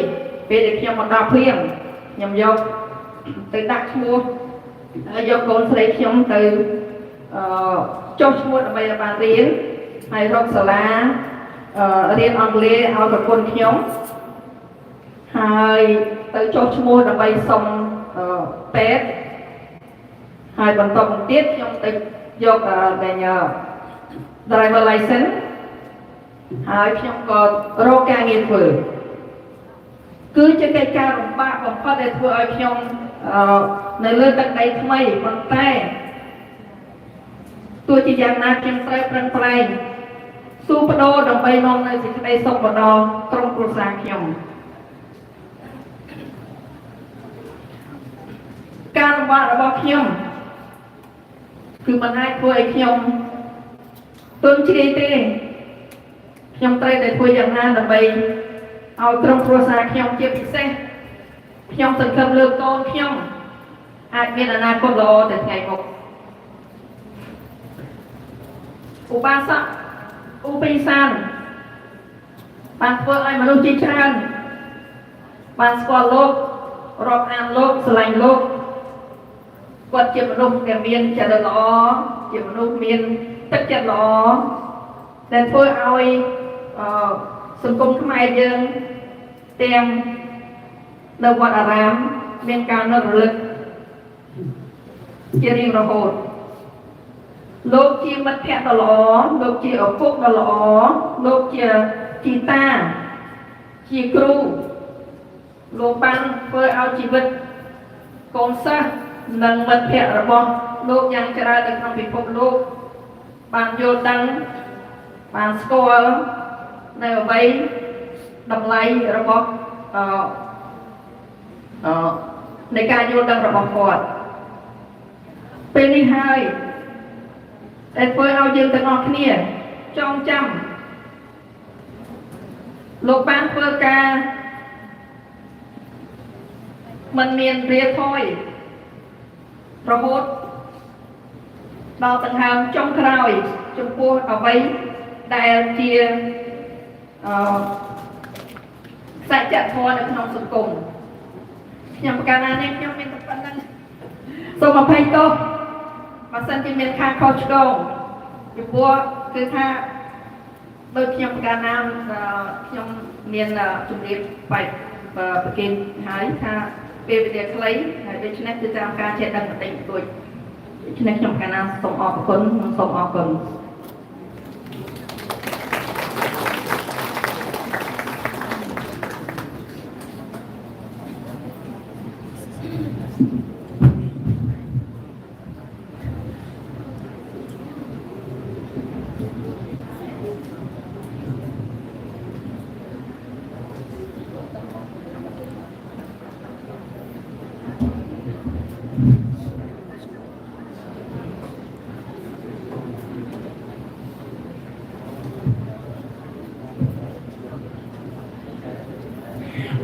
về để cho một đào phiền nhầm dọc từ đặt mua dọc con sẽ trong từ cho mua ở bây giờ bàn riêng hay rong sả lá riêng ông lê ao được con nhóm hay từ cho mua ở bây xong tết hai bằng tổng tiết trong từ dọc để nhờ driver license hai trong còn rô ca nghiên vừa cứ cho cái ca rộng bạc bằng phát để vừa ở trong nơi lên tận đây thay bằng tay tôi chỉ dành nát trong tay bằng tay super đô đồng bay non nơi chỉ đây xong vào đó trong cuộc sáng trong ca rộng bạc là bao nhiêu cứ mình hai vừa ở trong tuân chi tê trong tay để vừa dành nát đồng bayเอาตรงครัวซาเขียวเจ็บพิเศษเขียวสังคมเลือกต้นเขียวอาจมีอนาคตรอแต่ไงบอกอุบาสกอุปิสันบางเพื่อไอ้มนุษย์จิตชันบางสกอโลกรอบอ่านโลกสลายโลกกดเจ็บมนุษย์แกเมียนจะเดินล้อเจ็บมนุษย์เมียนตักจะล้อแต่เพื่อเอาสังคมทำไมยังเตรียมในวัดอารามเมียนการนรกเจริญระหดโลกที่มัดแทะตลอดโลกที่เอาพวกตลอดโลกที่จีตาจีครูโลปังเพื่อเอาชีวิตกองซะนังมัดแทะระบอบโลกยังจะได้ในทางพิภพโลกบางโยดังบางสกอลในใบดำไล่ระบบในการโยนดังระบบฟอดเป็นที่ให้แต่เพื่อเอายืนแต่งอเนี่ยจ้องจำโลกบ้านเพื่อการมันเมียนเรียถ้อยระบบดาวต่างหากจ้องคราวจงพูดเอาไว้ได้เชียใส่จัดพอในขนมสุกุมอย่างประการนั้นยังเป็นปัญหาสมภัยโตมาสันติเมนคาคอชโกอยู่บัวคือถ้าโดยอย่างประการนั้นอย่างเมียนจุดเรียบไปประกินหายถ้าเป็นเด็กเลยโดยเฉพาะจะทำการเช็ดดังปฏิบัติโดยเฉพาะอย่างประการนั้นส่งออกคนส่งออกคน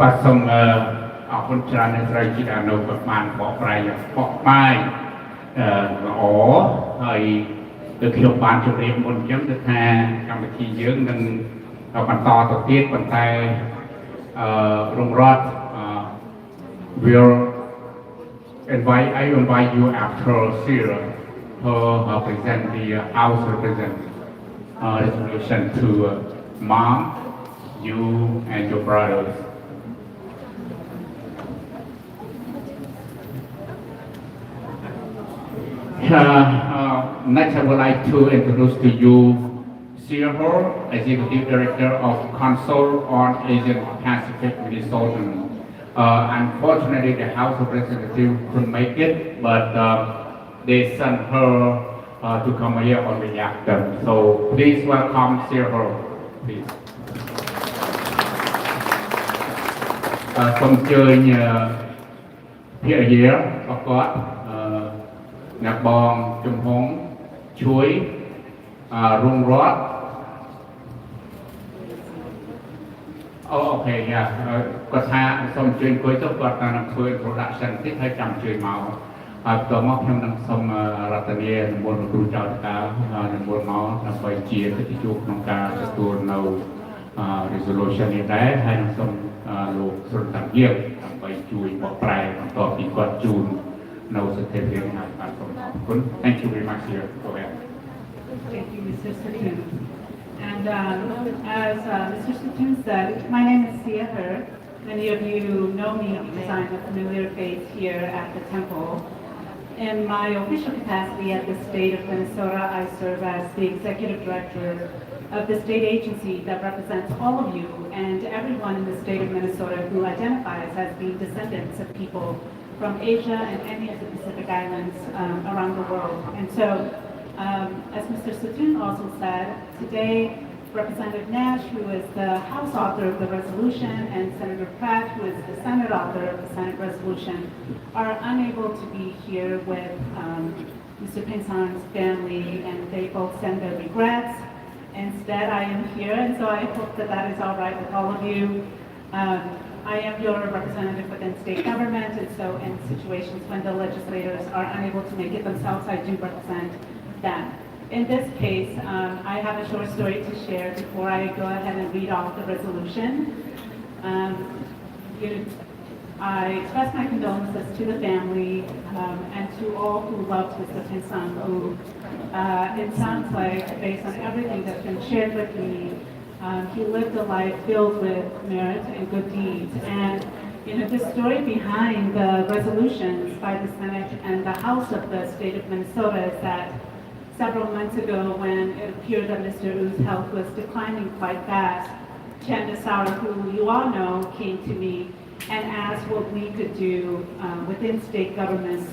បាទសូមអរគុណច្រើនអ្នកស្រីជីតានៅបានបកប្រែយ៉ាងបកបាយល្អហើយគឺខ្ញុំបានជម្រាបមុនអញ្ចឹងគឺថាកម្មវិធីយើងនឹងបន្តទៅទៀតប៉ុន្តែរងរដ្ឋ will invite you after Sarah her present the House represent resolution to Mom you and your brothers. Next, I would like to introduce to you Sierra, Executive Director of Council on Asian Pacific Minnesota. Unfortunately, the House of Representatives couldn't make it, but they sent her to come here on behalf of them. So please welcome Sierra, please. សូមអញ្ជើញភរិយារបស់គាត់អ្នកបងជំហងជួយរុងរតអូខេគាត់ថាសូមអញ្ជើញអង្គុយទៅគាត់នឹងធ្វើ introduction តិចហើយចាំអញ្ជើញមកហើយបន្ទាប់មកខ្ញុំនឹងសូមរតនានិមន្តលោកគ្រូចៅតកានិមន្តមកដើម្បីជាកិត្តិយសក្នុងការទទួលនៅ resolution នេះដែរហើយនឹងសូមលោកសុនតាំងយើងដើម្បីជួយបកប្រែបន្តពីគាត់ជូននៅសិទ្ធិភាពនេះហើយសូមអរគុណ Thank you very much here. Go ahead. Thank you, Mr. Satoon. And as Mr. Satoon said, my name is Sia Her. Many of you know me because I'm a familiar face here at the temple. In my official capacity at the state of Minnesota, I serve as the executive director of the state agency that represents all of you and everyone in the state of Minnesota who identifies as being descendants of people from Asia and any of the Pacific Islands around the world. And so, as Mr. Satoon also said, today Representative Nash, who is the House author of the resolution, and Senator Pratt, who is the Senate author of the Senate resolution, are unable to be here with Mr. Pinson's family, and they both send their regrets. Instead, I am here, and so I hope that that is all right with all of you. I am your representative within state government, and so in situations when the legislators are unable to make it themselves, I do represent them. In this case, I have a short story to share before I go ahead and read off the resolution. I express my condolences to the family and to all who loved Mr. Pinson, who it sounds like, based on everything that's been shared with me, he lived a life filled with merit and good deeds. And the story behind the resolutions by the Senate and the House of the state of Minnesota is that several months ago, when it appeared that Mr. U's health was declining quite fast, Chanda Saur, who you all know, came to me and asked what we could do within state governments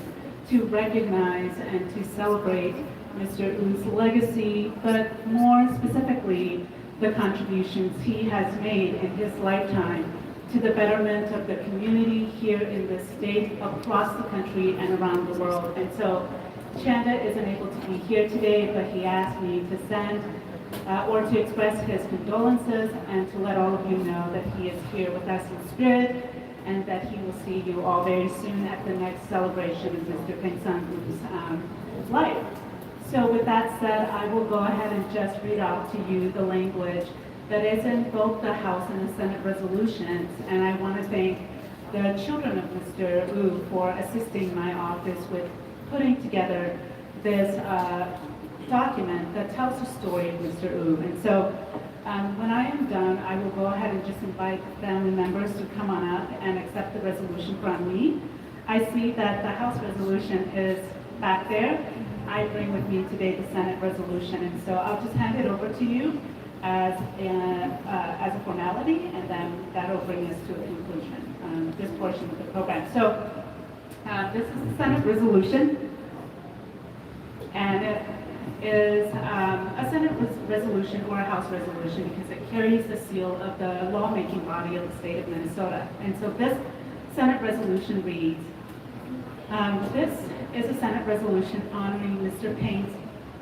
to recognize and to celebrate Mr. U's legacy, but more specifically, the contributions he has made in his lifetime to the betterment of the community here in the state, across the country, and around the world. And so Chanda isn't able to be here today, but he asked me to send or to express his condolences and to let all of you know that he is here with us in spirit and that he will see you all very soon at the next celebration of Mr. Pinson's life. So with that said, I will go ahead and just read out to you the language that is in both the House and the Senate resolutions, and I want to thank the children of Mr. Wu for assisting my office with putting together this document that tells the story of Mr. Wu. And so when I am done, I will go ahead and just invite family members to come on up and accept the resolution from me. I see that the House resolution is back there. I bring with me today the Senate resolution, and so I'll just hand it over to you as a formality, and then that will bring us to a conclusion, this portion of the program. So this is the Senate resolution, and it is a Senate resolution or a House resolution because it carries the seal of the lawmaking body of the state of Minnesota. And so this Senate resolution reads, this is a Senate resolution honoring Mr.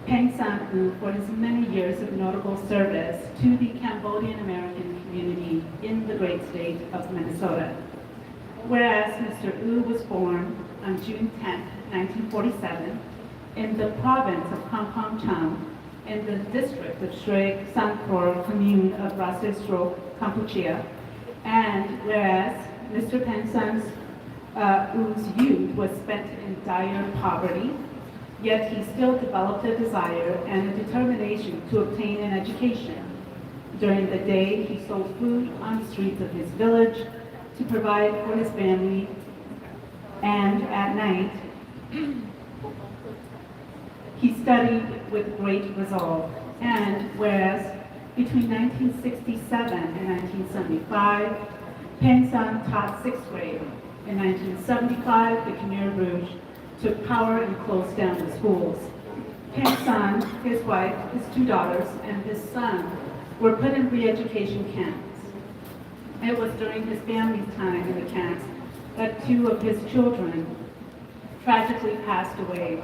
Peng San-u for his many years of notable service to the Cambodian American community in the great state of Minnesota. Whereas Mr. U was born on June 10, 1947, in the province of Kampong Cham, in the district of Shrek Sankor commune of Rasesro, Kampuchea, and whereas Mr. Penson's U's youth was spent in dire poverty, yet he still developed a desire and a determination to obtain an education. During the day, he sold food on the streets of his village to provide for his family, and at night, he studied with great resolve. And whereas between 1967 and 1975, Peng San taught 6th grade. In 1975, the Khmer Rouge took power and closed down the schools. Peng San, his wife, his 2 daughters, and his son were put in re-education camps. It was during his family's time in the camps that 2 of his children tragically passed away.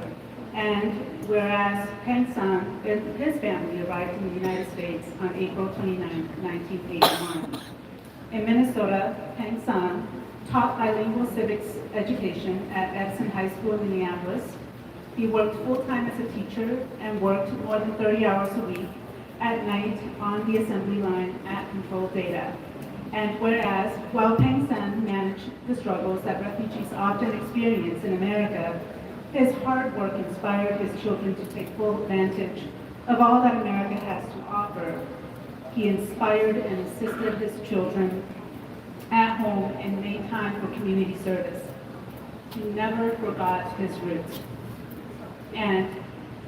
And whereas Peng San and his family arrived in the United States on April 29, 1981. In Minnesota, Peng San taught bilingual civics education at Edison High School in Minneapolis. He worked full-time as a teacher and worked more than 30 hours a week at night on the assembly line at Control Data. And whereas, while Peng San managed the struggles that refugees often experience in America, his hard work inspired his children to take full advantage of all that America has to offer. He inspired and assisted his children at home and made time for community service. He never forgot his roots. And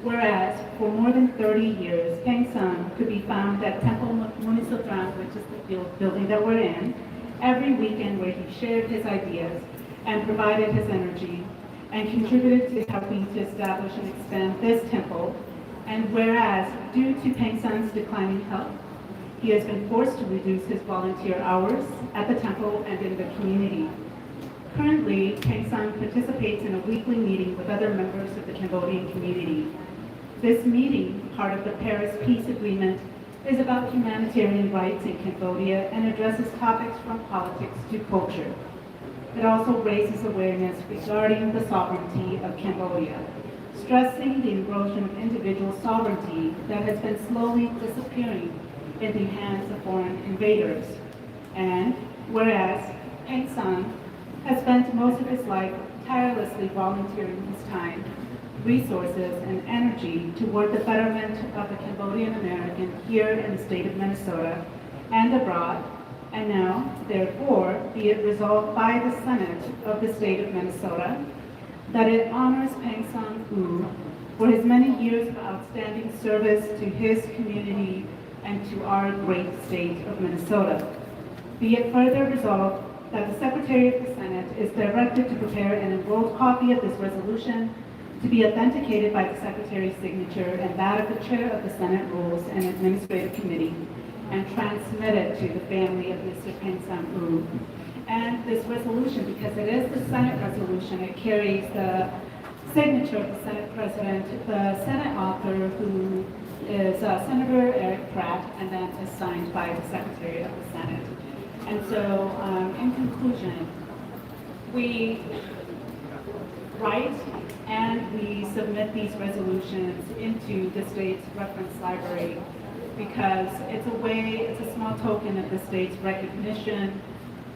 whereas for more than 30 years, Peng San could be found at Temple Munisotran, which is the building that we're in, every weekend where he shared his ideas and provided his energy and contributed to helping to establish and expand this temple. And whereas, due to Peng San's declining health, he has been forced to reduce his volunteer hours at the temple and in the community. Currently, Peng San participates in a weekly meeting with other members of the Cambodian community. This meeting, part of the Paris Peace Agreement, is about humanitarian rights in Cambodia and addresses topics from politics to culture. It also raises awareness regarding the sovereignty of Cambodia, stressing the erosion of individual sovereignty that has been slowly disappearing in the hands of foreign invaders. And whereas Peng San has spent most of his life tirelessly volunteering his time, resources, and energy toward the betterment of the Cambodian American here in the state of Minnesota and abroad, and now, therefore, be it resolved by the Senate of the state of Minnesota that it honors Peng San for his many years of outstanding service to his community and to our great state of Minnesota. Be it further resolved that the Secretary of the Senate is directed to prepare an enrolled copy of this resolution to be authenticated by the Secretary's signature and that of the Chair of the Senate Rules and Administrative Committee, and transmit it to the family of Mr. Peng San. And this resolution, because it is the Senate resolution, it carries the signature of the Senate President, the Senate author, who is Senator Eric Pratt, and then is signed by the Secretary of the Senate. And so, in conclusion, we write and we submit these resolutions into the state's reference library because it's a small token of the state's recognition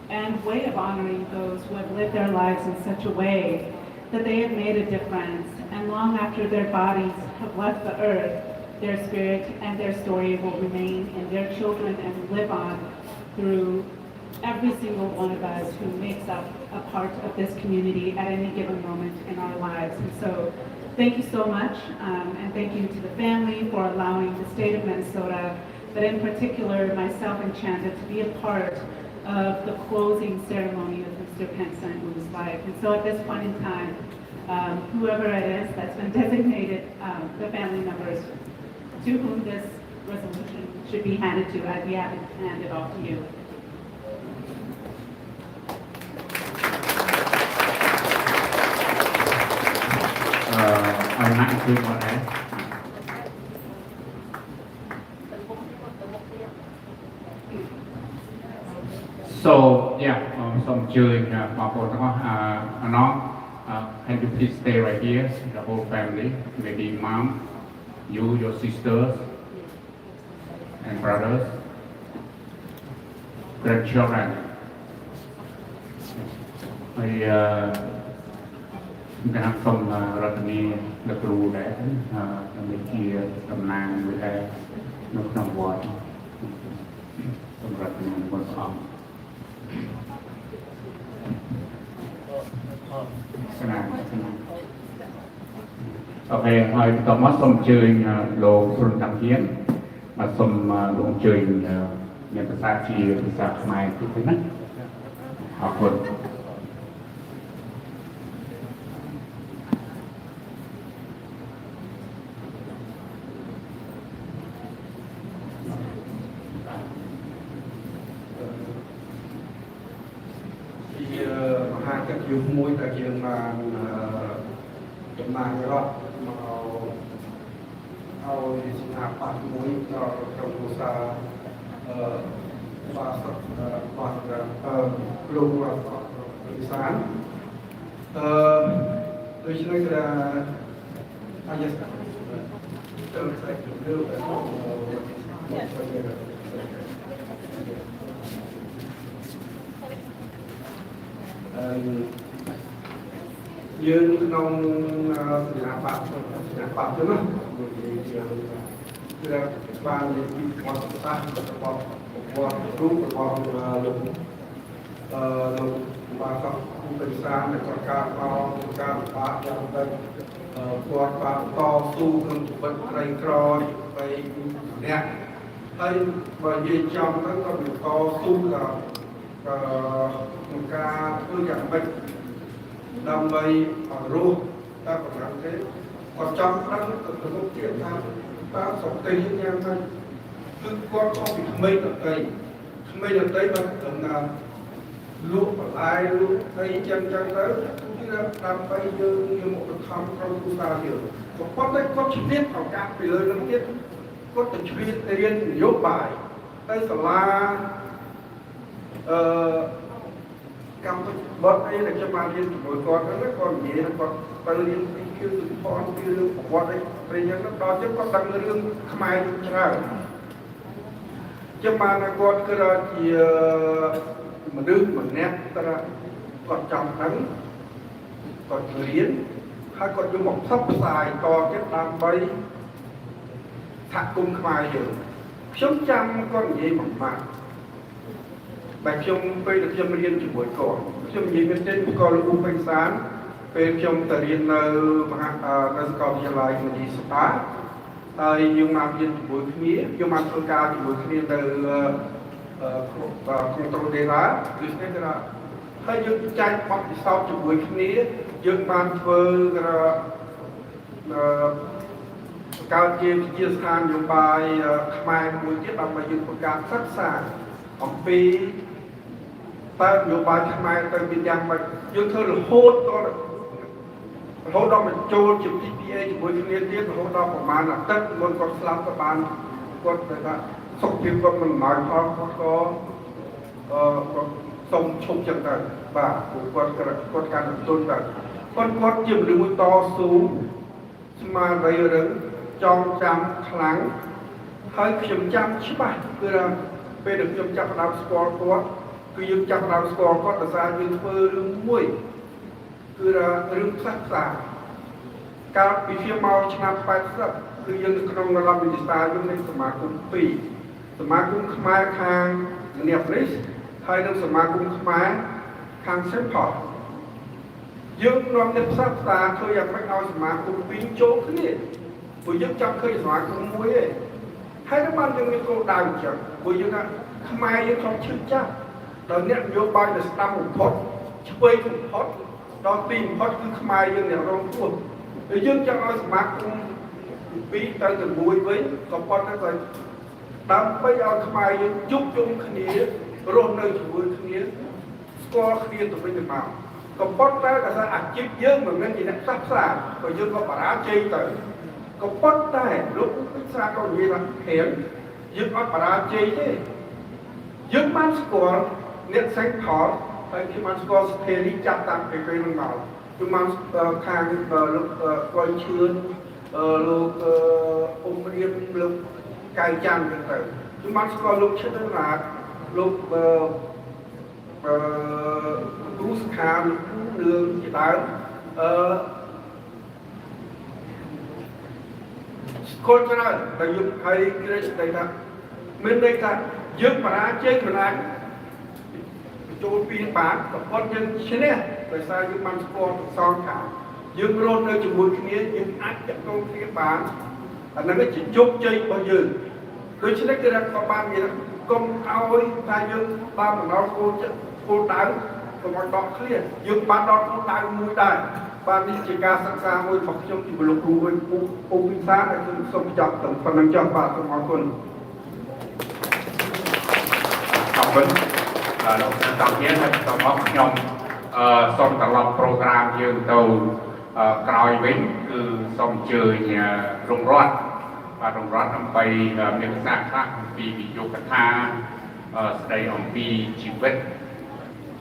and way of honoring those who have lived their lives in such a way that they have made a difference. And long after their bodies have left the earth, their spirit and their story will remain in their children and live on through every single one of us who makes up a part of this community at any given moment in our lives. And so thank you so much, and thank you to the family for allowing the state of Minnesota, but in particular myself and Chanda, to be a part of the closing ceremony of Mr. Peng San-U's life. And so at this point in time, whoever it is that's been designated, the family members to whom this resolution should be handed to, I'd be happy to hand it off to you. I'm not doing what I So, yeah, some during can you please stay right here, the whole family, maybe mom, you, your sisters, and brothers, grandchildren. Các không rất nhiều được rủ để mình chia tầm nàng với nó không vội សម្រាប់ជំនុំរបស់ព្រះអង្គស្នាអូខេហើយបន្តមកសូមអញ្ជើញលោកសុនតាំងហ៊ានបាទសូមលោកអញ្ជើញមានភាសាជាភាសាខ្មែរទៀតទេណាអរគុណ មហាកិច្ចយុគមួយដែលយើងបានចំណាយរត់មកឲ្យស្ថាប័នមួយដល់ក្រុមឧស្សាហ៍បាទលោកវិសាលដូច្នេះគឺអាយស្តាទៅស្អែកទៅយើងក្នុងសញ្ញាបត្រទៅណាគឺបាននិយាយពីវត្តសាស្ត្ររបស់រូបរបស់លោកបាទក៏ពិសានៅក្នុងការការបាក់យ៉ាងទៅគាត់បានតស៊ូក្នុងជីវិតក្រីក្របីម្នាក់ហើយបើនិយាយចំទៅក៏មានតស៊ូដល់ក្នុងការធ្វើយ៉ាងម៉េចដើម្បីរស់តាមប្រកាសទេគាត់ចង់ដឹងទៅមុខទៀតថាតើសន្តិភាពយ៉ាងម៉េចគឺគាត់ខុសពីក្មេងដទៃបានដំណើរលក់បន្លែលក់អីចឹងទៅគឺដើម្បីយើងមកបង្ខំក្រុមគ្រួសារយើងក៏ប៉ុន្តែគាត់ជំនាញឱកាសពីលើនឹងទៀតគាត់ទៅជ្រៀតរៀននយោបាយទៅសាលាកម្មបទអីដែលខ្ញុំបានរៀនជាមួយគាត់ហ្នឹងគាត់និយាយថាគាត់ទៅរៀនពីគឺផងពីរឿងប្រវត្តិអីព្រេងហ្នឹងដល់ចឹងគាត់ដឹងរឿងខ្មែរច្រើនខ្ញុំបានថាគាត់គឺជាមនុស្សម្នាក់គាត់ចង់ដឹងគាត់រៀនហើយគាត់យកមកផ្សព្វផ្សាយតទៀតដើម្បីសហគមន៍ខ្មែរយើងខ្ញុំចាំគាត់និយាយមួយម៉ាត់បែបខ្ញុំពេលដែលខ្ញុំរៀនជាមួយគាត់ខ្ញុំនិយាយមែនទេគាត់លោកបេសានពេលខ្ញុំទៅរៀននៅមហានៅសាកលវិទ្យាល័យមនីសតាហើយយើងបានរៀនជាមួយគ្នាខ្ញុំបានធ្វើការជាមួយគ្នានៅក្នុងដេរ៉ាគឺស្នេហ៍ថាហើយយើងចែកបទពិសោធន៍ជាមួយគ្នាយើងបានធ្វើកើតជាវិទ្យាស្ថាននយោបាយខ្មែរមួយទៀតដើម្បីយើងបង្កើតសិក្សាអំពីតើនយោបាយខ្មែរទៅមានយ៉ាងម៉េចយើងធ្វើរហូតដល់បញ្ចូលជា PPA ជាមួយគ្នាទៀតរហូតដល់ប្រហែលអាទិត្យមុនគាត់ស្លាប់ក៏បានគាត់ថាសុខភាពគាត់មិនមកផងគាត់ក៏សុំឈប់ចឹងទៅបាទគាត់កាន់ទុនទៅគាត់ជាមនុស្សមួយតស៊ូស្មារតីរឹងចងចាំខ្លាំងហើយខ្ញុំចាំច្បាស់គឺថាពេលដែលខ្ញុំចាប់ផ្ដើមស្គាល់គាត់គឺយើងចាប់ផ្ដើមស្គាល់គាត់ដោយសារយើងធ្វើរឿងមួយគឺរឿងផ្សះផ្សាកាលពីខ្ញុំមកឆ្នាំ80គឺយើងនៅក្នុងរដ្ឋវិទ្យាស្ថានយើងនៃសមាគម2សមាគមខ្មែរខាងនីបនេះហើយនិងសមាគមខ្មែរខាងសេផតយើងនាំតែផ្សះផ្សាធ្វើយ៉ាងម៉េចឲ្យសមាគម2ចូលគ្នាព្រោះយើងចង់ឃើញសមាគមមួយឯងហើយដល់បានយើងមានគោលដៅអញ្ចឹងព្រោះយើងថាខ្មែរយើងខំឈឺចាស់ដល់អ្នកនយោបាយដែលស្ដាប់បំផុតឆ្វេងបំផុតដល់ទីបំផុតគឺខ្មែរយើងអ្នករងគ្រោះហើយយើងចង់ឲ្យសមាគម2ទៅ6វិញក៏ប៉ុន្តែក៏ដើម្បីឲ្យខ្មែរយើងជួបជុំគ្នារស់នៅជាមួយគ្នាស្គាល់គ្នាទៅវិញទៅមកក៏ប៉ុន្តែដោយសារអាជីពយើងមិនមែនជាអ្នកផ្សះផ្សាក៏យើងក៏បរាជ័យទៅក៏ប៉ុន្តែលោកពិសាក៏និយាយថាហេតុយើងអត់បរាជ័យទេយើងបានស្គាល់អ្នកសេងផលហើយខ្ញុំបានស្គាល់ស្ថេរីចាប់តាំងពីពេលនោះមកខ្ញុំបានខាងលោកកុយឈឿនលោកអ៊ុំរៀមលោកកៅចាំងទៅខ្ញុំបានស្គាល់លោកឈិតណាតលោកគ្រូសខាលោកគ្រូនឿងជាដើមស្គាល់ច្រើនតែយើងហើយគេស្ដីថាមានន័យថា dương mà ra chơi mà ra chỗ pin bán có con dân thế này tại sao dương mang sport son cả dương rôn nơi chừng 10 kia dương ác chặt con kia bán anh nó chỉ chốt chơi bao giờ đôi khi cái ra có ban gì đó công ao ấy ta dương ba mà nó cô đáng còn mọi đọt clear dương ba đọt cô đáng mũi đại ban đi chỉ ca sẵn sàng môi phật trong chỉ một lục đủ với cô vinh sáng là dương sông chọn tổng phần năng chọn ba tổng mọi quân học vấn đồng nhiên tổng hợp nhóm xong tập lập program dương tàu còi vĩnh cứ xong chơi rung rót và rung rót nằm bay miền Nam khác vì bị dục tha đây ông vì chỉ vết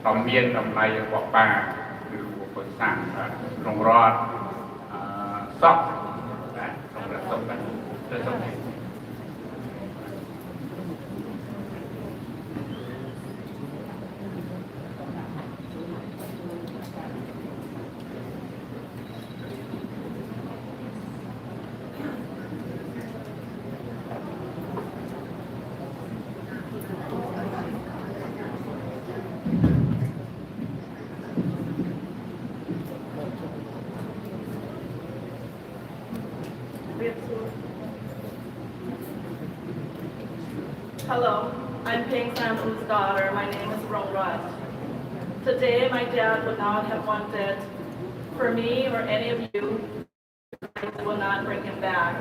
tầm miên tầm này của bà từ của sản rung rót sóc xong là xong đấy xong này Hello, I'm Ping Sam's daughter. My name is Rongrat. Today, my dad would not have wanted for me or any of you, I will not bring him back.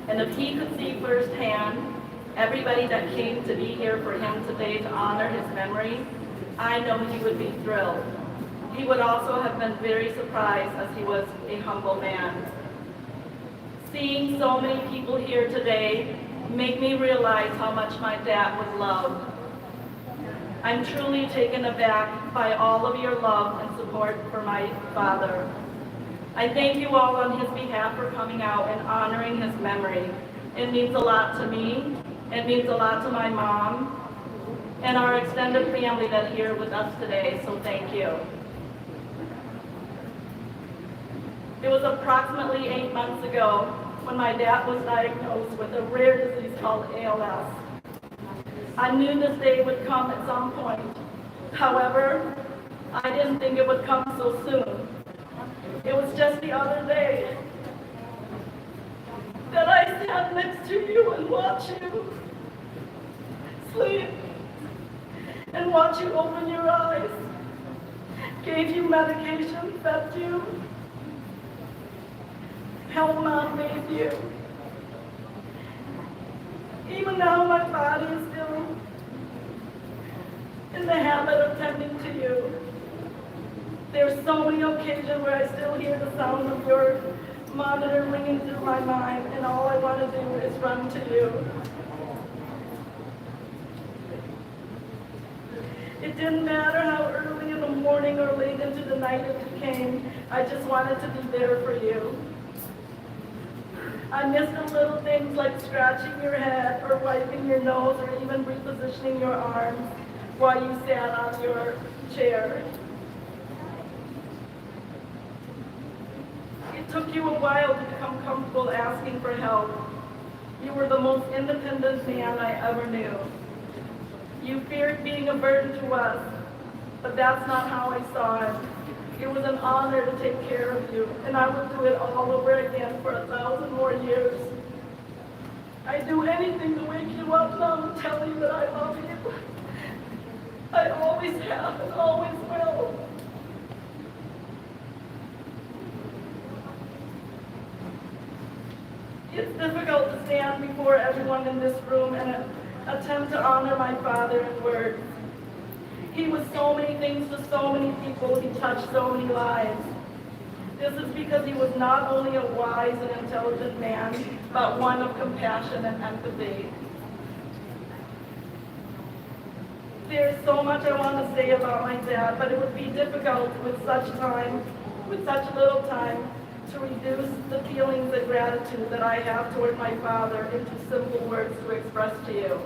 And if he could see firsthand everybody that came to be here for him today to honor his memory, I know he would be thrilled. He would also have been very surprised as he was a humble man. Seeing so many people here today make me realize how much my dad was loved. I'm truly taken aback by all of your love and support for my father. I thank you all on his behalf for coming out and honoring his memory. It means a lot to me. It means a lot to my mom and our extended family that are here with us today, so thank you. It was approximately 8 months ago when my dad was diagnosed with a rare disease called ALS. I knew this day would come at some point. However, I didn't think it would come so soon. It was just the other day that I sat next to you and watched you sleep and watch you open your eyes, gave you medication, fed you, held mom, bathed you. Even now, my body is still in the habit of tending to you. There's so many occasions where I still hear the sound of your monitor ringing through my mind, and all I want to do is run to you. It didn't matter how early in the morning or late into the night it came, I just wanted to be there for you. I missed the little things like scratching your head or wiping your nose or even repositioning your arms while you sat on your chair. It took you a while to become comfortable asking for help. You were the most independent man I ever knew. You feared being a burden to us, but that's not how I saw it. It was an honor to take care of you, and I would do it all over again for 1,000 more years. I'd do anything to wake you up now and tell you that I love you. I always have and always will. It's difficult to stand before everyone in this room and attempt to honor my father in words. He was so many things to so many people. He touched so many lives. This is because he was not only a wise and intelligent man, but one of compassion and empathy. There's so much I want to say about my dad, but it would be difficult with such little time, to reduce the feelings of gratitude that I have toward my father into simple words to express to you.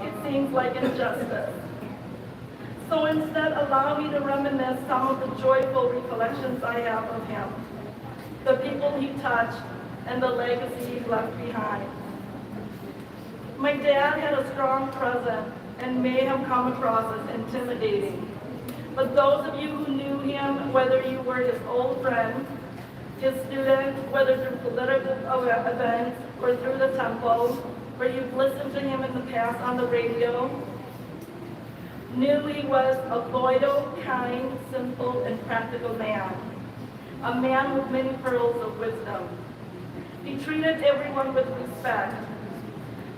It seems like injustice. So instead, allow me to reminisce some of the joyful recollections I have of him, the people he touched, and the legacy he left behind. My dad had a strong presence and may have come across as intimidating. But those of you who knew him, whether you were his old friend, his student, whether through political events or through the temple, or you've listened to him in the past on the radio, knew he was a loyal, kind, simple, and practical man. A man with many pearls of wisdom. He treated everyone with respect.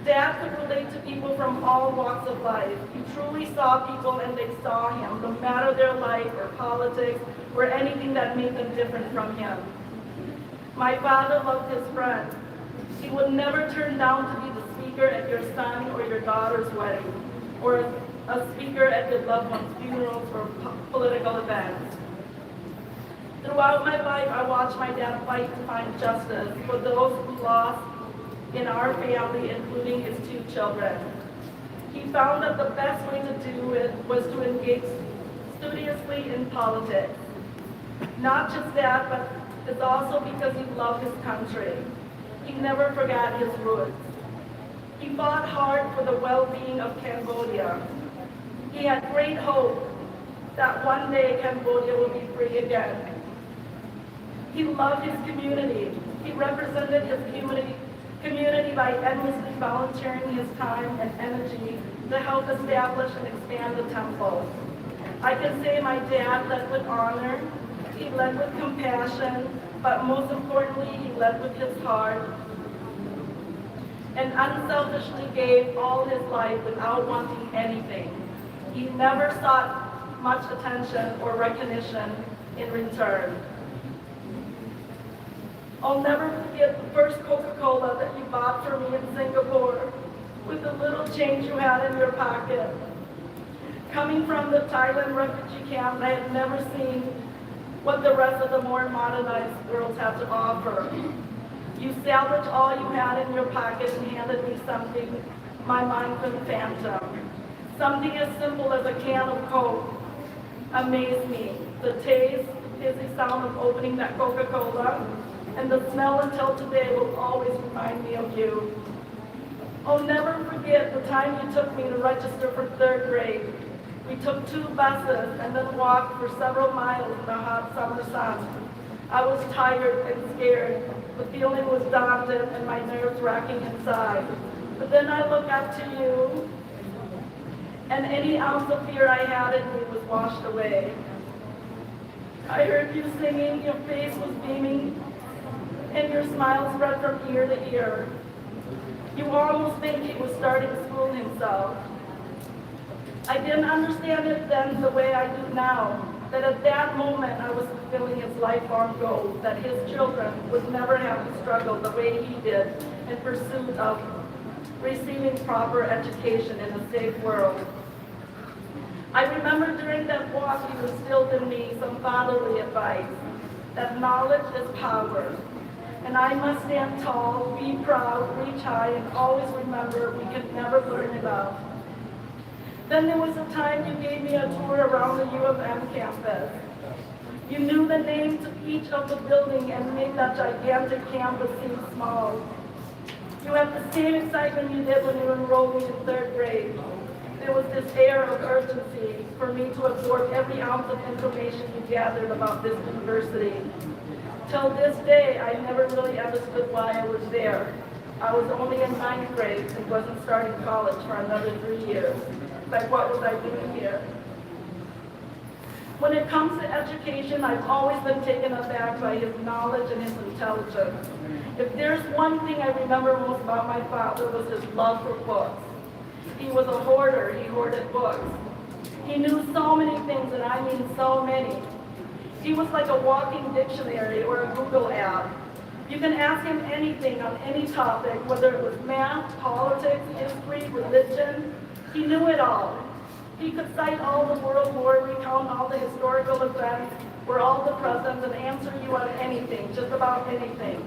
Dad could relate to people from all walks of life. He truly saw people and they saw him, no matter their life or politics or anything that made them different from him. My father loved his friends. He would never turn down to be the speaker at your son or your daughter's wedding, or a speaker at your loved one's funerals or political events. Throughout my life, I watched my dad fight to find justice for those who lost in our family, including his 2 children. He found that the best way to do it was to engage studiously in politics. Not just that, but it's also because he loved his country. He never forgot his roots. He fought hard for the well-being of Cambodia. He had great hope that one day Cambodia will be free again. He loved his community. He represented his community by endlessly volunteering his time and energy to help establish and expand the temple. I can say my dad led with honor, he led with compassion, but most importantly, he led with his heart and unselfishly gave all his life without wanting anything. He never sought much attention or recognition in return. I'll never forget the first Coca-Cola that you bought for me in Singapore with the little change you had in your pocket. Coming from the Thailand refugee camp, I had never seen what the rest of the more modernized worlds have to offer. You salvaged all you had in your pocket and handed me something my mind couldn't fathom. Something as simple as a can of Coke amazed me. The taste, fizzy sound of opening that Coca-Cola, and the smell until today will always remind me of you. I'll never forget the time you took me to register for 3rd grade. We took 2 buses and then walked for several miles in the hot summer sun. I was tired and scared. The feeling was daunting and my nerves racking inside. But then I looked up to you, and any ounce of fear I had in me was washed away. I heard you singing, your face was beaming, and your smile spread from ear to ear. You almost think he was starting school himself. I didn't understand it then the way I do now, that at that moment I was fulfilling his lifelong goal, that his children would never have to struggle the way he did in pursuit of receiving proper education in a safe world. I remember during that walk you instilled in me some fatherly advice, that knowledge is power. And I must stand tall, be proud, reach high, and always remember we can never learn enough. Then there was a time you gave me a tour around the U of M campus. You knew the names of each of the buildings and made that gigantic campus seem small. You had the same excitement you did when you enrolled me in 3rd grade. There was this air of urgency for me to absorb every ounce of information you gathered about this university. Till this day, I never really understood why I was there. I was only in 9th grade and wasn't starting college for another 3 years. Like, what was I doing here? When it comes to education, I've always been taken aback by his knowledge and his intelligence. If there's one thing I remember most about my father was his love for books. He was a hoarder, he hoarded books. He knew so many things, and I mean so many. He was like a walking dictionary or a Google app. You can ask him anything on any topic, whether it was math, politics, history, religion. He knew it all. He could cite all the world wars, recount all the historical events, or all the presidents, and answer you on anything, just about anything.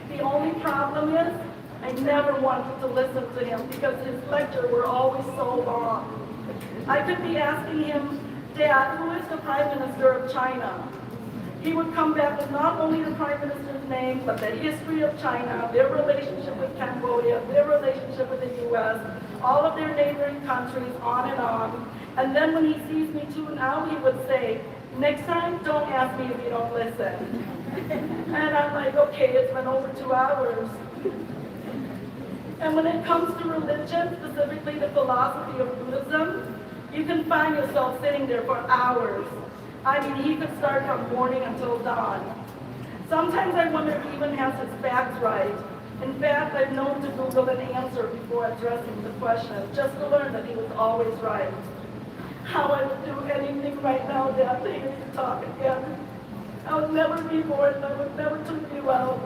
The only problem is, I never wanted to listen to him because his lectures were always so long. I could be asking him, Dad, who is the Prime Minister of China? He would come back with not only the Prime Minister's name, but the history of China, their relationship with Cambodia, their relationship with the U.S., all of their neighboring countries, on and on. And then when he sees me too now, he would say, next time, don't ask me if you don't listen. And I'm like, okay, it's been over 2 hours. And when it comes to religion, specifically the philosophy of Buddhism, you can find yourself sitting there for hours. I mean, he could start from morning until dawn. Sometimes I wonder if he even has his facts right. In fact, I've known to Google an answer before addressing the question, just to learn that he was always right. How I would do anything right now, Dad, to hear you talk again. I would never be born, I would never treat you well.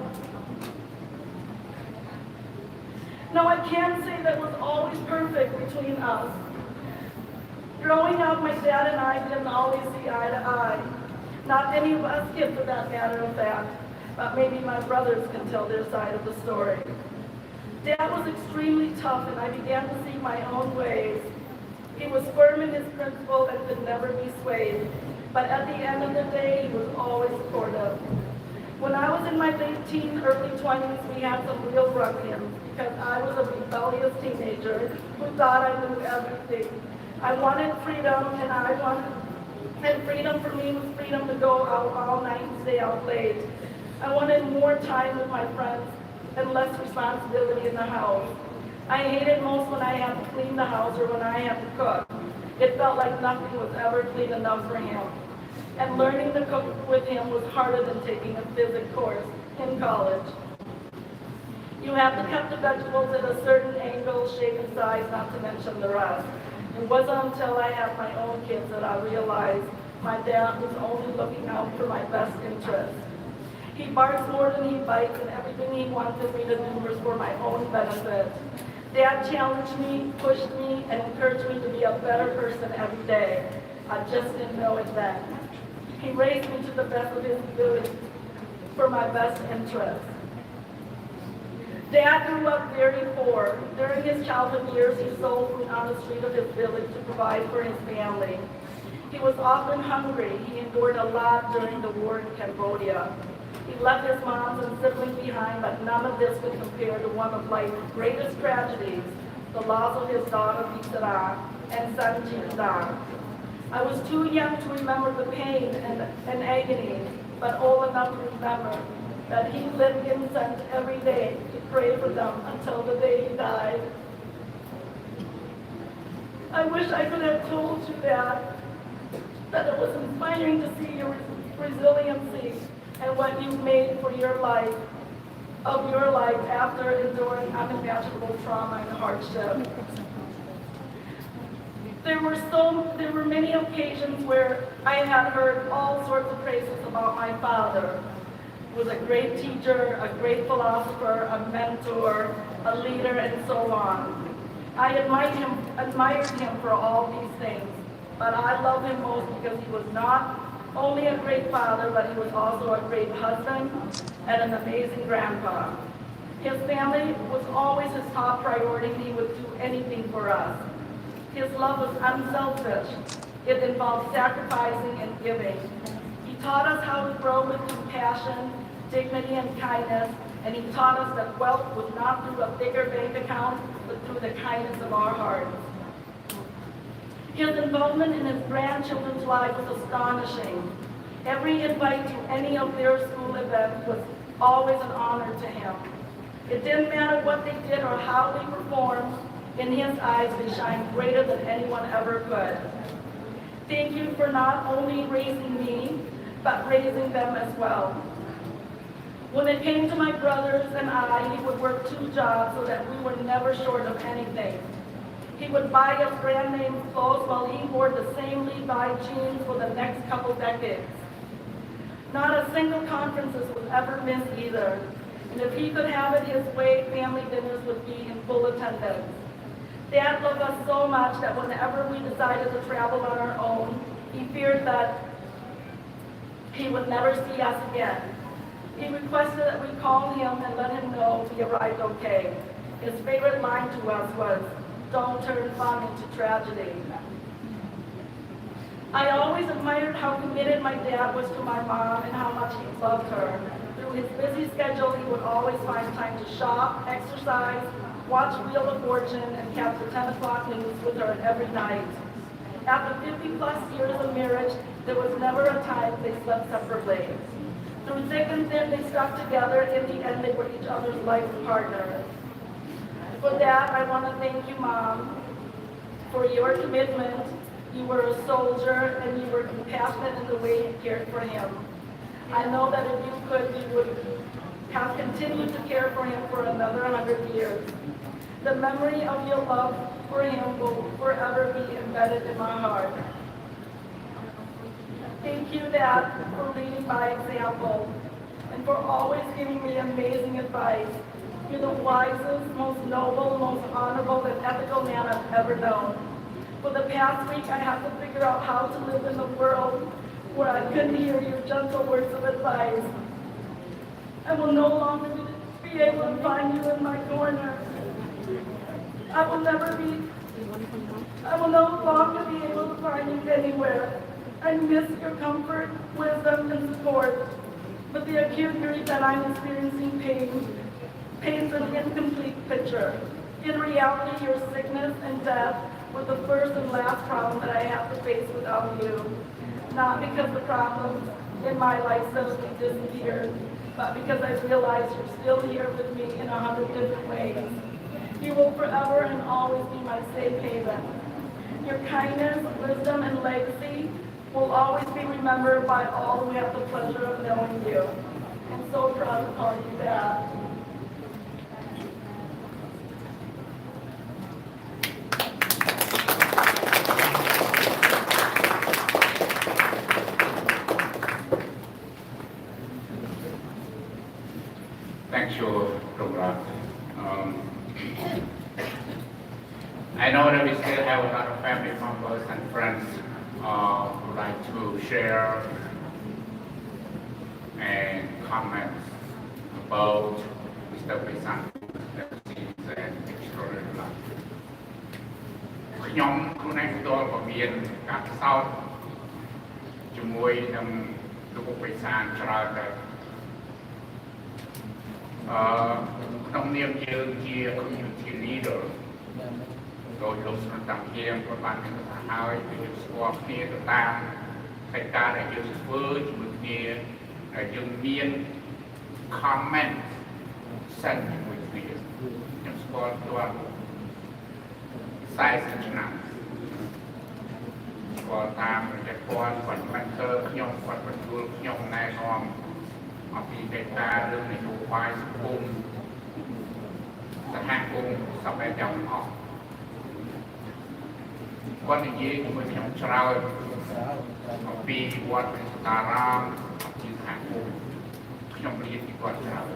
Now, I can't say that was always perfect between us. Growing up, my dad and I didn't always see eye to eye. Not any of us kids, for that matter of fact, but maybe my brothers can tell their side of the story. Dad was extremely tough, and I began to see my own ways. He was firm in his principle and could never be swayed. But at the end of the day, he was always supportive. When I was in my late teens, early 20s, we had some real run-ins because I was a rebellious teenager who thought I knew everything. I wanted freedom, and freedom for me was freedom to go out all night and stay out late. I wanted more time with my friends and less responsibility in the house. I hated most when I had to clean the house or when I had to cook. It felt like nothing was ever clean enough for him. And learning to cook with him was harder than taking a physics course in college. You have to cut the vegetables at a certain angle, shape, and size, not to mention the rest. It wasn't until I had my own kids that I realized my dad was only looking out for my best interests. He barks more than he bites, and everything he wanted me to do was for my own benefit. Dad challenged me, pushed me, and encouraged me to be a better person every day. I just didn't know it then. He raised me to the best of his ability for my best interests. Dad grew up very poor. During his childhood years, he sold food on the street of his village to provide for his family. He was often hungry. He endured a lot during the war in Cambodia. He left his moms and siblings behind, but none of this could compare to one of life's greatest tragedies, the loss of his daughter, Visara, and son, Jindar. I was too young to remember the pain and agony, but old enough to remember that he lit incense every day to pray for them until the day he died. I wish I could have told you that it was inspiring to see your resiliency and what you made for your life, after enduring unimaginable trauma and hardship. There were many occasions where I had heard all sorts of praises about my father. He was a great teacher, a great philosopher, a mentor, a leader, and so on. I admired him for all these things, but I love him most because he was not only a great father, but he was also a great husband and an amazing grandpa. His family was always his top priority, and he would do anything for us. His love was unselfish. It involved sacrificing and giving. He taught us how to grow with compassion, dignity, and kindness, and he taught us that wealth was not through a bigger bank account, but through the kindness of our hearts. His involvement in his grandchildren's lives was astonishing. Every invite to any of their school events was always an honor to him. It didn't matter what they did or how they performed. In his eyes, they shined greater than anyone ever could. Thank you for not only raising me, but raising them as well. When it came to my brothers and I, he would work 2 jobs so that we were never short of anything. He would buy us brand name clothes while he wore the same Levi jeans for the next couple decades. Not a single conferences was ever missed either. And if he could have it his way, family dinners would be in full attendance. Dad loved us so much that whenever we decided to travel on our own, he feared that he would never see us again. He requested that we call him and let him know we arrived okay. His favorite line to us was, "Don't turn fun into tragedy." I always admired how committed my dad was to my mom and how much he loved her. Through his busy schedule, he would always find time to shop, exercise, watch Wheel of Fortune, and catch the 10 o'clock news with her every night. After 50+ years of marriage, there was never a time they slept separately. Through thick and thin, they stuck together. In the end, they were each other's life partners. For that, I want to thank you, Mom, for your commitment. You were a soldier, and you were compassionate in the way you cared for him. I know that if you could, you would have continued to care for him for another 100 years. The memory of your love for him will forever be embedded in my heart. Thank you, Dad, for leading by example and for always giving me amazing advice. You're the wisest, most noble, most honorable, and ethical man I've ever known. For the past week, I have to figure out how to live in a world where I couldn't hear your gentle words of advice. I will no longer be able to find you in my corner. I will no longer be able to find you anywhere. I miss your comfort, wisdom, and support. But the acute grief that I'm experiencing paints an incomplete picture. In reality, your sickness and death were the first and last problem that I have to face without you. Not because the problems in my life suddenly disappeared, but because I realize you're still here with me in 100 different ways. You will forever and always be my safe haven. Your kindness, wisdom, and legacy will always be remembered by all who have the pleasure of knowing you. I'm so proud to call you Dad. Thanks, your program. I know that we still have a lot of family members and friends who would like to share and comment about Mr. Presanto's legacies and extraordinary life. ខ្ញុំខ្លួនឯងផ្ទាល់ក៏មានការផ្សោតជាមួយនឹងលោកពុកបិសានច្រើនដែរក្នុងនាមយើងជា community leader ដោយលោកស្រីតាំងហៀងក៏បានមានប្រសាសន៍ហើយគឺយើងស្គាល់គ្នាទៅតាមកិច្ចការដែលយើងធ្វើជាមួយគ្នាហើយយើងមាន comment សិនជាមួយគ្នាខ្ញុំស្គាល់ផ្ទាល់40ឆ្នាំស្គាល់តាមរយៈគាត់mentor ខ្ញុំគាត់បញ្ចូលខ្ញុំណែនាំអំពីកិច្ចការរឿងនយោបាយសង្គមសហគមន៍សពតែទាំងអស់គាត់និយាយជាមួយខ្ញុំច្រើនអំពីវត្តតារាមអំពីសហគមន៍ខ្ញុំរៀនពីគាត់ច្រើន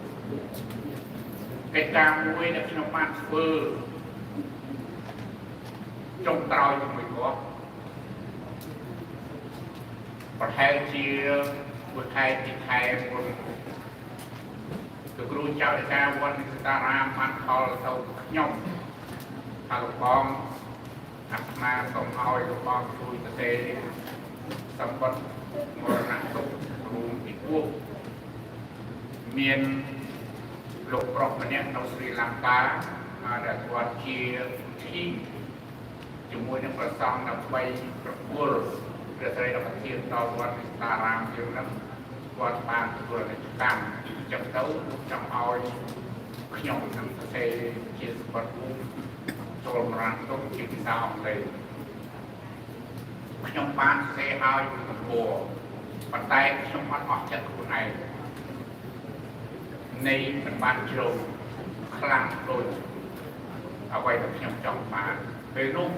កិច្ចការមួយដែលខ្ញុំបានធ្វើចុងក្រោយជាមួយគាត់ប្រហែលជាមួយខែទីខែមុនលោកគ្រូចៅនៃការវត្តតារាមបានខលទៅខ្ញុំថាលោកបងអាត្មាសូមឲ្យលោកបងជួយទៅទេសម្បត្តិមរណទុក្ខរួមពីពួកមានលោកប្រុសម្នាក់នៅស្រីលង្កាដែលគាត់ជាធីមជាមួយនឹងប្រសង់ដើម្បីប្រគល់ព្រះស្រីរកធាតុដល់វត្តតារាមយើងនឹងគាត់បានទទួលអានិកម្មចឹងទៅចង់ឲ្យខ្ញុំនឹងទៅទេជាសម្បត្តិរួមចូលមរណទុក្ខជាភាសាអង់គ្លេសខ្ញុំបានសរសេរឲ្យកំពុងប៉ុន្តែខ្ញុំអត់អស់ចិត្តខ្លួនឯងនៃមិនបានជ្រៅខ្លាំងដូចអ្វីដែលខ្ញុំចង់បានពេលនោះ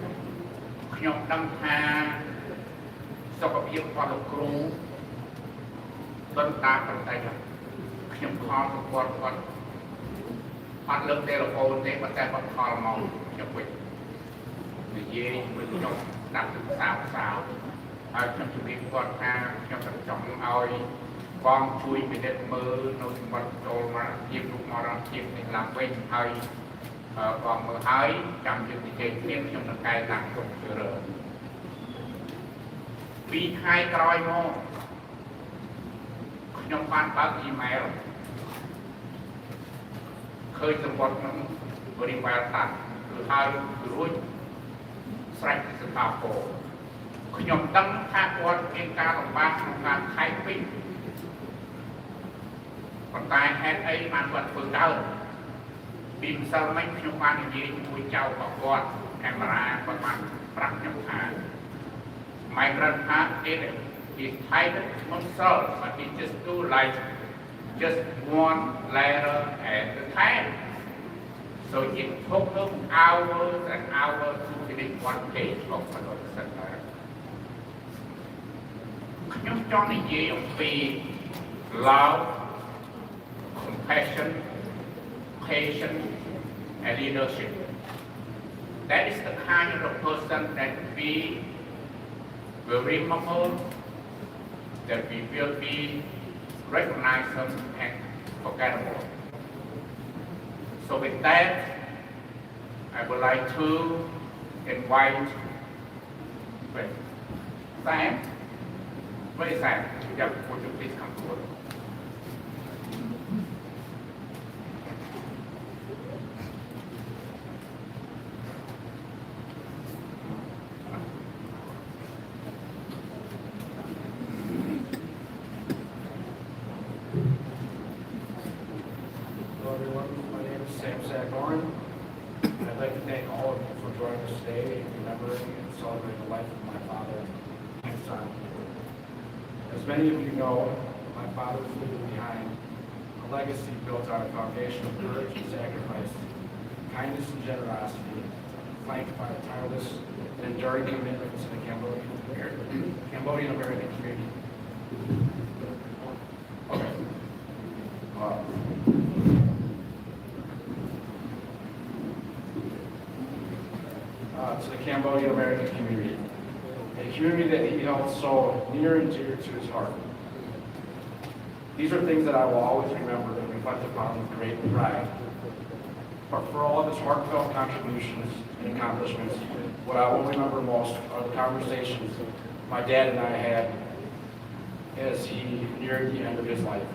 ខ្ញុំដឹងថាសុខភាពរបស់លោកគ្រូបន្តតាមបន្តិចខ្ញុំខលទៅគាត់អត់លើកទូរស័ព្ទទេប៉ុន្តែគាត់ខលមកខ្ញុំវិញនិយាយជាមួយខ្ញុំស្ដាប់ទៅផ្សាហើយខ្ញុំជម្រាបគាត់ថាខ្ញុំចង់ឲ្យបងជួយពិនិត្យមើលនៅសម្បត្តិចូលមកជារូបមរណភាពនេះឡើងវិញហើយបងមើលហើយចាំយើងនិយាយគ្នាខ្ញុំនឹងកែឡើងគ្រប់ជ្រើ ពីខែក្រោយមកខ្ញុំបានបើក email ឃើញសម្បត្តិនឹងបរិវារតាត់គឺហៅរួចស្រេចសភាពរខ្ញុំដឹងថាគាត់មានការលំបាកក្នុងការខែកពេញប៉ុន្តែហេតុអីបានគាត់ធ្វើកើតពីម្សិលមិញខ្ញុំបាននិយាយជាមួយចៅរបស់គាត់កាមេរ៉ាគាត់បានប្រាប់ខ្ញុំថា My grandpa did it. He titled himself, but he just do like just one letter at a time. So it took him hours and hours to finish one page of the center. ខ្ញុំចង់និយាយអំពី love, compassion, patience, and leadership. That is the kind of person that we will remember, that we will be recognized and forgettable. So with that, I would like to invite Sam. Where is Sam? Yeah, would you please come forward? Hello everyone, my name is Sam Sagorin. I'd like to thank all of you for joining us today and remembering and celebrating the life of my father and son. As many of you know, my father was leaving behind a legacy built on a foundation of courage and sacrifice, kindness and generosity, flanked by a tireless and enduring commitment to the Cambodian American community. Okay. To the Cambodian American community, a community that he held so near and dear to his heart. These are things that I will always remember and reflect upon with great pride. But for all of his heartfelt contributions and accomplishments, what I will remember most are the conversations my dad and I had as he neared the end of his life.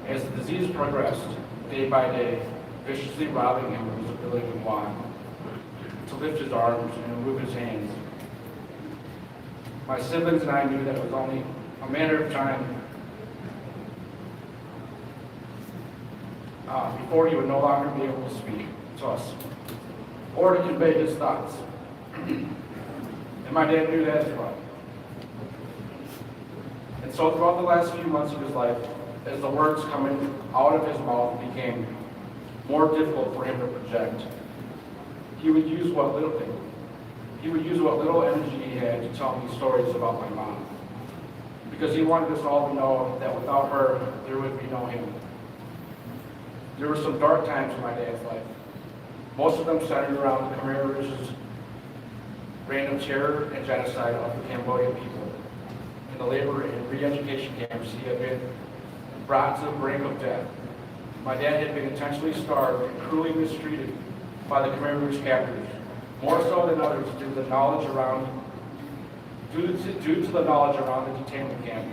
As the disease progressed, day by day, viciously robbing him of his ability to walk, to lift his arms and move his hands. My siblings and I knew that it was only a matter of time before he would no longer be able to speak to us or to convey his thoughts. And my dad knew that as well. And so throughout the last few months of his life, as the words coming out of his mouth became more difficult for him to project, he would use what little energy he had to tell me stories about my mom. Because he wanted us all to know that without her, there would be no him. There were some dark times in my dad's life. Most of them centered around the Khmer Rouge's random terror and genocide of the Cambodian people. In the labor and re-education camps, he had been brought to the brink of death. My dad had been intentionally starved and cruelly mistreated by the Khmer Rouge captors, more so than others due to the knowledge around the detainment camp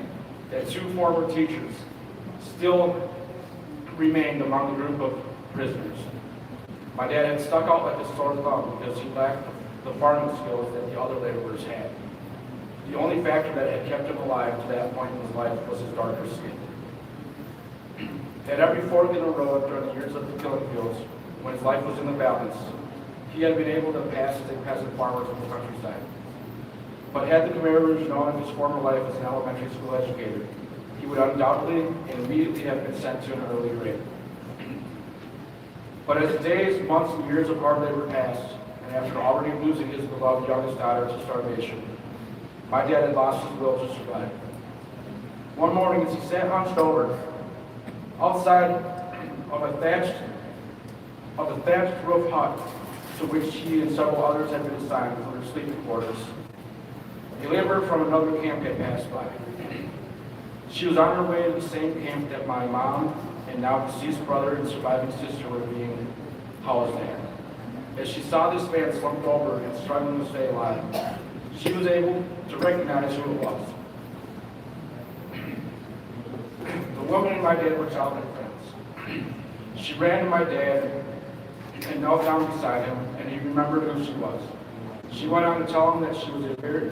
that two former teachers still remained among the group of prisoners. My dad had stuck out like a sore thumb because he lacked the farming skills that the other laborers had. The only factor that had kept him alive to that point in his life was his darker skin. At every fork in the road during the years of the killing fields, when his life was in the balance, he had been able to pass as a peasant farmer from the countryside. But had the Khmer Rouge known of his former life as an elementary school educator, he would undoubtedly and immediately have been sent to an early grade. But as days, months, and years of hard labor passed, and after already losing his beloved youngest daughter to starvation, my dad had lost his will to survive. One morning, as he sat hunched over outside of a thatched roof hut to which he and several others had been assigned for their sleeping quarters, a laborer from another camp had passed by. She was on her way to the same camp that my mom and now deceased brother and surviving sister were being housed at. As she saw this man slumped over and struggling to stay alive, she was able to recognize who it was. The woman and my dad were childhood friends. She ran to my dad and knelt down beside him, and he remembered who she was. She went on to tell him that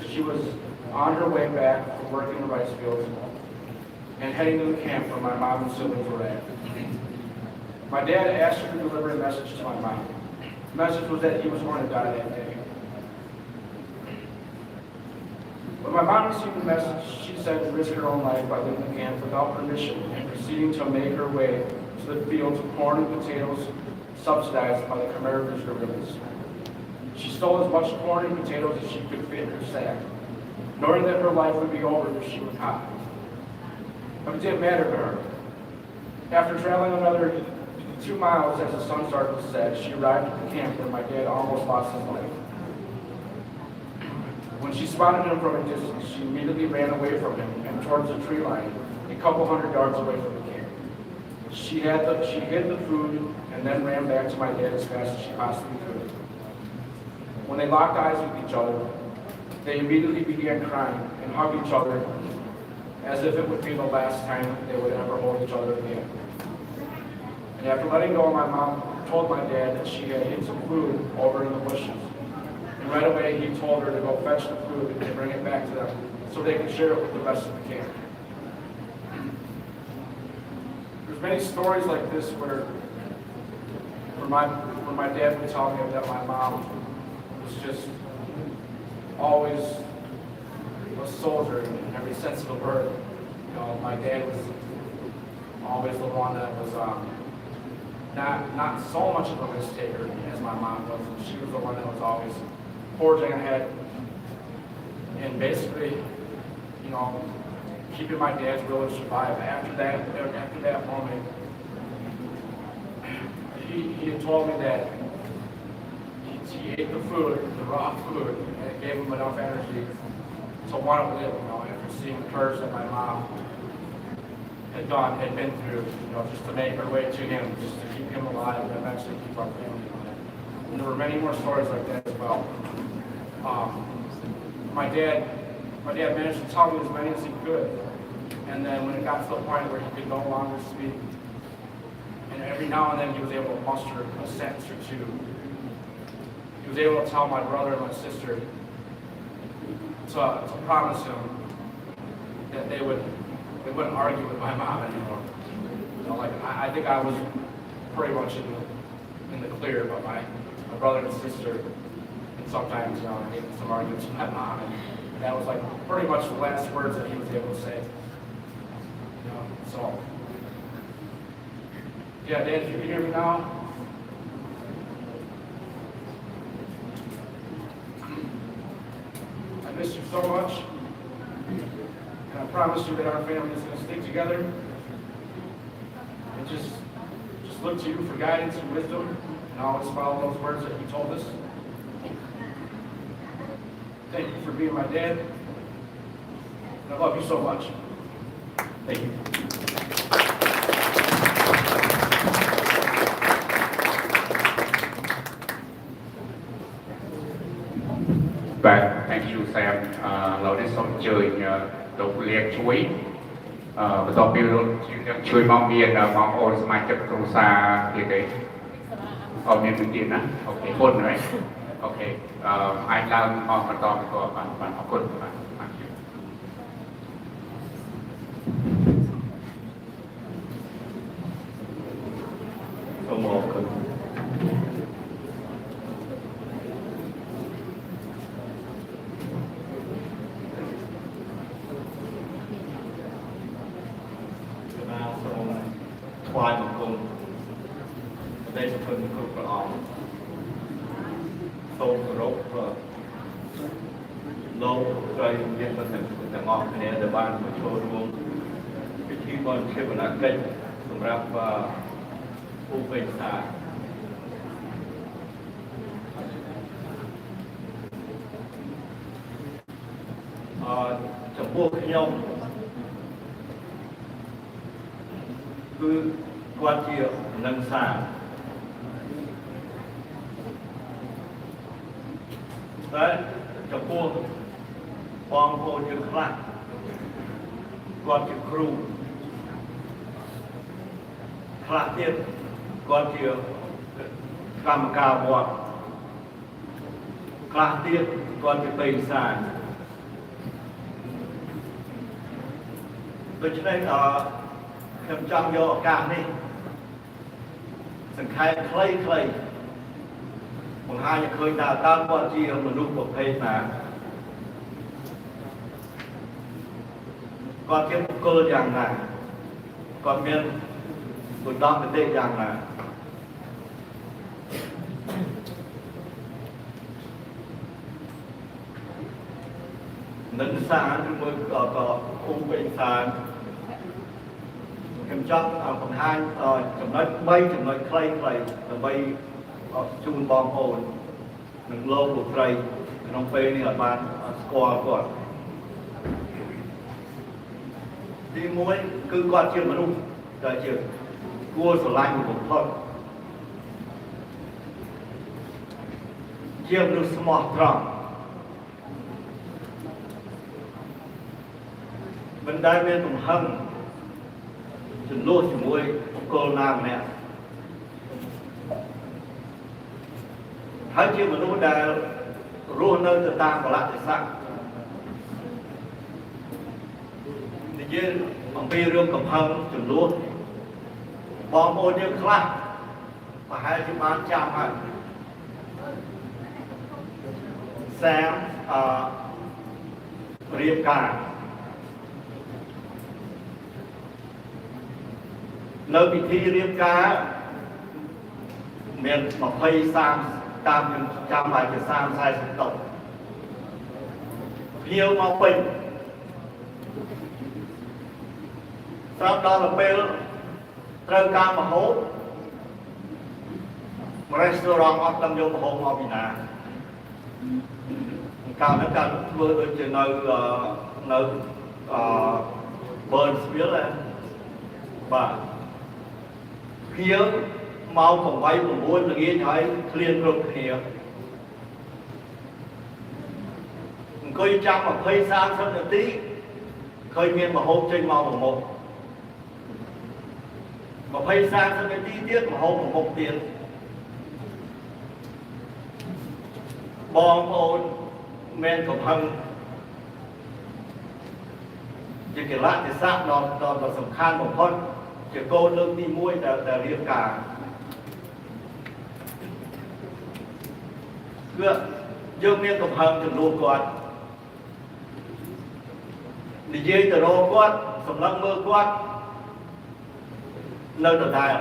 she was on her way back from working the rice fields and heading to the camp where my mom and siblings were at. My dad asked her to deliver a message to my mom. The message was that he was going to die that day. When my mom received the message, she said to risk her own life by leaving the camp without permission and proceeding to make her way to the fields of corn and potatoes subsidized by the Khmer Rouge guerrillas. She stole as much corn and potatoes as she could fit in her sack, knowing that her life would be over if she were caught. But it didn't matter to her. After traveling another 2 miles as the sun started to set, she arrived at the camp where my dad almost lost his life. When she spotted him from a distance, she immediately ran away from him and towards the tree line, a couple hundred yards away from the camp. She hid the food and then ran back to my dad as fast as she possibly could. When they locked eyes with each other, they immediately began crying and hugged each other as if it would be the last time they would ever hold each other again. And after letting go, my mom told my dad that she had hid some food over in the bushes. And right away, he told her to go fetch the food and bring it back to them so they could share it with the rest of the camp. There's many stories like this where my dad would tell me that my mom was just always a soldier in every sense of the word. You know, my dad was always the one that was not so much of a risk-taker as my mom was. She was the one that was always forging ahead and basically, you know, keeping my dad's will to survive. After that moment, he had told me that he ate the food, the raw food, and it gave him enough energy to want to live, you know, after seeing the purge that my mom had been through, you know, just to make her way to him, just to keep him alive and eventually keep our family alive. And there were many more stories like that as well. My dad managed to tell me as many as he could, and then when it got to the point where he could no longer speak, and every now and then he was able to muster a sentence or two, he was able to tell my brother and my sister to promise him that they wouldn't argue with my mom anymore. You know, like I think I was pretty much in the clear, but my brother and sister, and sometimes, you know, I had some arguments with my mom, and that was like pretty much the last words that he was able to say. You know, so yeah, Dad, if you can hear me now. I miss you so much. And I promise you that our family is going to stick together and just look to you for guidance and wisdom and always follow those words that you told us. Thank you for being my dad. And I love you so much. Thank you. Thank you, Sam. เราได้ส่งเจอตัวผู้เลี้ยงช่วยបន្ទាប់ពីជួយមកមានបងប្អូនសមាជិកគ្រួសារទៀតទេអត់មានទៀតណាអូខេគុណហើយអូខេអាចឡើងមកបន្តបានអរគុណបាទសូមអរគុណ ថ្វាយបង្គំប្រទេសជនគ្រប់ព្រះអង្គសូមគោរពលោកស្រីមានប្រសិទ្ធភាពទាំងអស់គ្នាដែលបានមកចូលរួមពិធីបុណ្យជាវនកិច្ចសម្រាប់ពូពេញសាចំពោះខ្ញុំគឺគាត់ជានឹងសាតែចំពោះ បងប្អូនយើងខ្លះគាត់ជាគ្រូខ្លះទៀតគាត់ជាកម្មការវត្តខ្លះទៀតគាត់ជាបេសាចដូច្នេះខ្ញុំចង់យកឱកាសនេះសង្ខេបខ្លីៗបង្ហាញឲ្យឃើញថាតើគាត់ជាមនុស្សប្រភេទណាគាត់ជាបុគ្គលយ៉ាងណាគាត់មានឧត្តមគតិយ៉ាងណានឹងសារជាមួយក៏គុំពេញសារខ្ញុំចង់បង្ហាញចំណុច3ចំណុចខ្លីៗដើម្បីជូនបងប្អូននិងលោកស្រីក្នុងពេលនេះឲ្យបានស្គាល់គាត់ទី1គឺគាត់ជាមនុស្សដែលជាគួរស្រឡាញ់បំផុតជាមនុស្សស្មោះត្រង់មិនដែលមានទំហឹងចំនួនជាមួយបុគ្គលណាម្នាក់ហើយជាមនុស្សដែលរស់នៅទៅតាមកលៈទេសៈនិយាយអំពីរឿងកំហឹងចំនួនបងប្អូនយើងខ្លះប្រហែលជាបានចាំហើយសាមរៀបការនៅពិធីរៀបការមាន20-30តាមចាំហើយជា30-40តុភ្ញៀវមកពេញស្រាប់ដល់ពេលត្រូវការម្ហូបរេស្តូរ៉ង់អត់ដឹងយកម្ហូបមកពីណាកាលនោះការធ្វើដូចជានៅBurnsville បាទភ្ញៀវមក8-9ល្ងាចហើយឃ្លានគ្រប់គ្នាអង្គុយចាំ20-30នាទីឃើញមានម្ហូបចេញមកមុខ20-30នាទីទៀតម្ហូបមុខទៀតបងប្អូនមានកំហឹងជាកលៈទេសៈដ៏សំខាន់បំផុតជាកូនលើកទី1ដែលរៀបការគឺយើងមានកំហឹងចំនួនគាត់និយាយទៅរកគាត់សម្លឹងមើលគាត់នៅដដែល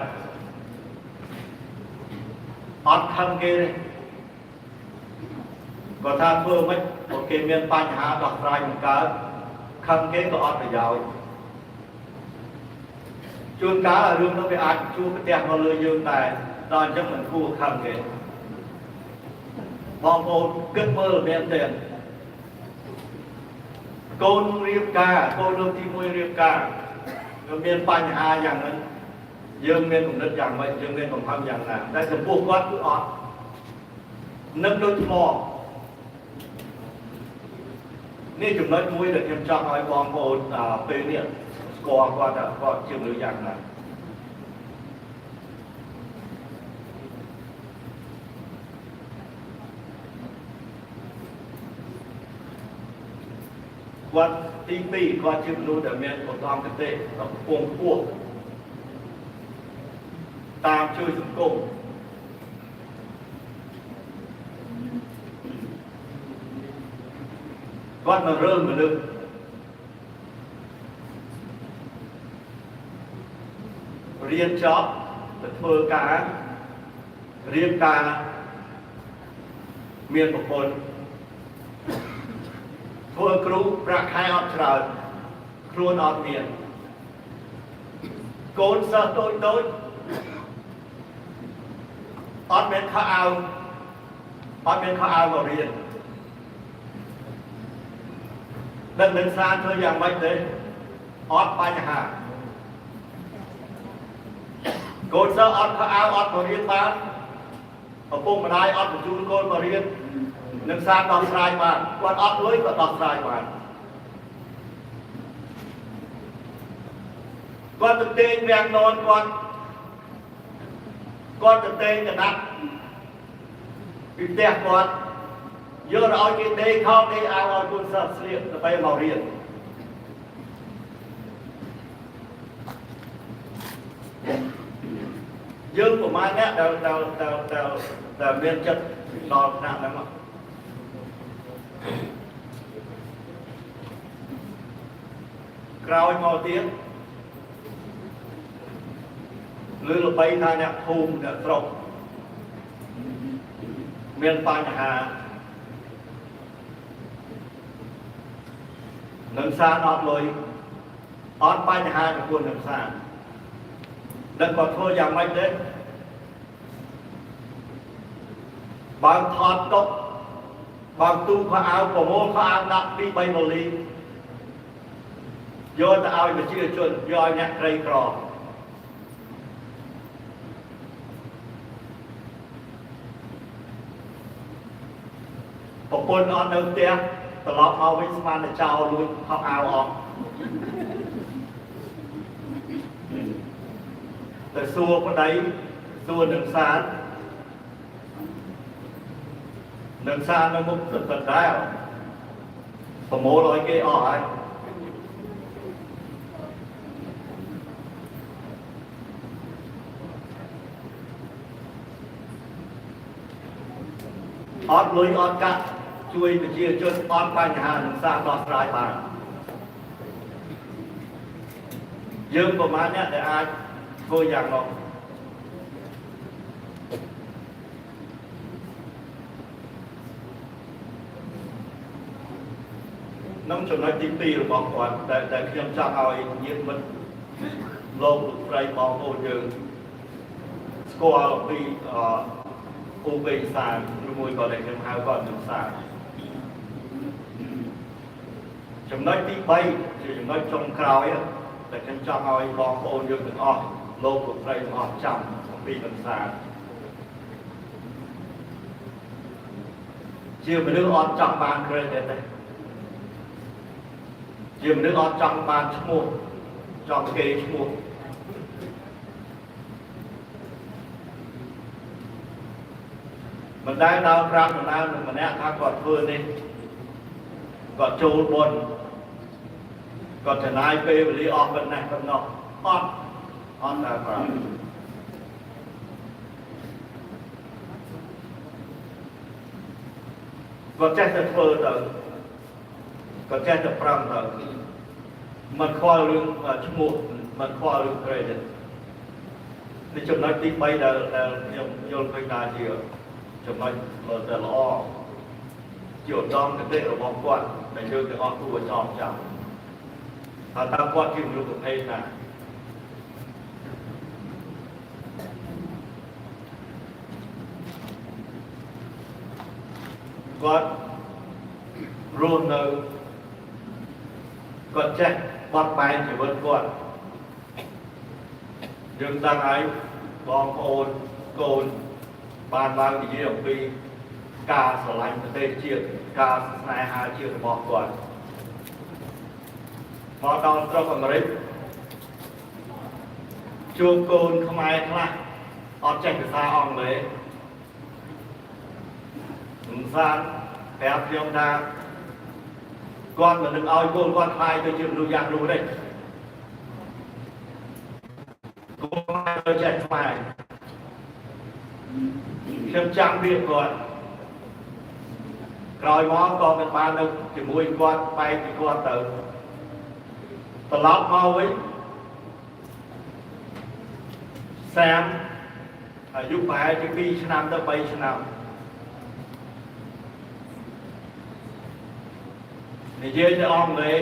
អត់ខឹងគេទេគាត់ថាធ្វើមិនព្រោះគេមានបញ្ហាដោះស្រាយមិនកើតខឹងគេក៏អត់ប្រយោជន៍ជួនកាលរឿងនោះវាអាចជួបប្រទះមកលើយើងដែរដល់អញ្ចឹងមិនគួរខឹងគេបងប្អូនគិតមើលមែនទេកូនរៀបការកូនលើកទី1រៀបការវាមានបញ្ហាយ៉ាងហ្នឹងយើងមានគំនិតយ៉ាងម៉េចយើងមានកំហឹងយ៉ាងណាតែចំពោះគាត់គឺអត់នឹកដូចថ្មនេះចំណុចមួយដែលខ្ញុំចង់ឲ្យបងប្អូនពេលនេះស្គាល់គាត់ថាគាត់ជាមនុស្សយ៉ាងណាគាត់ទី2គាត់ជាមនុស្សដែលមានឧត្តមគតិដ៏ខ្ពង់ខ្ពស់តាមជួយសង្គមគាត់មករើមនុស្សរៀនចប់ទៅធ្វើការរៀបការមានប្រពន្ធធ្វើគ្រូប្រាក់ខែអត់ច្រើនខ្លួនអត់មានកូនសិស្សតូចអត់មានខោអាវមករៀនដឹងនឹងសារធ្វើយ៉ាងម៉េចទេអត់បញ្ហាកូនសិស្សអត់ខោអាវអត់មករៀនបានឪពុកម្ដាយអត់បញ្ជូនកូនមករៀននឹងសារដោះស្រាយបានគាត់អត់លុយក៏ដោះស្រាយបាន គាត់ទៅទេងវាំងននគាត់ទៅទេងកណាត់ពីផ្ទះគាត់យកទៅឲ្យគេដេកខោដេកអាវឲ្យគុណសិស្សស្លៀកដើម្បីមករៀនយើងប្រហែលអ្នកដែលមានចិត្តដល់ថ្នាក់ហ្នឹងមកក្រោយមកទៀតលើល្បីថាអ្នកភូមិអ្នកស្រុកមានបញ្ហានឹងសារអត់លុយអត់បញ្ហាចំពោះនឹងសារដឹងគាត់ធ្វើយ៉ាងម៉េចទេបើថតតុកបើទូខោអាវប្រមូលខោអាវដាក់ពី3ម៉ូលីយកទៅឲ្យប្រជាជនយកឲ្យអ្នកក្រីក្រប្រពន្ធអត់នៅផ្ទះត្រឡប់មកវិញស្មានតែចោលលួចខោអាវអស់តែសួរប្តីសួរនឹងសាននៅមុខទឹកដែរប្រមូលឲ្យគេអស់ហើយអត់លុយអត់កាក់ជួយប្រជាជនអត់បញ្ហានឹងសារដោះស្រាយបានយើងប្រហែលអ្នកដែលអាចធ្វើយ៉ាងនោះនឹងចំណុចទី2របស់គាត់ដែលខ្ញុំចង់ឲ្យញាតិមិត្តលោកស្រីបងប្អូនយើងស្គាល់ពីគូបេសានឬមួយក៏ដែលខ្ញុំហៅគាត់នឹងសាចំណុចទី3ជាចំណុចចុងក្រោយដែលខ្ញុំចង់ឲ្យបងប្អូនយើងទាំងអស់លោកស្រីទាំងអស់ចាំអំពីនឹងសាជាមនុស្សអត់ចង់បាន credit ទេជាមនុស្សអត់ចង់បានឈ្មោះចង់គេឈ្មោះមិនដែលដល់ប្រាប់នរណាម្នាក់ថាគាត់ធ្វើនេះគាត់ចូលបុណ្យគាត់ចំណាយពេលវេលាអស់ប៉ុណ្ណេះប៉ុណ្ណោះអត់ដែលប្រាប់គាត់ចេះតែធ្វើទៅគាត់ចេះតែប្រឹងទៅមិនខ្វល់រឿងឈ្មោះមិនខ្វល់រឿង credit នេះចំណុចទី3ដែលខ្ញុំយល់ឃើញថាជាចំណុចដែលល្អជាឧត្តមគតិរបស់គាត់ដែលយើងទាំងអស់គួរចងចាំថាតើគាត់ជាមនុស្សប្រភេទណាគាត់រស់នៅគាត់ចេះបត់បែនជីវិតគាត់យើងដឹងហើយបងប្អូនកូនបានឡើងនិយាយអំពីការស្រឡាញ់ប្រទេសជាតិការស្នេហាជាតិរបស់គាត់មកដល់ស្រុកអាមេរិកជួបកូនខ្មែរខ្លះអត់ចេះភាសាអង់គ្លេសមិនសានប្រាប់ខ្ញុំថាគាត់មិននឹងឲ្យកូនគាត់ខ្លាយទៅជាមនុស្សយ៉ាងនោះទេកូនទៅចេះខ្មែរខ្ញុំចាំវាគាត់ក្រោយមកក៏មិនបាននៅជាមួយគាត់បែកពីគាត់ទៅត្រឡប់មកវិញសាមអាយុប្រហែលជា2ឆ្នាំទៅ3ឆ្នាំនិយាយទៅអង់គ្លេស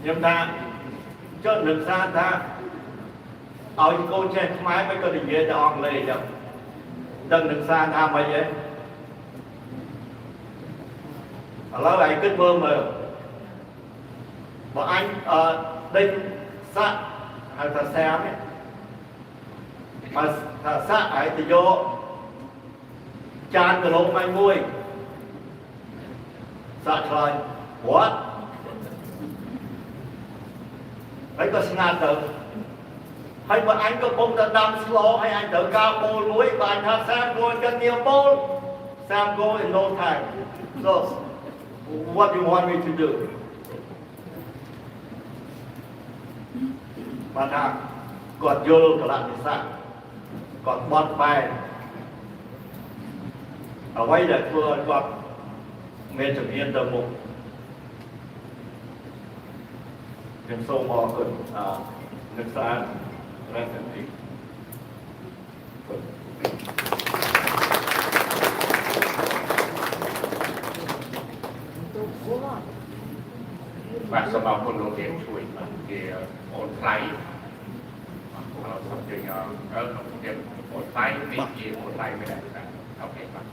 ខ្ញុំថាចុះនឹងសារថាឲ្យកូនចេះខ្មែរមិនក៏និយាយទៅអង់គ្លេសចឹងដឹងនឹងសារថាម៉េចទេឥឡូវឯងគិតមើលបើអញដេញសាក់ហៅថាសាមនេះបើថាសាក់ឯងទៅយកចានគីឡូម៉ៃមួយសាក់ឆ្លើយ what ឥ ហើយក៏ស្ងាត់ទៅហើយបើអញកំពុងតែដាំស្លហើយអញត្រូវការបូលមួយបើអញថាSam go and get me a bowl Sam go in no time so what do you want me to do បាទថាគាត់យល់កលៈទេសៈគាត់បត់បែនអ្វីដែលធ្វើឲ្យគាត់មានជំនាញទៅមុខខ្ញុំសូមអរគុណនឹកស្អាត rest in peace បាទសូមអរគុណលោកនាងជួយបាទជាអូនថ្លៃเราทำจริงเราเก็บโอดไตไม่กี่โอดไตไม่ได้ครับโอเคครับ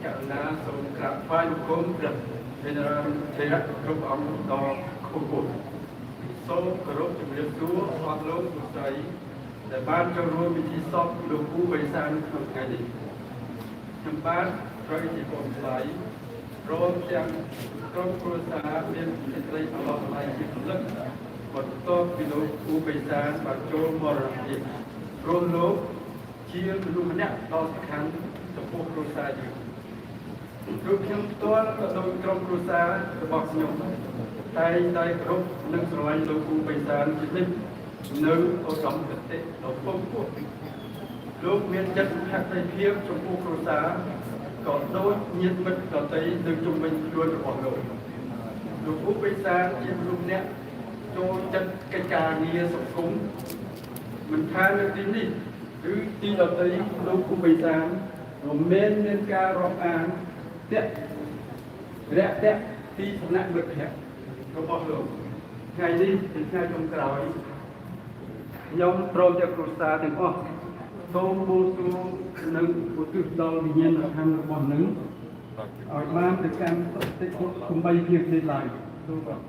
จากนั้นสมกับฝ่ายบุคคลเป็นเทระรูปองค์ต่อคู่บุตรសូមគោរពជំរាបសួរអស់លោកលោកស្រីដែលបានចូលរួមពិធីសពលោកគ្រូបិសានក្នុងថ្ងៃនេះខ្ញុំបានត្រូវជាកូនស្រីព្រមទាំងក្រុមគ្រួសារមានសេចក្តីអឡោះថ្លៃជាពលិកបន្ទាប់ពីលោកគ្រូបិសានបានចូលមរណភាពព្រមលោកជាមនុស្សម្នាក់ដ៏សំខាន់ចំពោះគ្រួសារយើងរូបខ្ញុំផ្ទាល់ក៏ដូចក្រុមគ្រួសាររបស់ខ្ញុំតែងតែគ្រប់និងស្រឡាញ់លោកគ្រូបិសានជានិច្ចនៅឧត្តមគតិដ៏ពងពោះលោកមានចិត្តភក្តីភាពចំពោះគ្រួសារក៏ដូចញាតិមិត្តដទៃនៅជុំវិញខ្លួនរបស់លោកគ្រូបិសានជាមនុស្សម្នាក់ចូលចិត្តកិច្ចការងារសង្គមមិនថានៅទីនេះឬទីដទៃលោកគ្រូបិសានរមែងមានការរាប់អានរាក់ទាក់ពីសំណាក់មិត្តភក្តិរបស់លោកថ្ងៃនេះជាថ្ងៃចុងក្រោយខ្ញុំព្រមទាំងគ្រួសារទាំងអស់សូមបួងសួងនិងឧទ្ទិសដល់វិញ្ញាណក្ខន្ធរបស់នឹងឲ្យបានទៅកាន់សុគតិភពគំបីភាពនេះឡើយសូមបាទ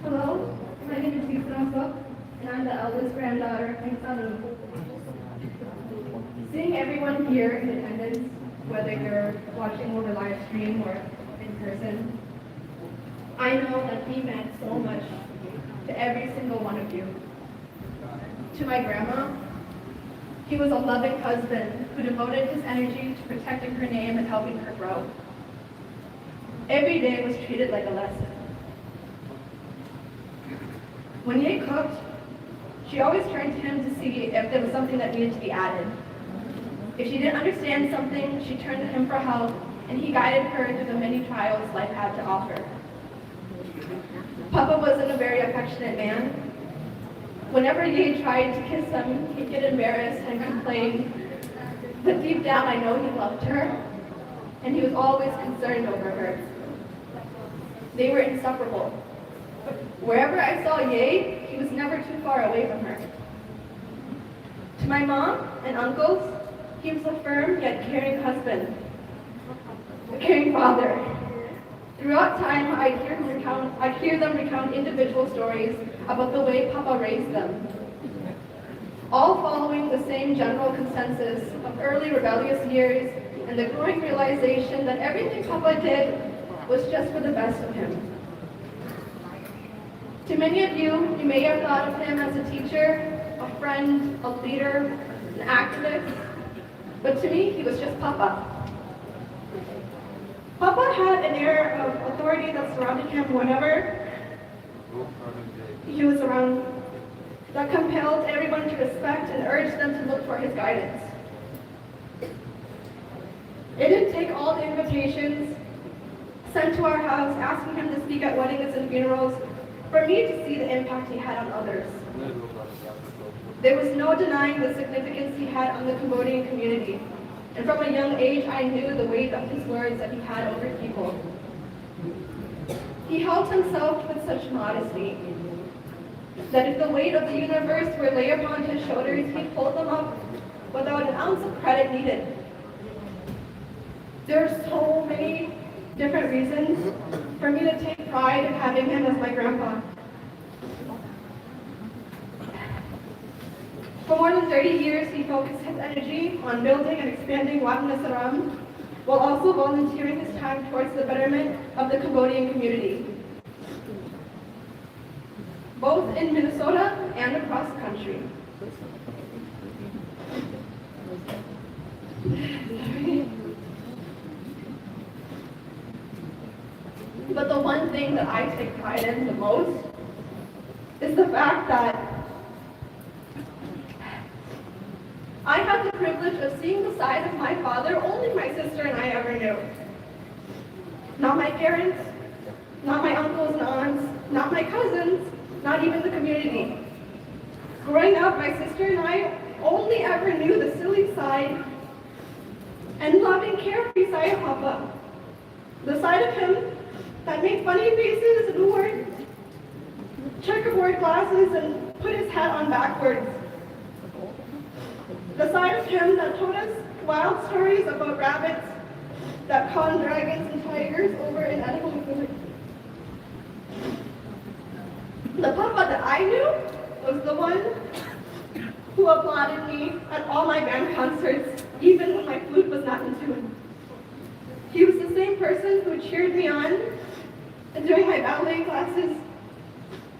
Hello, my name is Yusra, and I'm the eldest granddaughter of King Sanu. Seeing everyone here in attendance, whether you're watching over live stream or in person, I know that he meant so much to every single one of you. To my grandma, he was a loving husband who devoted his energy to protecting her name and helping her grow. Every day was treated like a lesson. When he cooked, she always turned to him to see if there was something that needed to be added. If she didn't understand something, she turned to him for help, and he guided her through the many trials life had to offer. Papa wasn't a very affectionate man. Whenever Ye tried to kiss him, he'd get embarrassed and complain. But deep down, I know he loved her, and he was always concerned over her. They were inseparable. But wherever I saw Ye, he was never too far away from her. To my mom and uncles, he was a firm yet caring husband, a caring father. Throughout time, I'd hear them recount individual stories about the way Papa raised them, all following the same general consensus of early rebellious years and the growing realization that everything Papa did was just for the best of him. To many of you, you may have thought of him as a teacher, a friend, a leader, an activist, but to me, he was just Papa. Papa had an air of authority that surrounded him whenever he was around, that compelled everyone to respect and urged them to look for his guidance. It didn't take all the invitations sent to our house asking him to speak at weddings and funerals for me to see the impact he had on others. There was no denying the significance he had on the Cambodian community. And from a young age, I knew the weight of his words that he had over people. He held himself with such modesty that if the weight of the universe were laid upon his shoulders, he'd hold them up without an ounce of credit needed. There are so many different reasons for me to take pride in having him as my grandpa. For more than 30 years, he focused his energy on building and expanding Wat Nasaram, while also volunteering his time towards the betterment of the Cambodian community, both in Minnesota and across the country. But the one thing that I take pride in the most is the fact that I had the privilege of seeing the side of my father only my sister and I ever knew. Not my parents, not my uncles and aunts, not my cousins, not even the community. Growing up, my sister and I only ever knew the silly side and loving, carefree side of Papa. The side of him that made funny faces and wore checkerboard glasses and put his hat on backwards. The side of him that told us wild stories about rabbits that caught dragons and tigers over in edible food. The Papa that I knew was the one who applauded me at all my band concerts, even when my flute was not in tune. He was the same person who cheered me on during my ballet classes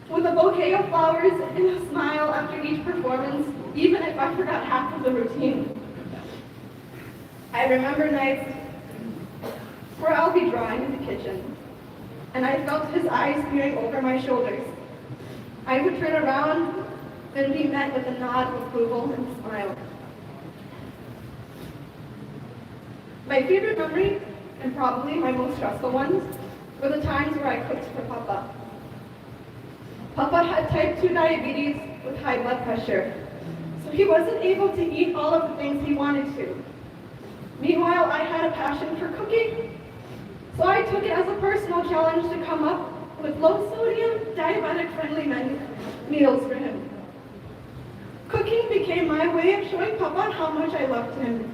with a bouquet of flowers and a smile after each performance, even if I forgot half of the routine. I remember nights where I'll be drawing in the kitchen, and I felt his eyes peering over my shoulders. I would turn around and be met with a nod of approval and a smile. My favorite memory, and probably my most stressful ones, were the times where I cooked for Papa. Papa had type 2 diabetes with high blood pressure, so he wasn't able to eat all of the things he wanted to. Meanwhile, I had a passion for cooking, so I took it as a personal challenge to come up with low-sodium, diabetic-friendly meals for him. Cooking became my way of showing Papa how much I loved him.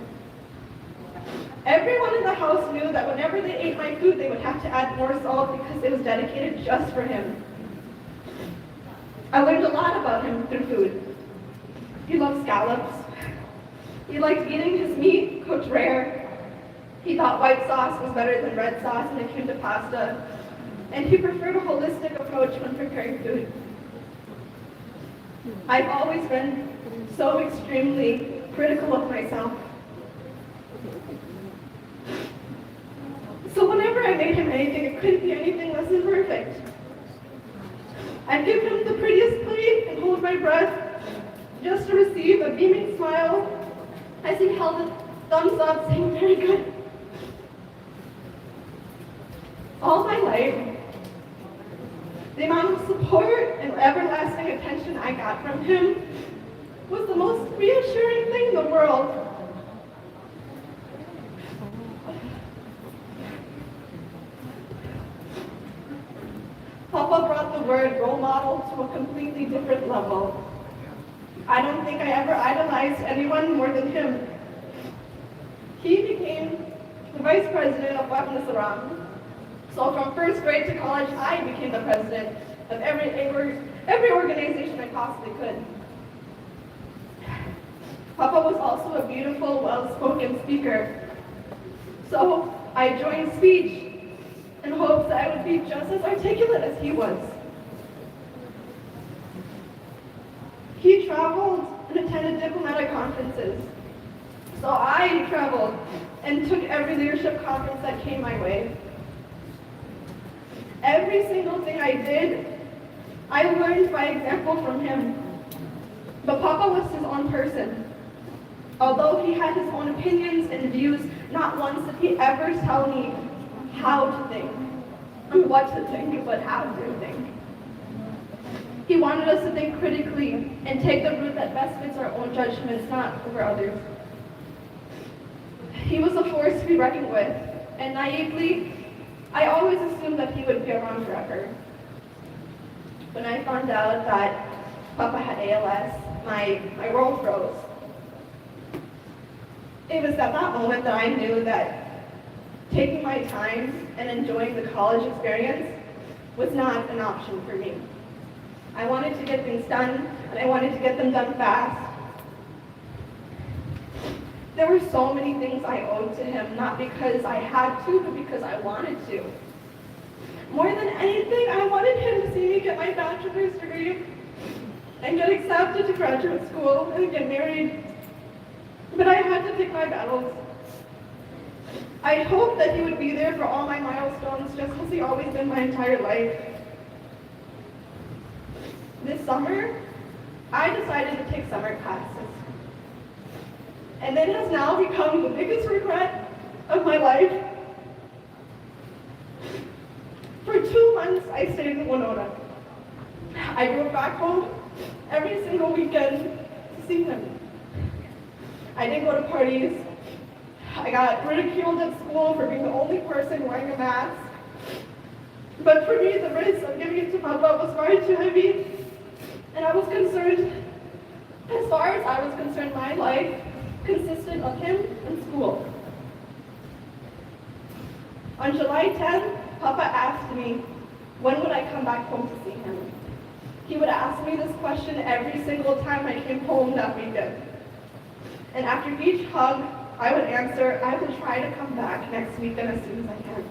Everyone in the house knew that whenever they ate my food, they would have to add more salt because it was dedicated just for him. I learned a lot about him through food. He loved scallops. He liked eating his meat cooked rare. He thought white sauce was better than red sauce when it came to pasta. And he preferred a holistic approach when preparing food. I've always been so extremely critical of myself. So whenever I made him anything, it couldn't be anything less than perfect. I'd give him the prettiest plate and hold my breath just to receive a beaming smile as he held a thumbs up saying, "Very good." All my life, the amount of support and everlasting attention I got from him was the most reassuring thing in the world. Papa brought the word role model to a completely different level. I don't think I ever idolized anyone more than him. He became the vice president of Wat Nasaram. So from first grade to college, I became the president of every organization I possibly could. Papa was also a beautiful, well-spoken speaker. So I joined speech in hopes that I would be just as articulate as he was. He traveled and attended diplomatic conferences. So I traveled and took every leadership conference that came my way. Every single thing I did, I learned by example from him. But Papa was his own person. Although he had his own opinions and views, not once did he ever tell me how to think, or what to think, but how to think. He wanted us to think critically and take the route that best fits our own judgments, not over others. He was a force to be reckoned with, and naively, I always assumed that he would be around forever. When I found out that Papa had ALS, my world froze. It was at that moment that I knew that taking my time and enjoying the college experience was not an option for me. I wanted to get things done, and I wanted to get them done fast. There were so many things I owed to him, not because I had to, but because I wanted to. More than anything, I wanted him to see me get my bachelor's degree and get accepted to graduate school and get married. But I had to pick my battles. I hoped that he would be there for all my milestones, just as he always been my entire life. This summer, I decided to take summer classes. And it has now become the biggest regret of my life. For 2 months, I stayed in Winona. I drove back home every single weekend to see him. I didn't go to parties. I got ridiculed at school for being the only person wearing a mask. But for me, the risk of giving it to Papa was far too heavy. And I was concerned, as far as I was concerned, my life consisted of him and school. On July 10th, Papa asked me, when would I come back home to see him? He would ask me this question every single time I came home that weekend. And after each hug, I would answer, I will try to come back next weekend as soon as I can.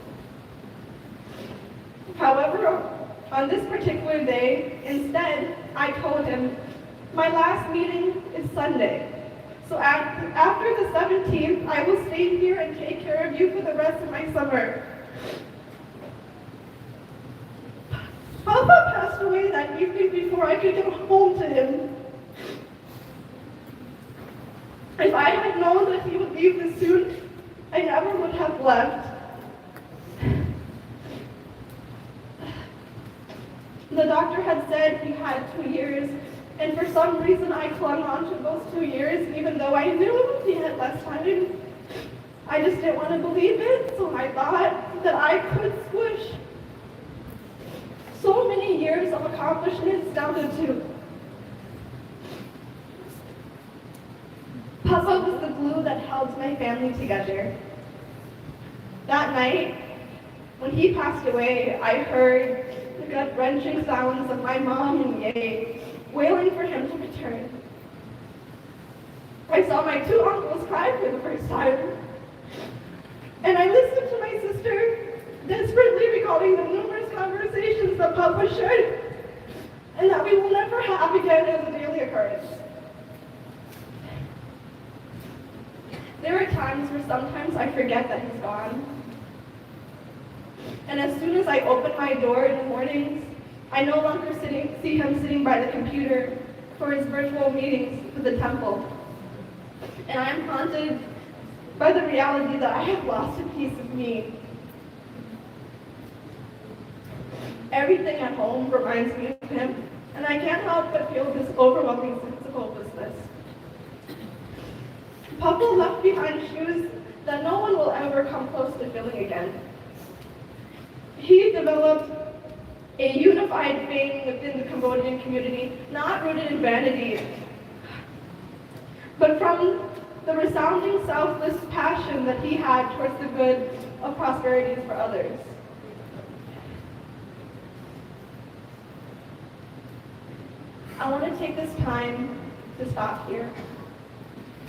However, on this particular day, instead, I told him, my last meeting is Sunday. So after the 17th, I will stay here and take care of you for the rest of my summer. Papa passed away that evening before I could get home to him. If I had known that he would leave this soon, I never would have left. The doctor had said he had 2 years, and for some reason I clung on to those 2 years, even though I knew he had less time. I just didn't want to believe it, so I thought that I could squish so many years of accomplishments down to 2. Papa was the glue that held my family together. That night, when he passed away, I heard the gut-wrenching sounds of my mom and Ye wailing for him to return. I saw my 2 uncles cry for the first time. And I listened to my sister desperately recalling the numerous conversations that Papa shared and that we will never have again as a daily occurrence. There are times where sometimes I forget that he's gone. And as soon as I open my door in the mornings, I no longer see him sitting by the computer for his virtual meetings with the temple. And I am haunted by the reality that I have lost a piece of me. Everything at home reminds me of him, and I can't help but feel this overwhelming sense of hopelessness. Papa left behind shoes that no one will ever come close to filling again. He developed a unified faith within the Cambodian community, not rooted in vanity, but from the resounding selfless passion that he had towards the good of prosperity for others. I want to take this time to stop here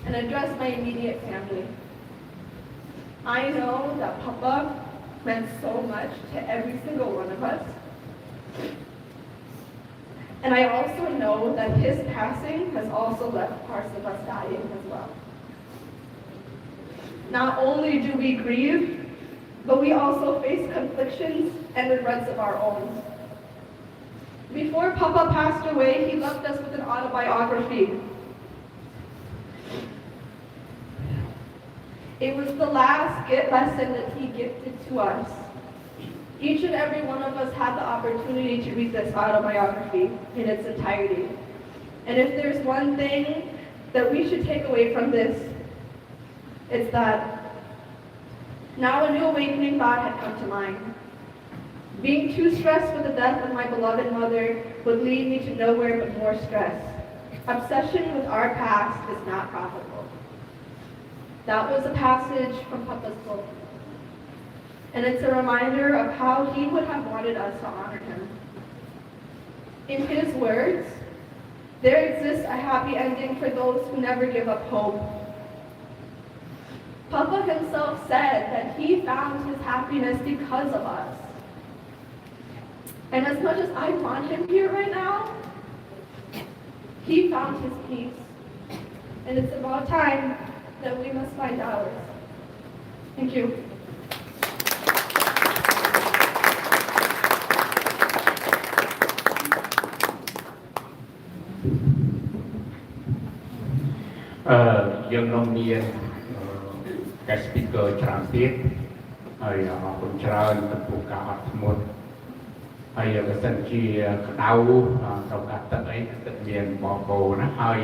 and address my immediate family. I know that Papa meant so much to every single one of us. And I also know that his passing has also left parts of us dying as well. Not only do we grieve, but we also face conflictions and regrets of our own. Before Papa passed away, he left us with an autobiography. It was the last lesson that he gifted to us. Each and every one of us had the opportunity to read this autobiography in its entirety. And if there's one thing that we should take away from this, it's that now a new awakening thought had come to mind. Being too stressed with the death of my beloved mother would lead me to nowhere but more stress. Obsession with our past is not profitable. That was a passage from Papa's book. And it's a reminder of how he would have wanted us to honor him. In his words, there exists a happy ending for those who never give up hope. Papa himself said that he found his happiness because of us. And as much as I want him here right now, he found his peace. And it's about time that we must find ours. Thank you. Dương nông nhiên cái speaker tràn tiếtហើយអរគុណច្រើនចំពោះការអត់ធ្មត់ហើយបើសិនជាក្តៅត្រូវការទឹកអីទឹកមានបងប្អូនណាហើយ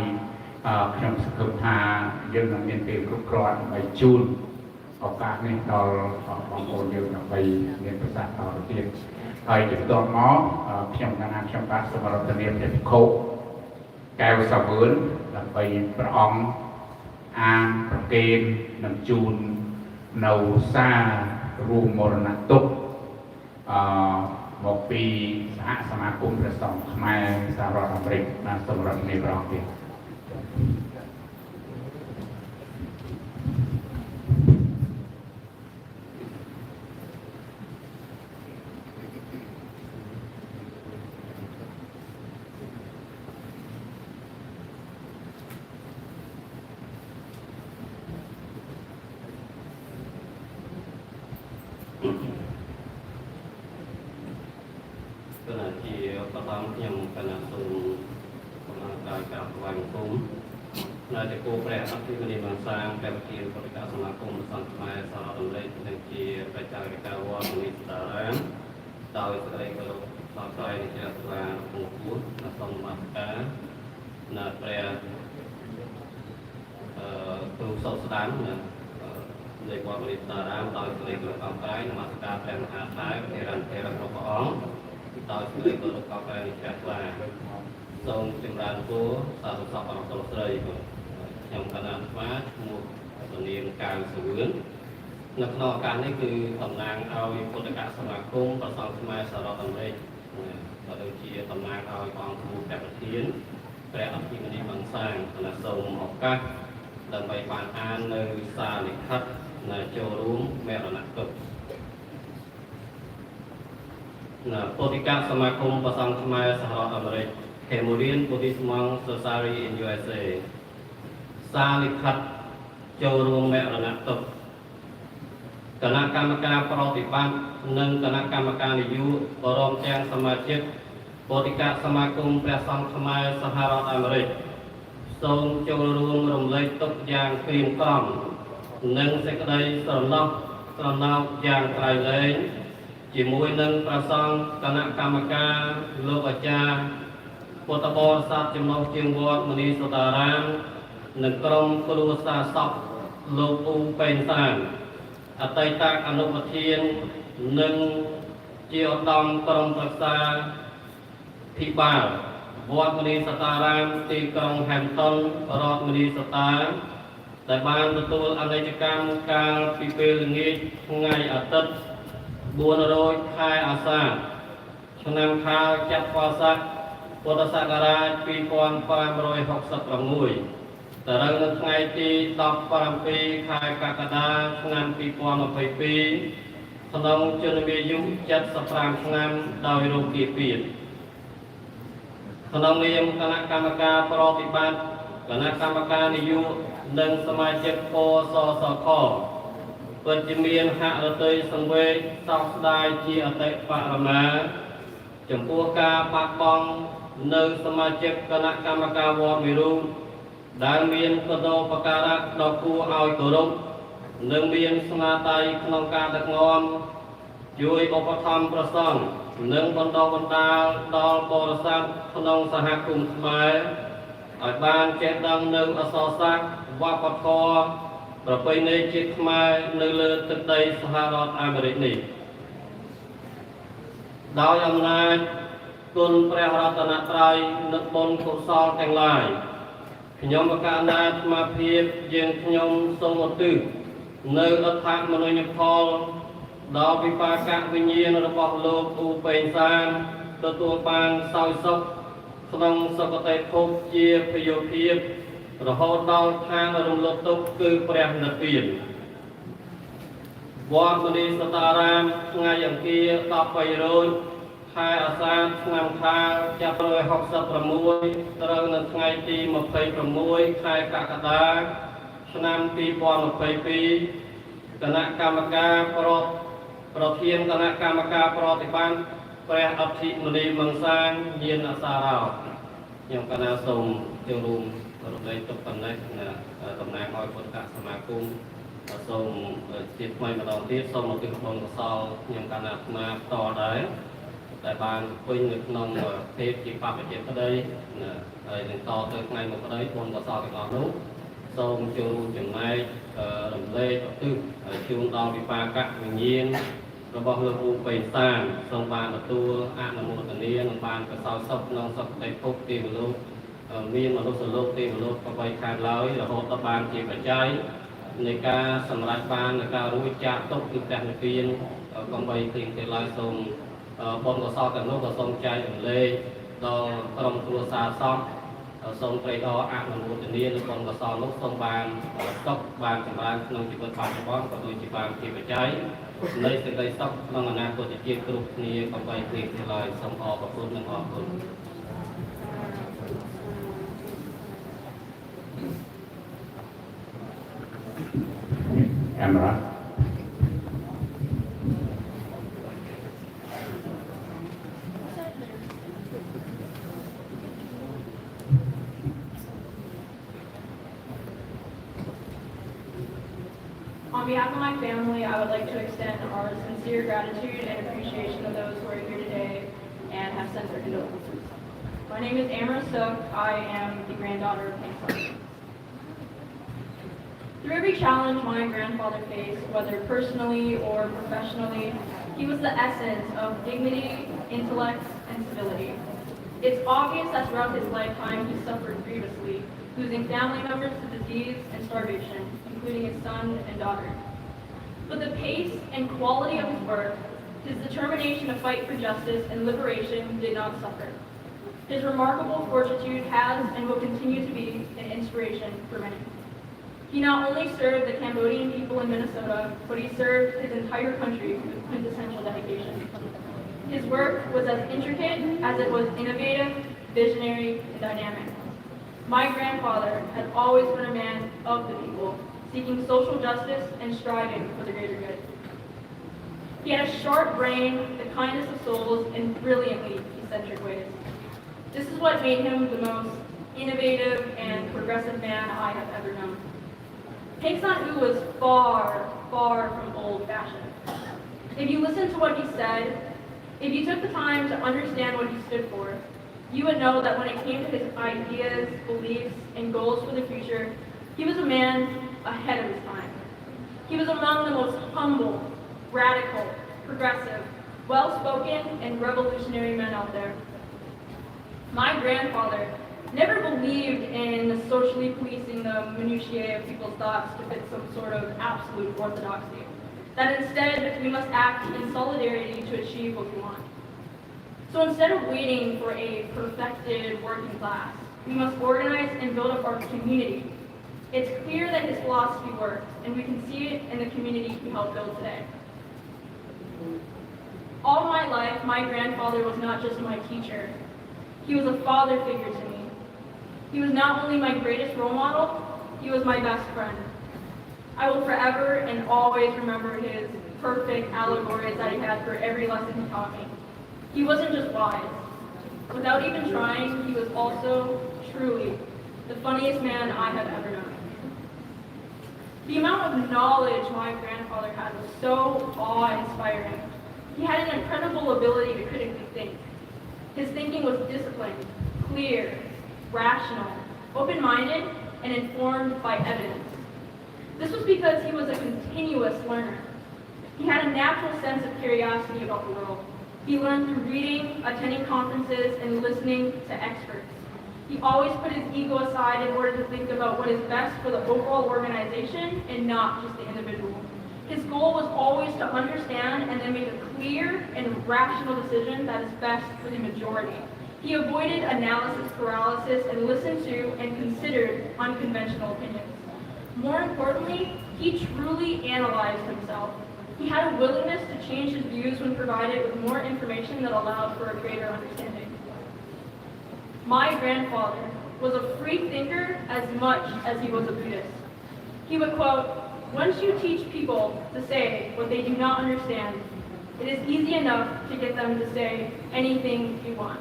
ខ្ញុំសង្ឃឹមថាយើងនឹងមានពេលគ្រប់គ្រាន់ដើម្បីជូនឱកាសនេះដល់បងប្អូនយើងដើម្បីមានប្រសាសន៍តទៅទៀតហើយជាបន្តមកខ្ញុំខ្ញុំបាទសូមរដ្ឋនាមជាភិក្ខុកែវសាវឿនដើម្បីព្រះអង្គអានប្រគេននិងជូននៅសាររួមមរណទុក្ខមកពីសហសមាគមព្រះសង្ឃខ្មែរសហរដ្ឋអាមេរិកបានសម្រាប់នៃព្រះអង្គទៀត จะกู้แปรอัพที่มันมาสร้างแปรเกียรติการสมาคมสังคมสารดำเนินในเกียรติประจักษ์การว่ามีสาระดาวสลายกระดูกต่อไปในเจ้าลาหงพูดนักสมาการนักแปรตัวสอบสถานในว่ามีสาระดาวสลายกระดูกต่อไปนักการแปรหาท้ายเทรันรบอ้องดาวสลายกระดูกต่อไปในเจ้าลาทรงจึงรันตัวสารสอบอันตรายtrong khả năng phá một tuần niệm càng sự hướng lập nọ càng nàyคือตำนานเอาพุทธกาสมาคมประสานสมัยสารตำเลยvà đôi khiตำนานเอาความถูกแบบเทียนแปลอภิมณีบางสร้างขณะทรงออกกัดดันไปปานอ่านในซาลิคัดในโจรุ่มแม่ระนักตกพุทธกาสมาคมประสานสมัยสารตำเลยเคมูเรียนพุทธิสมังโซซารีอินยูเอสเอซาลิคัดโจรวมแม่ระนักตกคณะกรรมการปฏิบัติหนึ่งคณะกรรมการอายุบรมแจ้งสมาชิกปฏิกาสมาคมประสังคมสหรัฐอเมริกทรงโจรวมรวมเลยตกอย่างเปลี่ยนกล้องหนึ่งเสกได้สนอกอย่างไกลเลยจีมวยหนึ่งประสังคณะกรรมการโลกอาจารย์ปตบสัตจำนวนเชียงวอดมณีสตารามหนึ่งกรมครูสาสอบโลกูเป็นสานอัตตาอนุปเทียนหนึ่งเจียวดองกรมปรึกษาพิบาลวอดมณีสตารามตีกรองแฮมตันรอดมณีสตาร์แต่บางตัวอเมริกันการพิเปลงี้ไงอัตตบัวโรยคายอาซาชนำข้าวจับวาสักพุทธศักราชปี2566แต่เรื่องไงที่ตอบปรามปีคายกากดางานปี2022ขนมจนมียุจัดสปรามงานดาวโรกีปีดขนมเรียมคณะกรรมการปฏิบัติคณะกรรมการอายุหนึ่งสมาชิกปสสคเปิดจิเมียนหะระเตยสังเวชสอบได้จีอเตปะระมาจมพัวกาปากบองหนึ่งสมาชิกคณะกรรมการวอมิรุได้เมียนกระโดดประการดอกคูเอาตัวลงหนึ่งเมียนสนาไตขนมการตะงอม ជួយឧបត្ថម្ភព្រះសង្ឃនិងបណ្ដុះបណ្ដាលដល់បរិស័ទក្នុងសហគមន៍ខ្មែរឲ្យបានចេះដឹងនូវអក្សរសាស្ត្រវប្បធម៌ប្រពៃណីជាតិខ្មែរនៅលើទឹកដីសហរដ្ឋអាមេរិកនេះដោយអំណាចគុណព្រះរតនត្រ័យនិងបុណ្យកុសលទាំងឡាយខ្ញុំបកណាអាត្មាភាពយើងខ្ញុំសូមឧទ្ទិសនៅអត្ថមនុញ្ញផលដល់វិបាកវិញ្ញាណរបស់លោកអ៊ូពេងសានទទួលបានសោយសុខក្នុងសុគតិភពជាភយោភាពរហូតដល់ឋានរំលត់ទុកគឺព្រះនិព្វានវត្តមនីសតារាមថ្ងៃអង្គារ13រោចខែអាសាឍឆ្នាំខាលចាប់166ត្រូវនៅថ្ងៃទី26ខែកក្កដាឆ្នាំ2022គណៈកម្មការប្រធានគណៈកម្មការប្រតិបត្តិព្រះអធិមនីមង្សាងយានអសារោខ្ញុំកណាសូមចូលរួមរំលែកទុកប៉ុណ្ណេះតំណាងឲ្យពុទ្ធសមាគមសូមជាថ្មីម្ដងទៀតសូមឧទ្ទិសបុណ្យកុសលខ្ញុំកណាអាត្មាផ្ទាល់ដែរដែលបានពេញនៅក្នុងភាពជាបព្វជិតក្តីហើយនឹងតទៅថ្ងៃមុខក្តីបុណ្យកុសលទាំងអស់នោះសូមចូលរួមចំណែករំលែកឧទ្ទិសជូនដល់វិបាកវិញ្ញាណរបស់លោកគ្រូបេសានសូមបានទទួលអនុមោទនានិងបានកសោយសុខក្នុងសុគតិភពទេវលោកមានមនុស្សលោកទេវលោកអ្វីខាតឡើយរហូតដល់បានជាបច្ច័យនៃការសម្រេចបាននៃការរួចចាកទុកពីព្រះនិព្វានកំបីទីទេឡើយសូមបុណ្យកុសលទាំងនោះក៏សូមចែករំលែកដល់ក្រុមគ្រួសារសពសូមត្រេកអរអនុមោទនានៅបុណ្យកុសលនោះសូមបានសុខបានចម្រើនក្នុងជីវិតបច្ចុប្បន្នក៏ដូចជាបានជាបច្ច័យនៃសេចក្តីសុខក្នុងអនាគតជាតិគ្រប់គ្នាកំបីទីទេឡើយសូមអរគុណនិងអរគុណកាមេរ៉ា On behalf of my family, I would like to extend our sincere gratitude and appreciation of those who are here today and have sent their condolences. My name is Amra Sook. I am the granddaughter of Pink Sun. Through every challenge my grandfather faced, whether personally or professionally, he was the essence of dignity, intellect, and civility. It's obvious that throughout his lifetime he suffered grievously, losing family members to disease and starvation, including his son and daughter. But the pace and quality of his work, his determination to fight for justice and liberation did not suffer. His remarkable fortitude has and will continue to be an inspiration for many. He not only served the Cambodian people in Minnesota, but he served his entire country with quintessential dedication. His work was as intricate as it was innovative, visionary, and dynamic. My grandfather had always been a man of the people, seeking social justice and striving for the greater good. He had a sharp brain, the kindness of souls, and brilliantly eccentric ways. This is what made him the most innovative and progressive man I have ever known. Peng San-u was far, far from old-fashioned. If you listened to what he said, if you took the time to understand what he stood for, you would know that when it came to his ideas, beliefs, and goals for the future, he was a man ahead of his time. He was among the most humble, radical, progressive, well-spoken, and revolutionary men out there. My grandfather never believed in socially policing the minutiae of people's thoughts to fit some sort of absolute orthodoxy. That instead, we must act in solidarity to achieve what we want. So instead of waiting for a perfected working class, we must organize and build up our community. It's clear that his philosophy worked, and we can see it in the community he helped build today. All my life, my grandfather was not just my teacher. He was a father figure to me. He was not only my greatest role model, he was my best friend. I will forever and always remember his perfect allegories that he had for every lesson he taught me. He wasn't just wise. Without even trying, he was also, truly, the funniest man I have ever known. The amount of knowledge my grandfather had was so awe-inspiring. He had an incredible ability to critically think. His thinking was disciplined, clear, rational, open-minded, and informed by evidence. This was because he was a continuous learner. He had a natural sense of curiosity about the world. He learned through reading, attending conferences, and listening to experts. He always put his ego aside in order to think about what is best for the overall organization and not just the individual. His goal was always to understand and then make a clear and rational decision that is best for the majority. He avoided analysis paralysis and listened to and considered unconventional opinions. More importantly, he truly analyzed himself. He had a willingness to change his views when provided with more information that allowed for a greater understanding. My grandfather was a free thinker as much as he was a Buddhist. He would quote, "Once you teach people to say what they do not understand, it is easy enough to get them to say anything you want."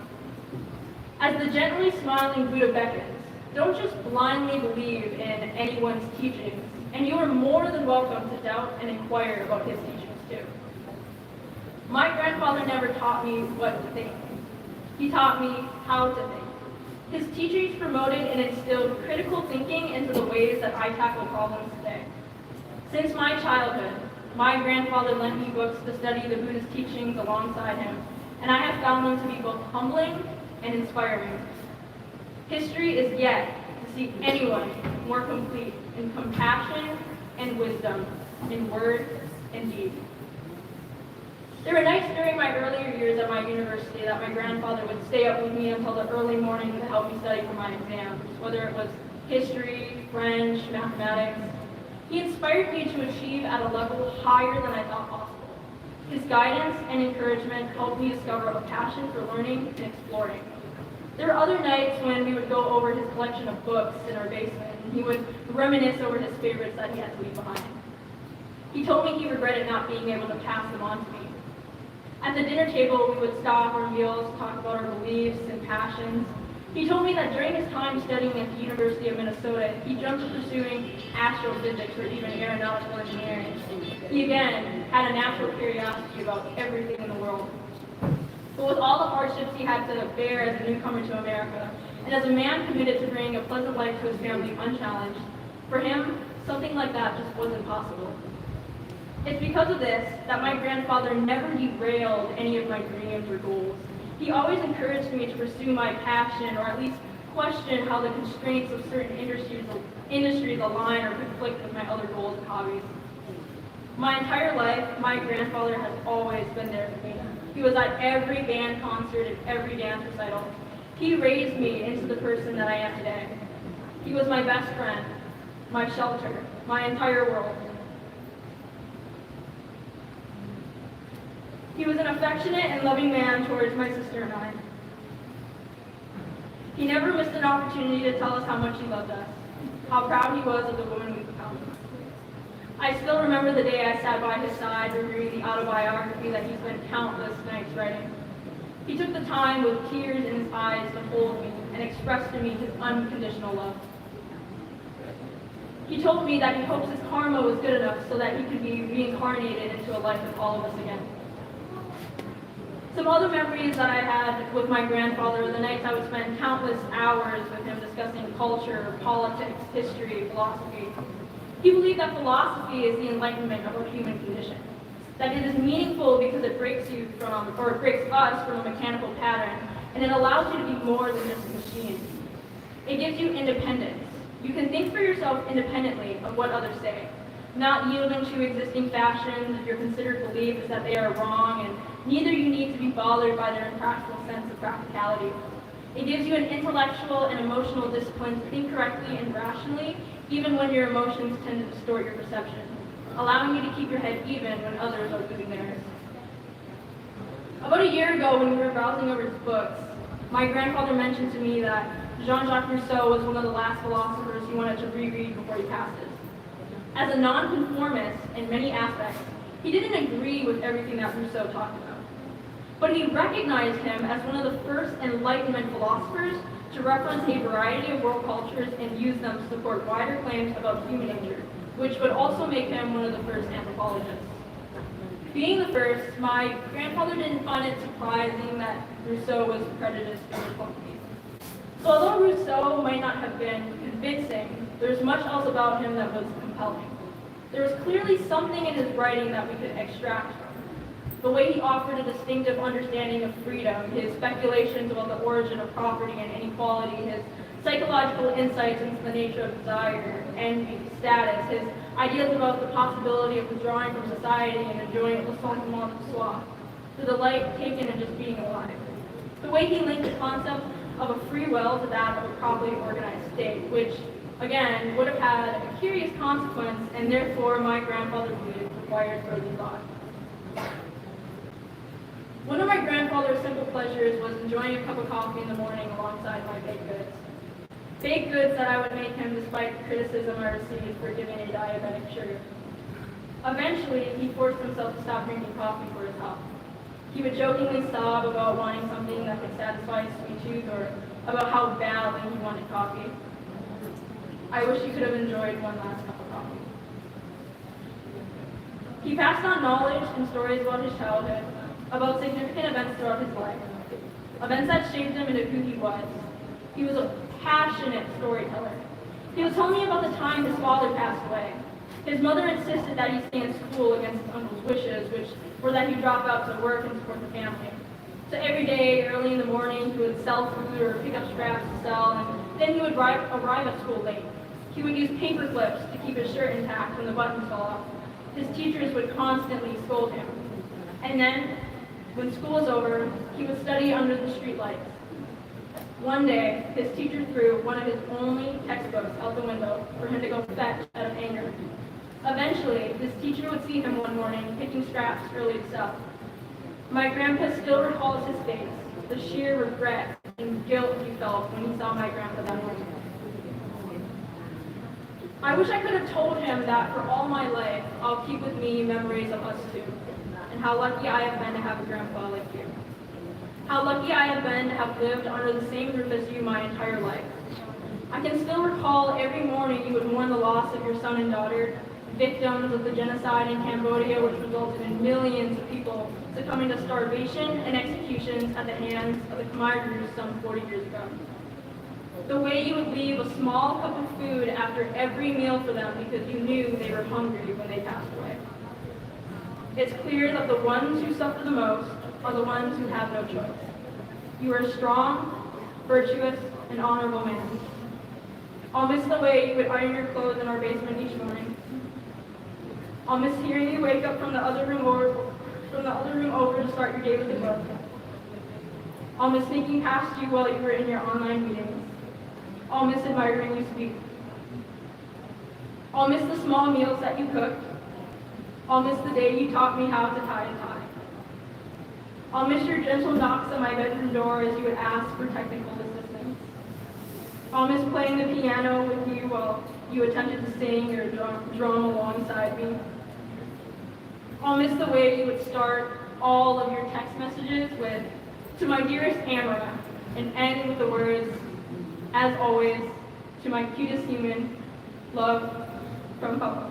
As the gently smiling Buddha beckons, don't just blindly believe in anyone's teachings, and you are more than welcome to doubt and inquire about his teachings too. My grandfather never taught me what to think. He taught me how to think. His teachings promoted and instilled critical thinking into the ways that I tackle problems today. Since my childhood, my grandfather lent me books to study the Buddhist teachings alongside him, and I have found them to be both humbling and inspiring. History is yet to see anyone more complete in compassion and wisdom, in word and deed. There were nights during my earlier years at my university that my grandfather would stay up with me until the early morning to help me study for my exams, whether it was history, French, mathematics. He inspired me to achieve at a level higher than I thought possible. His guidance and encouragement helped me discover a passion for learning and exploring. There were other nights when we would go over his collection of books in our basement, and he would reminisce over his favorites that he had to leave behind. He told me he regretted not being able to pass them on to me. At the dinner table, we would stop our meals, talk about our beliefs and passions. He told me that during his time studying at the University of Minnesota, he jumped to pursuing astrophysics or even aeronautical engineering. He again had a natural curiosity about everything in the world. But with all the hardships he had to bear as a newcomer to America, and as a man committed to bringing a pleasant life to his family unchallenged, for him, something like that just wasn't possible. It's because of this that my grandfather never derailed any of my dreams or goals. He always encouraged me to pursue my passion, or at least question how the constraints of certain industries align or conflict with my other goals and hobbies. My entire life, my grandfather has always been there for me. He was at every band concert and every dance recital. He raised me into the person that I am today. He was my best friend, my shelter, my entire world. He was an affectionate and loving man towards my sister and I. He never missed an opportunity to tell us how much he loved us, how proud he was of the woman we've become. I still remember the day I sat by his side reviewing the autobiography that he spent countless nights writing. He took the time with tears in his eyes to hold me and express to me his unconditional love. He told me that he hopes his karma was good enough so that he could be reincarnated into a life with all of us again. Some other memories that I had with my grandfather were the nights I would spend countless hours with him discussing culture, politics, history, philosophy. He believed that philosophy is the enlightenment of our human condition, that it is meaningful because it breaks us from a mechanical pattern, and it allows you to be more than just a machine. It gives you independence. You can think for yourself independently of what others say, not yielding to existing fashions if your considered belief is that they are wrong, and neither you need to be bothered by their impractical sense of practicality. It gives you an intellectual and emotional discipline to think correctly and rationally, even when your emotions tend to distort your perception, allowing you to keep your head even when others are losing theirs. About a year ago, when we were browsing over his books, my grandfather mentioned to me that Jean-Jacques Rousseau was one of the last philosophers he wanted to reread before he passed. As a nonconformist in many aspects, he didn't agree with everything that Rousseau talked about. But he recognized him as one of the first Enlightenment philosophers to reference a variety of world cultures and use them to support wider claims about human nature, which would also make him one of the first anthropologists. Being the first, my grandfather didn't find it surprising that Rousseau was prejudiced toward puppies. So although Rousseau might not have been convincing, there's much else about him that was compelling. There was clearly something in his writing that we could extract from. The way he offered a distinctive understanding of freedom, his speculations about the origin of property and inequality, his psychological insights into the nature of desire, envy, status, his ideas about the possibility of withdrawing from society and enjoying le sentiment de soi, the delight taken in just being alive. The way he linked the concept of a free will to that of a properly organized state, which, again, would have had a curious consequence and therefore my grandfather believed required further thought. One of my grandfather's simple pleasures was enjoying a cup of coffee in the morning alongside my baked goods. Baked goods that I would make him despite the criticism I received for giving a diabetic sugar. Eventually, he forced himself to stop drinking coffee for his health. He would jokingly sob about wanting something that could satisfy his sweet tooth or about how badly he wanted coffee. I wish he could have enjoyed one last cup of coffee. He passed on knowledge and stories about his childhood, about significant events throughout his life, events that shaped him into who he was. He was a passionate storyteller. He would tell me about the time his father passed away. His mother insisted that he stay in school against his uncle's wishes, which were that he drop out to work and support the family. So every day, early in the morning, he would sell food or pick up scraps to sell, and then he would arrive at school late. He would use paper clips to keep his shirt intact when the buttons fell off. His teachers would constantly scold him. And then, when school was over, he would study under the streetlights. One day, his teacher threw one of his only textbooks out the window for him to go fetch out of anger. Eventually, his teacher would see him one morning picking scraps early to sell. My grandpa still recalls his face, the sheer regret and guilt he felt when he saw my grandpa that morning. I wish I could have told him that for all my life, I'll keep with me memories of us two, and how lucky I have been to have a grandpa like you. How lucky I have been to have lived under the same roof as you my entire life. I can still recall every morning you would mourn the loss of your son and daughter, victims of the genocide in Cambodia, which resulted in millions of people succumbing to starvation and executions at the hands of the Khmer Rouge some 40 years ago. The way you would leave a small cup of food after every meal for them because you knew they were hungry when they passed away. It's clear that the ones who suffer the most are the ones who have no choice. You are a strong, virtuous, and honorable man. I'll miss the way you would iron your clothes in our basement each morning. I'll miss hearing you wake up from the other room over to start your day with a book. I'll miss sneaking past you while you were in your online meetings. I'll miss admiring you speak. I'll miss the small meals that you cooked. I'll miss the day you taught me how to tie a tie. I'll miss your gentle knocks on my bedroom door as you would ask for technical assistance. I'll miss playing the piano with you while you attempted to sing or drum alongside me. I'll miss the way you would start all of your text messages with, "To my dearest Amara," and end with the words, "As always, to my cutest human, love from Papa."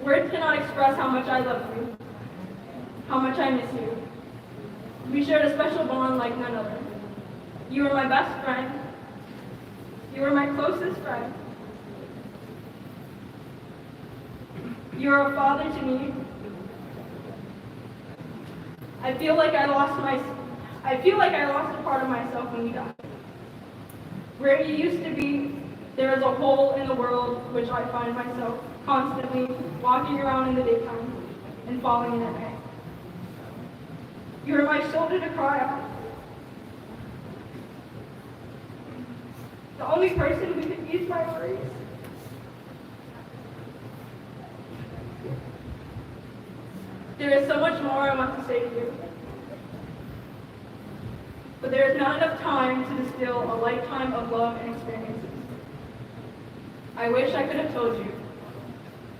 Words cannot express how much I love you, how much I miss you. We shared a special bond like none other. You were my best friend. You were my closest friend. You are a father to me. I feel like I lost a part of myself when you died. Where you used to be, there is a hole in the world which I find myself constantly walking around in the daytime and falling in at night. You are my shoulder to cry on. The only person who could ease my worries. There is so much more I want to say to you, but there is not enough time to distill a lifetime of love and experiences. I wish I could have told you,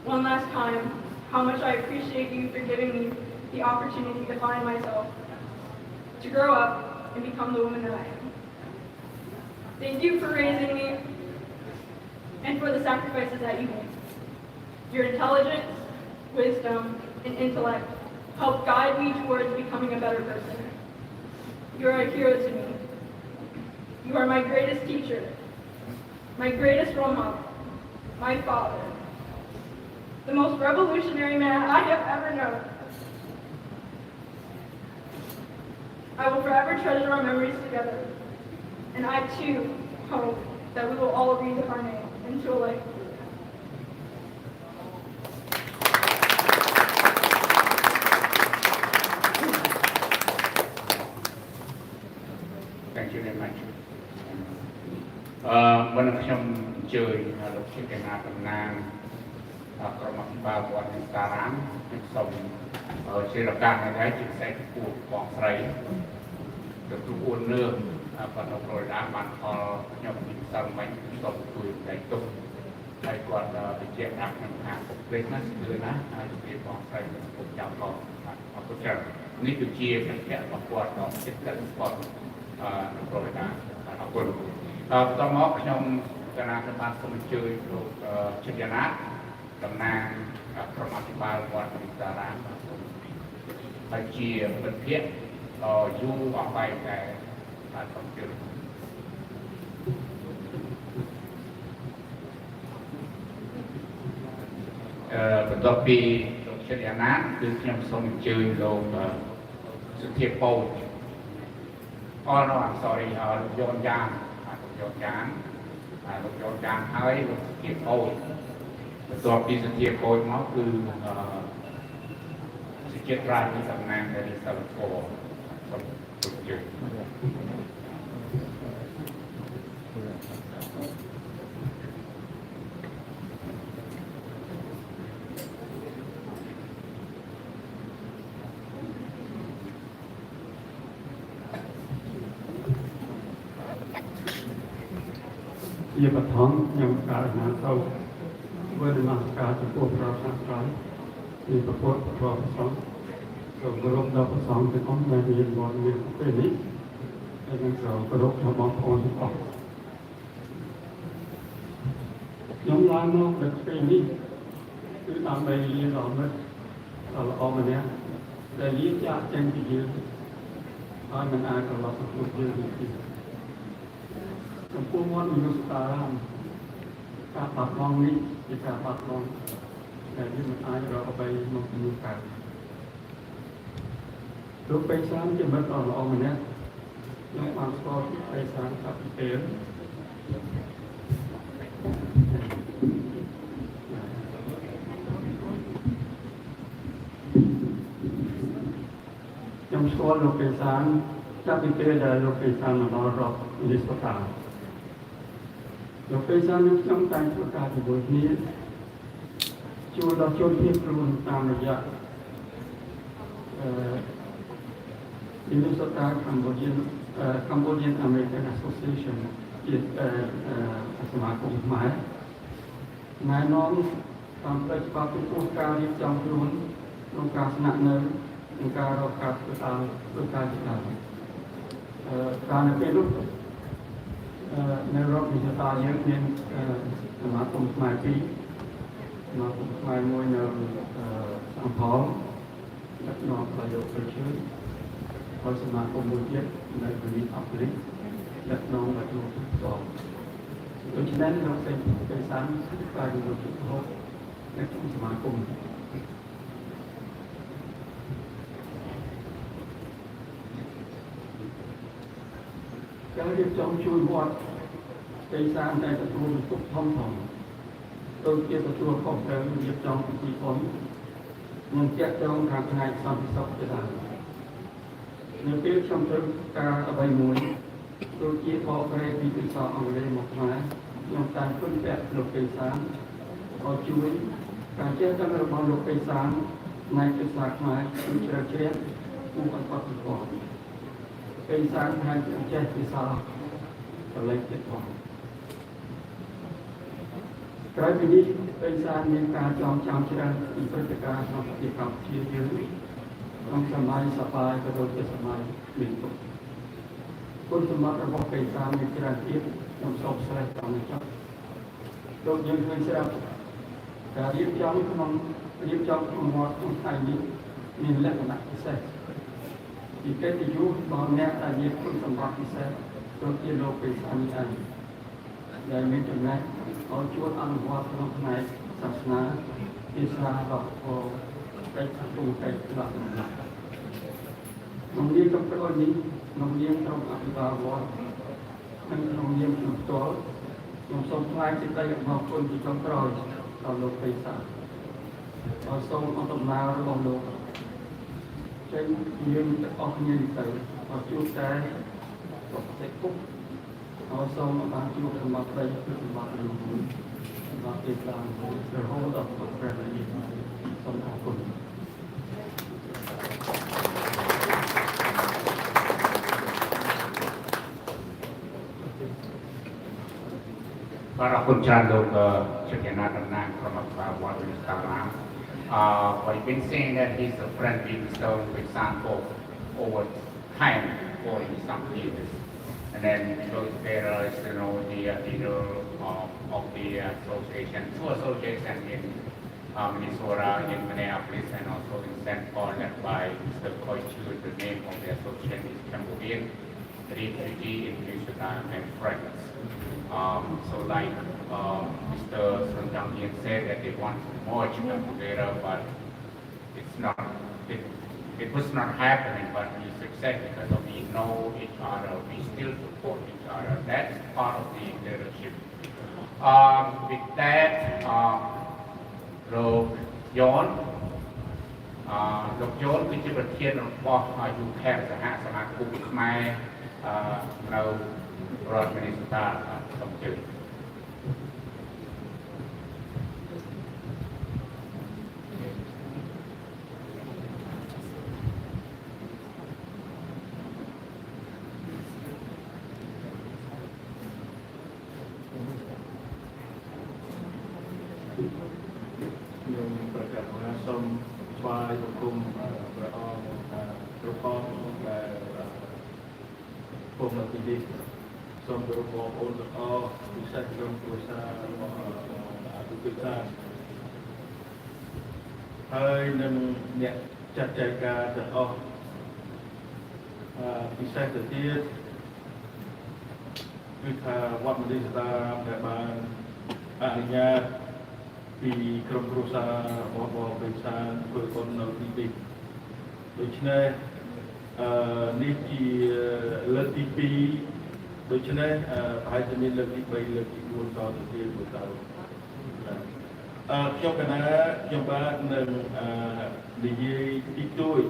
one last time, how much I appreciate you for giving me the opportunity to find myself, to grow up and become the woman that I am. Thank you for raising me and for the sacrifices that you made. Your intelligence, wisdom, and intellect help guide me towards becoming a better person. You are a hero to me. You are my greatest teacher, my greatest role model, my father, the most revolutionary man I have ever known. I will forever treasure our memories together, and I too hope that we will all read our name into a life of freedom. Thank you very much. មុននឹងខ្ញុំអញ្ជើញលោកជាកញ្ញាតំណាងក្រុមអភិបាលវត្តនេសារាមខ្ញុំសូមជារកានៅដែរជាពិសេសចំពោះបងស្រីទទួលអួននឿងប៉ុន្តែប្រដាបានផលខ្ញុំពីសិលមិញសូមជួយតែទុកហើយគាត់បញ្ជាក់ដាក់ខ្ញុំថាព្រេងណាស់គឺណាហើយជំរាបបងស្រីពុកចាំផងអរគុណច្រើននេះគឺជាកិច្ចរបស់គាត់ដល់ចិត្តកិច្ចគាត់ប្រដាអរគុណបន្តមកខ្ញុំកណាទៅបានសូមអញ្ជើញលោកជាកណាតំណាងក្រុមអភិបាលវត្តនេសារាមហើយជាមិត្តភក្តិយូរអស់បែកតែបានសូមអញ្ជើញបន្ទាប់ពីលោកជាកណាគឺខ្ញុំសូមអញ្ជើញលោកសុធាពូចno I'm sorry លោកយនយ៉ាងលោកយនយ៉ាងហើយលោកសុធាពូចបន្ទាប់ពីសុធាពូចមកគឺសេចក្ដីរាជនៃតំណាងដែលសិលធម៌សូមអញ្ជើញជាបឋមខ្ញុំការអាណទៅធ្វើនមស្ការចំពោះព្រះសាស្ត្រាពីប្រពុតព្រះប្រសង្ឃសូមគោរពដល់ព្រះសង្ឃទាំងអស់ដែលមានវត្តមានពេលនេះហើយនឹងសូមគោរពដល់បងប្អូនទាំងអស់ខ្ញុំឡើងមកដល់ពេលនេះគឺដើម្បីរៀនដល់មិត្តដ៏ល្អម្នាក់ដែលរៀនចាក់ចេញពីយើងហើយមិនអាចត្រឡប់ទៅជួបយើងទៀតចំពោះវត្តមនុស្សតារាមការបាត់បង់នេះជាការបាត់បង់ដែលយើងមិនអាចរកអ្វីមកជំនួសកើតលោកបេសានជាមិត្តដ៏ល្អម្នាក់ខ្ញុំបានស្គាល់បេសានតាំងពីពេលខ្ញុំស្គាល់លោកបេសានតាំងពីពេលដែលលោកបេសានមកដល់រដ្ឋលីស្បតាលោកបេសាននឹងខ្ញុំតែងធ្វើការជាមួយគ្នាជួយដល់ជនភៀសខ្លួនតាមរយៈMinnesota Cambodian American Association ជាសមាគមខ្មែរណែនាំតាមផ្លូវច្បាប់ពីព្រោះការរៀបចំខ្លួនក្នុងការស្នាក់នៅនិងការរកការធ្វើការជាដើមការនៅពេលនោះនៅរដ្ឋវិទ្យាល័យយើងមានសមាគមខ្មែរពីរសមាគមខ្មែរមួយនៅអង្គផលដឹកនាំដោយលោកប្រជើហើយសមាគមមួយទៀតនៅវិទ្យាអព្រិកដឹកនាំដោយលោកសងដូច្នេះលោកសេកសានការជំនួសជំហរនៅក្នុងសមាគមការរៀបចំជួយវត្តបេសានដែលទទួលបន្ទុកធំដូចជាទទួលខុសត្រូវរៀបចំពិធីបុណ្យនិងចាក់ចងខាងផ្នែកសន្តិសុខជាដើមនៅពេលខ្ញុំត្រូវការអ្វីមួយដូចជាបកប្រែពីភាសាអង់គ្លេសមកខ្មែរខ្ញុំតែពឹងពាក់លោកបេសានឲ្យជួយការចេះដឹងរបស់លោកបេសាននៃភាសាខ្មែរគឺជ្រៅជ្រះគួរឲ្យកត់សម្គាល់បេសានហើយចេះភាសាបល័យទៀតផងក្រោយពីនេះបេសានមានការចងចាំច្រើនពីព្រឹត្តិការណ៍ក្នុងប្រទេសកម្ពុជាយើងក្នុងសម័យសបាយក៏ដូចជាសម័យមានទុក្ខគុណសម្បត្តិរបស់បេសានមានច្រើនទៀតខ្ញុំសូមស្រែកតាមនេះចុះដូចយើងឃើញស្រាប់ ការរៀបចំក្នុងមាត់ក្នុងថ្ងៃនេះមានលក្ខណៈពិសេសពីកិត្តិយសរបស់អ្នកដែលមានគុណសម្បត្តិពិសេសដូចជាលោកបេសានេះឯងដែលមានចំណេះឲ្យជួនអនុវត្តក្នុងផ្នែកសាសនាភាសារបស់កិច្ចសង្គមកិច្ចលក្ខណៈក្នុងនាមចុងក្រោយនេះក្នុងនាមក្រុមអភិបាលវត្តនិងក្នុងនាមខ្ញុំផ្ទាល់ខ្ញុំសូមថ្លែងសេចក្តីអរគុណពីចុងក្រោយដល់លោកបេសាហើយសូមអរដំណើររបស់លោកចេញយើងទាំងអស់គ្នាទៅឲ្យជួបតែប្រតិគុកហើយសូមបានជួបសម្បត្តិដីគឺសម្បត្តិលោកសម្បត្តិទេតាមរហូតដល់ព្រះរាជាសូមអរគុណ Para kuncan dok cekena tenang from what we sekarang. We've been saying that he's a friendly stone, for example, over time for some years. And then those there is, you know, the leader of the association, two associations in Minnesota, in Minneapolis, and also in St. Paul, led by Mr. Koichu. The name of the association is Cambodian Refugee in Minnesota and Friends. So like Mr. Sun Jang-in said that they want to merge them together, but it's not. It was not happening. But we succeed because we know each other. We still support each other. That's part of the leadership. With that, Lok Yon, Lok Yon គឺជាប្រធានរបស់យុខេសហសមាគមខ្មែរនៅរដ្ឋ Minnesota សូមជឿ ខ្ញុំប្រកាសថាសូមស្វាគមន៍ព្រះអង្គគ្រប់ផងដែលពុំនៅទីនេះសូមគោរពបងប្អូនទាំងអស់ពិសេសក្រុមគ្រួសាររបស់អភិភិសាហើយនឹងអ្នកចាត់ចែងការទាំងអស់ពិសេសទៅទៀតគឺថាវត្តមនីស្តាដែលបានអនុញ្ញាត ពីក្រុមគ្រួសាររបស់បងបេសានធ្វើបុណ្យនៅទីនេះដូច្នេះនេះជាលើកទី 2 ដូច្នេះប្រហែលជាមានលើកទី 3 លើកទី 4 តទៅទៀតមួយទៅខ្ញុំកណាខ្ញុំបាទនឹងនិយាយទីទួយ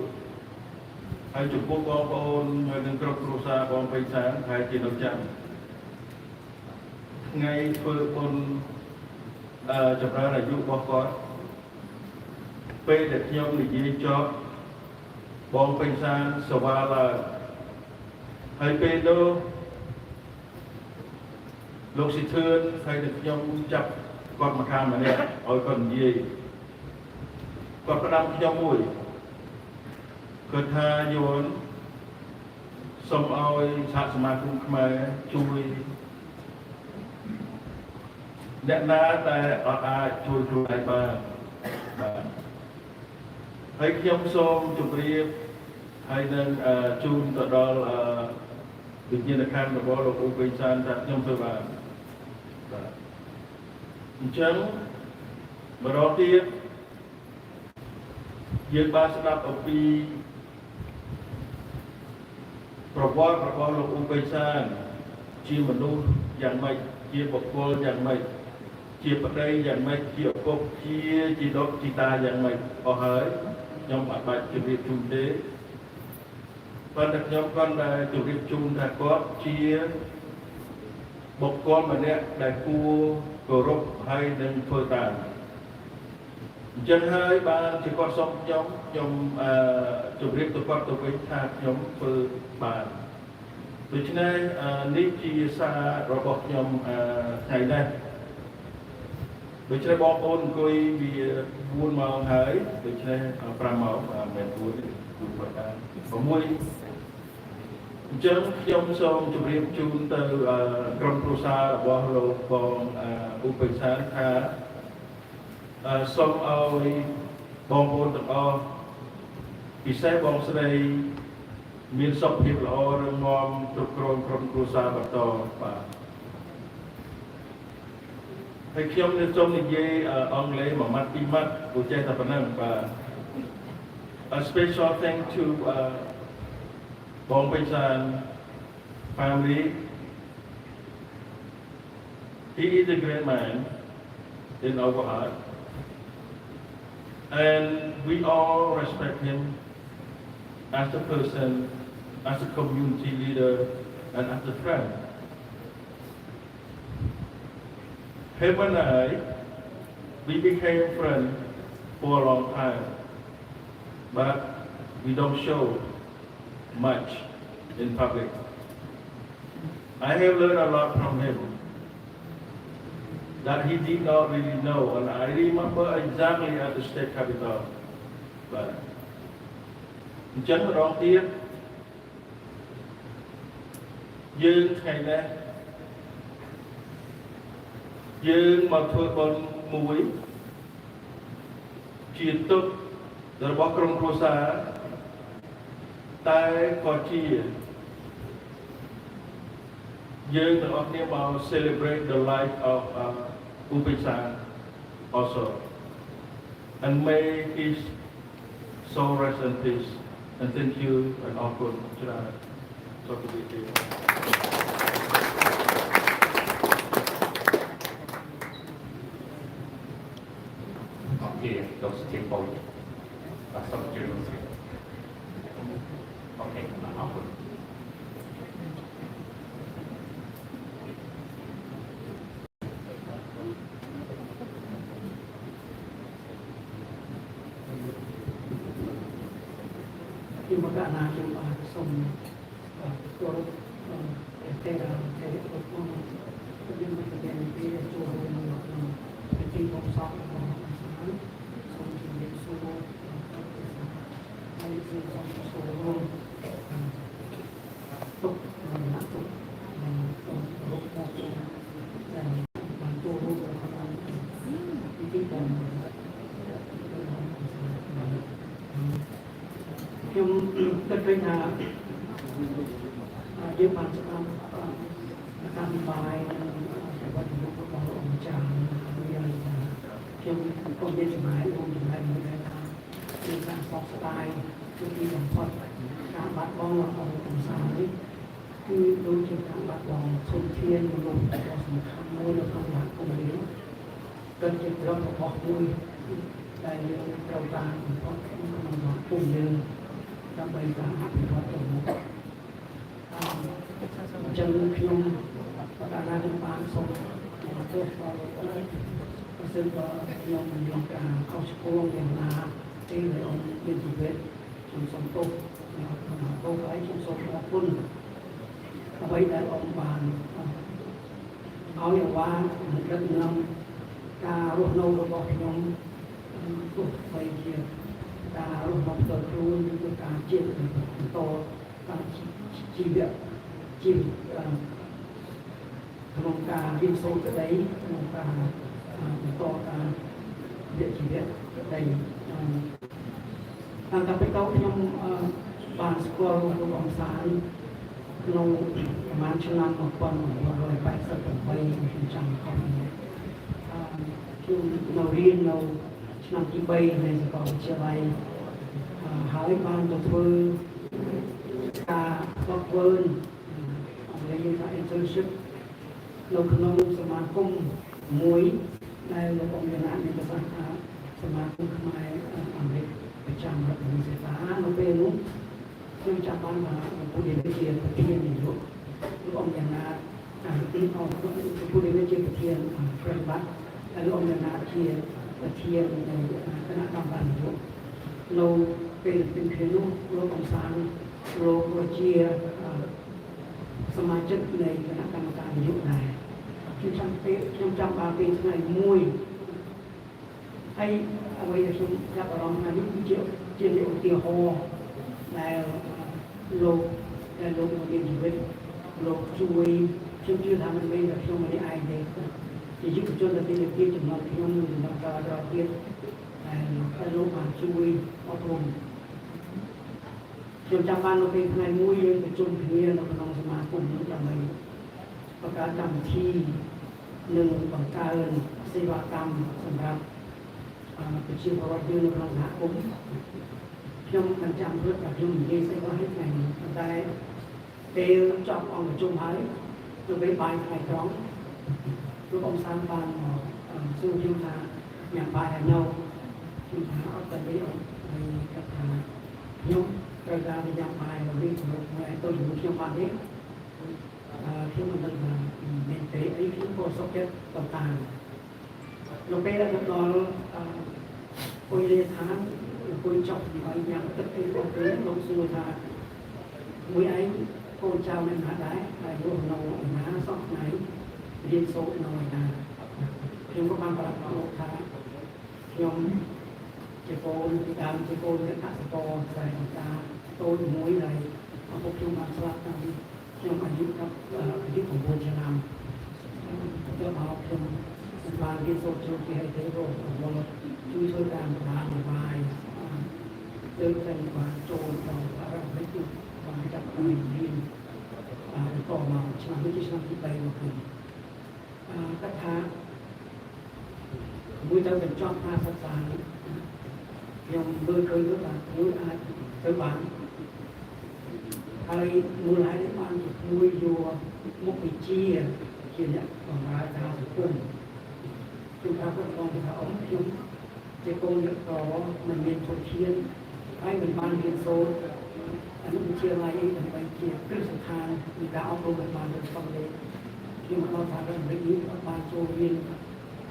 ហើយចំពោះបងប្អូនហើយនឹងក្រុមគ្រួសារបងបេសានហើយជានៅចាំថ្ងៃធ្វើបុណ្យ ចម្រើនអាយុរបស់គាត់ពេលដែលខ្ញុំនិយាយចប់បងពេញសានសវ៉ាឡើងហើយពេលនោះលោកស៊ីធឿនហើយនឹងខ្ញុំចាប់គាត់មកខាងម្នាក់ឲ្យគាត់និយាយគាត់ផ្ដាំខ្ញុំមួយគាត់ថាយន់សូមឲ្យសហសមាគមខ្មែរជួយ អ្នកណាតែអត់អាចជួយខ្លួនឯងបានបាទហើយខ្ញុំសូមជម្រាបហើយនឹងជូនទៅដល់វិញ្ញាណក្ខន្ធរបស់លោកអ៊ូបេសានថាខ្ញុំធ្វើបានបាទអញ្ចឹងម្ដងទៀតយើងបានស្ដាប់អំពីប្រវត្តិរបស់លោកអ៊ូបេសានជាមនុស្សយ៉ាងម៉េចជាបុគ្គលយ៉ាងម៉េច ជាប្តីយ៉ាងម៉េចជាឪពុកជាជីដូនជីតាយ៉ាងម៉េចអស់ហើយខ្ញុំអត់បាច់ជម្រាបជូនទេប៉ុន្តែខ្ញុំគាត់ដែលជម្រាបជូនថាគាត់ជាបុគ្គលម្នាក់ដែលគួរគោរពហើយនឹងធ្វើតាមអញ្ចឹងហើយបានជាគាត់សុំខ្ញុំជម្រាបទៅគាត់ទៅវិញថាខ្ញុំធ្វើបានដូច្នេះនេះជាសាររបស់ខ្ញុំថ្ងៃនេះ ដូច្នេះបងប្អូនអង្គុយវា 4 ម៉ោងហើយដូច្នេះ 5 ម៉ោងមិន4ទេគឺប្រហែល 6 អញ្ចឹងខ្ញុំសូមជម្រាបជូនទៅក្រុមគ្រួសាររបស់លោកបងឧបេសានថា សូមឲ្យបងប្អូនទាំងអស់ពិសេសបងស្រីមានសុខភាពល្អរឹងមាំគ្រប់គ្រងក្រុមគ្រួសារបន្តបាទហើយខ្ញុំនឹងសូមនិយាយអង់គ្លេសមួយម៉ាត់ពីរម៉ាត់ព្រោះចេះតែប៉ុណ្ណឹងបាទ A special thank to Bong Paisan family. He is a great man in our heart, and we all respect him as a person, as a community leader, and as a friend. Him and I, we became friends for a long time, but we don't show much in public. I have learned a lot from him that he did not really know, and I remember exactly at the state capitol. But អញ្ចឹងម្ដងទៀតយើងថ្ងៃនេះយើងមកធ្វើបុណ្យមួយជាទុករបស់ក្រុមគ្រួសារតែក៏ជាយើងទាំងអស់គ្នាមក celebrate the life of Upaisan also, and may his soul rest in peace, and thank you and all good so to be here. Okay, those people are some Jews. Okay, now good. ที่มกะนาจุอาสมตัวแต่แต่ตัวของที่มันเป็นที่ตัวมันเป็นที่ของสอบของสมที่เป็นสูงให้ที่ของสูงตกมันตกมันตกลงมาตัวแต่มันตัวรูปของมันที่เป็นខ្ញុំគិតឃើញថាយើងបានស្ដាប់កម្មវិបាយរបស់របស់អង្គចារ្យមានថាខ្ញុំក៏និយាយចំណាយរួមចំណែកមួយដែរថាជាការសោកស្ដាយគឺទីបំផុតការបាត់បង់របស់អង្គសារនេះគឺដូចជាការបាត់បង់ធនធានមនុស្សដ៏សំខាន់មួយនៅក្នុងសហគមន៍នេះក៏ជាប្រវត្តិរបស់មួយដែលយើងត្រូវការបំផុតក្នុងសហគមន៍យើងដើម្បីការអភិវឌ្ឍទៅមុខអញ្ចឹងខ្ញុំបដាខ្ញុំបានសូមទោសដល់ប្រសិនបើខ្ញុំមានការខុសឆ្គងយ៉ាងណាទេដែលអង្គមានជីវិតខ្ញុំសូមទោសខ្ញុំទោសហើយខ្ញុំសូមអរគុណអ្វីដែលអង្គបានឲ្យអវានឹងដឹកនាំការរស់នៅរបស់ខ្ញុំទោះបីជាការរស់នៅផ្ទាល់ខ្លួនឬការជាបន្តការជីវៈក្នុងការរៀនសូត្រក្តីក្នុងការបន្តការជីវៈក្តីតាមការពិតទៅខ្ញុំបានស្គាល់លោកអង្គសានក្នុងប្រហែលឆ្នាំ1988ខ្ញុំចាំខុសខ្ញុំនៅរៀននៅឆ្នាំទី3នៃសាកលវិទ្យាល័យហើយបានទៅធ្វើការធ្វើអង្គយើងថា internship នៅក្នុងសមាគមមួយដែលលោកអង្គមានប្រសាសន៍ថាសមាគមខ្មែរអាមេរិកប្រចាំរដ្ឋវិទ្យាសានៅពេលនោះខ្ញុំចាំបានថាពួកយើងជាប្រធាននាយកលោកអង្គយ៉ាងណាពួកយើងជាប្រធានប្រតិបត្តិហើយលោកអង្គយ៉ាងណាជាប្រធាននៃគណៈកម្មការនយោបាយនៅពេលទីគ្នានោះលោកអង្គសានលោកជាសមាជិកនៃគណៈកម្មការនយោបាយដែរខ្ញុំចាំបានពេលថ្ងៃមួយហើយអ្វីដែលខ្ញុំចាប់អារម្មណ៍ថានេះគឺជាឧទាហរណ៍ដែលលោកមានជីវិតលោកជួយខ្ញុំជឿថាមិនមែនតែខ្ញុំម្នាក់ឯងទេ ជាយុវជនដែលមានភាពចំណងខ្ញុំនឹងដំណើរការដល់ទៀតហើយលោកបានជួយអប់រំខ្ញុំចាំបាននៅពេលថ្ងៃមួយយើងប្រជុំគ្នានៅក្នុងសមាគមនេះដើម្បីបង្កើតកម្មវិធីនិងបង្កើនសេវាកម្មសម្រាប់ប្រជាពលរដ្ឋយើងនៅក្នុងសហគមន៍ខ្ញុំមិនចាំព្រឹកតែខ្ញុំនិយាយស្អីក៏ឲ្យថ្ងៃនេះប៉ុន្តែពេលចប់អង្គប្រជុំហើយទៅពេលបាយថ្ងៃត្រង់លោកអង្គសានបានសួរខ្ញុំថាញ៉ាំបាយហើយខ្ញុំថាអត់តែទេអត់ហើយគាត់ថាខ្ញុំត្រូវការទៅញ៉ាំបាយមកវិញជាមួយទៅជាមួយខ្ញុំបានទេខ្ញុំមិនដឹងថាមានទេអីខ្ញុំក៏សុខចិត្តតាមនៅពេលដែលខ្ញុំដល់អុយលេឋានអង្គុយចប់ពីបាយញ៉ាំទឹកពេលទៅលោកសួរថាមួយឯងកូនចៅនៅណាដែរហើយរស់នៅឯណាសោះថ្ងៃរៀនសូត្រនៅឯណាខ្ញុំក៏បានប្រាប់លោកថាខ្ញុំជាកូនពីដើមជាកូននៃកសិករខ្សែអង្ការតូចមួយហើយឪពុកខ្ញុំបានស្លាប់តាំងពីខ្ញុំអាយុ9ឆ្នាំទៅមកខ្ញុំបានរៀនសូត្រចូលជាហេតុរករបស់ជួយធ្វើការបានបាយទៅតែបានចូលដល់រកវិទ្យាបានចាប់ពីរៀនបន្តមកឆ្នាំនេះជាឆ្នាំទី3មកគឺគាត់ថាមួយទៅបញ្ចប់ការសិក្សាខ្ញុំមើលឃើញថាមួយអាចទៅបានហើយមូលហេតុនេះបានជួយយកមុខវិជ្ជាជាអ្នកបម្រើការសង្គមខ្ញុំថាគាត់បងថាអ៊ំខ្ញុំជាកូនអ្នកតមិនមានធនធានហើយមិនបានរៀនសូត្រអនុវិទ្យាល័យដើម្បីជាគ្រឹះស្ថាននៃការអប់រំបានទៅស្គាល់លេខខ្ញុំមកដល់ថារដ្ឋនេះបានចូលរៀន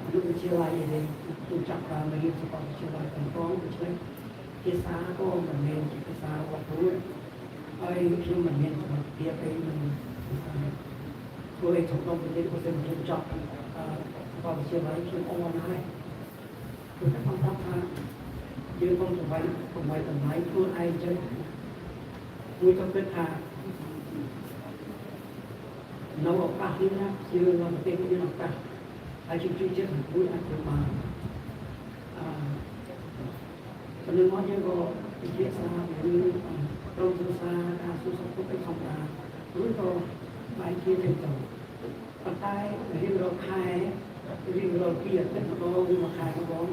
អនុវិទ្យាល័យនេះខ្ញុំចាប់បានរៀនសាកលវិទ្យាល័យទាំងកងដូច្នេះភាសាក៏មិនមែនជាភាសារបស់ខ្លួនហើយខ្ញុំមិនមានសមត្ថភាពអីនឹងធ្វើឲ្យធំដុំប្រទេសក៏ទៅខ្ញុំចប់សាកលវិទ្យាល័យខ្ញុំអន់ហើយគឺតែខ្ញុំថាយើងកុំទៅវាយតម្លៃខ្លួនឯងចឹងមួយក៏គិតថានៅឱកាសនេះណាយើងនៅប្រទេសមានឱកាសហើយជួយចិត្តមួយអាចធ្វើបានប៉ុន្តែមកយើងក៏ពិភាក្សាពីក្រុមសិក្សាការសួរសុខទុក្ខធម្មតាឬក៏បាយជាទៅប៉ុន្តែរៀងរាល់ខែរៀងរាល់ពីអាទិត្យម្ដងឬមួយខែម្ដង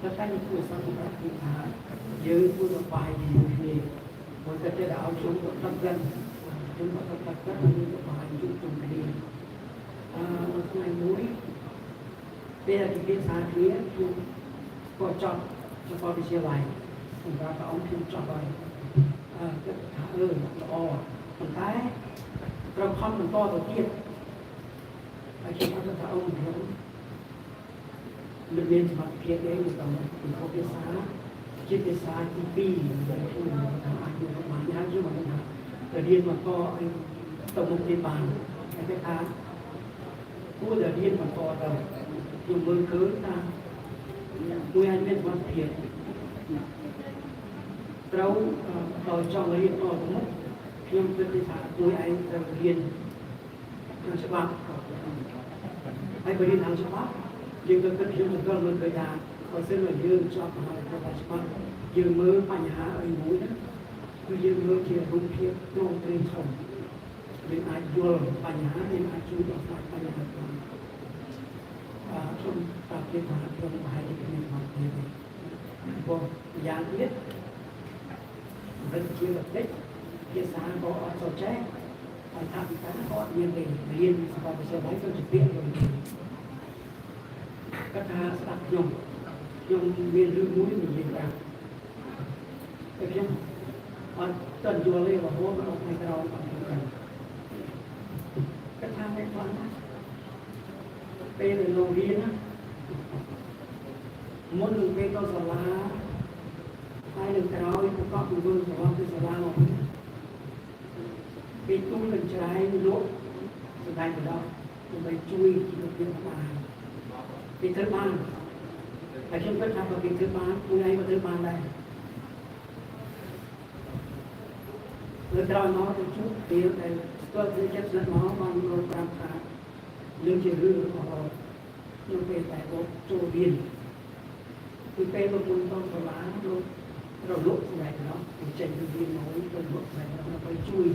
តែតែនេះគឺសម្រាប់ទីថាយើងធ្វើបាយជាមួយគ្នាមួយតែឲ្យជុំទៅដល់กันជុំទៅដល់กันហើយយើងបាយជុំគ្នាថ្ងៃមួយពេលដែលពិភាក្សាគ្នាខ្ញុំក៏ចប់សាកលវិទ្យាល័យសម្រាប់ព្រះអង្គខ្ញុំចប់ហើយគិតថាល្អប៉ុន្តែត្រូវខំបន្តទៅទៀតហើយខ្ញុំអត់ថាអង្គខ្ញុំមិនមានសមត្ថភាពទេក្នុងភាសាជាភាសាទី2ដែលខ្ញុំថាអាចយកបានហើយខ្ញុំមិនថាទៅរៀនបន្តឲ្យទៅមុខទៀតបានតែគេថាគួរតែរៀនបន្តទៅខ្ញុំមើលឃើញថាមួយអាចមានសមត្ថភាពត្រូវដល់ចង់រៀនតទៅមុខខ្ញុំគិតថាមួយឯងត្រូវរៀនខាងច្បាប់ហើយបើរៀនខាងច្បាប់យើងទៅគិតខ្ញុំសង្កល់មើលឃើញថាបើសិនជាយើងជាប់មហាវិទ្យាល័យច្បាប់យើងមើលបញ្ហាអីមួយហ្នឹងគឺយើងមើលជារូបភាពត្រង់ត្រេងធំយើងអាចយល់បញ្ហាយើងអាចជួយដោះស្រាយបញ្ហាបានខ្ញុំតាំងពីថាខ្ញុំប្រហែលជាមានសមត្ថភាពបងយ៉ាងទៀតវិទ្យាសាស្ត្រភាសាក៏អត់សូវចេះហើយថាពីការក៏អត់មានទេរៀនសាកលវិទ្យាល័យទៅជាពាក្យវិញគាត់ថាស្ដាប់ខ្ញុំមានរឿងមួយនិយាយប្រាប់តែខ្ញុំអត់ទាន់យល់ទេរហូតដល់ថ្ងៃក្រោយអត់យល់គាត់ថាមិនបានពេលនៅโรงរៀនណាមុននឹងពេលទៅសាលាហើយនឹងក្រោយប្រកបពីរឿងរបស់ពីសាលាមកពេលទុំនឹងច្រែងលក់សម្ដែងទៅដល់ដើម្បីជួយជីវិតយើងបានពីធ្វើបានតែខ្ញុំគិតថាបើពីធ្វើបានខ្លួនឯងក៏ធ្វើបានដែរលើក្រោយមកទៅជួបពេលដែលស្គាល់ពីចិត្តស្និទ្ធមកបានរកតាមថារឿងជារឿងរបស់ ខ្ញុំពេលតែលោកចូលរៀនគឺពេលលោកមុនទៅសាលាលោករលក់សម្រាប់នោះទៅចេញទៅរៀនមកទៅលក់សម្រាប់នោះទៅជួយ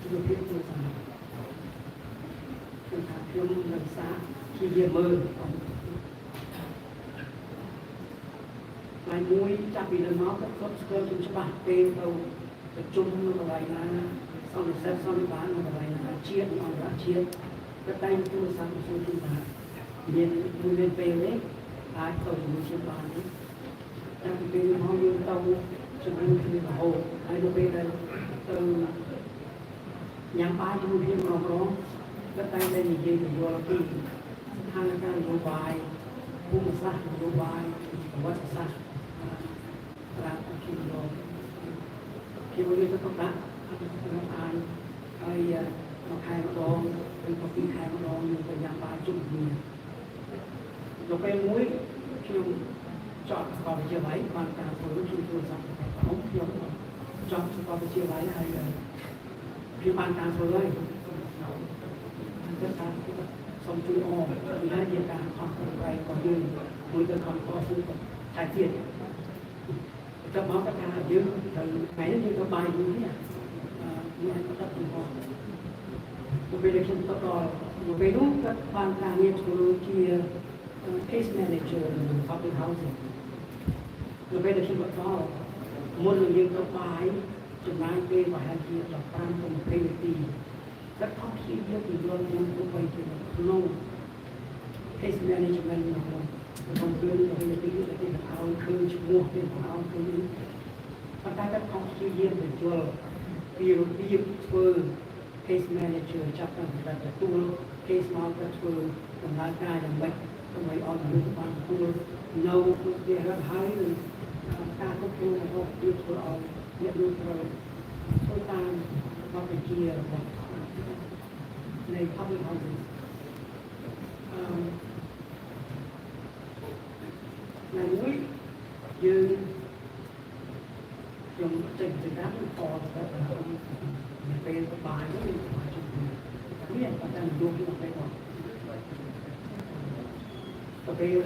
ជីវភាពគ្រួសារគឺថាខ្ញុំនឹងសាជាវាមើលថ្ងៃមួយចាប់ពីនៅមកគាត់ស្គាល់ខ្ញុំច្បាស់ពេលទៅប្រជុំនៅកន្លែងណាសន្និសីទសន្និបាតនៅកន្លែងណាជាតិអន្តរជាតិក៏តែងទូរស័ព្ទទៅជួយថាមានពេលនេះអាចទៅជាមួយខ្ញុំបានតាំងពីពេលមកយើងទៅជាមួយគ្នារហូតហើយនៅពេលដែលទៅញ៉ាំបាយជាមួយគ្នារងក៏តែងតែនិយាយទៅយល់ពីស្ថានភាពនយោបាយភូមិសាស្ត្រនយោបាយប្រវត្តិសាស្ត្រប្រាជ្ញាខ្ញុំនិយាយទៅដាក់អានហើយមកខែម្ដងឬក៏ពីរខែម្ដងយើងទៅញ៉ាំបាយជុំគ្នានៅពេលមួយខ្ញុំចប់សាកលវិទ្យាល័យបានការធ្វើជួយទូរស័ព្ទខ្ញុំចប់សាកលវិទ្យាល័យហើយខ្ញុំបានការធ្វើហើយតែសូមជួយអមពីហើយជាការខំប្រឹងប្រែងរបស់យើងមួយទៅខំតស៊ូតែទៀតទៅមកថាយើងត្រូវថ្ងៃនេះយើងទៅបាយមួយនេះមានអត់ទៅផងទៅពេលខ្ញុំទៅដល់ពេលនោះគាត់បានការងារធ្វើជា case manager in public housing ទៅពេលខ្ញុំទៅដល់មុននឹងយើងទៅបាយចំណាយពេលប្រហែលជា15ទៅ20នាទីតែខំព្យាយាមពីរងយើងទៅបីទៅក្នុង case management របស់ខ្ញុំគឺនៅទីនេះគេឲ្យឃើញឈ្មោះគេឲ្យឃើញប៉ុន្តែគាត់ខំព្យាយាមទៅយល់ពីរបៀបធ្វើ case manager ចាប់តាំងពីទទួល case មកទៅធ្វើដំណើរការយ៉ាងម៉េចដើម្បីឲ្យមនុស្សបានទទួលនៅទីរត់ហើយការគ្រប់គ្រងរបស់វាធ្វើឲ្យអ្នកនោះត្រូវធ្វើតាមបទបញ្ជារបស់នៃ public housing ថ្ងៃមួយយើងខ្ញុំចេញទៅតាមតទៅពេលបាយទៅយើងបាយជុំគ្នាមានតែតែយកទៅទៅមកទៅពេល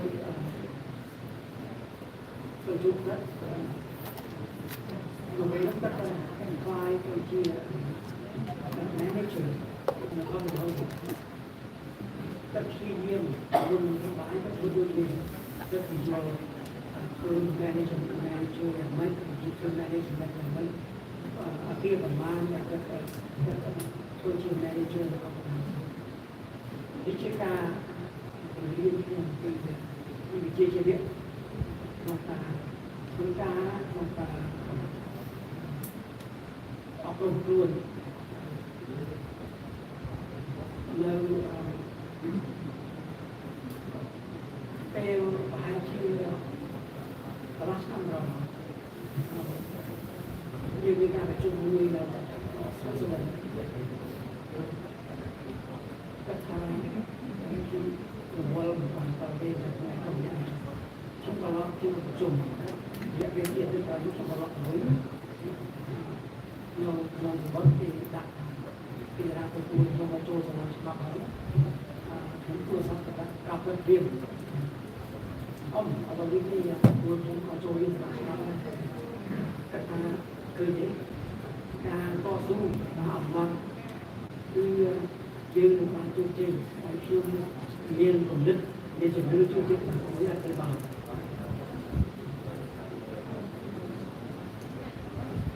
ទៅជួបគាត់ទៅពេលនោះគាត់ខ្លាយទៅជា manager នៅក្នុងហ្នឹងគាត់ព្យាយាមរុំបាយទៅជួយយើងគាត់ពីយកគឺ manager យ៉ាងម៉េចគឺ management យ៉ាងម៉េចអាពីប្រមាណដែលគាត់ធ្វើជា manager របស់វិជាការរៀនពីវិជាជីវៈក្នុងការធ្វើការក្នុងការអប់រំខ្លួននៅពេលប្រហែលជាកន្លះឆ្នាំរហូតយើងមានការប្រជុំមួយនៅស្រុកសម្បត្តិគាត់ថាខ្ញុំរវល់មិនបានទៅពេលដែលខ្ញុំខ្ញុំក៏ឡោះជួបប្រជុំរយៈពេលទៀតទៅខ្ញុំក៏ឡោះមួយនៅក្នុងបទគេដាក់ពីរាទៅគួរខ្ញុំមកចូលសមាជិកច្បាប់ហើយខ្ញុំគួរសង្កត់កាប់ទៅព្រៀមអត់វិញទេគួរខ្ញុំមកចូលរៀនសមាជិកច្បាប់គាត់ថាគឺការតស៊ូរបស់អមត់គឺយើងនឹងបានជួបជ័យហើយខ្ញុំមានគំនិតមានជំនឿជួបជ័យមួយអត់ទៅបាន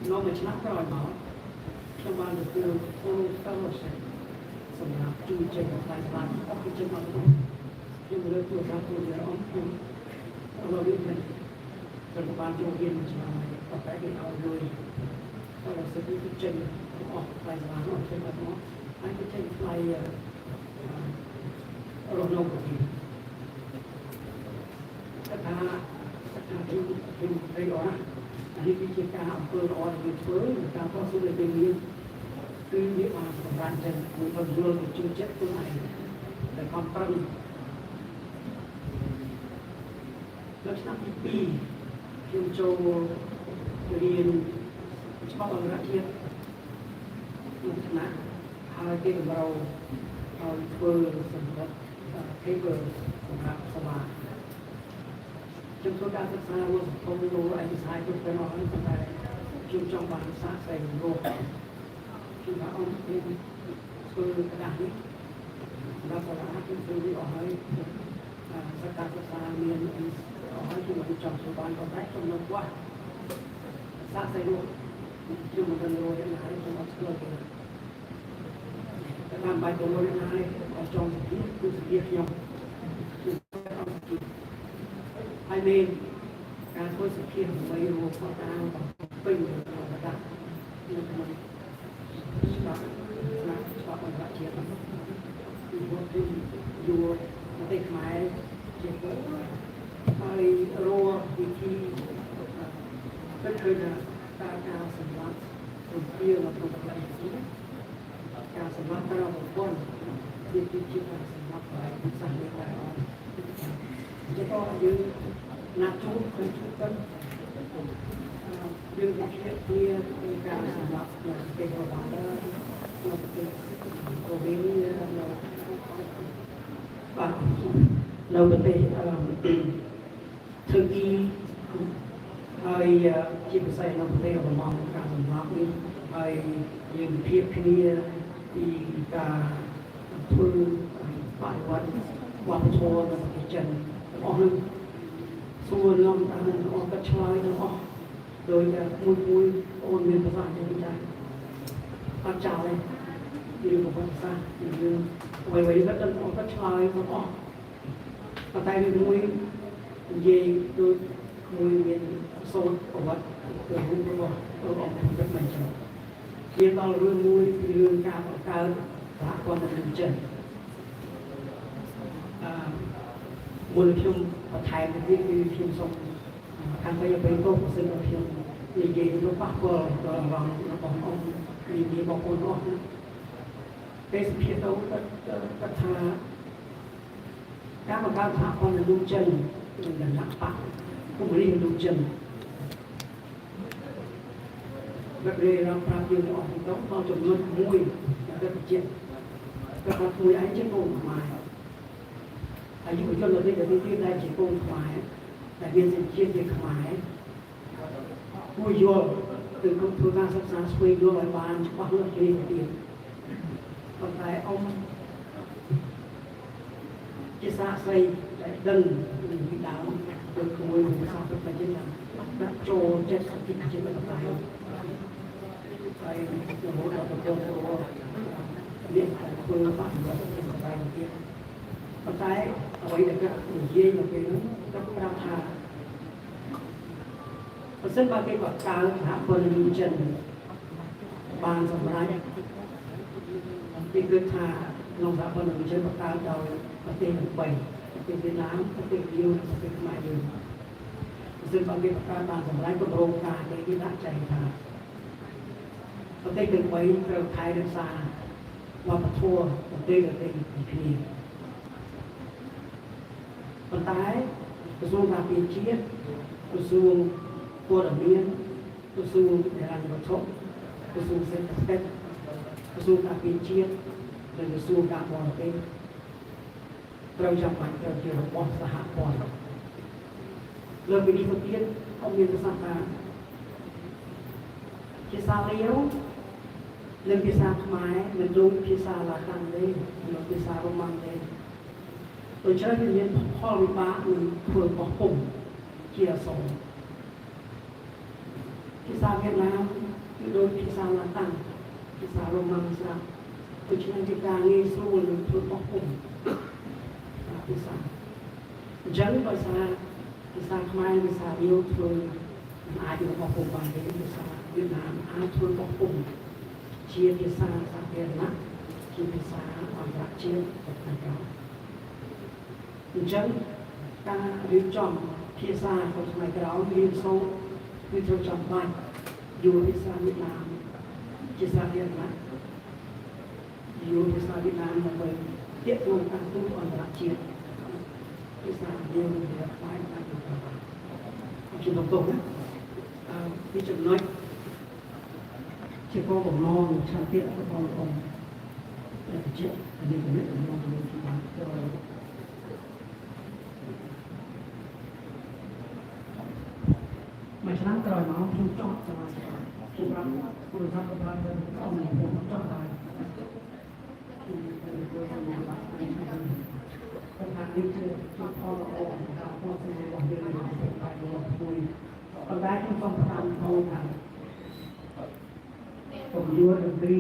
នៅមួយឆ្នាំក្រោយមកខ្ញុំបានទទួល full fellowship សម្រាប់ជួយជ័យផ្នែកបានអត់ពីជ័យមកខ្ញុំលើកទូរស័ព្ទទៅយកអង្គខ្ញុំเราเรียนเป็นการโยเรียนมาจากไหนต่อไปเป็นเอาเลยถ้าเราซื้อที่เจนออกไปสถานออกเช่นแบบนี้อันที่เช่นไปรถลงกับทีถ้าที่ไปก่อนนะอันนี้ที่เจ้าการอำเภออ่อนอยู่เพื่อการต่อสู้ในเรื่องนี้คือมีความสำคัญจังมีความเรื่องจุดเจ็บตัวไหนแต่ความตั้งลักษณะที่ปีខ្ញុំចូលរៀនច្បាប់អន្តរជាតិក្នុងថ្នាក់ហើយគេតម្រូវឲ្យធ្វើសម្រាប់ paper សម្រាប់សាលាខ្ញុំធ្វើការសិក្សារបស់សង្គមលោកឯកសារគ្រប់ទាំងអស់ហ្នឹងតែខ្ញុំចង់បានសាកស្វែងរកខ្ញុំថាអង្គភាពធ្វើกระดาษនេះសម្រាប់សាលាខ្ញុំធ្វើវាអស់ហើយសិក្សាសិក្សាមានអស់ហើយខ្ញុំមិនចង់ធ្វើបានប៉ុន្តែខ្ញុំនៅខ្វះសាកស្វែងរកខ្ញុំមិនដឹងរកយ៉ាងណាខ្ញុំអត់ស្គាល់ទេតែតាមបាយទៅរកយ៉ាងណានេះអត់ចង់ទៅគឺសភាខ្ញុំហើយមានការធ្វើសភាដើម្បីរកផលតាមពេញប្រកាសនៅក្នុងច្បាប់អន្តរជាតិគឺមកពីយួរប្រទេសខ្មែរជាពលហើយរកវិធីពិតគឺថាការសម្រាប់រំភានៅក្នុងប្រទេសការសម្រាប់តាមប្រព័ន្ធជាការសម្រាប់ឲ្យសាសនាដែរអត់ជាក៏យើងណាត់ជួបគឺជួបกันយើងវិជាជាការសម្រាប់ប្រទេសរបស់នៅប្រទេសកូរ៉េនៅប្រទេសធឺគីហើយជាពិសេសនៅប្រទេសរបស់ការសម្រាប់នេះហើយយើងវិភាគគ្នាពីការធ្វើបដិវត្តវប្បធម៌នៅប្រទេសចិនអស់នឹងសួរខ្ញុំថានឹងអស់កាត់ឆ្លើយទាំងអស់ដោយមួយអូនមានប្រសាសន៍យ៉ាងនេះដែរអត់ចោលទេយើងប្រវត្តិសាស្ត្រយើងអ្វីៗក៏ទាំងអស់កាត់ឆ្លើយទាំងអស់ប៉ុន្តែរឿងមួយនិយាយដូចមួយមានសូត្រប្រវត្តិទៅរូបរបស់អង្គភាពមិនចឹងជាដល់រឿងមួយគឺរឿងការបង្កើតសហព័ន្ធមនុស្សចិនមុនខ្ញុំបន្ថែមទៀតគឺខ្ញុំសូមខាងបីទៅទៅប្រសិនបើខ្ញុំនិយាយទៅប៉ះពាល់ដល់អារម្មណ៍របស់អង្គនិយាយបងប្អូនអស់ទេសភាពទៅគាត់ថាការបង្កើតសហព័ន្ធមនុស្សចិននឹងដំណាក់បាក់គម្រិះមនុស្សចិនវគ្គរៀនរាប់ប្រាប់យើងអស់ទៅដល់ចំណុចមួយដែលទៅជាគាត់ថាមួយឯងជាកូនខ្មែរអាយុជនលោកនេះទៀតដែលជាកូនខ្មែរតែមានសញ្ជាតិជាខ្មែរគួរយល់គឺគំធ្វើការសិក្សាស្វែងយល់ឲ្យបានច្បាស់លាស់គ្នាទៀតប៉ុន្តែអង្គជាសាស្ត្រីដែលដឹងពីដើមទៅគួរភាសាទៅជាដាក់ចូលចិត្តទីជាមិនដែរហើយរហូតដល់ទៅមានធ្វើបាក់របស់តែទៀតប៉ុន្តែអ្វីដែលគាត់និយាយនៅពេលនោះគាត់ប្រាប់ថាប្រសិនបើគេគាត់កើសហព័ន្ធមនុស្សចិនបានសម្រេចគេគិតថាក្នុងសហព័ន្ធមនុស្សចិនបង្កើតដោយប្រទេសទាំង3ប្រទេសវៀតណាមប្រទេសលាវនិងប្រទេសខ្មែរយើងប្រសិនបើគេបង្កើតបានសម្រេចគម្រោងការគេដាក់ចែងថាប្រទេសទាំង3ត្រូវថែរក្សាវប្បធម៌ប្រទេសពីគ្នាប៉ុន្តែក្រសួងការពារជាតិក្រសួងព័ត៌មានក្រសួងហិរញ្ញវត្ថុក្រសួងសេដ្ឋកិច្ចក្រសួងការពារជាតិនិងក្រសួងការបរទេសត្រូវចាំបាច់ត្រូវជារបស់សហព័ន្ធលើពីនេះទៅទៀតôngមានប្រសាសន៍ថាភាសាលាវនិងភាសាខ្មែរមិនដូចភាសាឡាតាំងទេនិងភាសារ៉ូម៉ាំងទេដូច្នេះវាមានផលវិបាកនឹងធ្វើបោះពុំជាអសរភាសាវៀតណាមគឺដូចភាសាឡាតាំងភាសារ៉ូម៉ាំងស្រាប់ដូច្នេះជាការងាយស្រួលនឹងធ្វើបោះពុំភាសាអញ្ចឹងដោយសារភាសាខ្មែរភាសាលាវធ្វើមិនអាចធ្វើបោះពុំបានទេភាសាវៀតណាមអាចធ្វើបោះពុំជាភាសាសាធារណៈជាភាសាអន្តរជាតិរបស់เราអញ្ចឹងការរៀបចំភាសាក្នុងសម័យក្រោយរៀនសូត្រគឺត្រូវចាំបាច់យល់ភាសាវៀតណាមជាសាធារណៈយល់ភាសាវៀតណាមដើម្បីទាក់ទងការទូតអន្តរជាតិភាសាលាវនិងភាសាខ្មែរអាចទៅបានជាបន្តណាពីចំណុចជាគោលបំណងឆន្ទៈរបស់បងប្អូនដែលជានេះគំនិតរបស់ខ្ញុំបាន មួយឆ្នាំក្រោយមកខ្ញុំចង់សម្រាប់ខ្ញុំរាប់ពលរដ្ឋកម្ពុជាអស់ខ្ញុំចង់ដែរผมทำนี่คือทุกข้อละออกนะครับข้อเสนอของเรื่องของผมไปลงคุยตอนแรกผมต้องทำโทรทำผมอยู่ดนตรี